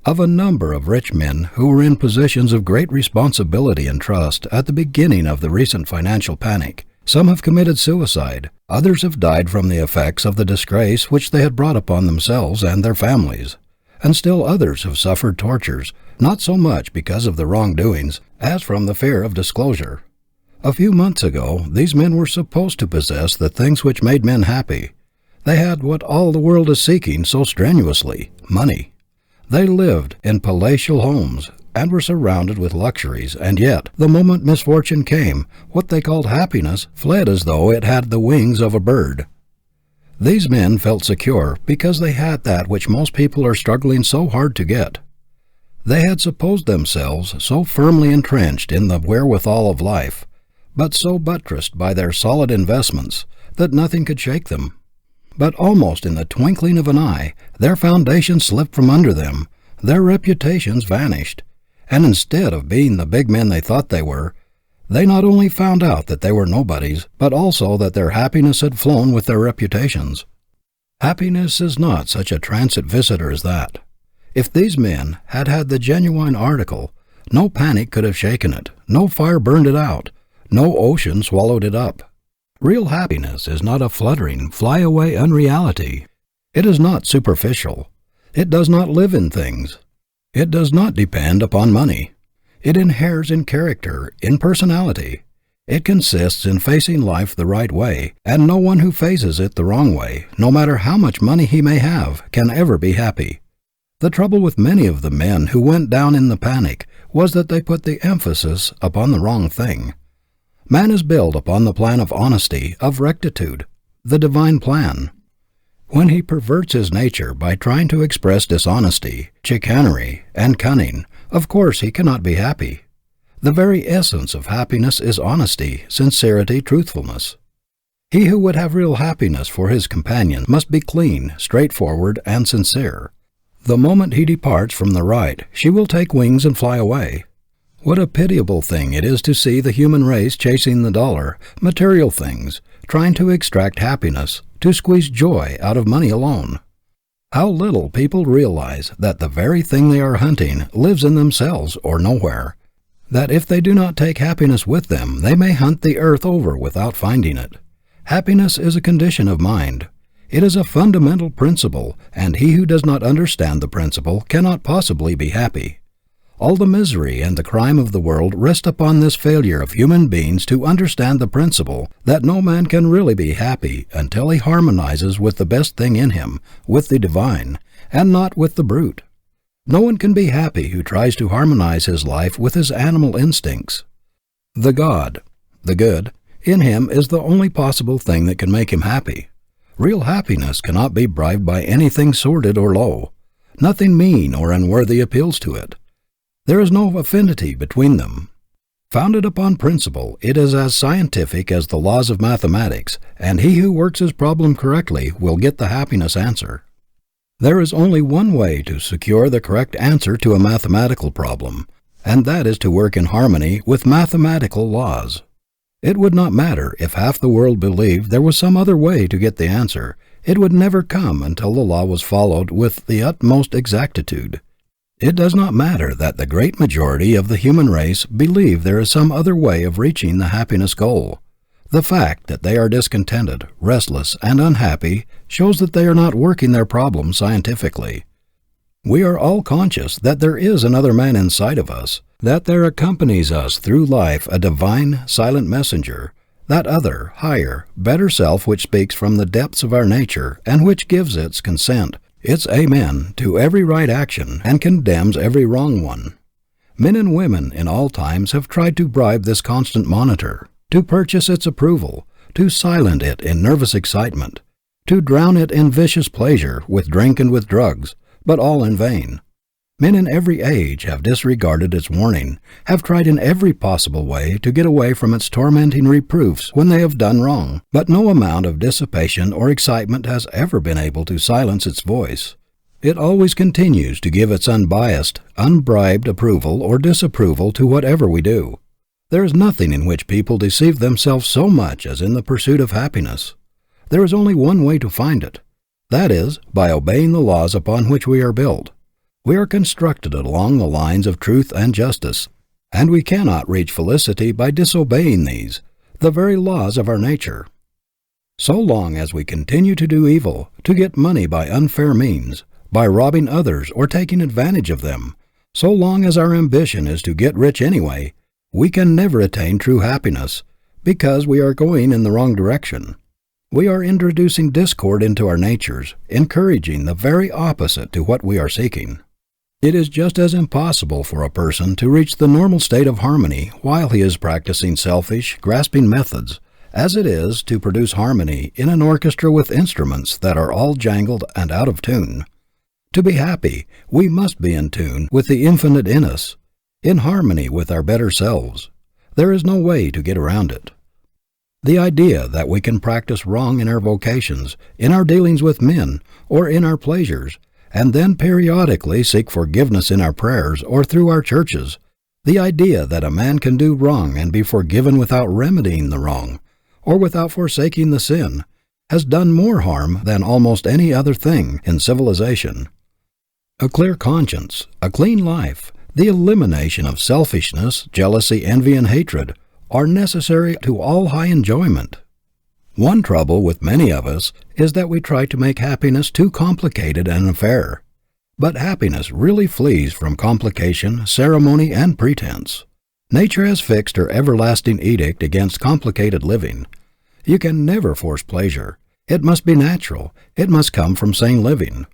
Of a number of rich men who were in positions of great responsibility and trust at the beginning of the recent financial panic, some have committed suicide, others have died from the effects of the disgrace which they had brought upon themselves and their families, and still others have suffered tortures, not so much because of their wrongdoings as from the fear of disclosure. A few months ago, these men were supposed to possess the things which made men happy. They had what all the world is seeking so strenuously, money. They lived in palatial homes and were surrounded with luxuries, and yet, the moment misfortune came, what they called happiness fled as though it had the wings of a bird. These men felt secure because they had that which most people are struggling so hard to get. They had supposed themselves so firmly entrenched in the wherewithal of life, but so buttressed by their solid investments, that nothing could shake them. But almost in the twinkling of an eye, their foundations slipped from under them, their reputations vanished, and instead of being the big men they thought they were, they not only found out that they were nobodies, but also that their happiness had flown with their reputations. Happiness is not such a transit visitor as that. If these men had had the genuine article, no panic could have shaken it, no fire burned it out, no ocean swallowed it up. Real happiness is not a fluttering, fly-away unreality. It is not superficial. It does not live in things. It does not depend upon money. It inheres in character, in personality. It consists in facing life the right way, and no one who faces it the wrong way, no matter how much money he may have, can ever be happy. The trouble with many of the men who went down in the panic was that they put the emphasis upon the wrong thing. Man is built upon the plan of honesty, of rectitude, the divine plan. When he perverts his nature by trying to express dishonesty, chicanery, and cunning, of course he cannot be happy. The very essence of happiness is honesty, sincerity, truthfulness. He who would have real happiness for his companion must be clean, straightforward, and sincere. The moment he departs from the right, she will take wings and fly away. What a pitiable thing it is to see the human race chasing the dollar, material things, trying to extract happiness, to squeeze joy out of money alone. How little people realize that the very thing they are hunting lives in themselves or nowhere, that if they do not take happiness with them, they may hunt the earth over without finding it. Happiness is a condition of mind. It is a fundamental principle, and he who does not understand the principle cannot possibly be happy. All the misery and the crime of the world rest upon this failure of human beings to understand the principle that no man can really be happy until he harmonizes with the best thing in him, with the divine, and not with the brute. No one can be happy who tries to harmonize his life with his animal instincts. The God, the good, in him is the only possible thing that can make him happy. Real happiness cannot be bribed by anything sordid or low. Nothing mean or unworthy appeals to it. There is no affinity between them. Founded upon principle, it is as scientific as the laws of mathematics, and he who works his problem correctly will get the happiness answer. There is only one way to secure the correct answer to a mathematical problem, and that is to work in harmony with mathematical laws. It would not matter if half the world believed there was some other way to get the answer. It would never come until the law was followed with the utmost exactitude. It does not matter that the great majority of the human race believe there is some other way of reaching the happiness goal. The fact that they are discontented, restless, and unhappy shows that they are not working their problem scientifically. We are all conscious that there is another man inside of us, that there accompanies us through life a divine, silent messenger, that other, higher, better self which speaks from the depths of our nature and which gives its consent, its amen, to every right action and condemns every wrong one. Men and women in all times have tried to bribe this constant monitor, to purchase its approval, to silence it in nervous excitement, to drown it in vicious pleasure with drink and with drugs, but all in vain. Men in every age have disregarded its warning, have tried in every possible way to get away from its tormenting reproofs when they have done wrong, but no amount of dissipation or excitement has ever been able to silence its voice. It always continues to give its unbiased, unbribed approval or disapproval to whatever we do. There is nothing in which people deceive themselves so much as in the pursuit of happiness. There is only one way to find it. That is, by obeying the laws upon which we are built. We are constructed along the lines of truth and justice, and we cannot reach felicity by disobeying these, the very laws of our nature. So long as we continue to do evil, to get money by unfair means, by robbing others or taking advantage of them, so long as our ambition is to get rich anyway, we can never attain true happiness, because we are going in the wrong direction. We are introducing discord into our natures, encouraging the very opposite to what we are seeking. It is just as impossible for a person to reach the normal state of harmony while he is practicing selfish, grasping methods, as it is to produce harmony in an orchestra with instruments that are all jangled and out of tune. To be happy, we must be in tune with the infinite in us, in harmony with our better selves. There is no way to get around it. The idea that we can practice wrong in our vocations, in our dealings with men, or in our pleasures, and then periodically seek forgiveness in our prayers or through our churches, the idea that a man can do wrong and be forgiven without remedying the wrong, or without forsaking the sin, has done more harm than almost any other thing in civilization. A clear conscience, a clean life, the elimination of selfishness, jealousy, envy, and hatred are necessary to all high enjoyment. One trouble with many of us is that we try to make happiness too complicated an affair. But happiness really flees from complication, ceremony, and pretense. Nature has fixed her everlasting edict against complicated living. You can never force pleasure. It must be natural. It must come from sane living.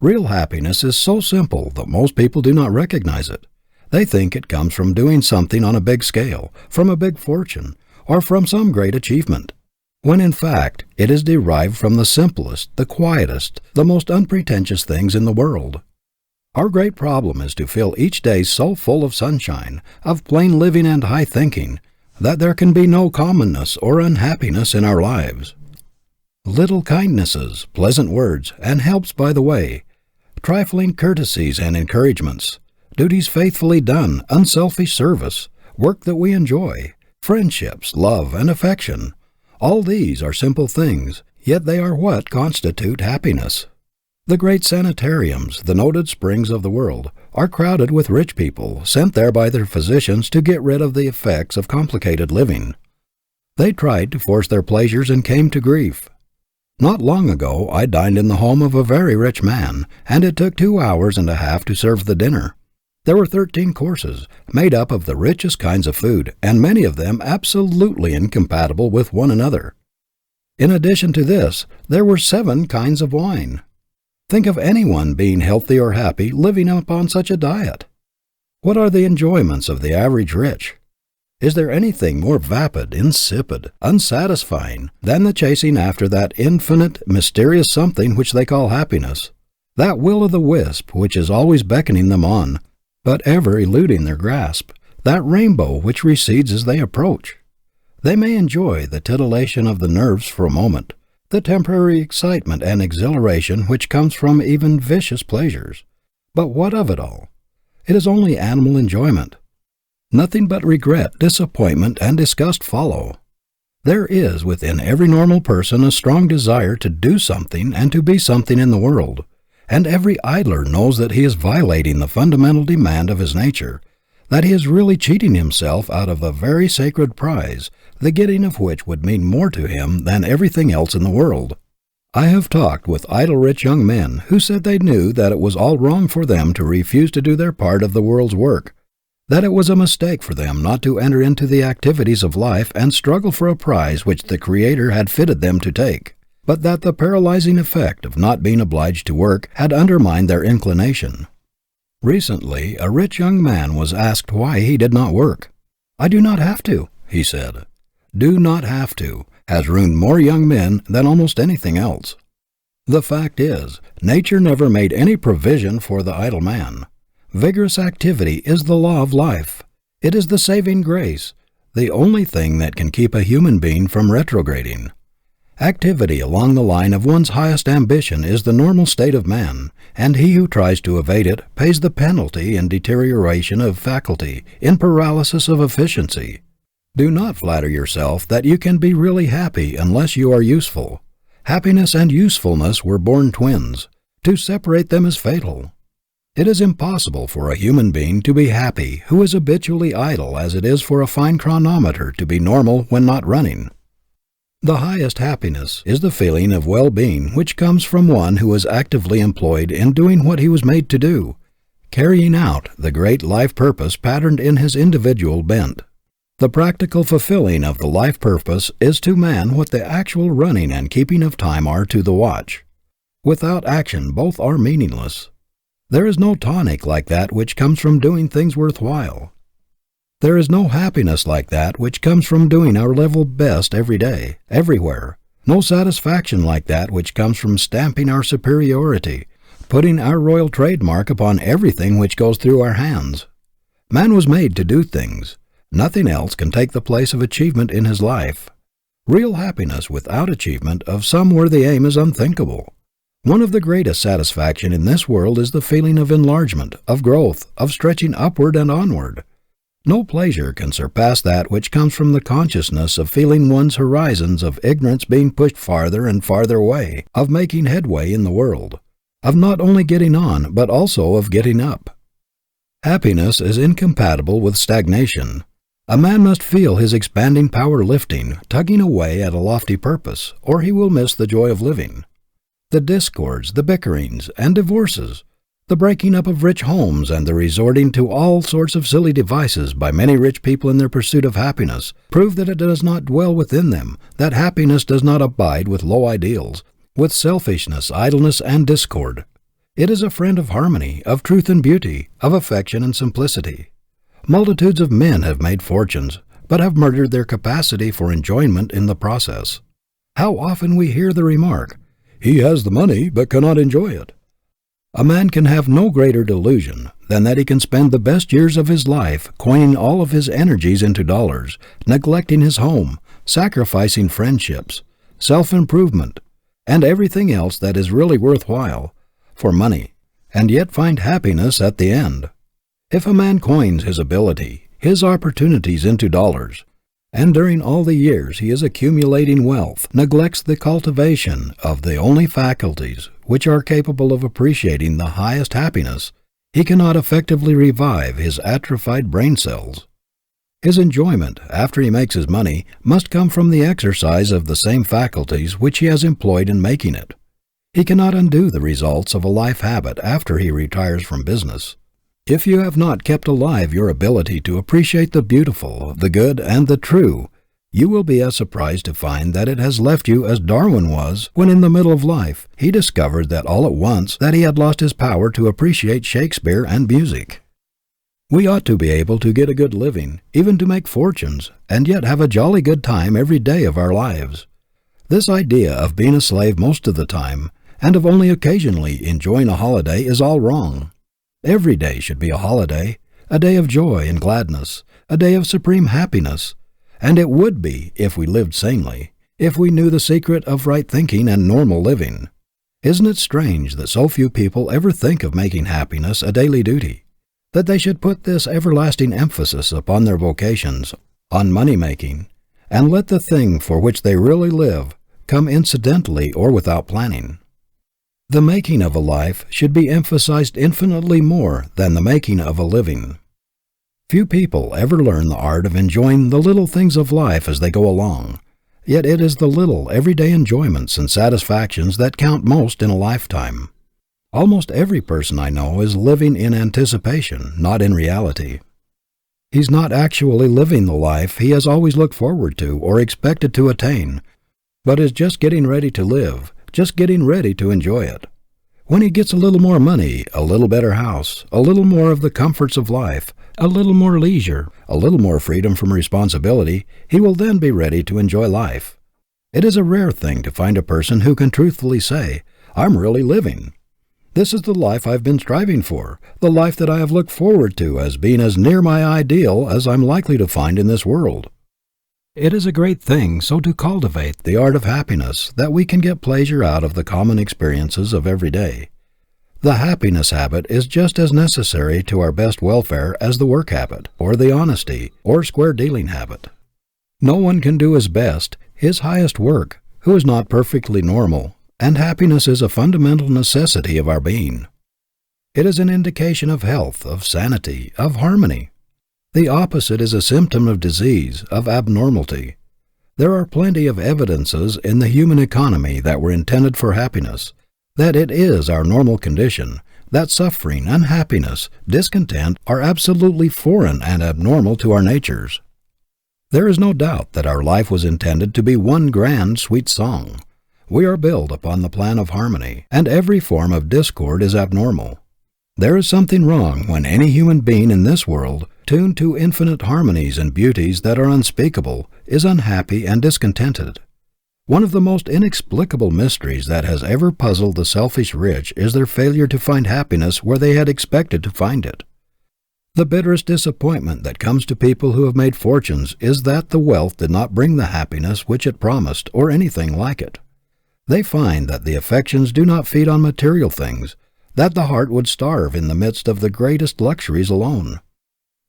Real happiness is so simple that most people do not recognize it. They think it comes from doing something on a big scale, from a big fortune, or from some great achievement, when in fact it is derived from the simplest, the quietest, the most unpretentious things in the world. Our great problem is to fill each day so full of sunshine, of plain living and high thinking, that there can be no commonness or unhappiness in our lives. Little kindnesses, pleasant words, and helps by the way, trifling courtesies and encouragements, duties faithfully done, unselfish service, work that we enjoy, friendships, love, and affection, all these are simple things, yet they are what constitute happiness. The great sanitariums, the noted springs of the world, are crowded with rich people, sent there by their physicians to get rid of the effects of complicated living. They tried to force their pleasures and came to grief. Not long ago I dined in the home of a very rich man, and it took 2 hours and a half to serve the dinner. There were 13 courses, made up of the richest kinds of food, and many of them absolutely incompatible with one another. In addition to this, there were 7 kinds of wine. Think of anyone being healthy or happy living upon such a diet. What are the enjoyments of the average rich? Is there anything more vapid, insipid, unsatisfying than the chasing after that infinite, mysterious something which they call happiness, that will-o'-the-wisp which is always beckoning them on, but ever eluding their grasp, that rainbow which recedes as they approach? They may enjoy the titillation of the nerves for a moment, the temporary excitement and exhilaration which comes from even vicious pleasures. But what of it all? It is only animal enjoyment. Nothing but regret, disappointment, and disgust follow. There is within every normal person a strong desire to do something and to be something in the world, and every idler knows that he is violating the fundamental demand of his nature, that he is really cheating himself out of a very sacred prize, the getting of which would mean more to him than everything else in the world. I have talked with idle rich young men who said they knew that it was all wrong for them to refuse to do their part of the world's work, that it was a mistake for them not to enter into the activities of life and struggle for a prize which the Creator had fitted them to take, but that the paralyzing effect of not being obliged to work had undermined their inclination. Recently, a rich young man was asked why he did not work. "I do not have to," he said. "Do not have to" has ruined more young men than almost anything else. The fact is, nature never made any provision for the idle man. Vigorous activity is the law of life. It is the saving grace, the only thing that can keep a human being from retrograding. Activity along the line of one's highest ambition is the normal state of man, and he who tries to evade it pays the penalty in deterioration of faculty, in paralysis of efficiency. Do not flatter yourself that you can be really happy unless you are useful. Happiness and usefulness were born twins. To separate them is fatal. It is impossible for a human being to be happy who is habitually idle as it is for a fine chronometer to be normal when not running. The highest happiness is the feeling of well-being which comes from one who is actively employed in doing what he was made to do, carrying out the great life purpose patterned in his individual bent. The practical fulfilling of the life purpose is to man what the actual running and keeping of time are to the watch. Without action both are meaningless. There is no tonic like that which comes from doing things worthwhile. There is no happiness like that which comes from doing our level best every day, everywhere. No satisfaction like that which comes from stamping our superiority, putting our royal trademark upon everything which goes through our hands. Man was made to do things. Nothing else can take the place of achievement in his life. Real happiness without achievement of some worthy aim is unthinkable. One of the greatest satisfaction in this world is the feeling of enlargement, of growth, of stretching upward and onward. No pleasure can surpass that which comes from the consciousness of feeling one's horizons of ignorance being pushed farther and farther away, of making headway in the world, of not only getting on, but also of getting up. Happiness is incompatible with stagnation. A man must feel his expanding power lifting, tugging away at a lofty purpose, or he will miss the joy of living. The discords, the bickerings, and divorces, the breaking up of rich homes and the resorting to all sorts of silly devices by many rich people in their pursuit of happiness prove that it does not dwell within them, that happiness does not abide with low ideals, with selfishness, idleness, and discord. It is a friend of harmony, of truth and beauty, of affection and simplicity. Multitudes of men have made fortunes, but have murdered their capacity for enjoyment in the process. How often we hear the remark, "He has the money, but cannot enjoy it." A man can have no greater delusion than that he can spend the best years of his life coining all of his energies into dollars, neglecting his home, sacrificing friendships, self-improvement, and everything else that is really worthwhile, for money, and yet find happiness at the end. If a man coins his ability, his opportunities into dollars, and during all the years he is accumulating wealth, neglects the cultivation of the only faculties which are capable of appreciating the highest happiness, he cannot effectively revive his atrophied brain cells. His enjoyment, after he makes his money, must come from the exercise of the same faculties which he has employed in making it. He cannot undo the results of a life habit after he retires from business. If you have not kept alive your ability to appreciate the beautiful, the good, and the true, you will be as surprised to find that it has left you as Darwin was when in the middle of life he discovered that all at once that he had lost his power to appreciate Shakespeare and music. We ought to be able to get a good living, even to make fortunes, and yet have a jolly good time every day of our lives. This idea of being a slave most of the time, and of only occasionally enjoying a holiday is all wrong. Every day should be a holiday, a day of joy and gladness, a day of supreme happiness, and it would be if we lived sanely, if we knew the secret of right thinking and normal living. Isn't it strange that so few people ever think of making happiness a daily duty, that they should put this everlasting emphasis upon their vocations, on money-making, and let the thing for which they really live come incidentally or without planning? The making of a life should be emphasized infinitely more than the making of a living. Few people ever learn the art of enjoying the little things of life as they go along, yet it is the little everyday enjoyments and satisfactions that count most in a lifetime. Almost every person I know is living in anticipation, not in reality. He's not actually living the life he has always looked forward to or expected to attain, but is just getting ready to live, just getting ready to enjoy it. When he gets a little more money, a little better house, a little more of the comforts of life, a little more leisure, a little more freedom from responsibility, he will then be ready to enjoy life. It is a rare thing to find a person who can truthfully say, "I'm really living. This is the life I've been striving for, the life that I have looked forward to as being as near my ideal as I'm likely to find in this world." It is a great thing so to cultivate the art of happiness that we can get pleasure out of the common experiences of every day. The happiness habit is just as necessary to our best welfare as the work habit, or the honesty, or square-dealing habit. No one can do his best, his highest work, who is not perfectly normal, and happiness is a fundamental necessity of our being. It is an indication of health, of sanity, of harmony. The opposite is a symptom of disease, of abnormality. There are plenty of evidences in the human economy that were intended for happiness, that it is our normal condition, that suffering, unhappiness, discontent are absolutely foreign and abnormal to our natures. There is no doubt that our life was intended to be one grand, sweet song. We are built upon the plan of harmony, and every form of discord is abnormal. There is something wrong when any human being in this world, tuned to infinite harmonies and beauties that are unspeakable, is unhappy and discontented. One of the most inexplicable mysteries that has ever puzzled the selfish rich is their failure to find happiness where they had expected to find it. The bitterest disappointment that comes to people who have made fortunes is that the wealth did not bring the happiness which it promised, or anything like it. They find that the affections do not feed on material things, that the heart would starve in the midst of the greatest luxuries alone.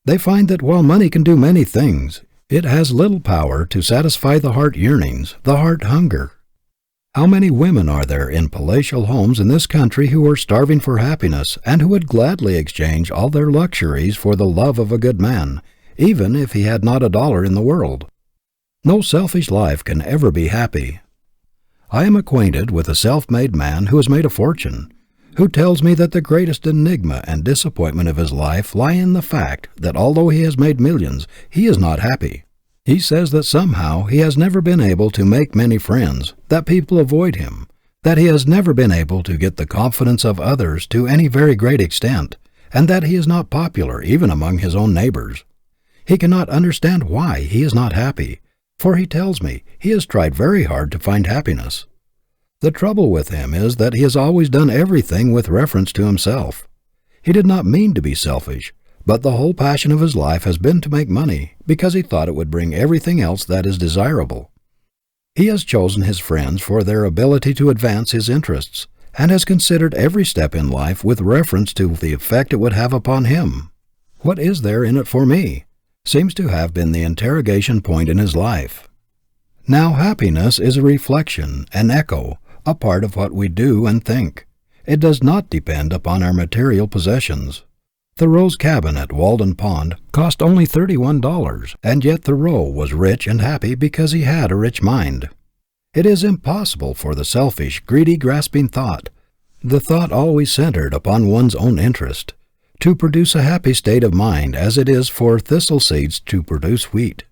They find that while money can do many things, it has little power to satisfy the heart yearnings, the heart hunger. How many women are there in palatial homes in this country who are starving for happiness and who would gladly exchange all their luxuries for the love of a good man, even if he had not $1 in the world? No selfish life can ever be happy. I am acquainted with a self-made man who has made a fortune, who tells me that the greatest enigma and disappointment of his life lie in the fact that although he has made millions, he is not happy. He says that somehow he has never been able to make many friends, that people avoid him, that he has never been able to get the confidence of others to any very great extent, and that he is not popular even among his own neighbors. He cannot understand why he is not happy, for he tells me he has tried very hard to find happiness. The trouble with him is that he has always done everything with reference to himself. He did not mean to be selfish, but the whole passion of his life has been to make money, because he thought it would bring everything else that is desirable. He has chosen his friends for their ability to advance his interests, and has considered every step in life with reference to the effect it would have upon him. What is there in it for me? Seems to have been the interrogation point in his life. Now happiness is a reflection, an echo, a part of what we do and think. It does not depend upon our material possessions. Thoreau's cabin at Walden Pond cost only $31, and yet Thoreau was rich and happy because he had a rich mind. It is impossible for the selfish, greedy, grasping thought, the thought always centered upon one's own interest, to produce a happy state of mind as it is for thistle seeds to produce wheat.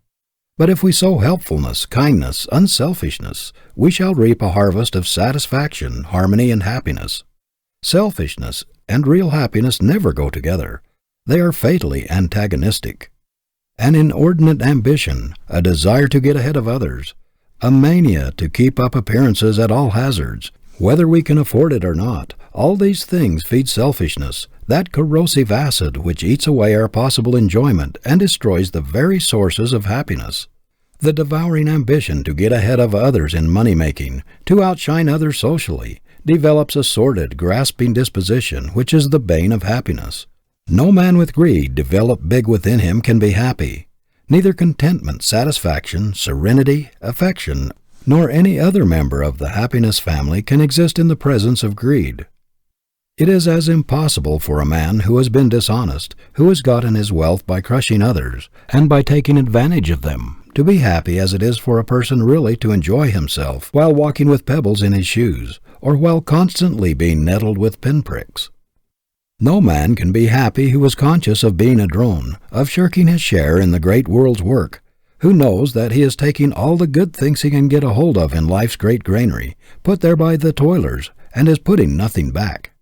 But if we sow helpfulness, kindness, unselfishness, we shall reap a harvest of satisfaction, harmony, and happiness. Selfishness and real happiness never go together. They are fatally antagonistic. An inordinate ambition, a desire to get ahead of others, a mania to keep up appearances at all hazards, whether we can afford it or not, all these things feed selfishness, that corrosive acid which eats away our possible enjoyment and destroys the very sources of happiness. The devouring ambition to get ahead of others in money-making, to outshine others socially, develops a sordid, grasping disposition which is the bane of happiness. No man with greed developed big within him can be happy. Neither contentment, satisfaction, serenity, affection, nor any other member of the happiness family can exist in the presence of greed. It is as impossible for a man who has been dishonest, who has gotten his wealth by crushing others, and by taking advantage of them, to be happy as it is for a person really to enjoy himself while walking with pebbles in his shoes, or while constantly being nettled with pinpricks. No man can be happy who is conscious of being a drone, of shirking his share in the great world's work, who knows that he is taking all the good things he can get a hold of in life's great granary, put there by the toilers, and is putting nothing back.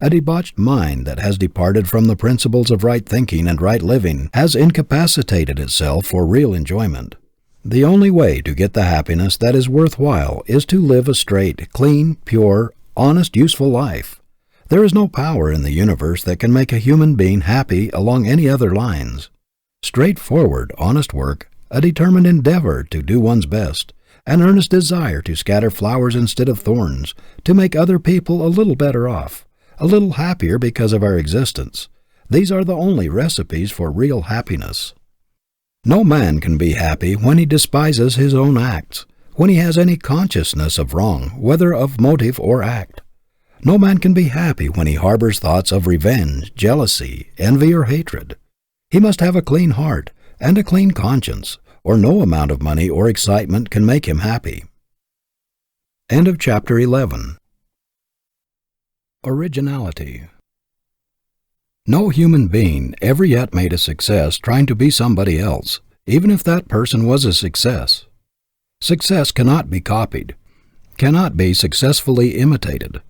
A debauched mind that has departed from the principles of right thinking and right living has incapacitated itself for real enjoyment. The only way to get the happiness that is worthwhile is to live a straight, clean, pure, honest, useful life. There is no power in the universe that can make a human being happy along any other lines. Straightforward, honest work, a determined endeavor to do one's best, an earnest desire to scatter flowers instead of thorns, to make other people a little better off, a little happier because of our existence. These are the only recipes for real happiness. No man can be happy when he despises his own acts, when he has any consciousness of wrong, whether of motive or act. No man can be happy when he harbors thoughts of revenge, jealousy, envy, or hatred. He must have a clean heart and a clean conscience, or no amount of money or excitement can make him happy. End of chapter 11. Originality. No human being ever yet made a success trying to be somebody else, even if that person was a success. Success cannot be copied, cannot be successfully imitated.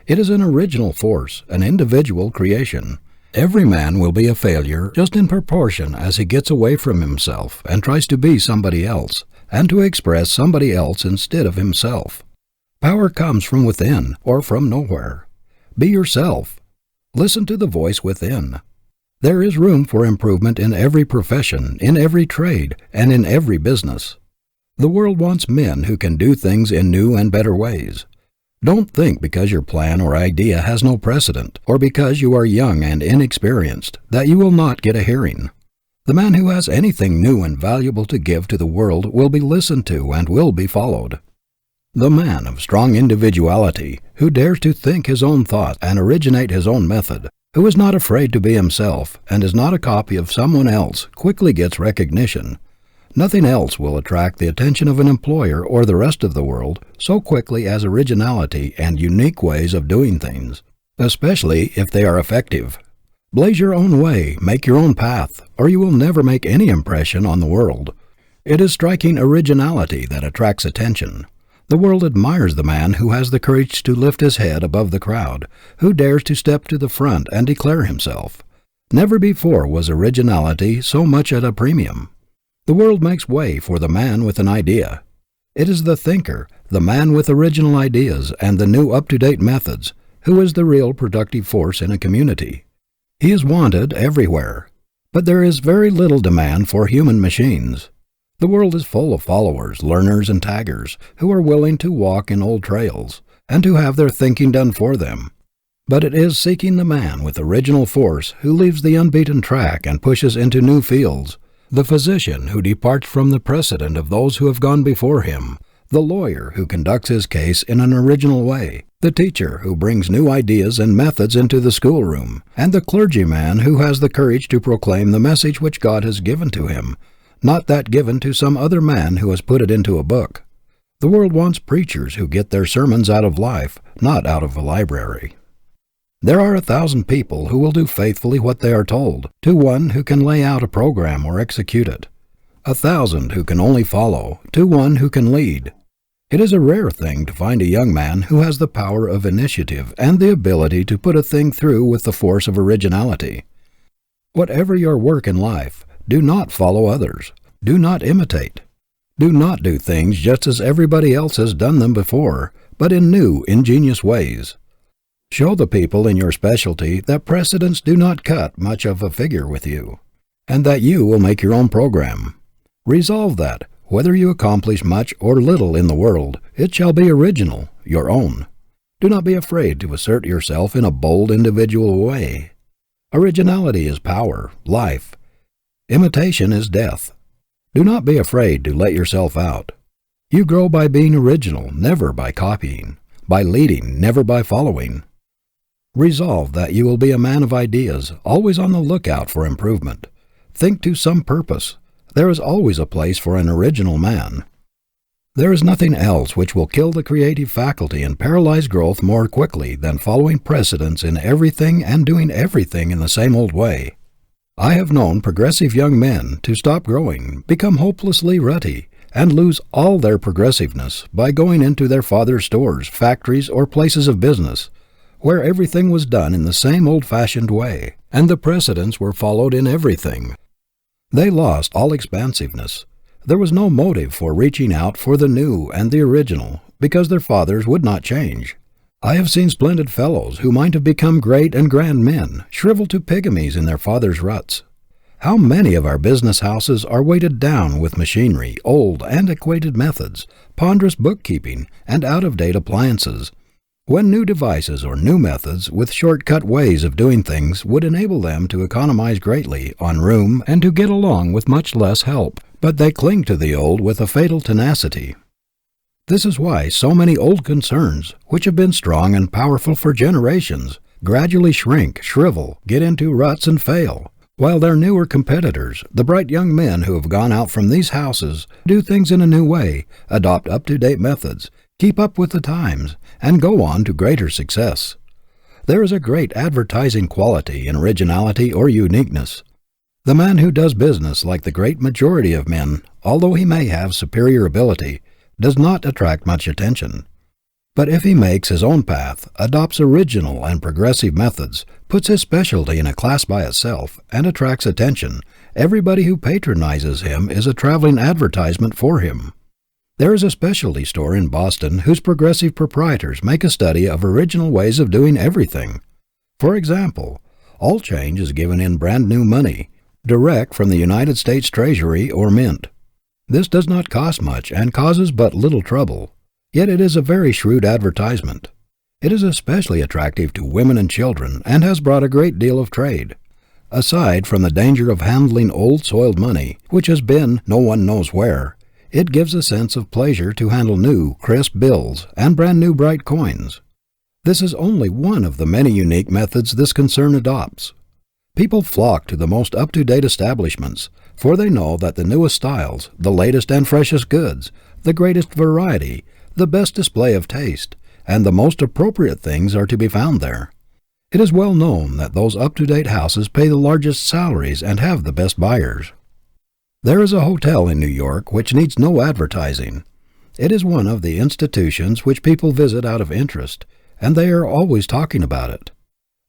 It is an original force, an individual creation. Every man will be a failure just in proportion as he gets away from himself and tries to be somebody else, and to express somebody else instead of himself. Power comes from within or from nowhere. Be yourself. Listen to the voice within. There is room for improvement in every profession, in every trade, and in every business. The world wants men who can do things in new and better ways. Don't think because your plan or idea has no precedent, or because you are young and inexperienced, that you will not get a hearing. The man who has anything new and valuable to give to the world will be listened to and will be followed. The man of strong individuality, who dares to think his own thoughts and originate his own method, who is not afraid to be himself and is not a copy of someone else, quickly gets recognition. Nothing else will attract the attention of an employer or the rest of the world so quickly as originality and unique ways of doing things, especially if they are effective. Blaze your own way, make your own path, or you will never make any impression on the world. It is striking originality that attracts attention. The world admires the man who has the courage to lift his head above the crowd, who dares to step to the front and declare himself. Never before was originality so much at a premium. The world makes way for the man with an idea. It is the thinker, the man with original ideas and the new up-to-date methods, who is the real productive force in a community. He is wanted everywhere. But there is very little demand for human machines. The world is full of followers, learners, and taggers who are willing to walk in old trails and to have their thinking done for them. But it is seeking the man with original force who leaves the unbeaten track and pushes into new fields, the physician who departs from the precedent of those who have gone before him, the lawyer who conducts his case in an original way, the teacher who brings new ideas and methods into the schoolroom, and the clergyman who has the courage to proclaim the message which God has given to him, not that given to some other man who has put it into a book. The world wants preachers who get their sermons out of life, not out of a library. There are 1,000 people who will do faithfully what they are told, to one who can lay out a program or execute it. 1,000 who can only follow, to one who can lead. It is a rare thing to find a young man who has the power of initiative and the ability to put a thing through with the force of originality. Whatever your work in life, do not follow others. Do not imitate. Do not do things just as everybody else has done them before, but in new, ingenious ways. Show the people in your specialty that precedents do not cut much of a figure with you, and that you will make your own program. Resolve that, whether you accomplish much or little in the world, it shall be original, your own. Do not be afraid to assert yourself in a bold individual way. Originality is power, life. Imitation is death. Do not be afraid to let yourself out. You grow by being original, never by copying, by leading, never by following. Resolve that you will be a man of ideas, always on the lookout for improvement. Think to some purpose. There is always a place for an original man. There is nothing else which will kill the creative faculty and paralyze growth more quickly than following precedents in everything and doing everything in the same old way. I have known progressive young men to stop growing, become hopelessly rutty, and lose all their progressiveness by going into their father's stores, factories, or places of business, where everything was done in the same old-fashioned way, and the precedents were followed in everything. They lost all expansiveness. There was no motive for reaching out for the new and the original, because their fathers would not change. I have seen splendid fellows who might have become great and grand men, shrivel to pygmies in their fathers' ruts. How many of our business houses are weighted down with machinery, old, antiquated methods, ponderous bookkeeping, and out-of-date appliances, when new devices or new methods with short-cut ways of doing things would enable them to economize greatly on room and to get along with much less help, but they cling to the old with a fatal tenacity. This is why so many old concerns, which have been strong and powerful for generations, gradually shrink, shrivel, get into ruts and fail, while their newer competitors, the bright young men who have gone out from these houses, do things in a new way, adopt up-to-date methods, keep up with the times, and go on to greater success. There is a great advertising quality in originality or uniqueness. The man who does business like the great majority of men, although he may have superior ability, does not attract much attention. But if he makes his own path, adopts original and progressive methods, puts his specialty in a class by itself, and attracts attention, everybody who patronizes him is a traveling advertisement for him. There is a specialty store in Boston whose progressive proprietors make a study of original ways of doing everything. For example, all change is given in brand new money, direct from the United States Treasury or Mint. This does not cost much and causes but little trouble, yet it is a very shrewd advertisement. It is especially attractive to women and children and has brought a great deal of trade. Aside from the danger of handling old soiled money, which has been no one knows where, it gives a sense of pleasure to handle new, crisp bills and brand new bright coins. This is only one of the many unique methods this concern adopts. People flock to the most up-to-date establishments, for they know that the newest styles, the latest and freshest goods, the greatest variety, the best display of taste, and the most appropriate things are to be found there. It is well known that those up-to-date houses pay the largest salaries and have the best buyers. There is a hotel in New York which needs no advertising. It is one of the institutions which people visit out of interest, and they are always talking about it.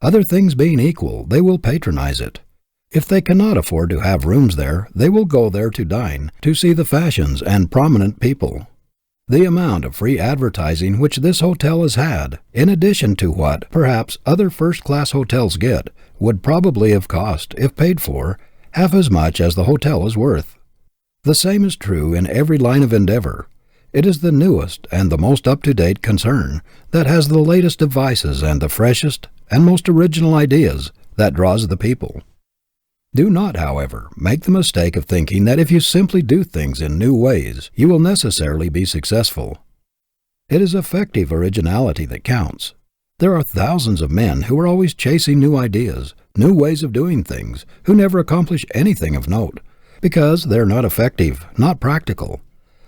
Other things being equal, they will patronize it. If they cannot afford to have rooms there, they will go there to dine, to see the fashions and prominent people. The amount of free advertising which this hotel has had, in addition to what, perhaps, other first-class hotels get, would probably have cost, if paid for, half as much as the hotel is worth. The same is true in every line of endeavor. It is the newest and the most up-to-date concern that has the latest devices and the freshest and most original ideas that draws the people. Do not, however, make the mistake of thinking that if you simply do things in new ways, you will necessarily be successful. It is effective originality that counts. There are thousands of men who are always chasing new ideas, new ways of doing things, who never accomplish anything of note, because they are not effective, not practical.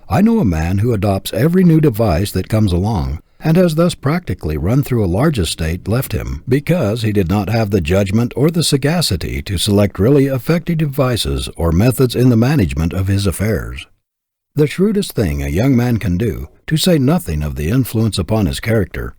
I know a man who adopts every new device that comes along, and has thus practically run through a large estate left him, because he did not have the judgment or the sagacity to select really effective devices or methods in the management of his affairs. The shrewdest thing a young man can do, to say nothing of the influence upon his character,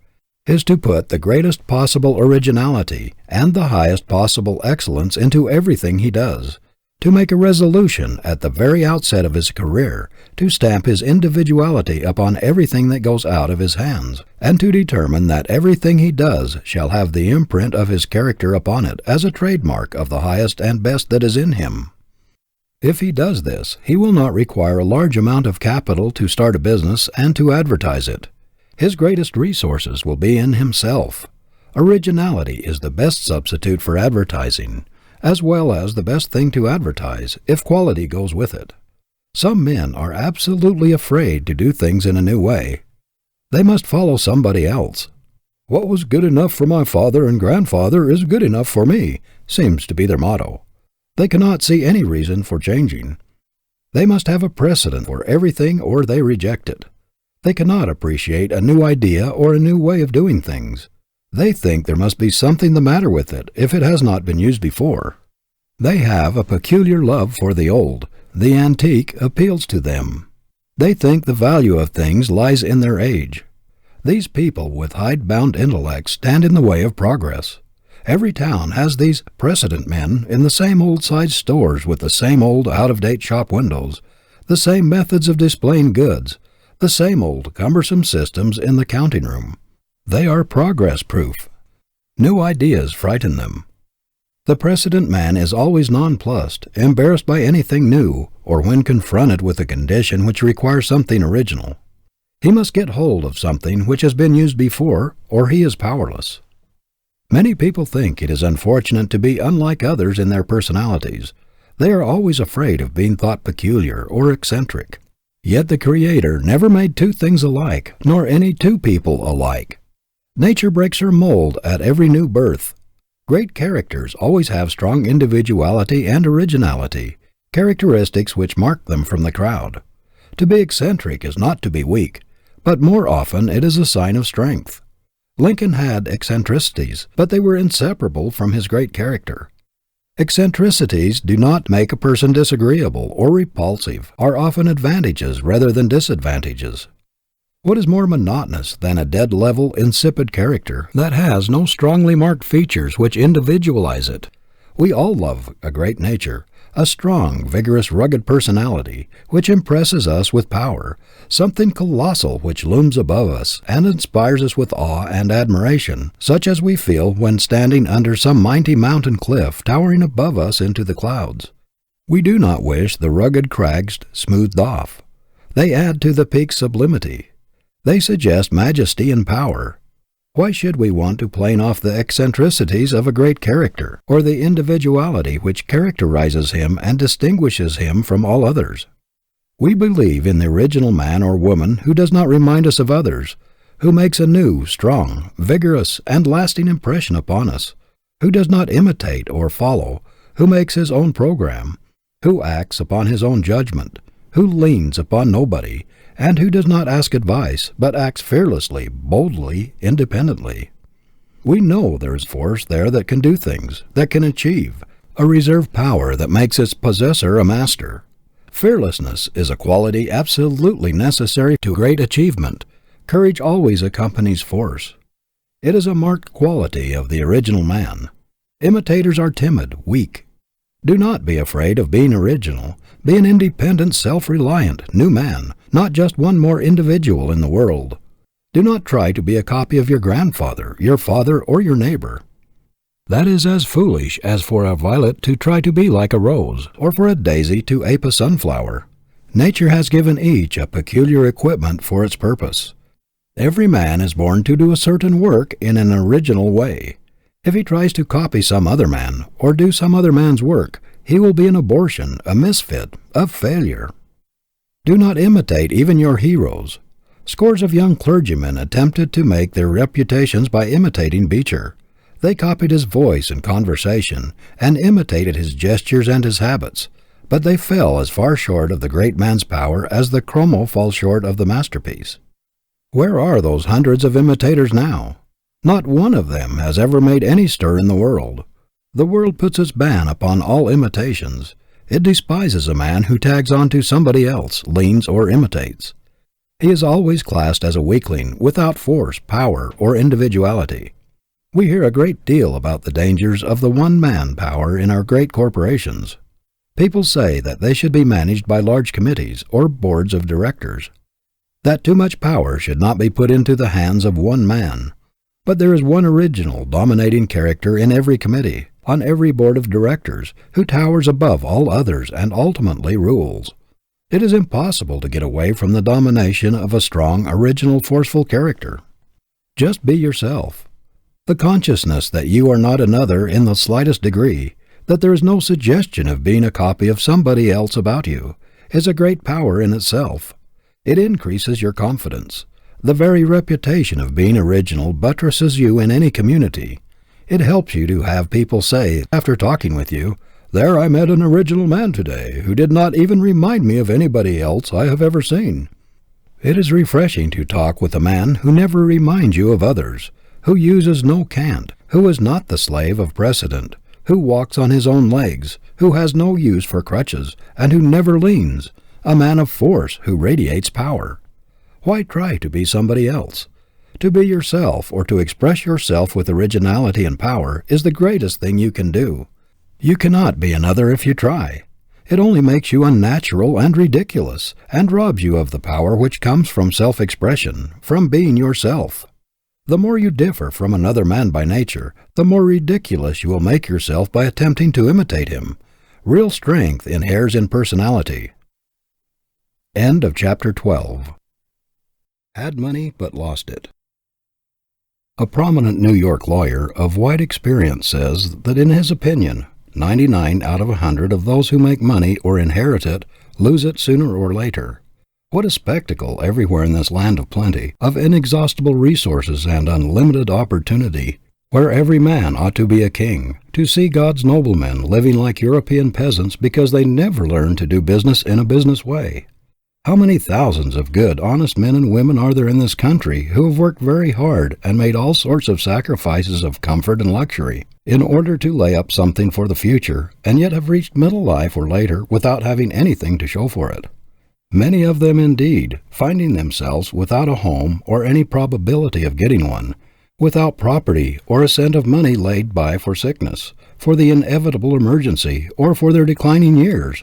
is to put the greatest possible originality and the highest possible excellence into everything he does, to make a resolution at the very outset of his career to stamp his individuality upon everything that goes out of his hands, and to determine that everything he does shall have the imprint of his character upon it as a trademark of the highest and best that is in him. If he does this, he will not require a large amount of capital to start a business and to advertise it. His greatest resources will be in himself. Originality is the best substitute for advertising, as well as the best thing to advertise, if quality goes with it. Some men are absolutely afraid to do things in a new way. They must follow somebody else. What was good enough for my father and grandfather is good enough for me, seems to be their motto. They cannot see any reason for changing. They must have a precedent for everything or they reject it. They cannot appreciate a new idea or a new way of doing things. They think there must be something the matter with it if it has not been used before. They have a peculiar love for the old. The antique appeals to them. They think the value of things lies in their age. These people with hide-bound intellects stand in the way of progress. Every town has these precedent men in the same old-sized stores with the same old out-of-date shop windows, the same methods of displaying goods, the same old cumbersome systems in the counting room. They are progress-proof. New ideas frighten them. The precedent man is always nonplussed, embarrassed by anything new, or when confronted with a condition which requires something original. He must get hold of something which has been used before, or he is powerless. Many people think it is unfortunate to be unlike others in their personalities. They are always afraid of being thought peculiar or eccentric. Yet the Creator never made two things alike, nor any two people alike. Nature breaks her mold at every new birth. Great characters always have strong individuality and originality, characteristics which mark them from the crowd. To be eccentric is not to be weak, but more often it is a sign of strength. Lincoln had eccentricities, but they were inseparable from his great character. Eccentricities do not make a person disagreeable or repulsive, are often advantages rather than disadvantages. What is more monotonous than a dead level, insipid character that has no strongly marked features which individualize it? We all love a great nature, a strong, vigorous, rugged personality, which impresses us with power, something colossal which looms above us and inspires us with awe and admiration, such as we feel when standing under some mighty mountain cliff towering above us into the clouds. We do not wish the rugged crags smoothed off. They add to the peak's sublimity. They suggest majesty and power. Why should we want to plane off the eccentricities of a great character, or the individuality which characterizes him and distinguishes him from all others? We believe in the original man or woman who does not remind us of others, who makes a new, strong, vigorous, and lasting impression upon us, who does not imitate or follow, who makes his own program, who acts upon his own judgment, who leans upon nobody, and who does not ask advice, but acts fearlessly, boldly, independently. We know there is force there that can do things, that can achieve, a reserve power that makes its possessor a master. Fearlessness is a quality absolutely necessary to great achievement. Courage always accompanies force. It is a marked quality of the original man. Imitators are timid, weak. Do not be afraid of being original. Be an independent, self-reliant, new man, not just one more individual in the world. Do not try to be a copy of your grandfather, your father, or your neighbor. That is as foolish as for a violet to try to be like a rose, or for a daisy to ape a sunflower. Nature has given each a peculiar equipment for its purpose. Every man is born to do a certain work in an original way. If he tries to copy some other man, or do some other man's work, he will be an abortion, a misfit, a failure. Do not imitate even your heroes. Scores of young clergymen attempted to make their reputations by imitating Beecher. They copied his voice and conversation, and imitated his gestures and his habits, but they fell as far short of the great man's power as the chromo falls short of the masterpiece. Where are those hundreds of imitators now? Not one of them has ever made any stir in the world. The world puts its ban upon all imitations. It despises a man who tags on to somebody else, leans, or imitates. He is always classed as a weakling, without force, power, or individuality. We hear a great deal about the dangers of the one-man power in our great corporations. People say that they should be managed by large committees, or boards of directors. That too much power should not be put into the hands of one man. But there is one original, dominating character in every committee, on every board of directors, who towers above all others and ultimately rules. It is impossible to get away from the domination of a strong, original, forceful character. Just be yourself. The consciousness that you are not another in the slightest degree, that there is no suggestion of being a copy of somebody else about you, is a great power in itself. It increases your confidence. The very reputation of being original buttresses you in any community. It helps you to have people say, after talking with you, "There I met an original man today, who did not even remind me of anybody else I have ever seen." It is refreshing to talk with a man who never reminds you of others, who uses no cant, who is not the slave of precedent, who walks on his own legs, who has no use for crutches, and who never leans, a man of force who radiates power. Why try to be somebody else? To be yourself, or to express yourself with originality and power, is the greatest thing you can do. You cannot be another if you try. It only makes you unnatural and ridiculous, and robs you of the power which comes from self-expression, from being yourself. The more you differ from another man by nature, the more ridiculous you will make yourself by attempting to imitate him. Real strength inheres in personality. End of chapter 12. Had money but lost it. A prominent New York lawyer of wide experience says that in his opinion, 99 out of 100 of those who make money or inherit it lose it sooner or later. What a spectacle everywhere in this land of plenty, of inexhaustible resources and unlimited opportunity, where every man ought to be a king, to see God's noblemen living like European peasants because they never learned to do business in a business way. How many thousands of good, honest men and women are there in this country who have worked very hard and made all sorts of sacrifices of comfort and luxury in order to lay up something for the future, and yet have reached middle life or later without having anything to show for it? Many of them indeed, finding themselves without a home or any probability of getting one, without property or a cent of money laid by for sickness, for the inevitable emergency, or for their declining years.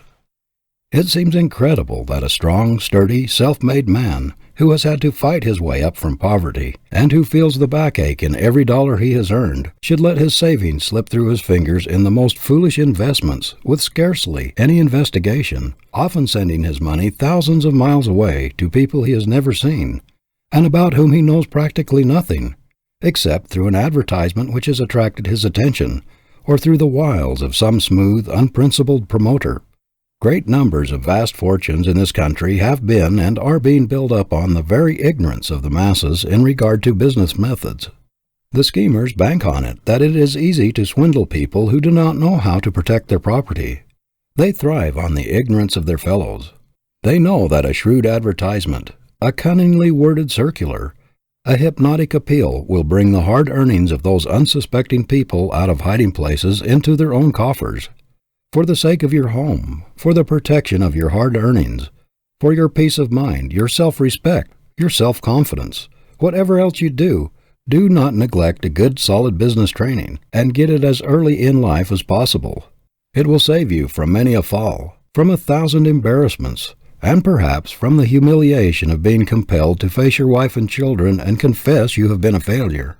It seems incredible that a strong, sturdy, self-made man, who has had to fight his way up from poverty, and who feels the backache in every dollar he has earned, should let his savings slip through his fingers in the most foolish investments, with scarcely any investigation, often sending his money thousands of miles away to people he has never seen, and about whom he knows practically nothing, except through an advertisement which has attracted his attention, or through the wiles of some smooth, unprincipled promoter. Great numbers of vast fortunes in this country have been and are being built up on the very ignorance of the masses in regard to business methods. The schemers bank on it that it is easy to swindle people who do not know how to protect their property. They thrive on the ignorance of their fellows. They know that a shrewd advertisement, a cunningly worded circular, a hypnotic appeal will bring the hard earnings of those unsuspecting people out of hiding places into their own coffers. For the sake of your home, for the protection of your hard earnings, for your peace of mind, your self-respect, your self-confidence, whatever else you do, do not neglect a good solid business training, and get it as early in life as possible. It will save you from many a fall, from 1,000 embarrassments, and perhaps from the humiliation of being compelled to face your wife and children and confess you have been a failure.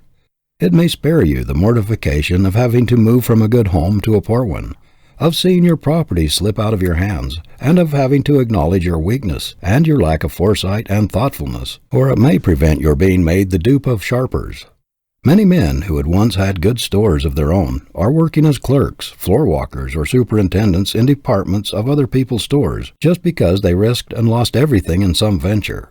It may spare you the mortification of having to move from a good home to a poor one, of seeing your property slip out of your hands, and of having to acknowledge your weakness and your lack of foresight and thoughtfulness, or it may prevent your being made the dupe of sharpers. Many men who had once had good stores of their own are working as clerks, floor walkers, or superintendents in departments of other people's stores just because they risked and lost everything in some venture.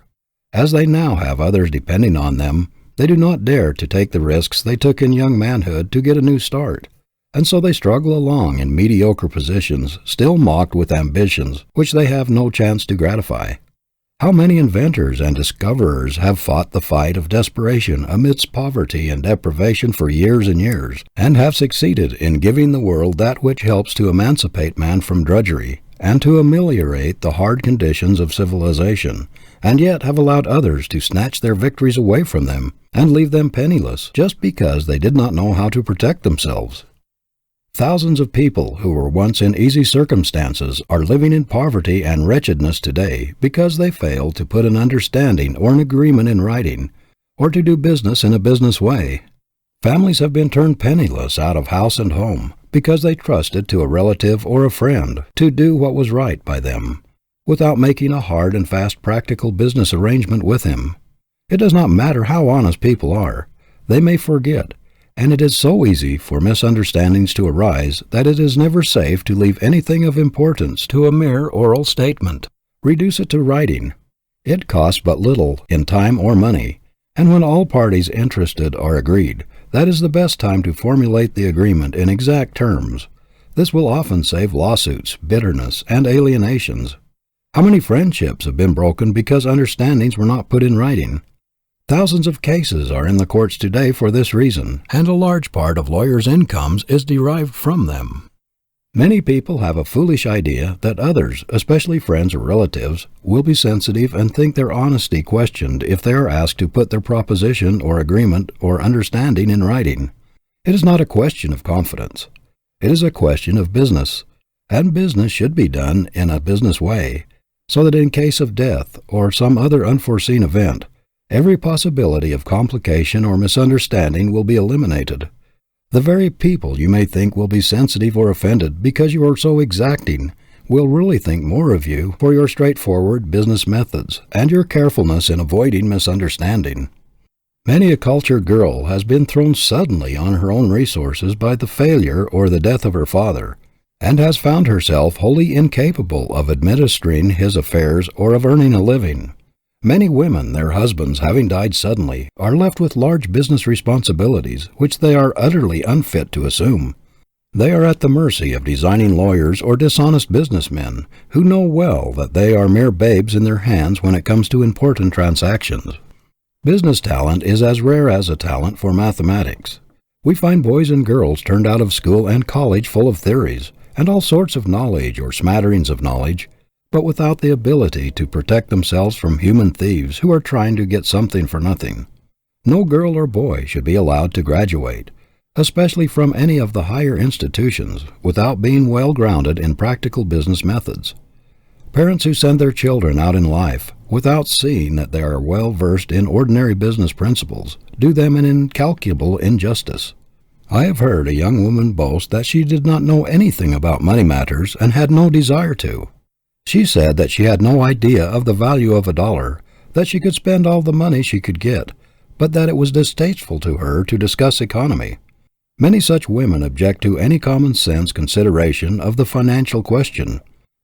As they now have others depending on them, they do not dare to take the risks they took in young manhood to get a new start. And so they struggle along in mediocre positions, still mocked with ambitions which they have no chance to gratify. How many inventors and discoverers have fought the fight of desperation amidst poverty and deprivation for years and years, and have succeeded in giving the world that which helps to emancipate man from drudgery, and to ameliorate the hard conditions of civilization, and yet have allowed others to snatch their victories away from them, and leave them penniless, just because they did not know how to protect themselves. Thousands of people who were once in easy circumstances are living in poverty and wretchedness today because they failed to put an understanding or an agreement in writing, or to do business in a business way. Families have been turned penniless out of house and home because they trusted to a relative or a friend to do what was right by them, without making a hard and fast practical business arrangement with him. It does not matter how honest people are, they may forget, and it is so easy for misunderstandings to arise that it is never safe to leave anything of importance to a mere oral statement. Reduce it to writing. It costs but little in time or money, and when all parties interested are agreed, that is the best time to formulate the agreement in exact terms. This will often save lawsuits, bitterness, and alienations. How many friendships have been broken because understandings were not put in writing? Thousands of cases are in the courts today for this reason, and a large part of lawyers' incomes is derived from them. Many people have a foolish idea that others, especially friends or relatives, will be sensitive and think their honesty questioned if they are asked to put their proposition or agreement or understanding in writing. It is not a question of confidence. It is a question of business, and business should be done in a business way, so that in case of death or some other unforeseen event, every possibility of complication or misunderstanding will be eliminated. The very people you may think will be sensitive or offended because you are so exacting will really think more of you for your straightforward business methods and your carefulness in avoiding misunderstanding. Many a cultured girl has been thrown suddenly on her own resources by the failure or the death of her father, and has found herself wholly incapable of administering his affairs or of earning a living. Many women, their husbands having died suddenly, are left with large business responsibilities which they are utterly unfit to assume. They are at the mercy of designing lawyers or dishonest businessmen who know well that they are mere babes in their hands when it comes to important transactions. Business talent is as rare as a talent for mathematics. We find boys and girls turned out of school and college full of theories and all sorts of knowledge or smatterings of knowledge, but without the ability to protect themselves from human thieves who are trying to get something for nothing. No girl or boy should be allowed to graduate, especially from any of the higher institutions, without being well grounded in practical business methods. Parents who send their children out in life without seeing that they are well versed in ordinary business principles do them an incalculable injustice. I have heard a young woman boast that she did not know anything about money matters and had no desire to. She said that she had no idea of the value of $1, that she could spend all the money she could get, but that it was distasteful to her to discuss economy. Many such women object to any common sense consideration of the financial question.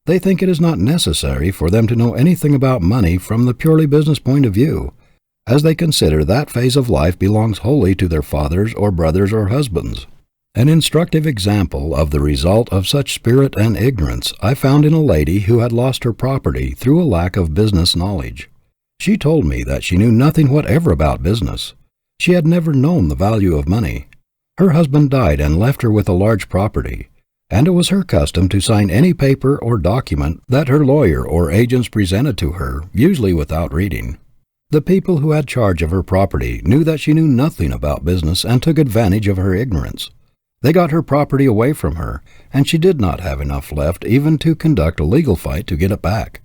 They think it is not necessary for them to know anything about money from the purely business point of view, as they consider that phase of life belongs wholly to their fathers or brothers or husbands. An instructive example of the result of such spirit and ignorance I found in a lady who had lost her property through a lack of business knowledge. She told me that she knew nothing whatever about business. She had never known the value of money. Her husband died and left her with a large property, and it was her custom to sign any paper or document that her lawyer or agents presented to her, usually without reading. The people who had charge of her property knew that she knew nothing about business and took advantage of her ignorance. They got her property away from her, and she did not have enough left even to conduct a legal fight to get it back.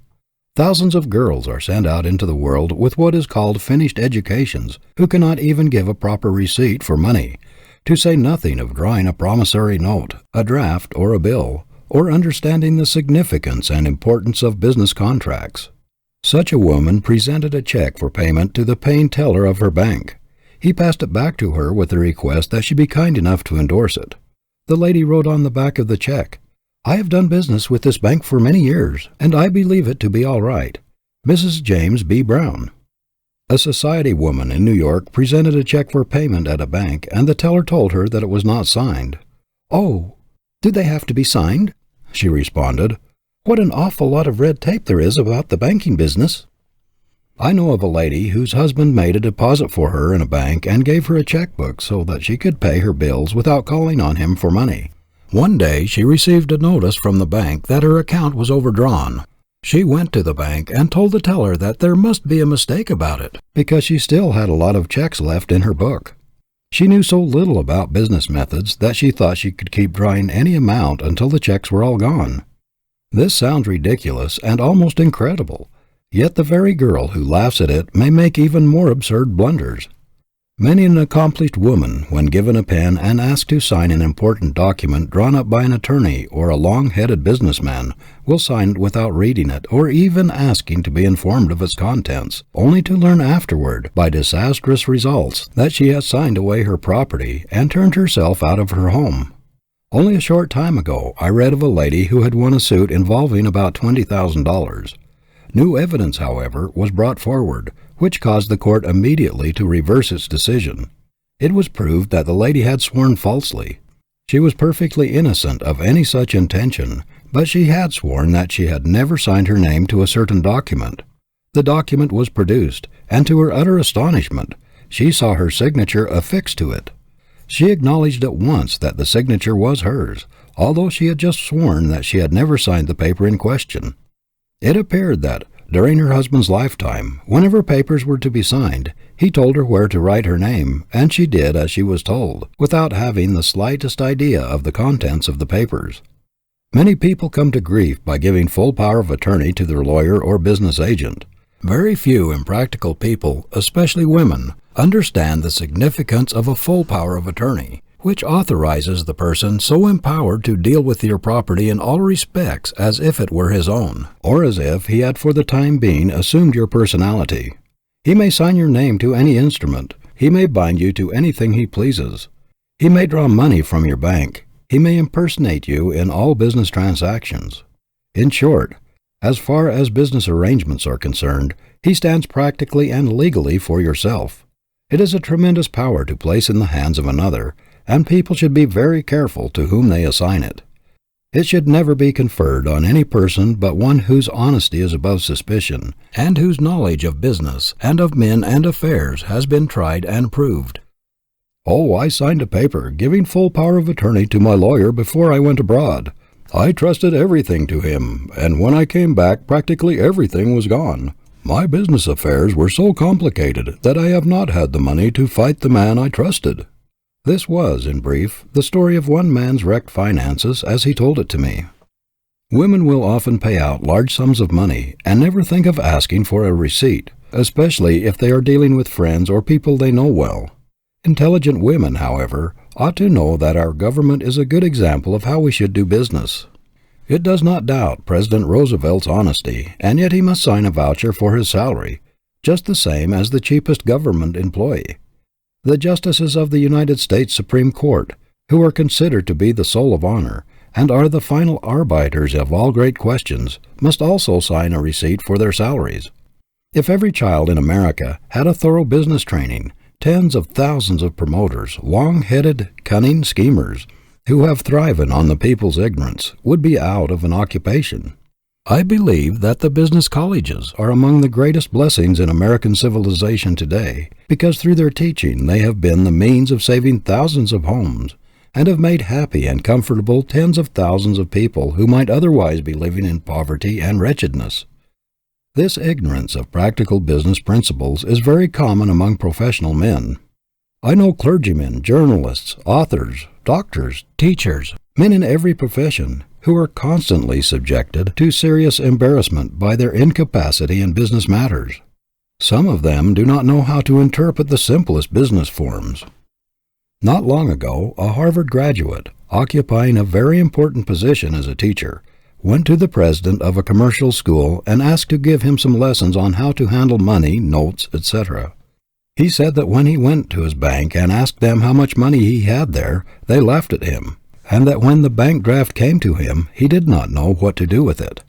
Thousands of girls are sent out into the world with what is called finished educations who cannot even give a proper receipt for money, to say nothing of drawing a promissory note, a draft, or a bill, or understanding the significance and importance of business contracts. Such a woman presented a check for payment to the paying teller of her bank. He passed it back to her with a request that she be kind enough to endorse it. The lady wrote on the back of the check, "I have done business with this bank for many years, and I believe it to be all right. Mrs. James B. Brown." A society woman in New York presented a check for payment at a bank, and the teller told her that it was not signed. "Oh, do they have to be signed?" she responded. "What an awful lot of red tape there is about the banking business." I know of a lady whose husband made a deposit for her in a bank and gave her a checkbook so that she could pay her bills without calling on him for money. One day she received a notice from the bank that her account was overdrawn. She went to the bank and told the teller that there must be a mistake about it, because she still had a lot of checks left in her book. She knew so little about business methods that she thought she could keep drawing any amount until the checks were all gone. This sounds ridiculous and almost incredible, yet the very girl who laughs at it may make even more absurd blunders. Many an accomplished woman, when given a pen and asked to sign an important document drawn up by an attorney or a long-headed businessman, will sign it without reading it or even asking to be informed of its contents, only to learn afterward, by disastrous results, that she has signed away her property and turned herself out of her home. Only a short time ago I read of a lady who had won a suit involving about $20,000. New evidence, however, was brought forward, which caused the court immediately to reverse its decision. It was proved that the lady had sworn falsely. She was perfectly innocent of any such intention, but she had sworn that she had never signed her name to a certain document. The document was produced, and to her utter astonishment, she saw her signature affixed to it. She acknowledged at once that the signature was hers, although she had just sworn that she had never signed the paper in question. It appeared that, during her husband's lifetime, whenever papers were to be signed, he told her where to write her name, and she did as she was told, without having the slightest idea of the contents of the papers. Many people come to grief by giving full power of attorney to their lawyer or business agent. Very few impractical people, especially women, understand the significance of a full power of attorney, which authorizes the person so empowered to deal with your property in all respects as if it were his own, or as if he had for the time being assumed your personality. He may sign your name to any instrument. He may bind you to anything he pleases. He may draw money from your bank. He may impersonate you in all business transactions. In short, as far as business arrangements are concerned, he stands practically and legally for yourself. It is a tremendous power to place in the hands of another, and people should be very careful to whom they assign it. It should never be conferred on any person but one whose honesty is above suspicion, and whose knowledge of business and of men and affairs has been tried and proved. "Oh, I signed a paper giving full power of attorney to my lawyer before I went abroad. I trusted everything to him, and when I came back practically everything was gone. My business affairs were so complicated that I have not had the money to fight the man I trusted." This was, in brief, the story of one man's wrecked finances as he told it to me. Women will often pay out large sums of money and never think of asking for a receipt, especially if they are dealing with friends or people they know well. Intelligent women, however, ought to know that our government is a good example of how we should do business. It does not doubt President Roosevelt's honesty, and yet he must sign a voucher for his salary, just the same as the cheapest government employee. The justices of the United States Supreme Court, who are considered to be the soul of honor, and are the final arbiters of all great questions, must also sign a receipt for their salaries. If every child in America had a thorough business training, tens of thousands of promoters, long-headed, cunning schemers, who have thriven on the people's ignorance, would be out of an occupation. I believe that the business colleges are among the greatest blessings in American civilization today, because through their teaching they have been the means of saving thousands of homes, and have made happy and comfortable tens of thousands of people who might otherwise be living in poverty and wretchedness. This ignorance of practical business principles is very common among professional men. I know clergymen, journalists, authors, doctors, teachers, men in every profession, who are constantly subjected to serious embarrassment by their incapacity in business matters. Some of them do not know how to interpret the simplest business forms. Not long ago, a Harvard graduate, occupying a very important position as a teacher, went to the president of a commercial school and asked to give him some lessons on how to handle money, notes, etc. He said that when he went to his bank and asked them how much money he had there, they laughed at him, and that when the bank draft came to him, he did not know what to do with it.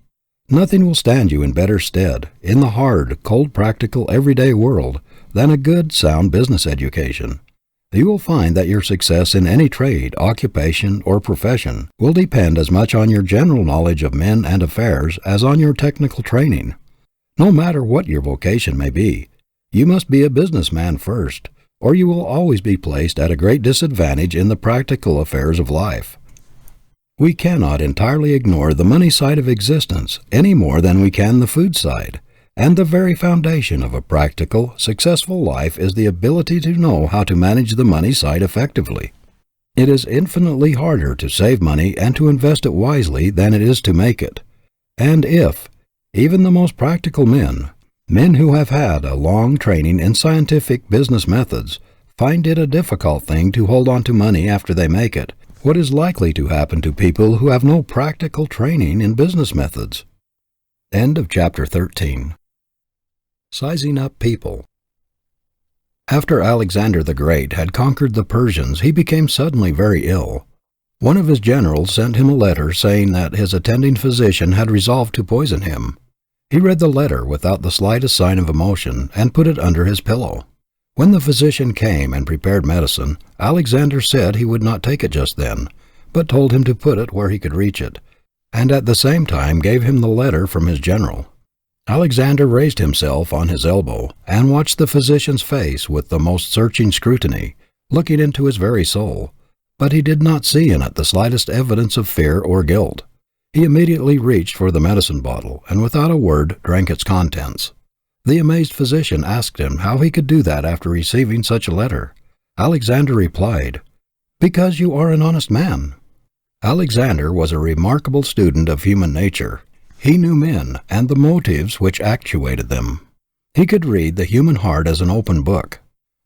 Nothing will stand you in better stead, in the hard, cold, practical, everyday world, than a good, sound business education. You will find that your success in any trade, occupation, or profession will depend as much on your general knowledge of men and affairs as on your technical training. No matter what your vocation may be, you must be a businessman first, or you will always be placed at a great disadvantage in the practical affairs of life. We cannot entirely ignore the money side of existence any more than we can the food side, and the very foundation of a practical, successful life is the ability to know how to manage the money side effectively. It is infinitely harder to save money and to invest it wisely than it is to make it. And if, even the most practical men who have had a long training in scientific business methods, find it a difficult thing to hold on to money after they make it, what is likely to happen to people who have no practical training in business methods? End of chapter 13. Sizing up people. After Alexander the Great had conquered the Persians, he became suddenly very ill. One of his generals sent him a letter saying that his attending physician had resolved to poison him. He read the letter without the slightest sign of emotion and put it under his pillow. When the physician came and prepared medicine, Alexander said he would not take it just then, but told him to put it where he could reach it, and at the same time gave him the letter from his general. Alexander raised himself on his elbow and watched the physician's face with the most searching scrutiny, looking into his very soul, but he did not see in it the slightest evidence of fear or guilt. He immediately reached for the medicine bottle and without a word drank its contents. The amazed physician asked him how he could do that after receiving such a letter. Alexander replied, "Because you are an honest man." Alexander was a remarkable student of human nature. He knew men and the motives which actuated them. He could read the human heart as an open book.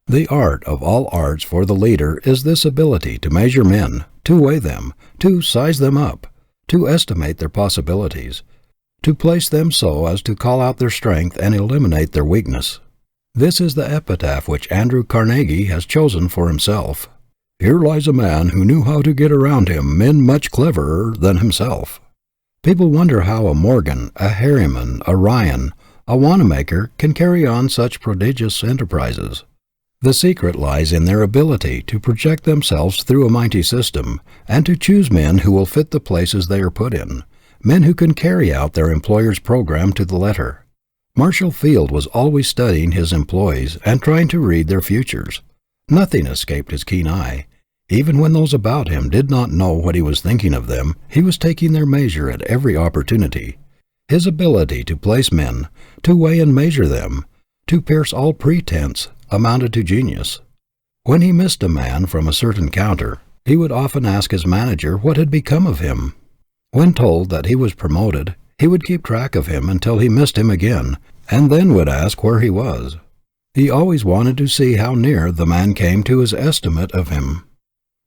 The art of all arts for the leader is this ability to measure men, to weigh them, to size them up, to estimate their possibilities, to place them so as to call out their strength and eliminate their weakness. This is the epitaph which Andrew Carnegie has chosen for himself. Here lies a man who knew how to get around him men much cleverer than himself. People wonder how a Morgan, a Harriman, a Ryan, a Wanamaker can carry on such prodigious enterprises. The secret lies in their ability to project themselves through a mighty system, and to choose men who will fit the places they are put in, men who can carry out their employer's program to the letter. Marshall Field was always studying his employees and trying to read their futures. Nothing escaped his keen eye. Even when those about him did not know what he was thinking of them, he was taking their measure at every opportunity. His ability to place men, to weigh and measure them, to pierce all pretense, amounted to genius. When he missed a man from a certain counter, he would often ask his manager what had become of him. When told that he was promoted, he would keep track of him until he missed him again, and then would ask where he was. He always wanted to see how near the man came to his estimate of him.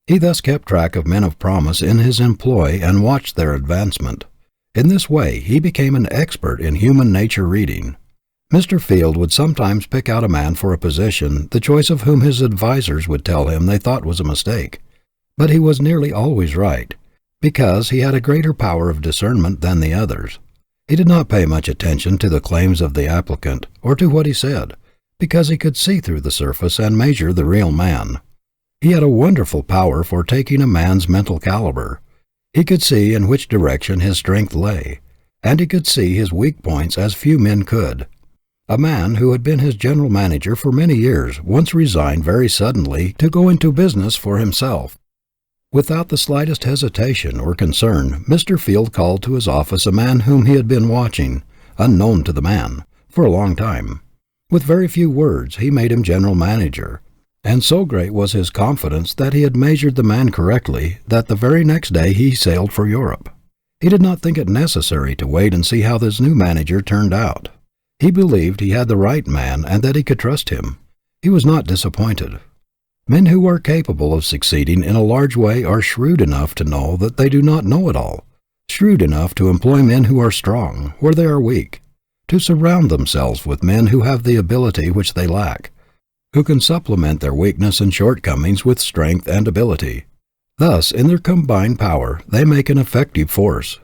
He thus kept track of men of promise in his employ and watched their advancement. In this way he became an expert in human nature reading. Mr. Field would sometimes pick out a man for a position, the choice of whom his advisers would tell him they thought was a mistake. But he was nearly always right, because he had a greater power of discernment than the others. He did not pay much attention to the claims of the applicant, or to what he said, because he could see through the surface and measure the real man. He had a wonderful power for taking a man's mental caliber. He could see in which direction his strength lay, and he could see his weak points as few men could. A man who had been his general manager for many years once resigned very suddenly to go into business for himself. Without the slightest hesitation or concern, Mr. Field called to his office a man whom he had been watching, unknown to the man, for a long time. With very few words he made him general manager, and so great was his confidence that he had measured the man correctly that the very next day he sailed for Europe. He did not think it necessary to wait and see how this new manager turned out. He believed he had the right man and that he could trust him. He was not disappointed. Men who are capable of succeeding in a large way are shrewd enough to know that they do not know it all, shrewd enough to employ men who are strong where they are weak, to surround themselves with men who have the ability which they lack, who can supplement their weakness and shortcomings with strength and ability. Thus, in their combined power, they make an effective force.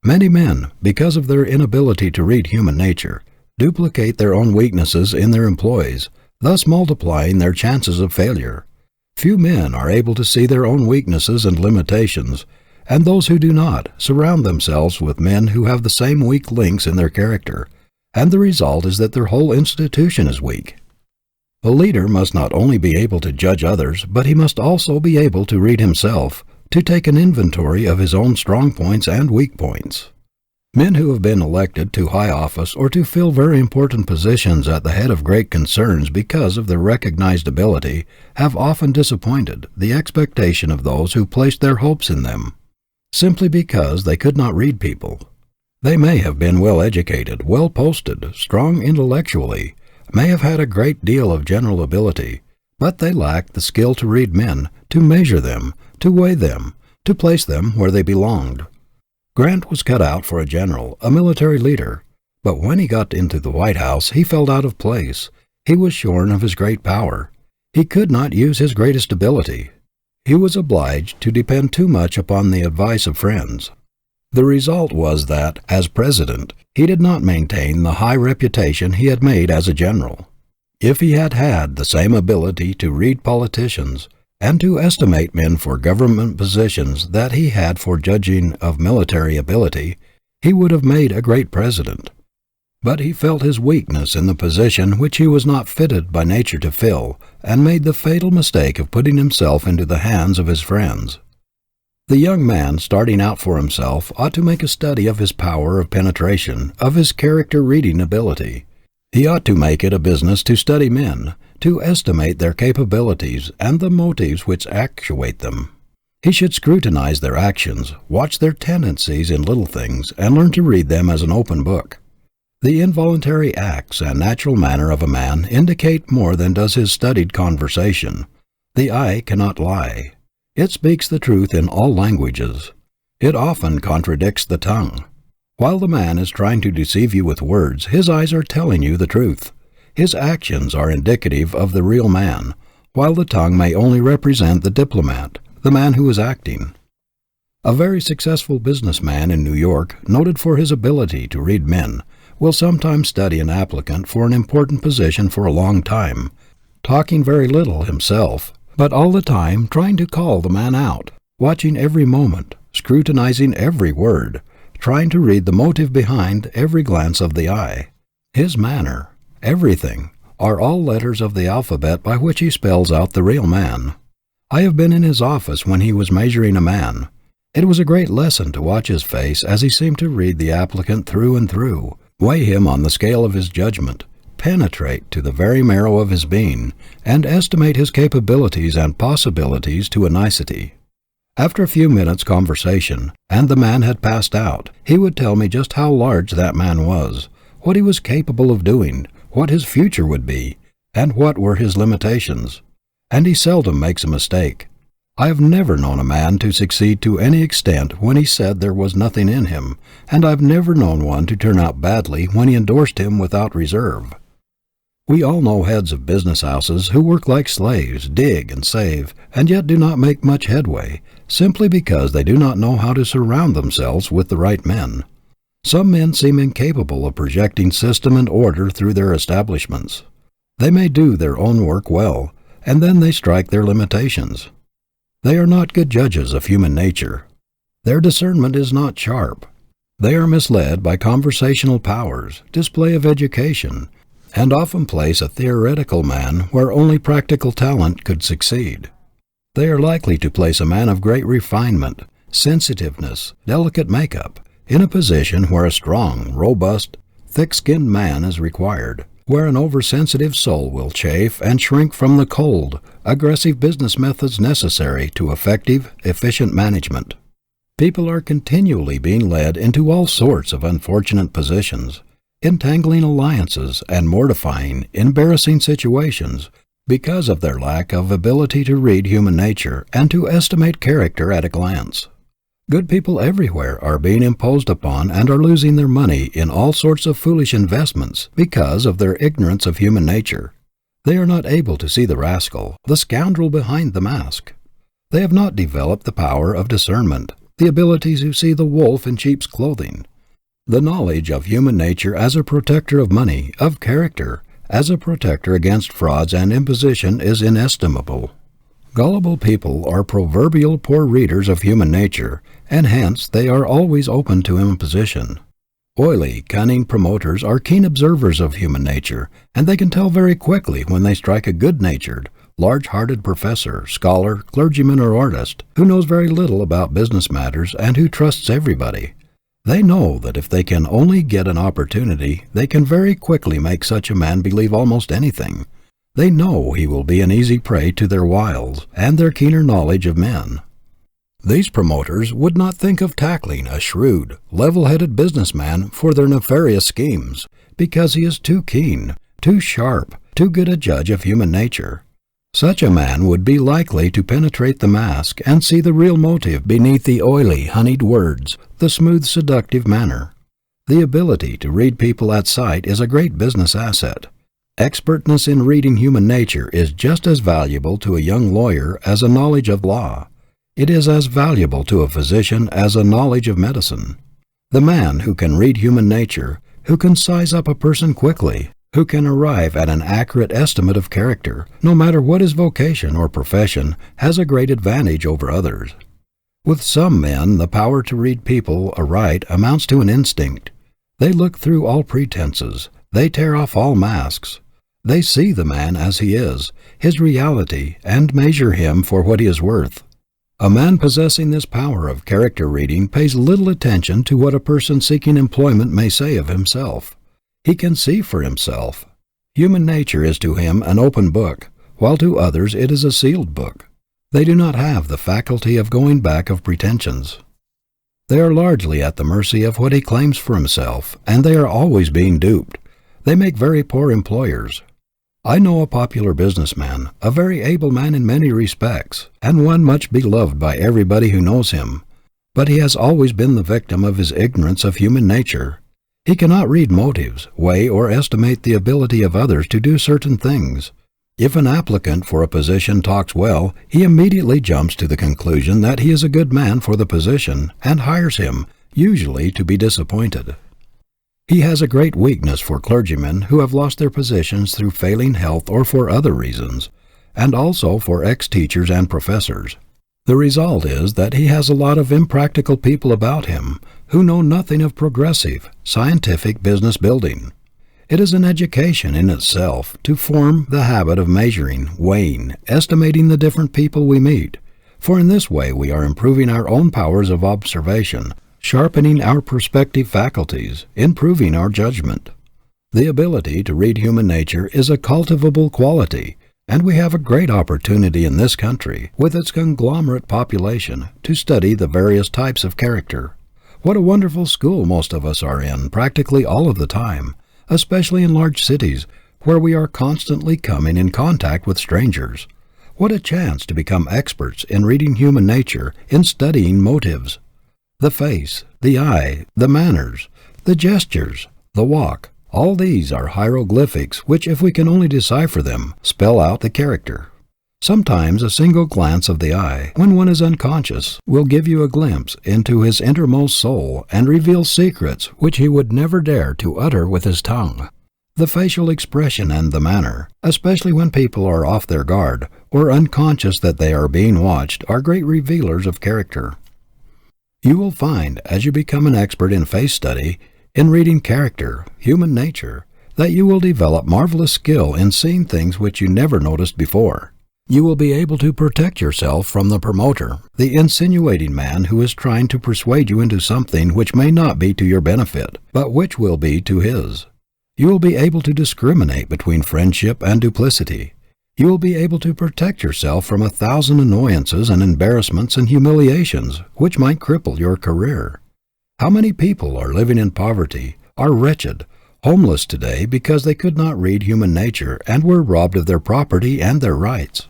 Many men, because of their inability to read human nature, duplicate their own weaknesses in their employees, thus multiplying their chances of failure. Few men are able to see their own weaknesses and limitations, and those who do not surround themselves with men who have the same weak links in their character, and the result is that their whole institution is weak. A leader must not only be able to judge others, but he must also be able to read himself, to take an inventory of his own strong points and weak points. Men who have been elected to high office or to fill very important positions at the head of great concerns because of their recognized ability have often disappointed the expectation of those who placed their hopes in them, simply because they could not read people. They may have been well educated, well posted, strong intellectually, may have had a great deal of general ability, but they lacked the skill to read men, to measure them, to weigh them, to place them where they belonged. Grant was cut out for a general, a military leader, but when he got into the White House he felt out of place. He was shorn of his great power. He could not use his greatest ability. He was obliged to depend too much upon the advice of friends. The result was that, as president, he did not maintain the high reputation he had made as a general. If he had had the same ability to read politicians, and to estimate men for government positions that he had for judging of military ability, he would have made a great president. But he felt his weakness in the position which he was not fitted by nature to fill, and made the fatal mistake of putting himself into the hands of his friends. The young man starting out for himself ought to make a study of his power of penetration, of his character-reading ability. He ought to make it a business to study men, to estimate their capabilities and the motives which actuate them. He should scrutinize their actions, watch their tendencies in little things, and learn to read them as an open book. The involuntary acts and natural manner of a man indicate more than does his studied conversation. The eye cannot lie. It speaks the truth in all languages. It often contradicts the tongue. While the man is trying to deceive you with words, his eyes are telling you the truth. His actions are indicative of the real man. while the tongue may only represent the diplomat, the man who is acting. A very successful businessman in New York, noted for his ability to read men, will sometimes study an applicant for an important position for a long time, talking very little himself, but all the time trying to call the man out, watching every moment, scrutinizing every word, trying to read the motive behind every glance of the eye. His manner, everything, are all letters of the alphabet by which he spells out the real man. I have been in his office when he was measuring a man. It was a great lesson to watch his face as he seemed to read the applicant through and through, weigh him on the scale of his judgment, penetrate to the very marrow of his being, and estimate his capabilities and possibilities to a nicety. After a few minutes' conversation, and the man had passed out, he would tell me just how large that man was, what he was capable of doing, what his future would be, and what were his limitations. And he seldom makes a mistake. I have never known a man to succeed to any extent when he said there was nothing in him, and I've never known one to turn out badly when he endorsed him without reserve. We all know heads of business houses who work like slaves, dig and save, and yet do not make much headway, simply because they do not know how to surround themselves with the right men. Some men seem incapable of projecting system and order through their establishments. They may do their own work well, and then they strike their limitations. They are not good judges of human nature. Their discernment is not sharp. They are misled by conversational powers, display of education, and often place a theoretical man where only practical talent could succeed. They are likely to place a man of great refinement, sensitiveness, delicate makeup, in a position where a strong, robust, thick-skinned man is required, where an oversensitive soul will chafe and shrink from the cold, aggressive business methods necessary to effective, efficient management. People are continually being led into all sorts of unfortunate positions, entangling alliances and mortifying, embarrassing situations because of their lack of ability to read human nature and to estimate character at a glance. Good people everywhere are being imposed upon and are losing their money in all sorts of foolish investments because of their ignorance of human nature. They are not able to see the rascal, the scoundrel behind the mask. They have not developed the power of discernment, the ability to see the wolf in sheep's clothing. The knowledge of human nature as a protector of money, of character, as a protector against frauds and imposition is inestimable. Gullible people are proverbial poor readers of human nature, and hence they are always open to imposition. Oily, cunning promoters are keen observers of human nature, and they can tell very quickly when they strike a good-natured, large-hearted professor, scholar, clergyman, or artist, who knows very little about business matters and who trusts everybody. They know that if they can only get an opportunity, they can very quickly make such a man believe almost anything. They know he will be an easy prey to their wiles and their keener knowledge of men. These promoters would not think of tackling a shrewd, level-headed businessman for their nefarious schemes, because he is too keen, too sharp, too good a judge of human nature. Such a man would be likely to penetrate the mask and see the real motive beneath the oily, honeyed words, the smooth, seductive manner. The ability to read people at sight is a great business asset. Expertness in reading human nature is just as valuable to a young lawyer as a knowledge of law. It is as valuable to a physician as a knowledge of medicine. The man who can read human nature, who can size up a person quickly, who can arrive at an accurate estimate of character, no matter what his vocation or profession, has a great advantage over others. With some men, the power to read people aright amounts to an instinct. They look through all pretenses. They tear off all masks. They see the man as he is, his reality, and measure him for what he is worth. A man possessing this power of character reading pays little attention to what a person seeking employment may say of himself. He can see for himself. Human nature is to him an open book, while to others it is a sealed book. They do not have the faculty of going back of pretensions. They are largely at the mercy of what he claims for himself, and they are always being duped. They make very poor employers. I know a popular businessman, a very able man in many respects, and one much beloved by everybody who knows him, but he has always been the victim of his ignorance of human nature. He cannot read motives, weigh or estimate the ability of others to do certain things. If an applicant for a position talks well, he immediately jumps to the conclusion that he is a good man for the position and hires him, usually to be disappointed. He has a great weakness for clergymen who have lost their positions through failing health or for other reasons, and also for ex-teachers and professors. The result is that he has a lot of impractical people about him who know nothing of progressive, scientific business building. It is an education in itself to form the habit of measuring, weighing, estimating the different people we meet, for in this way we are improving our own powers of observation, sharpening our perspective faculties, improving our judgment. The ability to read human nature is a cultivable quality, and we have a great opportunity in this country, with its conglomerate population, to study the various types of character. What a wonderful school most of us are in practically all of the time, especially in large cities, where we are constantly coming in contact with strangers. What a chance to become experts in reading human nature, in studying motives. The face, the eye, the manners, the gestures, the walk, all these are hieroglyphics which, if we can only decipher them, spell out the character. Sometimes a single glance of the eye, when one is unconscious, will give you a glimpse into his innermost soul and reveal secrets which he would never dare to utter with his tongue. The facial expression and the manner, especially when people are off their guard or unconscious that they are being watched, are great revealers of character. You will find, as you become an expert in face study, in reading character, human nature, that you will develop marvelous skill in seeing things which you never noticed before. You will be able to protect yourself from the promoter, the insinuating man who is trying to persuade you into something which may not be to your benefit, but which will be to his. You will be able to discriminate between friendship and duplicity. You will be able to protect yourself from 1,000 annoyances and embarrassments and humiliations which might cripple your career. How many people are living in poverty, are wretched, homeless today because they could not read human nature and were robbed of their property and their rights?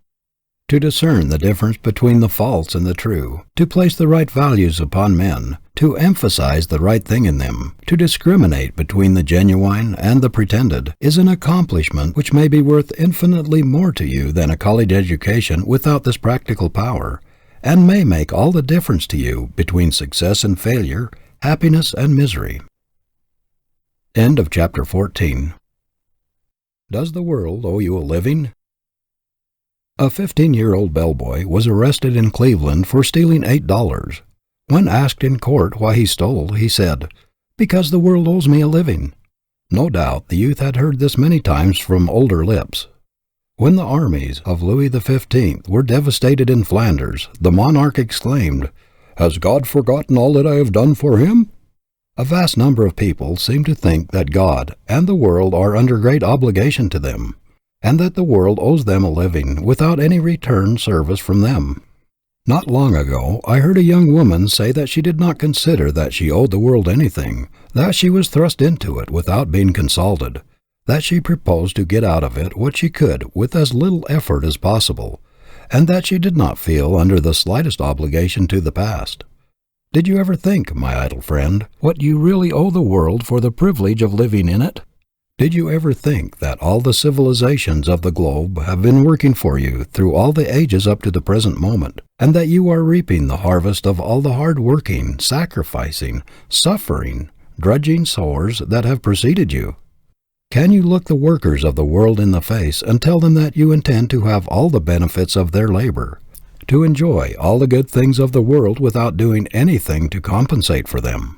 To discern the difference between the false and the true, to place the right values upon men, to emphasize the right thing in them, to discriminate between the genuine and the pretended, is an accomplishment which may be worth infinitely more to you than a college education without this practical power, and may make all the difference to you between success and failure, happiness and misery. End of chapter 14. Does the world owe you a living? A 15-year-old bellboy was arrested in Cleveland for stealing $8. When asked in court why he stole, he said, "Because the world owes me a living." No doubt the youth had heard this many times from older lips. When the armies of Louis XV were devastated in Flanders, the monarch exclaimed, "Has God forgotten all that I have done for him?" A vast number of people seem to think that God and the world are under great obligation to them, and that the world owes them a living without any return service from them. Not long ago, I heard a young woman say that she did not consider that she owed the world anything, that she was thrust into it without being consulted, that she proposed to get out of it what she could with as little effort as possible, and that she did not feel under the slightest obligation to the past. Did you ever think, my idle friend, what you really owe the world for the privilege of living in it? Did you ever think that all the civilizations of the globe have been working for you through all the ages up to the present moment, and that you are reaping the harvest of all the hard-working, sacrificing, suffering, drudging sowers that have preceded you? Can you look the workers of the world in the face and tell them that you intend to have all the benefits of their labor, to enjoy all the good things of the world without doing anything to compensate for them?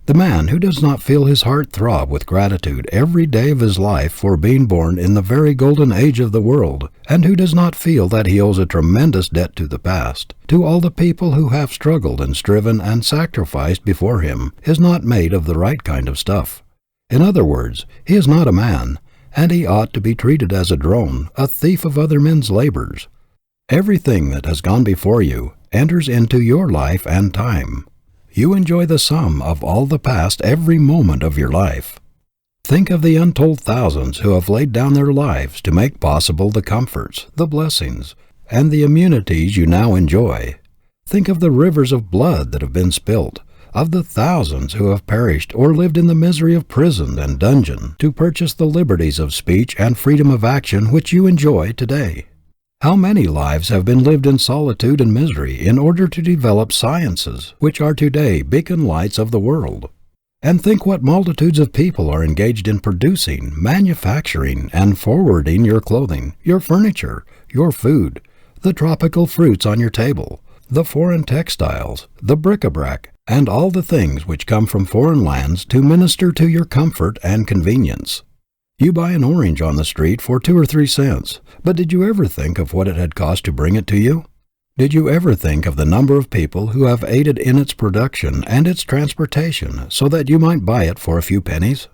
The man who does not feel his heart throb with gratitude every day of his life for being born in the very golden age of the world, and who does not feel that he owes a tremendous debt to the past, to all the people who have struggled and striven and sacrificed before him, is not made of the right kind of stuff. In other words, he is not a man, and he ought to be treated as a drone, a thief of other men's labors. Everything that has gone before you enters into your life and time. You enjoy the sum of all the past every moment of your life. Think of the untold thousands who have laid down their lives to make possible the comforts, the blessings, and the immunities you now enjoy. Think of the rivers of blood that have been spilt, of the thousands who have perished or lived in the misery of prison and dungeon to purchase the liberties of speech and freedom of action which you enjoy today? How many lives have been lived in solitude and misery in order to develop sciences which are today beacon lights of the world? And think what multitudes of people are engaged in producing, manufacturing, and forwarding your clothing, your furniture, your food, the tropical fruits on your table, the foreign textiles, the bric-a-brac, and all the things which come from foreign lands to minister to your comfort and convenience. You buy an orange on the street for 2 or 3 cents, but did you ever think of what it had cost to bring it to you? Did you ever think of the number of people who have aided in its production and its transportation so that you might buy it for a few pennies?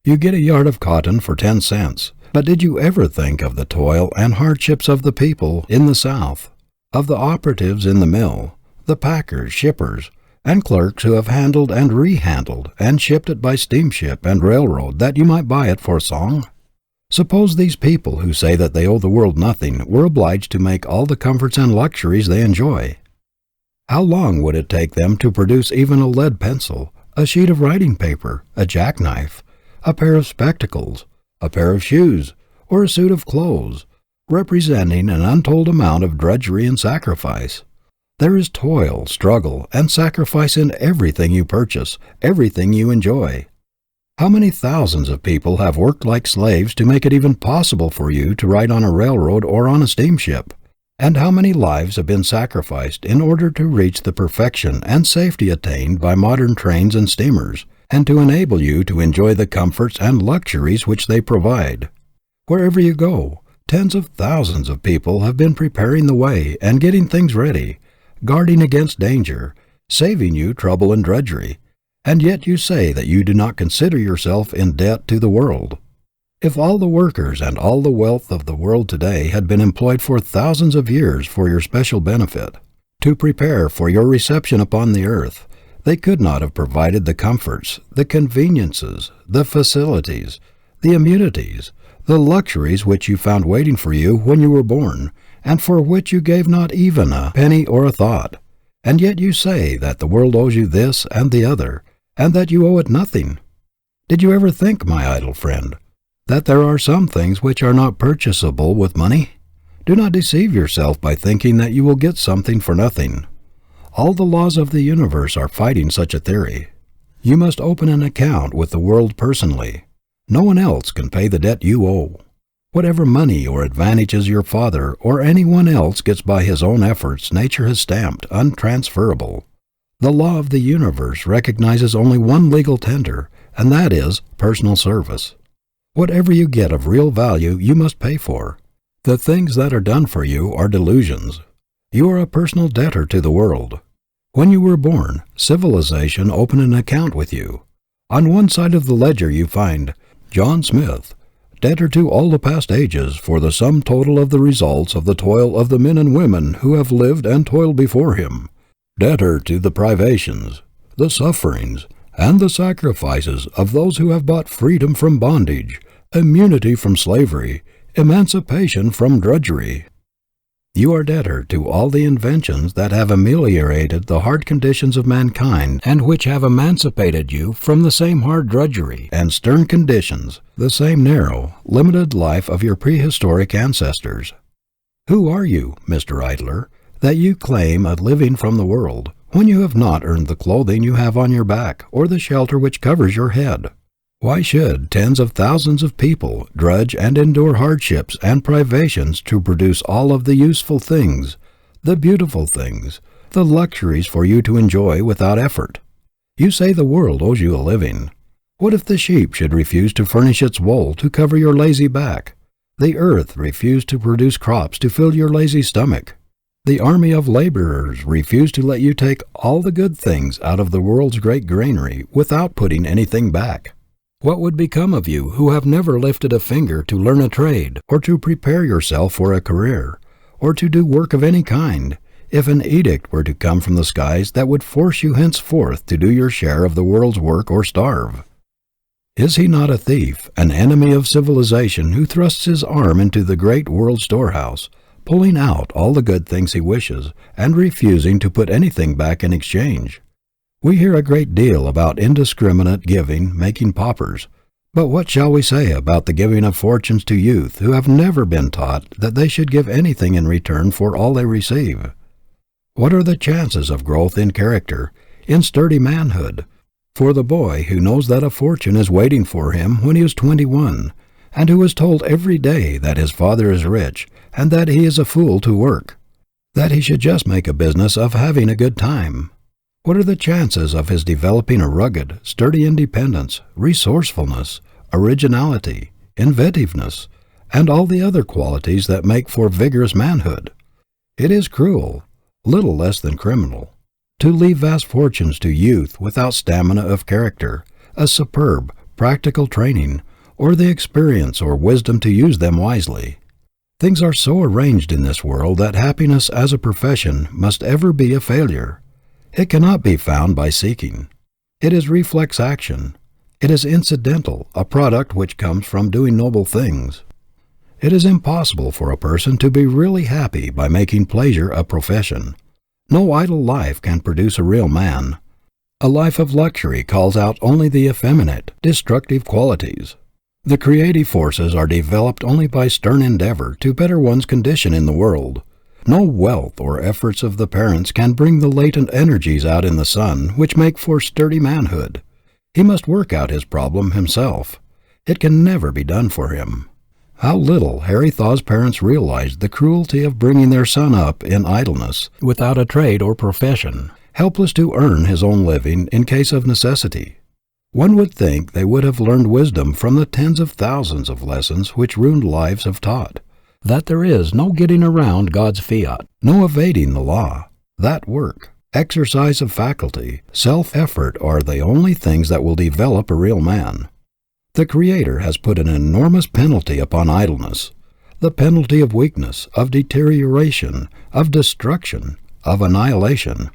You get a yard of cotton for 10 cents, but did you ever think of the toil and hardships of the people in the South, of the operatives in the mill, the packers, shippers, and clerks who have handled and rehandled and shipped it by steamship and railroad that you might buy it for a song? Suppose these people who say that they owe the world nothing were obliged to make all the comforts and luxuries they enjoy. How long would it take them to produce even a lead pencil, a sheet of writing paper, a jackknife, a pair of spectacles, a pair of shoes, or a suit of clothes, representing an untold amount of drudgery and sacrifice? There is toil, struggle, and sacrifice in everything you purchase, everything you enjoy. How many thousands of people have worked like slaves to make it even possible for you to ride on a railroad or on a steamship? And how many lives have been sacrificed in order to reach the perfection and safety attained by modern trains and steamers, and to enable you to enjoy the comforts and luxuries which they provide? Wherever you go, tens of thousands of people have been preparing the way and getting things ready, guarding against danger, saving you trouble and drudgery. And yet you say that you do not consider yourself in debt to the world. If all the workers and all the wealth of the world today had been employed for thousands of years for your special benefit, to prepare for your reception upon the earth, they could not have provided the comforts, the conveniences, the facilities, the amenities, the luxuries which you found waiting for you when you were born, and for which you gave not even a penny or a thought. And yet you say that the world owes you this and the other, and that you owe it nothing. Did you ever think, my idle friend, that there are some things which are not purchasable with money? Do not deceive yourself by thinking that you will get something for nothing. All the laws of the universe are fighting such a theory. You must open an account with the world personally. No one else can pay the debt you owe. Whatever money or advantages your father or anyone else gets by his own efforts, nature has stamped untransferable. The law of the universe recognizes only one legal tender, and that is personal service. Whatever you get of real value, you must pay for. The things that are done for you are delusions. You are a personal debtor to the world. When you were born, civilization opened an account with you. On one side of the ledger you find, John Smith, debtor to all the past ages for the sum total of the results of the toil of the men and women who have lived and toiled before him. Debtor to the privations, the sufferings, and the sacrifices of those who have bought freedom from bondage, immunity from slavery, emancipation from drudgery. You are debtor to all the inventions that have ameliorated the hard conditions of mankind and which have emancipated you from the same hard drudgery and stern conditions, the same narrow, limited life of your prehistoric ancestors. Who are you, Mr. Idler, that you claim a living from the world, when you have not earned the clothing you have on your back or the shelter which covers your head? Why should tens of thousands of people drudge and endure hardships and privations to produce all of the useful things, the beautiful things, the luxuries for you to enjoy without effort? You say the world owes you a living. What if the sheep should refuse to furnish its wool to cover your lazy back? The earth refuse to produce crops to fill your lazy stomach? The army of laborers refuse to let you take all the good things out of the world's great granary without putting anything back? What would become of you who have never lifted a finger to learn a trade, or to prepare yourself for a career, or to do work of any kind, if an edict were to come from the skies that would force you henceforth to do your share of the world's work or starve? Is he not a thief, an enemy of civilization, who thrusts his arm into the great world storehouse, pulling out all the good things he wishes, and refusing to put anything back in exchange? We hear a great deal about indiscriminate giving making paupers, but what shall we say about the giving of fortunes to youth who have never been taught that they should give anything in return for all they receive? What are the chances of growth in character, in sturdy manhood, for the boy who knows that a fortune is waiting for him when he is 21, and who is told every day that his father is rich and that he is a fool to work, that he should just make a business of having a good time? What are the chances of his developing a rugged, sturdy independence, resourcefulness, originality, inventiveness, and all the other qualities that make for vigorous manhood? It is cruel, little less than criminal, to leave vast fortunes to youth without stamina of character, a superb, practical training, or the experience or wisdom to use them wisely. Things are so arranged in this world that happiness as a profession must ever be a failure. It cannot be found by seeking. It is reflex action. It is incidental, a product which comes from doing noble things. It is impossible for a person to be really happy by making pleasure a profession. No idle life can produce a real man. A life of luxury calls out only the effeminate, destructive qualities. The creative forces are developed only by stern endeavor to better one's condition in the world. No wealth or efforts of the parents can bring the latent energies out in the son which make for sturdy manhood. He must work out his problem himself. It can never be done for him. How little Harry Thaw's parents realized the cruelty of bringing their son up in idleness, without a trade or profession, helpless to earn his own living in case of necessity. One would think they would have learned wisdom from the tens of thousands of lessons which ruined lives have taught. That there is no getting around God's fiat, no evading the law. That work, exercise of faculty, self-effort are the only things that will develop a real man. The Creator has put an enormous penalty upon idleness, the penalty of weakness, of deterioration, of destruction, of annihilation.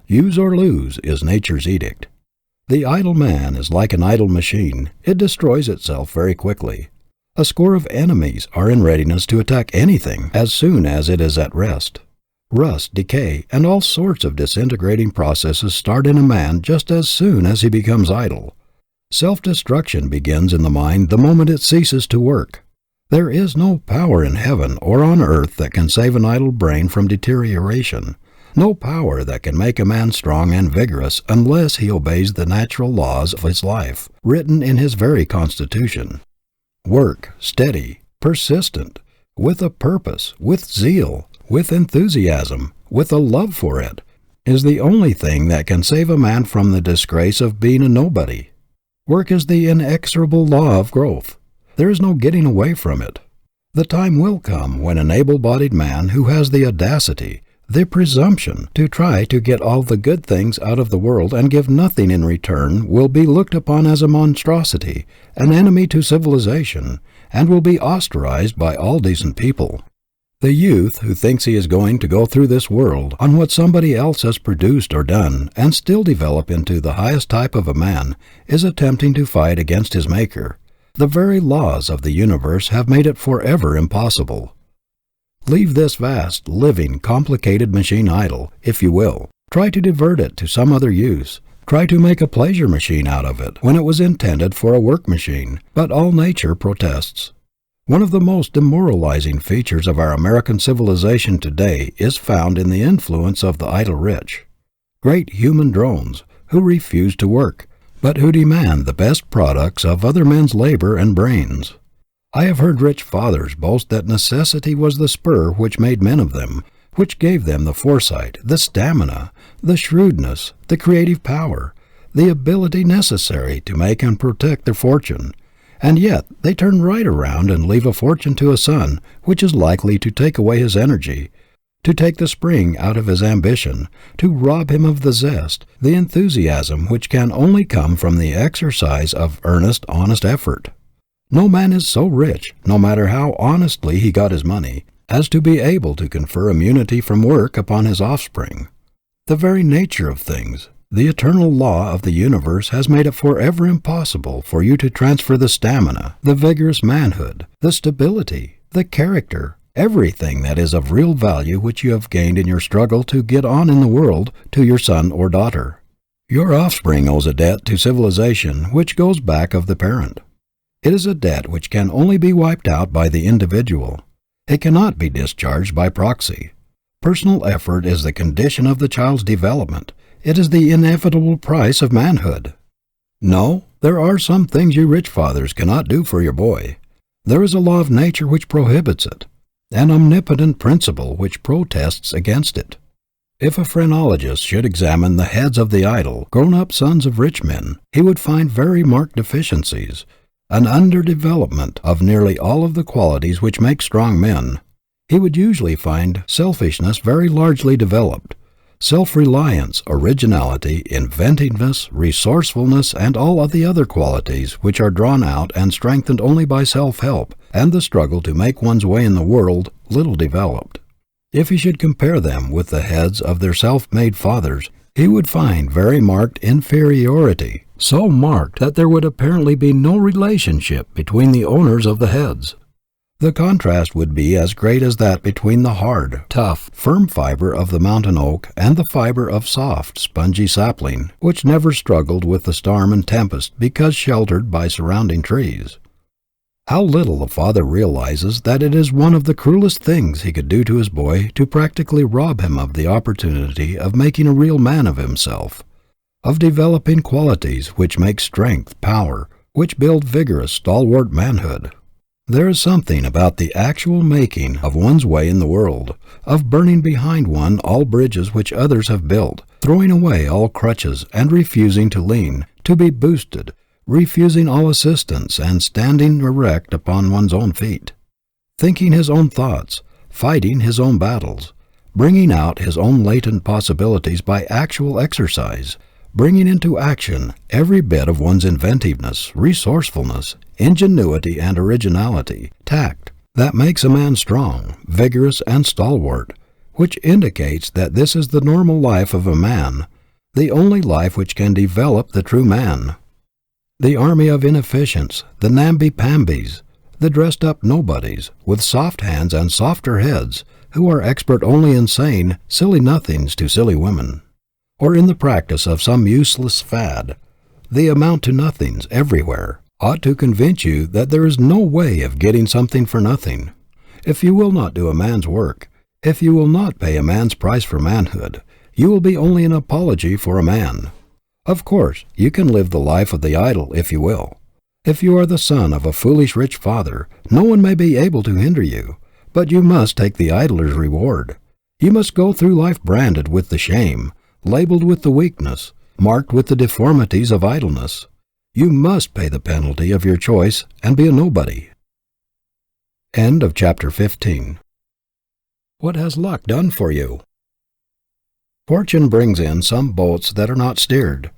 Use or lose is nature's edict. The idle man is like an idle machine. It destroys itself very quickly. A score of enemies are in readiness to attack anything as soon as it is at rest. Rust, decay, and all sorts of disintegrating processes start in a man just as soon as he becomes idle. Self-destruction begins in the mind the moment it ceases to work. There is no power in heaven or on earth that can save an idle brain from deterioration, no power that can make a man strong and vigorous unless he obeys the natural laws of his life, written in his very constitution. Work, steady, persistent, with a purpose, with zeal, with enthusiasm, with a love for it, is the only thing that can save a man from the disgrace of being a nobody. Work is the inexorable law of growth. There is no getting away from it. The time will come when an able-bodied man who has the audacity, the presumption to try to get all the good things out of the world and give nothing in return will be looked upon as a monstrosity, an enemy to civilization, and will be ostracized by all decent people. The youth who thinks he is going to go through this world on what somebody else has produced or done and still develop into the highest type of a man is attempting to fight against his Maker. The very laws of the universe have made it forever impossible. Leave this vast, living, complicated machine idle, if you will. Try to divert it to some other use. Try to make a pleasure machine out of it when it was intended for a work machine, but all nature protests. One of the most demoralizing features of our American civilization today is found in the influence of the idle rich. Great human drones who refuse to work, but who demand the best products of other men's labor and brains. I have heard rich fathers boast that necessity was the spur which made men of them, which gave them the foresight, the stamina, the shrewdness, the creative power, the ability necessary to make and protect their fortune. And yet they turn right around and leave a fortune to a son which is likely to take away his energy, to take the spring out of his ambition, to rob him of the zest, the enthusiasm which can only come from the exercise of earnest, honest effort. No man is so rich, no matter how honestly he got his money, as to be able to confer immunity from work upon his offspring. The very nature of things, the eternal law of the universe has made it forever impossible for you to transfer the stamina, the vigorous manhood, the stability, the character, everything that is of real value which you have gained in your struggle to get on in the world, to your son or daughter. Your offspring owes a debt to civilization which goes back of the parent. It is a debt which can only be wiped out by the individual. It cannot be discharged by proxy. Personal effort is the condition of the child's development. It is the inevitable price of manhood. No, there are some things you rich fathers cannot do for your boy. There is a law of nature which prohibits it, an omnipotent principle which protests against it. If a phrenologist should examine the heads of the idle, grown-up sons of rich men, he would find very marked deficiencies, an underdevelopment of nearly all of the qualities which make strong men. He would usually find selfishness very largely developed, self-reliance, originality, inventiveness, resourcefulness, and all of the other qualities which are drawn out and strengthened only by self-help and the struggle to make one's way in the world, little developed. If he should compare them with the heads of their self-made fathers, he would find very marked inferiority, so marked that there would apparently be no relationship between the owners of the heads. The contrast would be as great as that between the hard, tough, firm fiber of the mountain oak and the fiber of soft, spongy sapling, which never struggled with the storm and tempest because sheltered by surrounding trees. How little the father realizes that it is one of the cruelest things he could do to his boy to practically rob him of the opportunity of making a real man of himself, of developing qualities which make strength, power, which build vigorous, stalwart manhood. There is something about the actual making of one's way in the world, of burning behind one all bridges which others have built, throwing away all crutches and refusing to lean, to be boosted, refusing all assistance and standing erect upon one's own feet, thinking his own thoughts, fighting his own battles, bringing out his own latent possibilities by actual exercise, bringing into action every bit of one's inventiveness, resourcefulness, ingenuity and originality, tact, that makes a man strong, vigorous and stalwart, which indicates that this is the normal life of a man, the only life which can develop the true man. The army of inefficients, the namby-pambies, the dressed-up nobodies, with soft hands and softer heads, who are expert only in saying silly nothings to silly women, or in the practice of some useless fad, the amount-to-nothings everywhere, ought to convince you that there is no way of getting something for nothing. If you will not do a man's work, if you will not pay a man's price for manhood, you will be only an apology for a man. Of course, you can live the life of the idle if you will. If you are the son of a foolish rich father, no one may be able to hinder you, but you must take the idler's reward. You must go through life branded with the shame, labeled with the weakness, marked with the deformities of idleness. You must pay the penalty of your choice and be a nobody. End of chapter 15. What has luck done for you? Fortune brings in some boats that are not steered.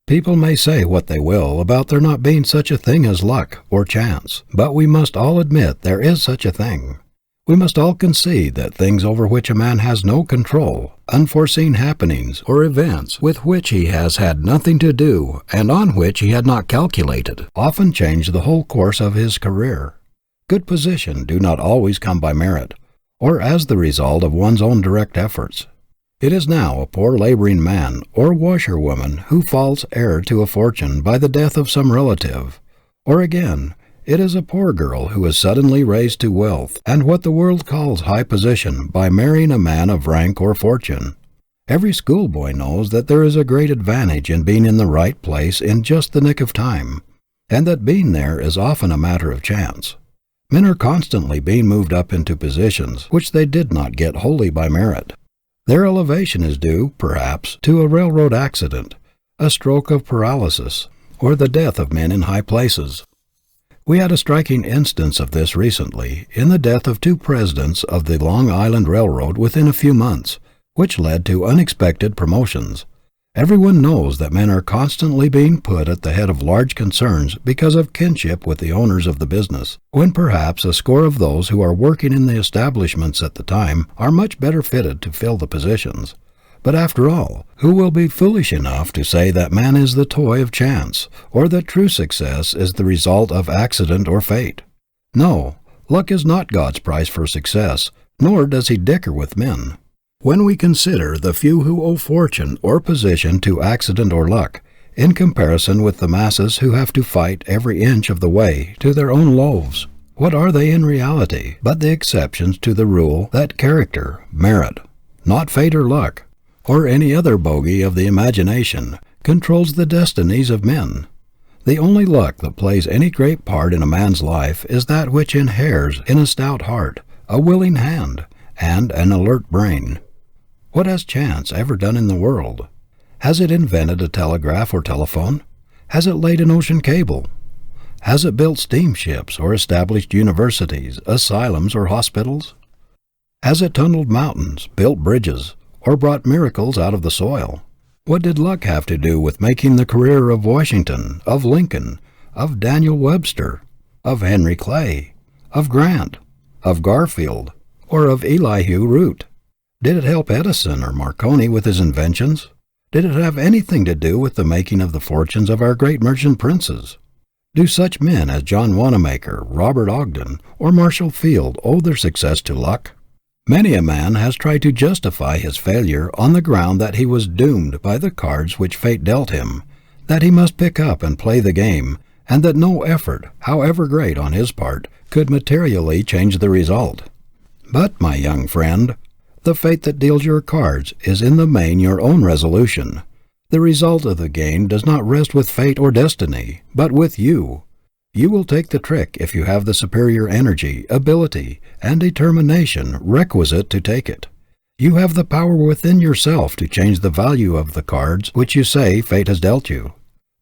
People may say what they will about there not being such a thing as luck or chance, but we must all admit there is such a thing. We must all concede that things over which a man has no control, unforeseen happenings or events with which he has had nothing to do and on which he had not calculated, often change the whole course of his career. Good position do not always come by merit, or as the result of one's own direct efforts. It is now a poor laboring man or washerwoman who falls heir to a fortune by the death of some relative, or again, it is a poor girl who is suddenly raised to wealth and what the world calls high position by marrying a man of rank or fortune. Every schoolboy knows that there is a great advantage in being in the right place in just the nick of time, and that being there is often a matter of chance. Men are constantly being moved up into positions which they did not get wholly by merit. Their elevation is due, perhaps, to a railroad accident, a stroke of paralysis, or the death of men in high places. We had a striking instance of this recently in the death of 2 presidents of the Long Island Railroad within a few months, which led to unexpected promotions. Everyone knows that men are constantly being put at the head of large concerns because of kinship with the owners of the business, when perhaps a score of those who are working in the establishments at the time are much better fitted to fill the positions. But after all, who will be foolish enough to say that man is the toy of chance, or that true success is the result of accident or fate? No, luck is not God's price for success, nor does he dicker with men. When we consider the few who owe fortune or position to accident or luck, in comparison with the masses who have to fight every inch of the way to their own loaves, what are they in reality but the exceptions to the rule that character, merit, not fate or luck, or any other bogey of the imagination, controls the destinies of men? The only luck that plays any great part in a man's life is that which inheres in a stout heart, a willing hand, and an alert brain. What has chance ever done in the world? Has it invented a telegraph or telephone? Has it laid an ocean cable? Has it built steamships or established universities, asylums, or hospitals? Has it tunneled mountains, built bridges, or brought miracles out of the soil? What did luck have to do with making the career of Washington, of Lincoln, of Daniel Webster, of Henry Clay, of Grant, of Garfield, or of Elihu Root? Did it help Edison or Marconi with his inventions? Did it have anything to do with the making of the fortunes of our great merchant princes? Do such men as John Wanamaker, Robert Ogden, or Marshall Field owe their success to luck? Many a man has tried to justify his failure on the ground that he was doomed by the cards which fate dealt him, that he must pick up and play the game, and that no effort, however great on his part, could materially change the result. But, my young friend, the fate that deals your cards is in the main your own resolution. The result of the game does not rest with fate or destiny, but with you. You will take the trick if you have the superior energy, ability, and determination requisite to take it. You have the power within yourself to change the value of the cards which you say fate has dealt you.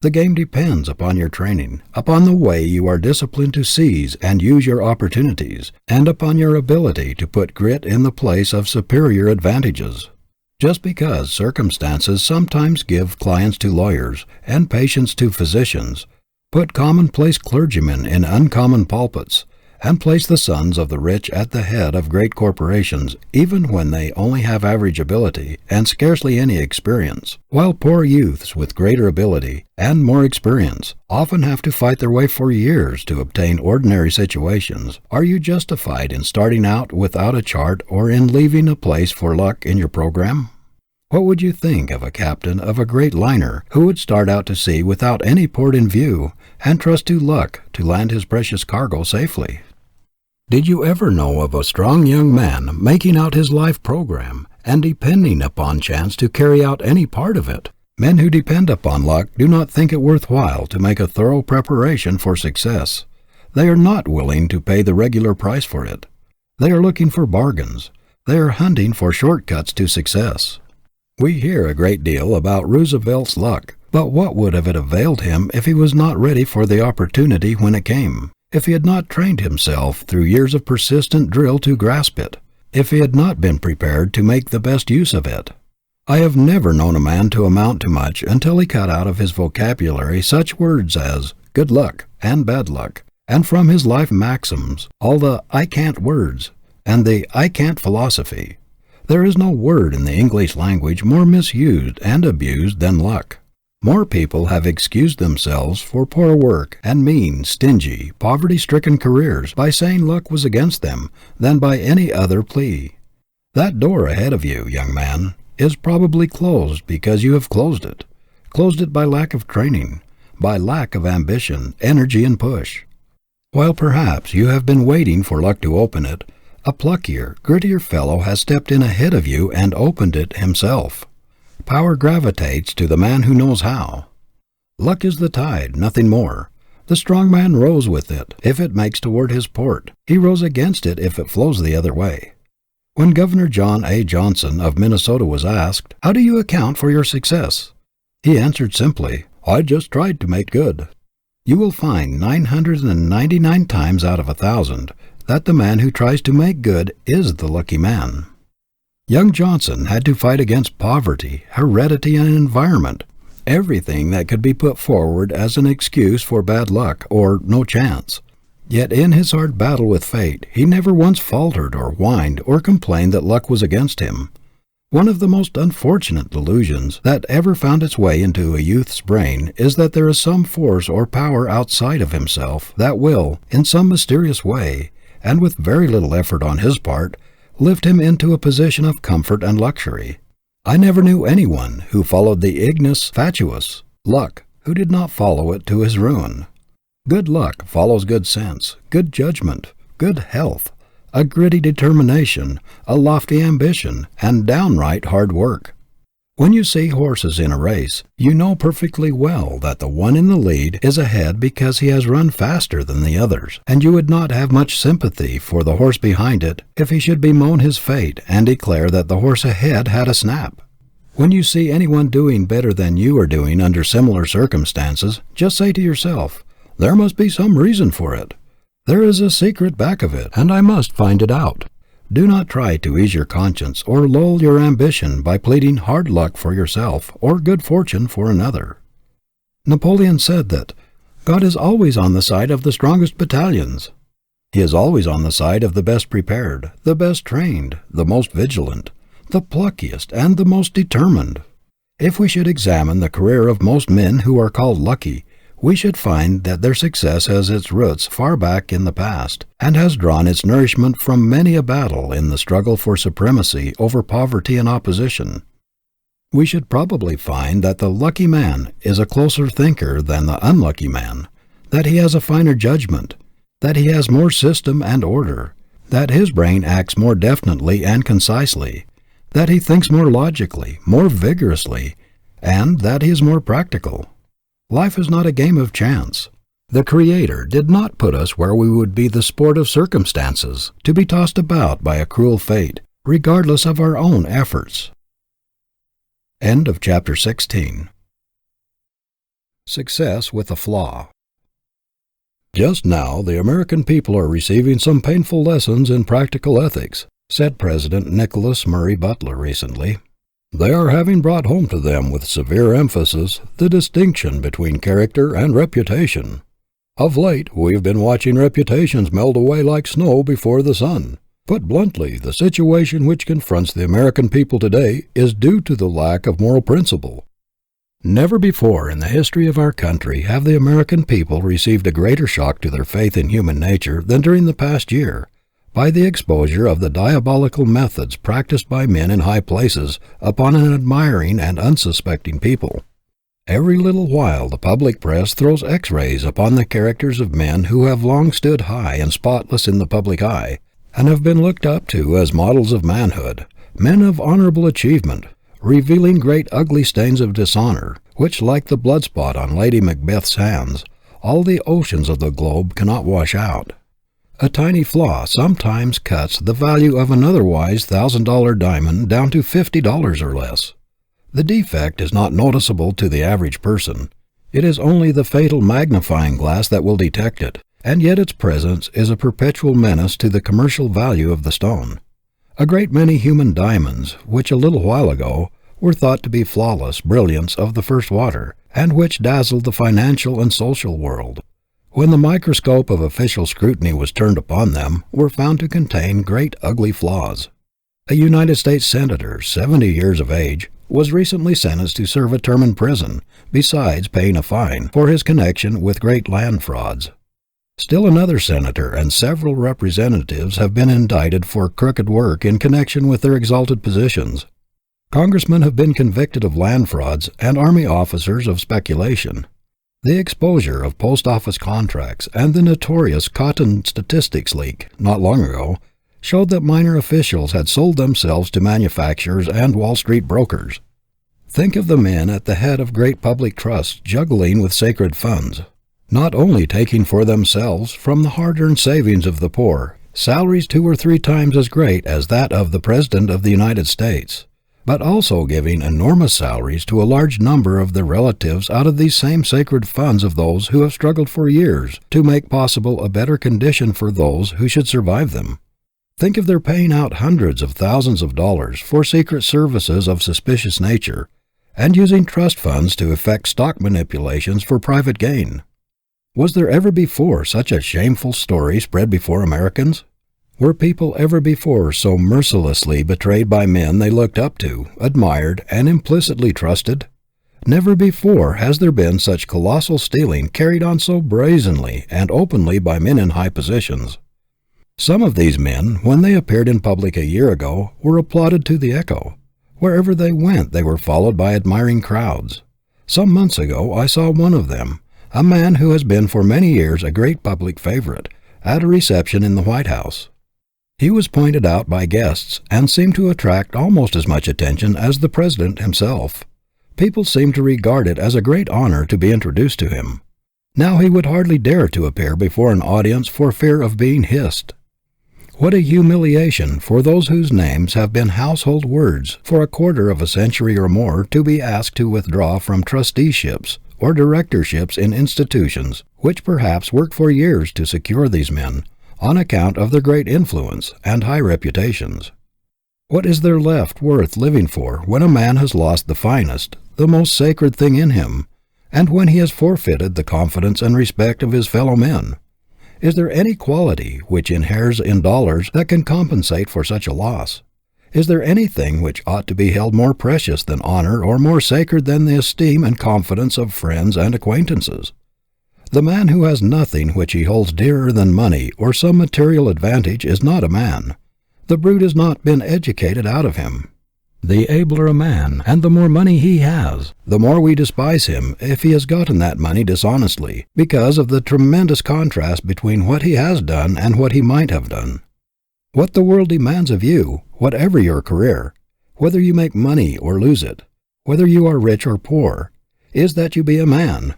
The game depends upon your training, upon the way you are disciplined to seize and use your opportunities, and upon your ability to put grit in the place of superior advantages. Just because circumstances sometimes give clients to lawyers and patients to physicians, put commonplace clergymen in uncommon pulpits, and place the sons of the rich at the head of great corporations even when they only have average ability and scarcely any experience, while poor youths with greater ability and more experience often have to fight their way for years to obtain ordinary situations, are you justified in starting out without a chart or in leaving a place for luck in your program? What would you think of a captain of a great liner who would start out to sea without any port in view and trust to luck to land his precious cargo safely? Did you ever know of a strong young man making out his life program and depending upon chance to carry out any part of it? Men who depend upon luck do not think it worthwhile to make a thorough preparation for success. They are not willing to pay the regular price for it. They are looking for bargains. They are hunting for shortcuts to success. We hear a great deal about Roosevelt's luck, but what would have it availed him if he was not ready for the opportunity when it came? If he had not trained himself through years of persistent drill to grasp it? If he had not been prepared to make the best use of it? I have never known a man to amount to much until he cut out of his vocabulary such words as good luck and bad luck, and from his life maxims all the I can't words and the I can't philosophy. There is no word in the English language more misused and abused than luck. More people have excused themselves for poor work and mean, stingy, poverty-stricken careers by saying luck was against them than by any other plea. That door ahead of you, young man, is probably closed because you have closed it by lack of training, by lack of ambition, energy, and push. While perhaps you have been waiting for luck to open it, a pluckier, grittier fellow has stepped in ahead of you and opened it himself. Power gravitates to the man who knows how. Luck is the tide, nothing more. The strong man rows with it if it makes toward his port. He rows against it if it flows the other way. When Governor John A. Johnson of Minnesota was asked, "How do you account for your success?" he answered simply, "I just tried to make good." You will find 999 times out of 1,000 that the man who tries to make good is the lucky man. Young Johnson had to fight against poverty, heredity, and environment, everything that could be put forward as an excuse for bad luck or no chance. Yet in his hard battle with fate, he never once faltered or whined or complained that luck was against him. One of the most unfortunate delusions that ever found its way into a youth's brain is that there is some force or power outside of himself that will, in some mysterious way, and with very little effort on his part, lift him into a position of comfort and luxury. I never knew anyone who followed the ignis fatuus, luck, who did not follow it to his ruin. Good luck follows good sense, good judgment, good health, a gritty determination, a lofty ambition, and downright hard work. When you see horses in a race, you know perfectly well that the one in the lead is ahead because he has run faster than the others, and you would not have much sympathy for the horse behind it if he should bemoan his fate and declare that the horse ahead had a snap. When you see anyone doing better than you are doing under similar circumstances, just say to yourself, "There must be some reason for it. There is a secret back of it, and I must find it out." Do not try to ease your conscience or lull your ambition by pleading hard luck for yourself or good fortune for another. Napoleon said that God is always on the side of the strongest battalions. He is always on the side of the best prepared, the best trained, the most vigilant, the pluckiest, and the most determined. If we should examine the career of most men who are called lucky, we should find that their success has its roots far back in the past, and has drawn its nourishment from many a battle in the struggle for supremacy over poverty and opposition. We should probably find that the lucky man is a closer thinker than the unlucky man, that he has a finer judgment, that he has more system and order, that his brain acts more definitely and concisely, that he thinks more logically, more vigorously, and that he is more practical. Life is not a game of chance. The Creator did not put us where we would be the sport of circumstances, to be tossed about by a cruel fate, regardless of our own efforts. End of chapter 16. Success with a flaw. Just now, the American people are receiving some painful lessons in practical ethics, said President Nicholas Murray Butler recently. They are having brought home to them with severe emphasis the distinction between character and reputation. Of late, we've been watching reputations melt away like snow before the sun. Put bluntly, the situation which confronts the American people today is due to the lack of moral principle. Never before in the history of our country have the American people received a greater shock to their faith in human nature than during the past year, by the exposure of the diabolical methods practiced by men in high places upon an admiring and unsuspecting people. Every little while the public press throws X-rays upon the characters of men who have long stood high and spotless in the public eye, and have been looked up to as models of manhood, men of honorable achievement, revealing great ugly stains of dishonor, which, like the blood spot on Lady Macbeth's hands, all the oceans of the globe cannot wash out. A tiny flaw sometimes cuts the value of an otherwise $1,000 diamond down to $50 or less. The defect is not noticeable to the average person. It is only the fatal magnifying glass that will detect it, and yet its presence is a perpetual menace to the commercial value of the stone. A great many human diamonds, which a little while ago were thought to be flawless brilliants of the first water, and which dazzled the financial and social world, when the microscope of official scrutiny was turned upon them, were found to contain great ugly flaws. A United States Senator, 70 years of age, was recently sentenced to serve a term in prison, besides paying a fine for his connection with great land frauds. Still another senator and several representatives have been indicted for crooked work in connection with their exalted positions. Congressmen have been convicted of land frauds and army officers of speculation. The exposure of post office contracts and the notorious cotton statistics leak, not long ago, showed that minor officials had sold themselves to manufacturers and Wall Street brokers. Think of the men at the head of great public trusts juggling with sacred funds, not only taking for themselves from the hard-earned savings of the poor salaries 2 or 3 times as great as that of the President of the United States, but also giving enormous salaries to a large number of their relatives out of these same sacred funds of those who have struggled for years to make possible a better condition for those who should survive them. Think of their paying out hundreds of thousands of dollars for secret services of suspicious nature, and using trust funds to effect stock manipulations for private gain. Was there ever before such a shameful story spread before Americans? Were people ever before so mercilessly betrayed by men they looked up to, admired, and implicitly trusted? Never before has there been such colossal stealing carried on so brazenly and openly by men in high positions. Some of these men, when they appeared in public a year ago, were applauded to the echo. Wherever they went, they were followed by admiring crowds. Some months ago, I saw one of them, a man who has been for many years a great public favorite, at a reception in the White House. He was pointed out by guests and seemed to attract almost as much attention as the president himself. People seemed to regard it as a great honor to be introduced to him. Now he would hardly dare to appear before an audience for fear of being hissed. What a humiliation for those whose names have been household words for a quarter of a century or more to be asked to withdraw from trusteeships or directorships in institutions which perhaps worked for years to secure these men, on account of their great influence and high reputations. What is there left worth living for when a man has lost the finest, the most sacred thing in him, and when he has forfeited the confidence and respect of his fellow men? Is there any quality which inheres in dollars that can compensate for such a loss? Is there anything which ought to be held more precious than honor or more sacred than the esteem and confidence of friends and acquaintances? The man who has nothing which he holds dearer than money or some material advantage is not a man. The brute has not been educated out of him. The abler a man, and the more money he has, the more we despise him if he has gotten that money dishonestly, because of the tremendous contrast between what he has done and what he might have done. What the world demands of you, whatever your career, whether you make money or lose it, whether you are rich or poor, is that you be a man.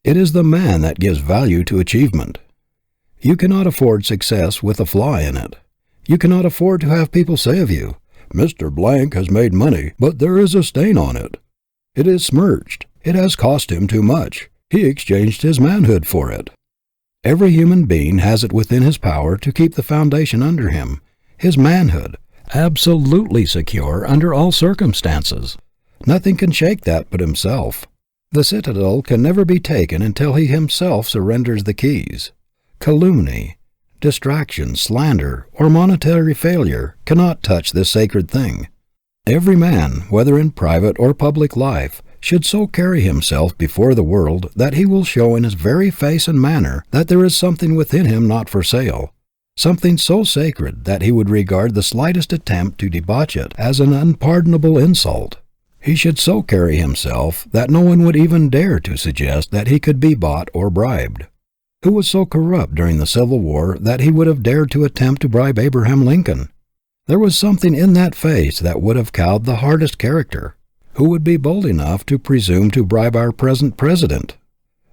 It is the man that gives value to achievement. You cannot afford success with a flaw in it. You cannot afford to have people say of you, "Mr. Blank has made money, but there is a stain on it. It is smirched. It has cost him too much. He exchanged his manhood for it." Every human being has it within his power to keep the foundation under him, his manhood, absolutely secure under all circumstances. Nothing can shake that but himself. The citadel can never be taken until he himself surrenders the keys. Calumny, distraction, slander, or monetary failure cannot touch this sacred thing. Every man, whether in private or public life, should so carry himself before the world that he will show in his very face and manner that there is something within him not for sale, something so sacred that he would regard the slightest attempt to debauch it as an unpardonable insult. He should so carry himself that no one would even dare to suggest that he could be bought or bribed. Who was so corrupt during the Civil War that he would have dared to attempt to bribe Abraham Lincoln? There was something in that face that would have cowed the hardest character. Who would be bold enough to presume to bribe our present president?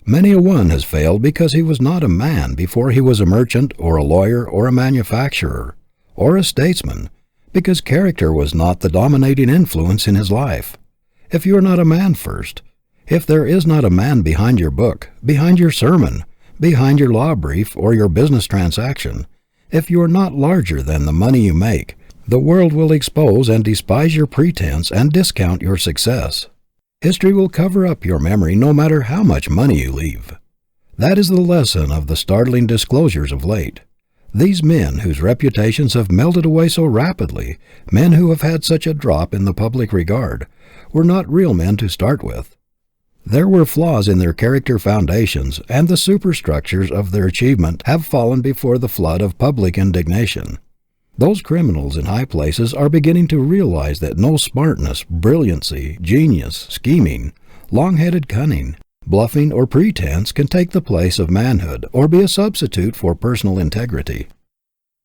Many a one has failed because he was not a man before he was a merchant or a lawyer or a manufacturer or a statesman, because character was not the dominating influence in his life. If you are not a man first, if there is not a man behind your book, behind your sermon, behind your law brief or your business transaction, if you are not larger than the money you make, the world will expose and despise your pretense and discount your success. History will cover up your memory no matter how much money you leave. That is the lesson of the startling disclosures of late. These men whose reputations have melted away so rapidly, men who have had such a drop in the public regard, were not real men to start with. There were flaws in their character foundations, and the superstructures of their achievement have fallen before the flood of public indignation. Those criminals in high places are beginning to realize that no smartness, brilliancy, genius, scheming, long-headed cunning, bluffing, or pretense can take the place of manhood or be a substitute for personal integrity.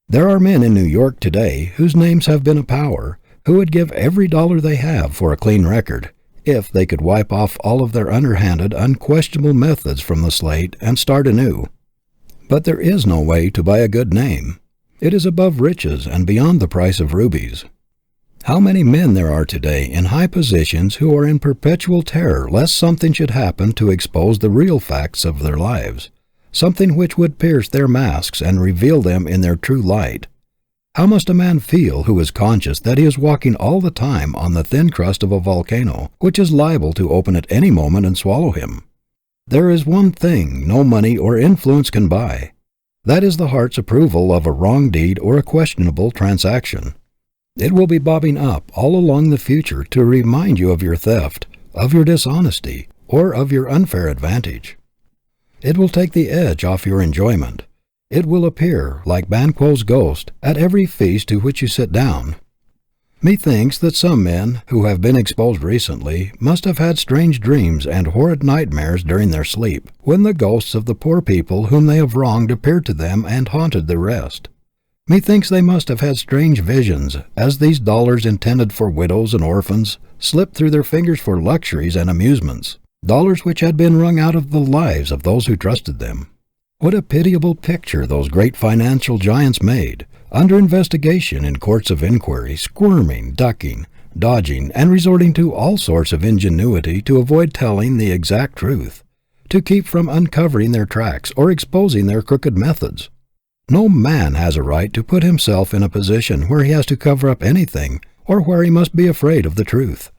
There are men in New York today whose names have been a power, who would give every dollar they have for a clean record, if they could wipe off all of their underhanded, unquestionable methods from the slate and start anew. But there is no way to buy a good name. It is above riches and beyond the price of rubies. How many men there are today in high positions who are in perpetual terror lest something should happen to expose the real facts of their lives, something which would pierce their masks and reveal them in their true light. How must a man feel who is conscious that he is walking all the time on the thin crust of a volcano, which is liable to open at any moment and swallow him? There is one thing no money or influence can buy. That is the heart's approval of a wrong deed or a questionable transaction. It will be bobbing up all along the future to remind you of your theft, of your dishonesty, or of your unfair advantage. It will take the edge off your enjoyment. It will appear, like Banquo's ghost, at every feast to which you sit down. Methinks that some men who have been exposed recently must have had strange dreams and horrid nightmares during their sleep, when the ghosts of the poor people whom they have wronged appeared to them and haunted the rest. Methinks they must have had strange visions, as these dollars intended for widows and orphans slipped through their fingers for luxuries and amusements, dollars which had been wrung out of the lives of those who trusted them. What a pitiable picture those great financial giants made, under investigation in courts of inquiry, squirming, ducking, dodging, and resorting to all sorts of ingenuity to avoid telling the exact truth, to keep from uncovering their tracks or exposing their crooked methods. No man has a right to put himself in a position where he has to cover up anything or where he must be afraid of the truth.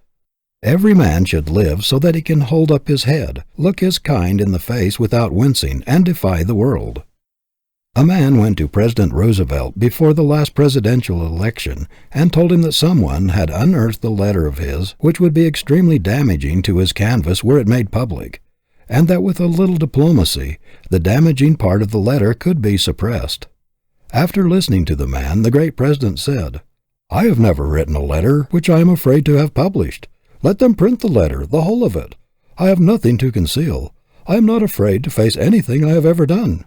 Every man should live so that he can hold up his head, look his kind in the face without wincing, and defy the world. A man went to President Roosevelt before the last presidential election and told him that someone had unearthed a letter of his which would be extremely damaging to his canvass were it made public, and that with a little diplomacy, the damaging part of the letter could be suppressed. After listening to the man, the great president said, "I have never written a letter which I am afraid to have published. Let them print the letter, the whole of it. I have nothing to conceal. I am not afraid to face anything I have ever done."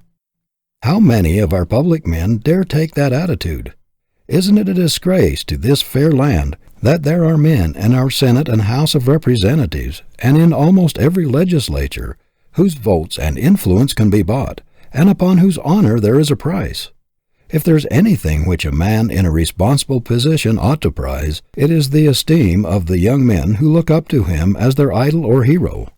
How many of our public men dare take that attitude? Isn't it a disgrace to this fair land that there are men in our Senate and House of Representatives, and in almost every legislature, whose votes and influence can be bought, and upon whose honor there is a price? If there is anything which a man in a responsible position ought to prize, it is the esteem of the young men who look up to him as their idol or hero.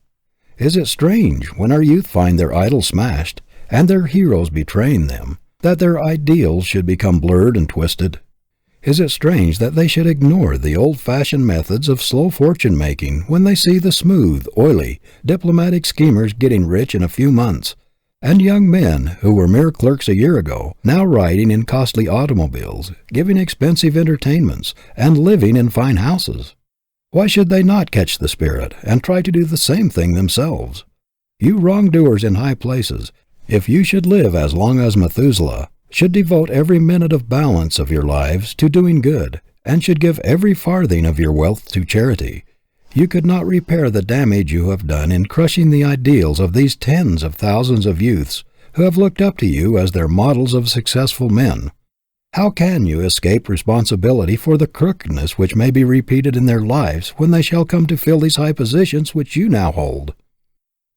Is it strange, when our youth find their idols smashed, and their heroes betraying them, that their ideals should become blurred and twisted? Is it strange that they should ignore the old-fashioned methods of slow fortune-making when they see the smooth, oily, diplomatic schemers getting rich in a few months, and young men who were mere clerks a year ago now riding in costly automobiles, giving expensive entertainments, and living in fine houses? Why should they not catch the spirit and try to do the same thing themselves? You wrongdoers in high places, if you should live as long as Methuselah, should devote every minute of balance of your lives to doing good, and should give every farthing of your wealth to charity, you could not repair the damage you have done in crushing the ideals of these tens of thousands of youths who have looked up to you as their models of successful men. How can you escape responsibility for the crookedness which may be repeated in their lives when they shall come to fill these high positions which you now hold?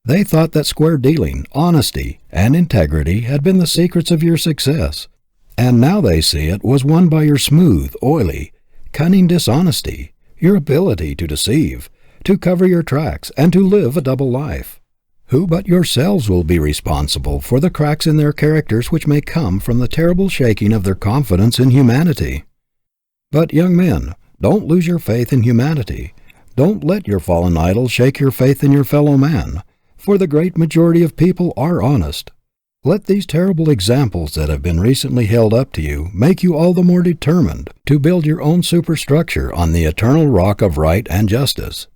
They thought that square dealing, honesty, and integrity had been the secrets of your success, and now they see it was won by your smooth, oily, cunning dishonesty, your ability to deceive, to cover your tracks, and to live a double life. Who but yourselves will be responsible for the cracks in their characters which may come from the terrible shaking of their confidence in humanity? But, young men, don't lose your faith in humanity. Don't let your fallen idols shake your faith in your fellow man, for the great majority of people are honest. Let these terrible examples that have been recently held up to you make you all the more determined to build your own superstructure on the eternal rock of right and justice.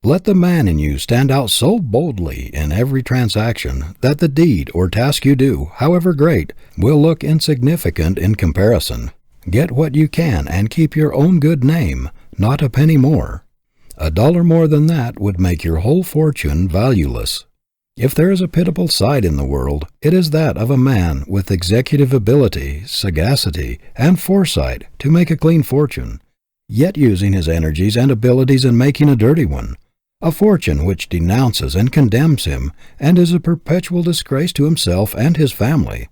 Let the man in you stand out so boldly in every transaction that the deed or task you do, however great, will look insignificant in comparison. Get what you can and keep your own good name, not a penny more. $1 more than that would make your whole fortune valueless. If there is a pitiable sight in the world, it is that of a man with executive ability, sagacity, and foresight to make a clean fortune, yet using his energies and abilities in making a dirty one, a fortune which denounces and condemns him and is a perpetual disgrace to himself and his family.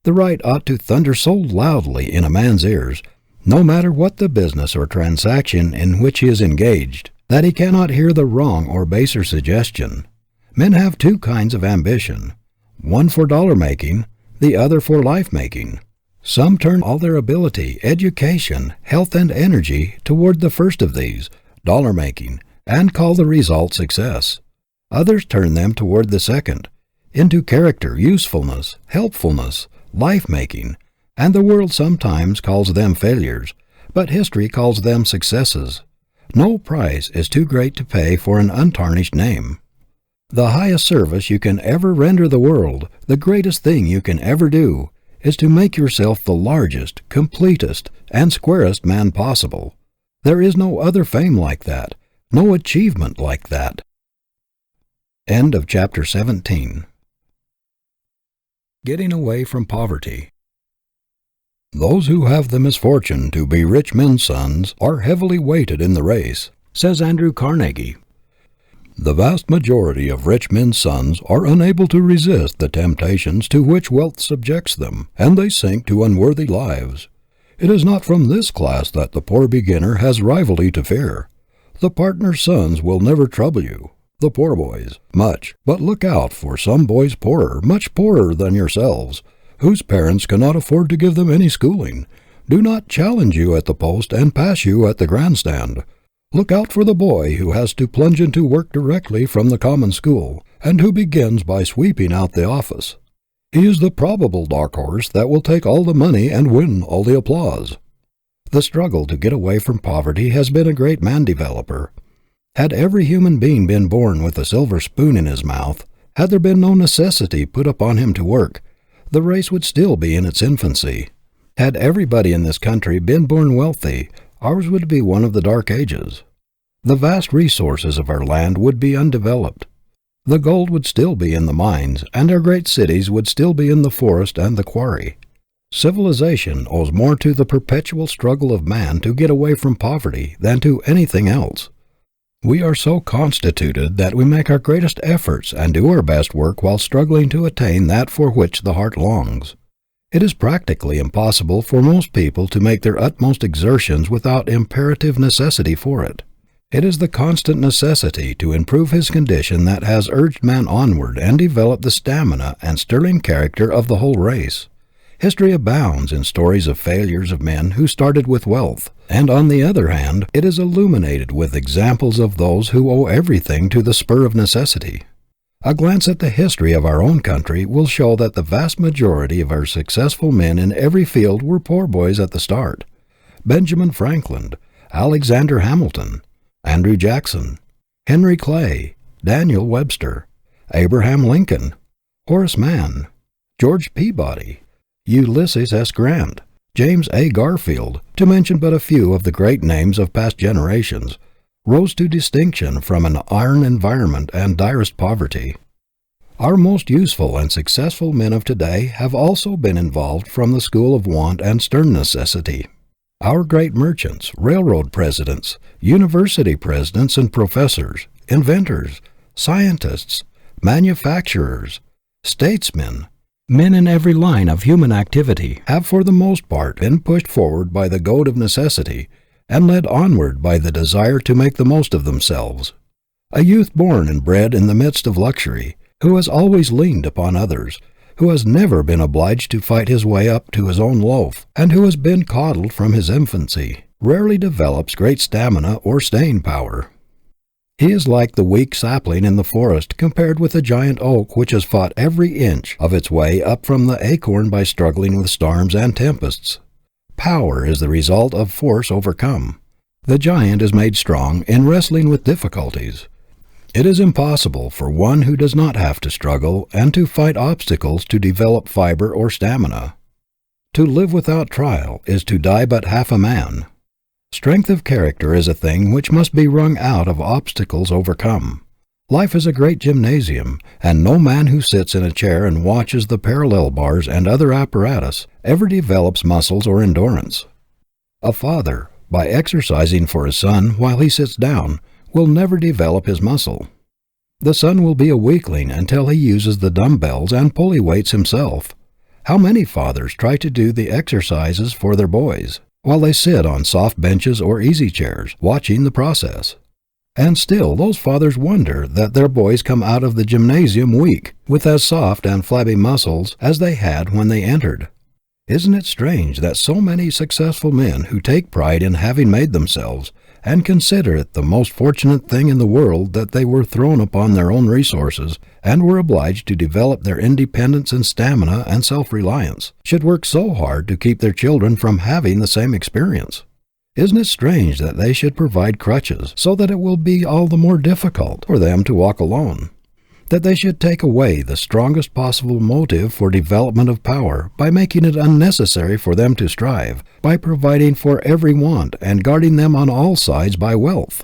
The right ought to thunder so loudly in a man's ears, no matter what the business or transaction in which he is engaged, that he cannot hear the wrong or baser suggestion. Men have two kinds of ambition, one for dollar-making, the other for life-making. Some turn all their ability, education, health, and energy toward the first of these, dollar-making, and call the result success. Others turn them toward the second, into character, usefulness, helpfulness, life-making, and the world sometimes calls them failures, but history calls them successes. No price is too great to pay for an untarnished name. The highest service you can ever render the world, the greatest thing you can ever do, is to make yourself the largest, completest, and squarest man possible. There is no other fame like that, no achievement like that. End of chapter 17. Getting away from poverty. Those who have the misfortune to be rich men's sons are heavily weighted in the race, says Andrew Carnegie. The vast majority of rich men's sons are unable to resist the temptations to which wealth subjects them, and they sink to unworthy lives. It is not from this class that the poor beginner has rivalry to fear. The partner's sons will never trouble you, the poor boys, much, but look out for some boys poorer, much poorer than yourselves, whose parents cannot afford to give them any schooling, do not challenge you at the post and pass you at the grandstand. Look out for the boy who has to plunge into work directly from the common school, and who begins by sweeping out the office. He is the probable dark horse that will take all the money and win all the applause. The struggle to get away from poverty has been a great man-developer. Had every human being been born with a silver spoon in his mouth, had there been no necessity put upon him to work, the race would still be in its infancy. Had everybody in this country been born wealthy, ours would be one of the dark ages. The vast resources of our land would be undeveloped. The gold would still be in the mines, and our great cities would still be in the forest and the quarry. Civilization owes more to the perpetual struggle of man to get away from poverty than to anything else. We are so constituted that we make our greatest efforts and do our best work while struggling to attain that for which the heart longs. It is practically impossible for most people to make their utmost exertions without imperative necessity for it. It is the constant necessity to improve his condition that has urged man onward and developed the stamina and sterling character of the whole race. History abounds in stories of failures of men who started with wealth, and on the other hand, it is illuminated with examples of those who owe everything to the spur of necessity. A glance at the history of our own country will show that the vast majority of our successful men in every field were poor boys at the start. Benjamin Franklin, Alexander Hamilton, Andrew Jackson, Henry Clay, Daniel Webster, Abraham Lincoln, Horace Mann, George Peabody, Ulysses S. Grant, James A. Garfield, to mention but a few of the great names of past generations, rose to distinction from an iron environment and direst poverty. Our most useful and successful men of today have also been involved from the school of want and stern necessity. Our great merchants, railroad presidents, university presidents and professors, inventors, scientists, manufacturers, statesmen, men in every line of human activity have for the most part been pushed forward by the goad of necessity and led onward by the desire to make the most of themselves. A youth born and bred in the midst of luxury, who has always leaned upon others, who has never been obliged to fight his way up to his own loaf, and who has been coddled from his infancy, rarely develops great stamina or staying power. He is like the weak sapling in the forest compared with the giant oak which has fought every inch of its way up from the acorn by struggling with storms and tempests. Power is the result of force overcome. The giant is made strong in wrestling with difficulties. It is impossible for one who does not have to struggle and to fight obstacles to develop fiber or stamina. To live without trial is to die but half a man. Strength of character is a thing which must be wrung out of obstacles overcome. Life is a great gymnasium, and no man who sits in a chair and watches the parallel bars and other apparatus ever develops muscles or endurance. A father, by exercising for his son while he sits down, will never develop his muscle. The son will be a weakling until he uses the dumbbells and pulley weights himself. How many fathers try to do the exercises for their boys, while they sit on soft benches or easy chairs, watching the process? And still those fathers wonder that their boys come out of the gymnasium weak, with as soft and flabby muscles as they had when they entered. Isn't it strange that so many successful men who take pride in having made themselves, and consider it the most fortunate thing in the world that they were thrown upon their own resources, and were obliged to develop their independence and stamina and self-reliance, should work so hard to keep their children from having the same experience? Isn't it strange that they should provide crutches so that it will be all the more difficult for them to walk alone? that they should take away the strongest possible motive for development of power by making it unnecessary for them to strive, by providing for every want and guarding them on all sides by wealth.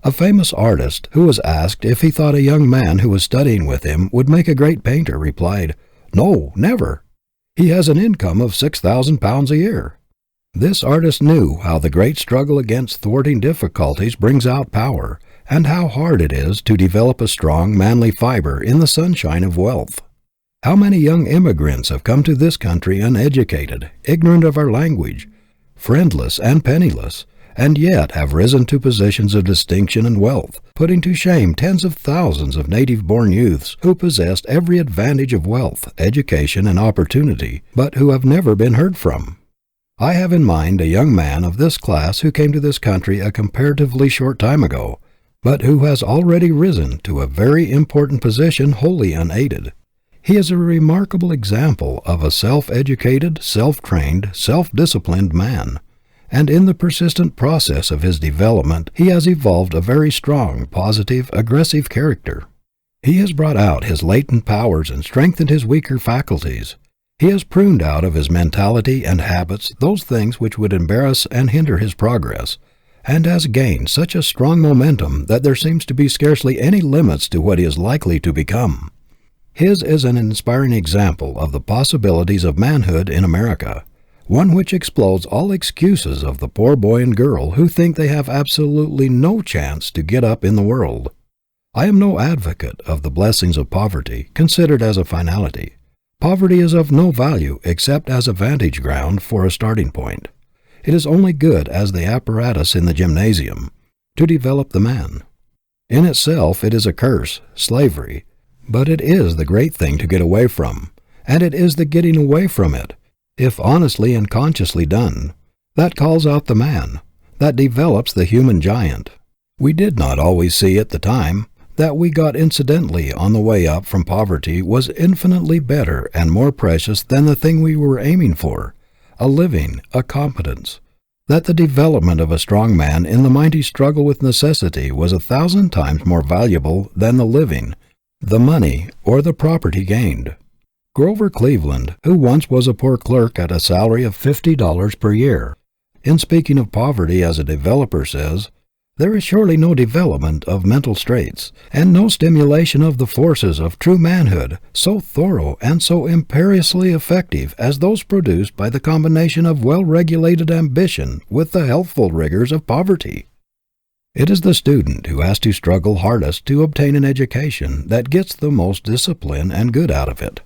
A famous artist, who was asked if he thought a young man who was studying with him would make a great painter, replied, "No, never. He has an income of £6,000 a year." This artist knew how the great struggle against thwarting difficulties brings out power, and how hard it is to develop a strong, manly fiber in the sunshine of wealth. How many young immigrants have come to this country uneducated, ignorant of our language, friendless and penniless, and yet have risen to positions of distinction and wealth, putting to shame tens of thousands of native-born youths who possessed every advantage of wealth, education, and opportunity, but who have never been heard from. I have in mind a young man of this class who came to this country a comparatively short time ago, but who has already risen to a very important position wholly unaided. He is a remarkable example of a self-educated, self-trained, self-disciplined man, and in the persistent process of his development he has evolved a very strong, positive, aggressive character. He has brought out his latent powers and strengthened his weaker faculties. He has pruned out of his mentality and habits those things which would embarrass and hinder his progress, and has gained such a strong momentum that there seems to be scarcely any limits to what he is likely to become. His is an inspiring example of the possibilities of manhood in America, one which explodes all excuses of the poor boy and girl who think they have absolutely no chance to get up in the world. I am no advocate of the blessings of poverty, considered as a finality. Poverty is of no value except as a vantage ground for a starting point. It is only good as the apparatus in the gymnasium, to develop the man. In itself it is a curse, slavery, but it is the great thing to get away from, and it is the getting away from it, if honestly and consciously done, that calls out the man, that develops the human giant. We did not always see at the time that we got incidentally on the way up from poverty was infinitely better and more precious than the thing we were aiming for, a living, a competence, that the development of a strong man in the mighty struggle with necessity was 1,000 times more valuable than the living, the money, or the property gained. Grover Cleveland, who once was a poor clerk at a salary of $50 per year, in speaking of poverty as a developer says, "There is surely no development of mental straits, and no stimulation of the forces of true manhood so thorough and so imperiously effective as those produced by the combination of well-regulated ambition with the healthful rigors of poverty." It is the student who has to struggle hardest to obtain an education that gets the most discipline and good out of it.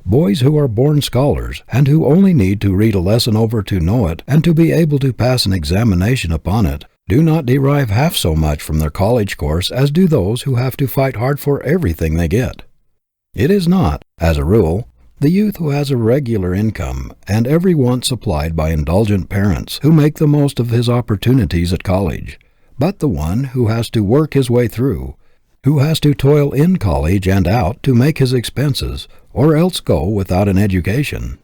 Boys who are born scholars, and who only need to read a lesson over to know it and to be able to pass an examination upon it, do not derive half so much from their college course as do those who have to fight hard for everything they get. It is not, as a rule, the youth who has a regular income and every want supplied by indulgent parents who make the most of his opportunities at college, but the one who has to work his way through, who has to toil in college and out to make his expenses, or else go without an education.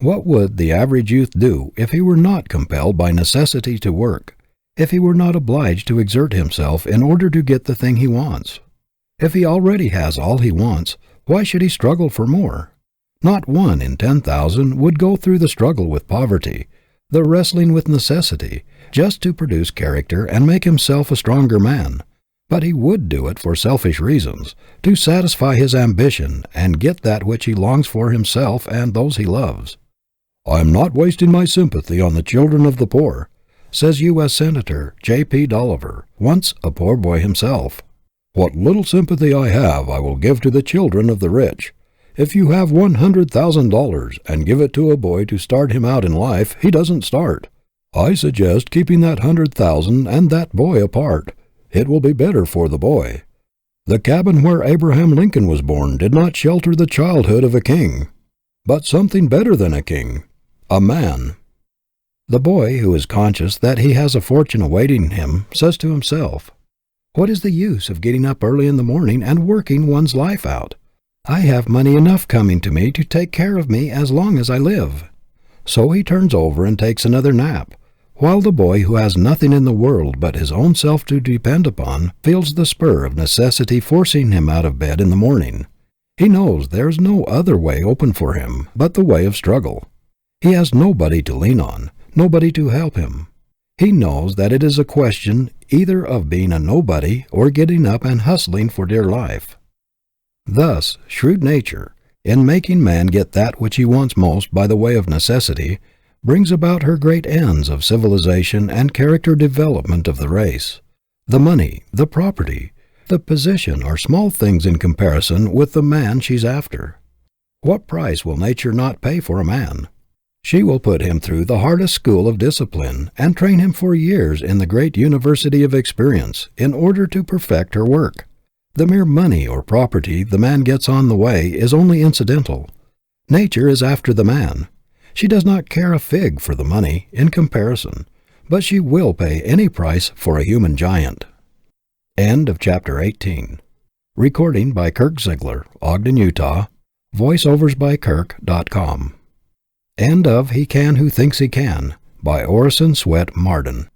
What would the average youth do if he were not compelled by necessity to work, if he were not obliged to exert himself in order to get the thing he wants? If he already has all he wants, why should he struggle for more? Not 1 in 10,000 would go through the struggle with poverty, the wrestling with necessity, just to produce character and make himself a stronger man. But he would do it for selfish reasons, to satisfy his ambition and get that which he longs for himself and those he loves. "I am not wasting my sympathy on the children of the poor," says U.S. Senator J.P. Dolliver, once a poor boy himself. "What little sympathy I have I will give to the children of the rich. If you have $100,000 and give it to a boy to start him out in life, he doesn't start. I suggest keeping that 100,000 and that boy apart. It will be better for the boy. The cabin where Abraham Lincoln was born did not shelter the childhood of a king, but something better than a king, a man." The boy who is conscious that he has a fortune awaiting him says to himself, "What is the use of getting up early in the morning and working one's life out? I have money enough coming to me to take care of me as long as I live." So he turns over and takes another nap, while the boy who has nothing in the world but his own self to depend upon feels the spur of necessity forcing him out of bed in the morning. He knows there is no other way open for him but the way of struggle. He has nobody to lean on, nobody to help him. He knows that it is a question either of being a nobody or getting up and hustling for dear life. Thus, shrewd nature, in making man get that which he wants most by the way of necessity, brings about her great ends of civilization and character development of the race. The money, the property, the position are small things in comparison with the man she's after. What price will nature not pay for a man? She will put him through the hardest school of discipline and train him for years in the great university of experience in order to perfect her work. The mere money or property the man gets on the way is only incidental. Nature is after the man. She does not care a fig for the money in comparison, but she will pay any price for a human giant. End of chapter 18. Recording by Kirk Ziegler, Ogden, Utah. VoiceOversByKirk.com. End of He Can Who Thinks He Can by Orison, Swett, Marden.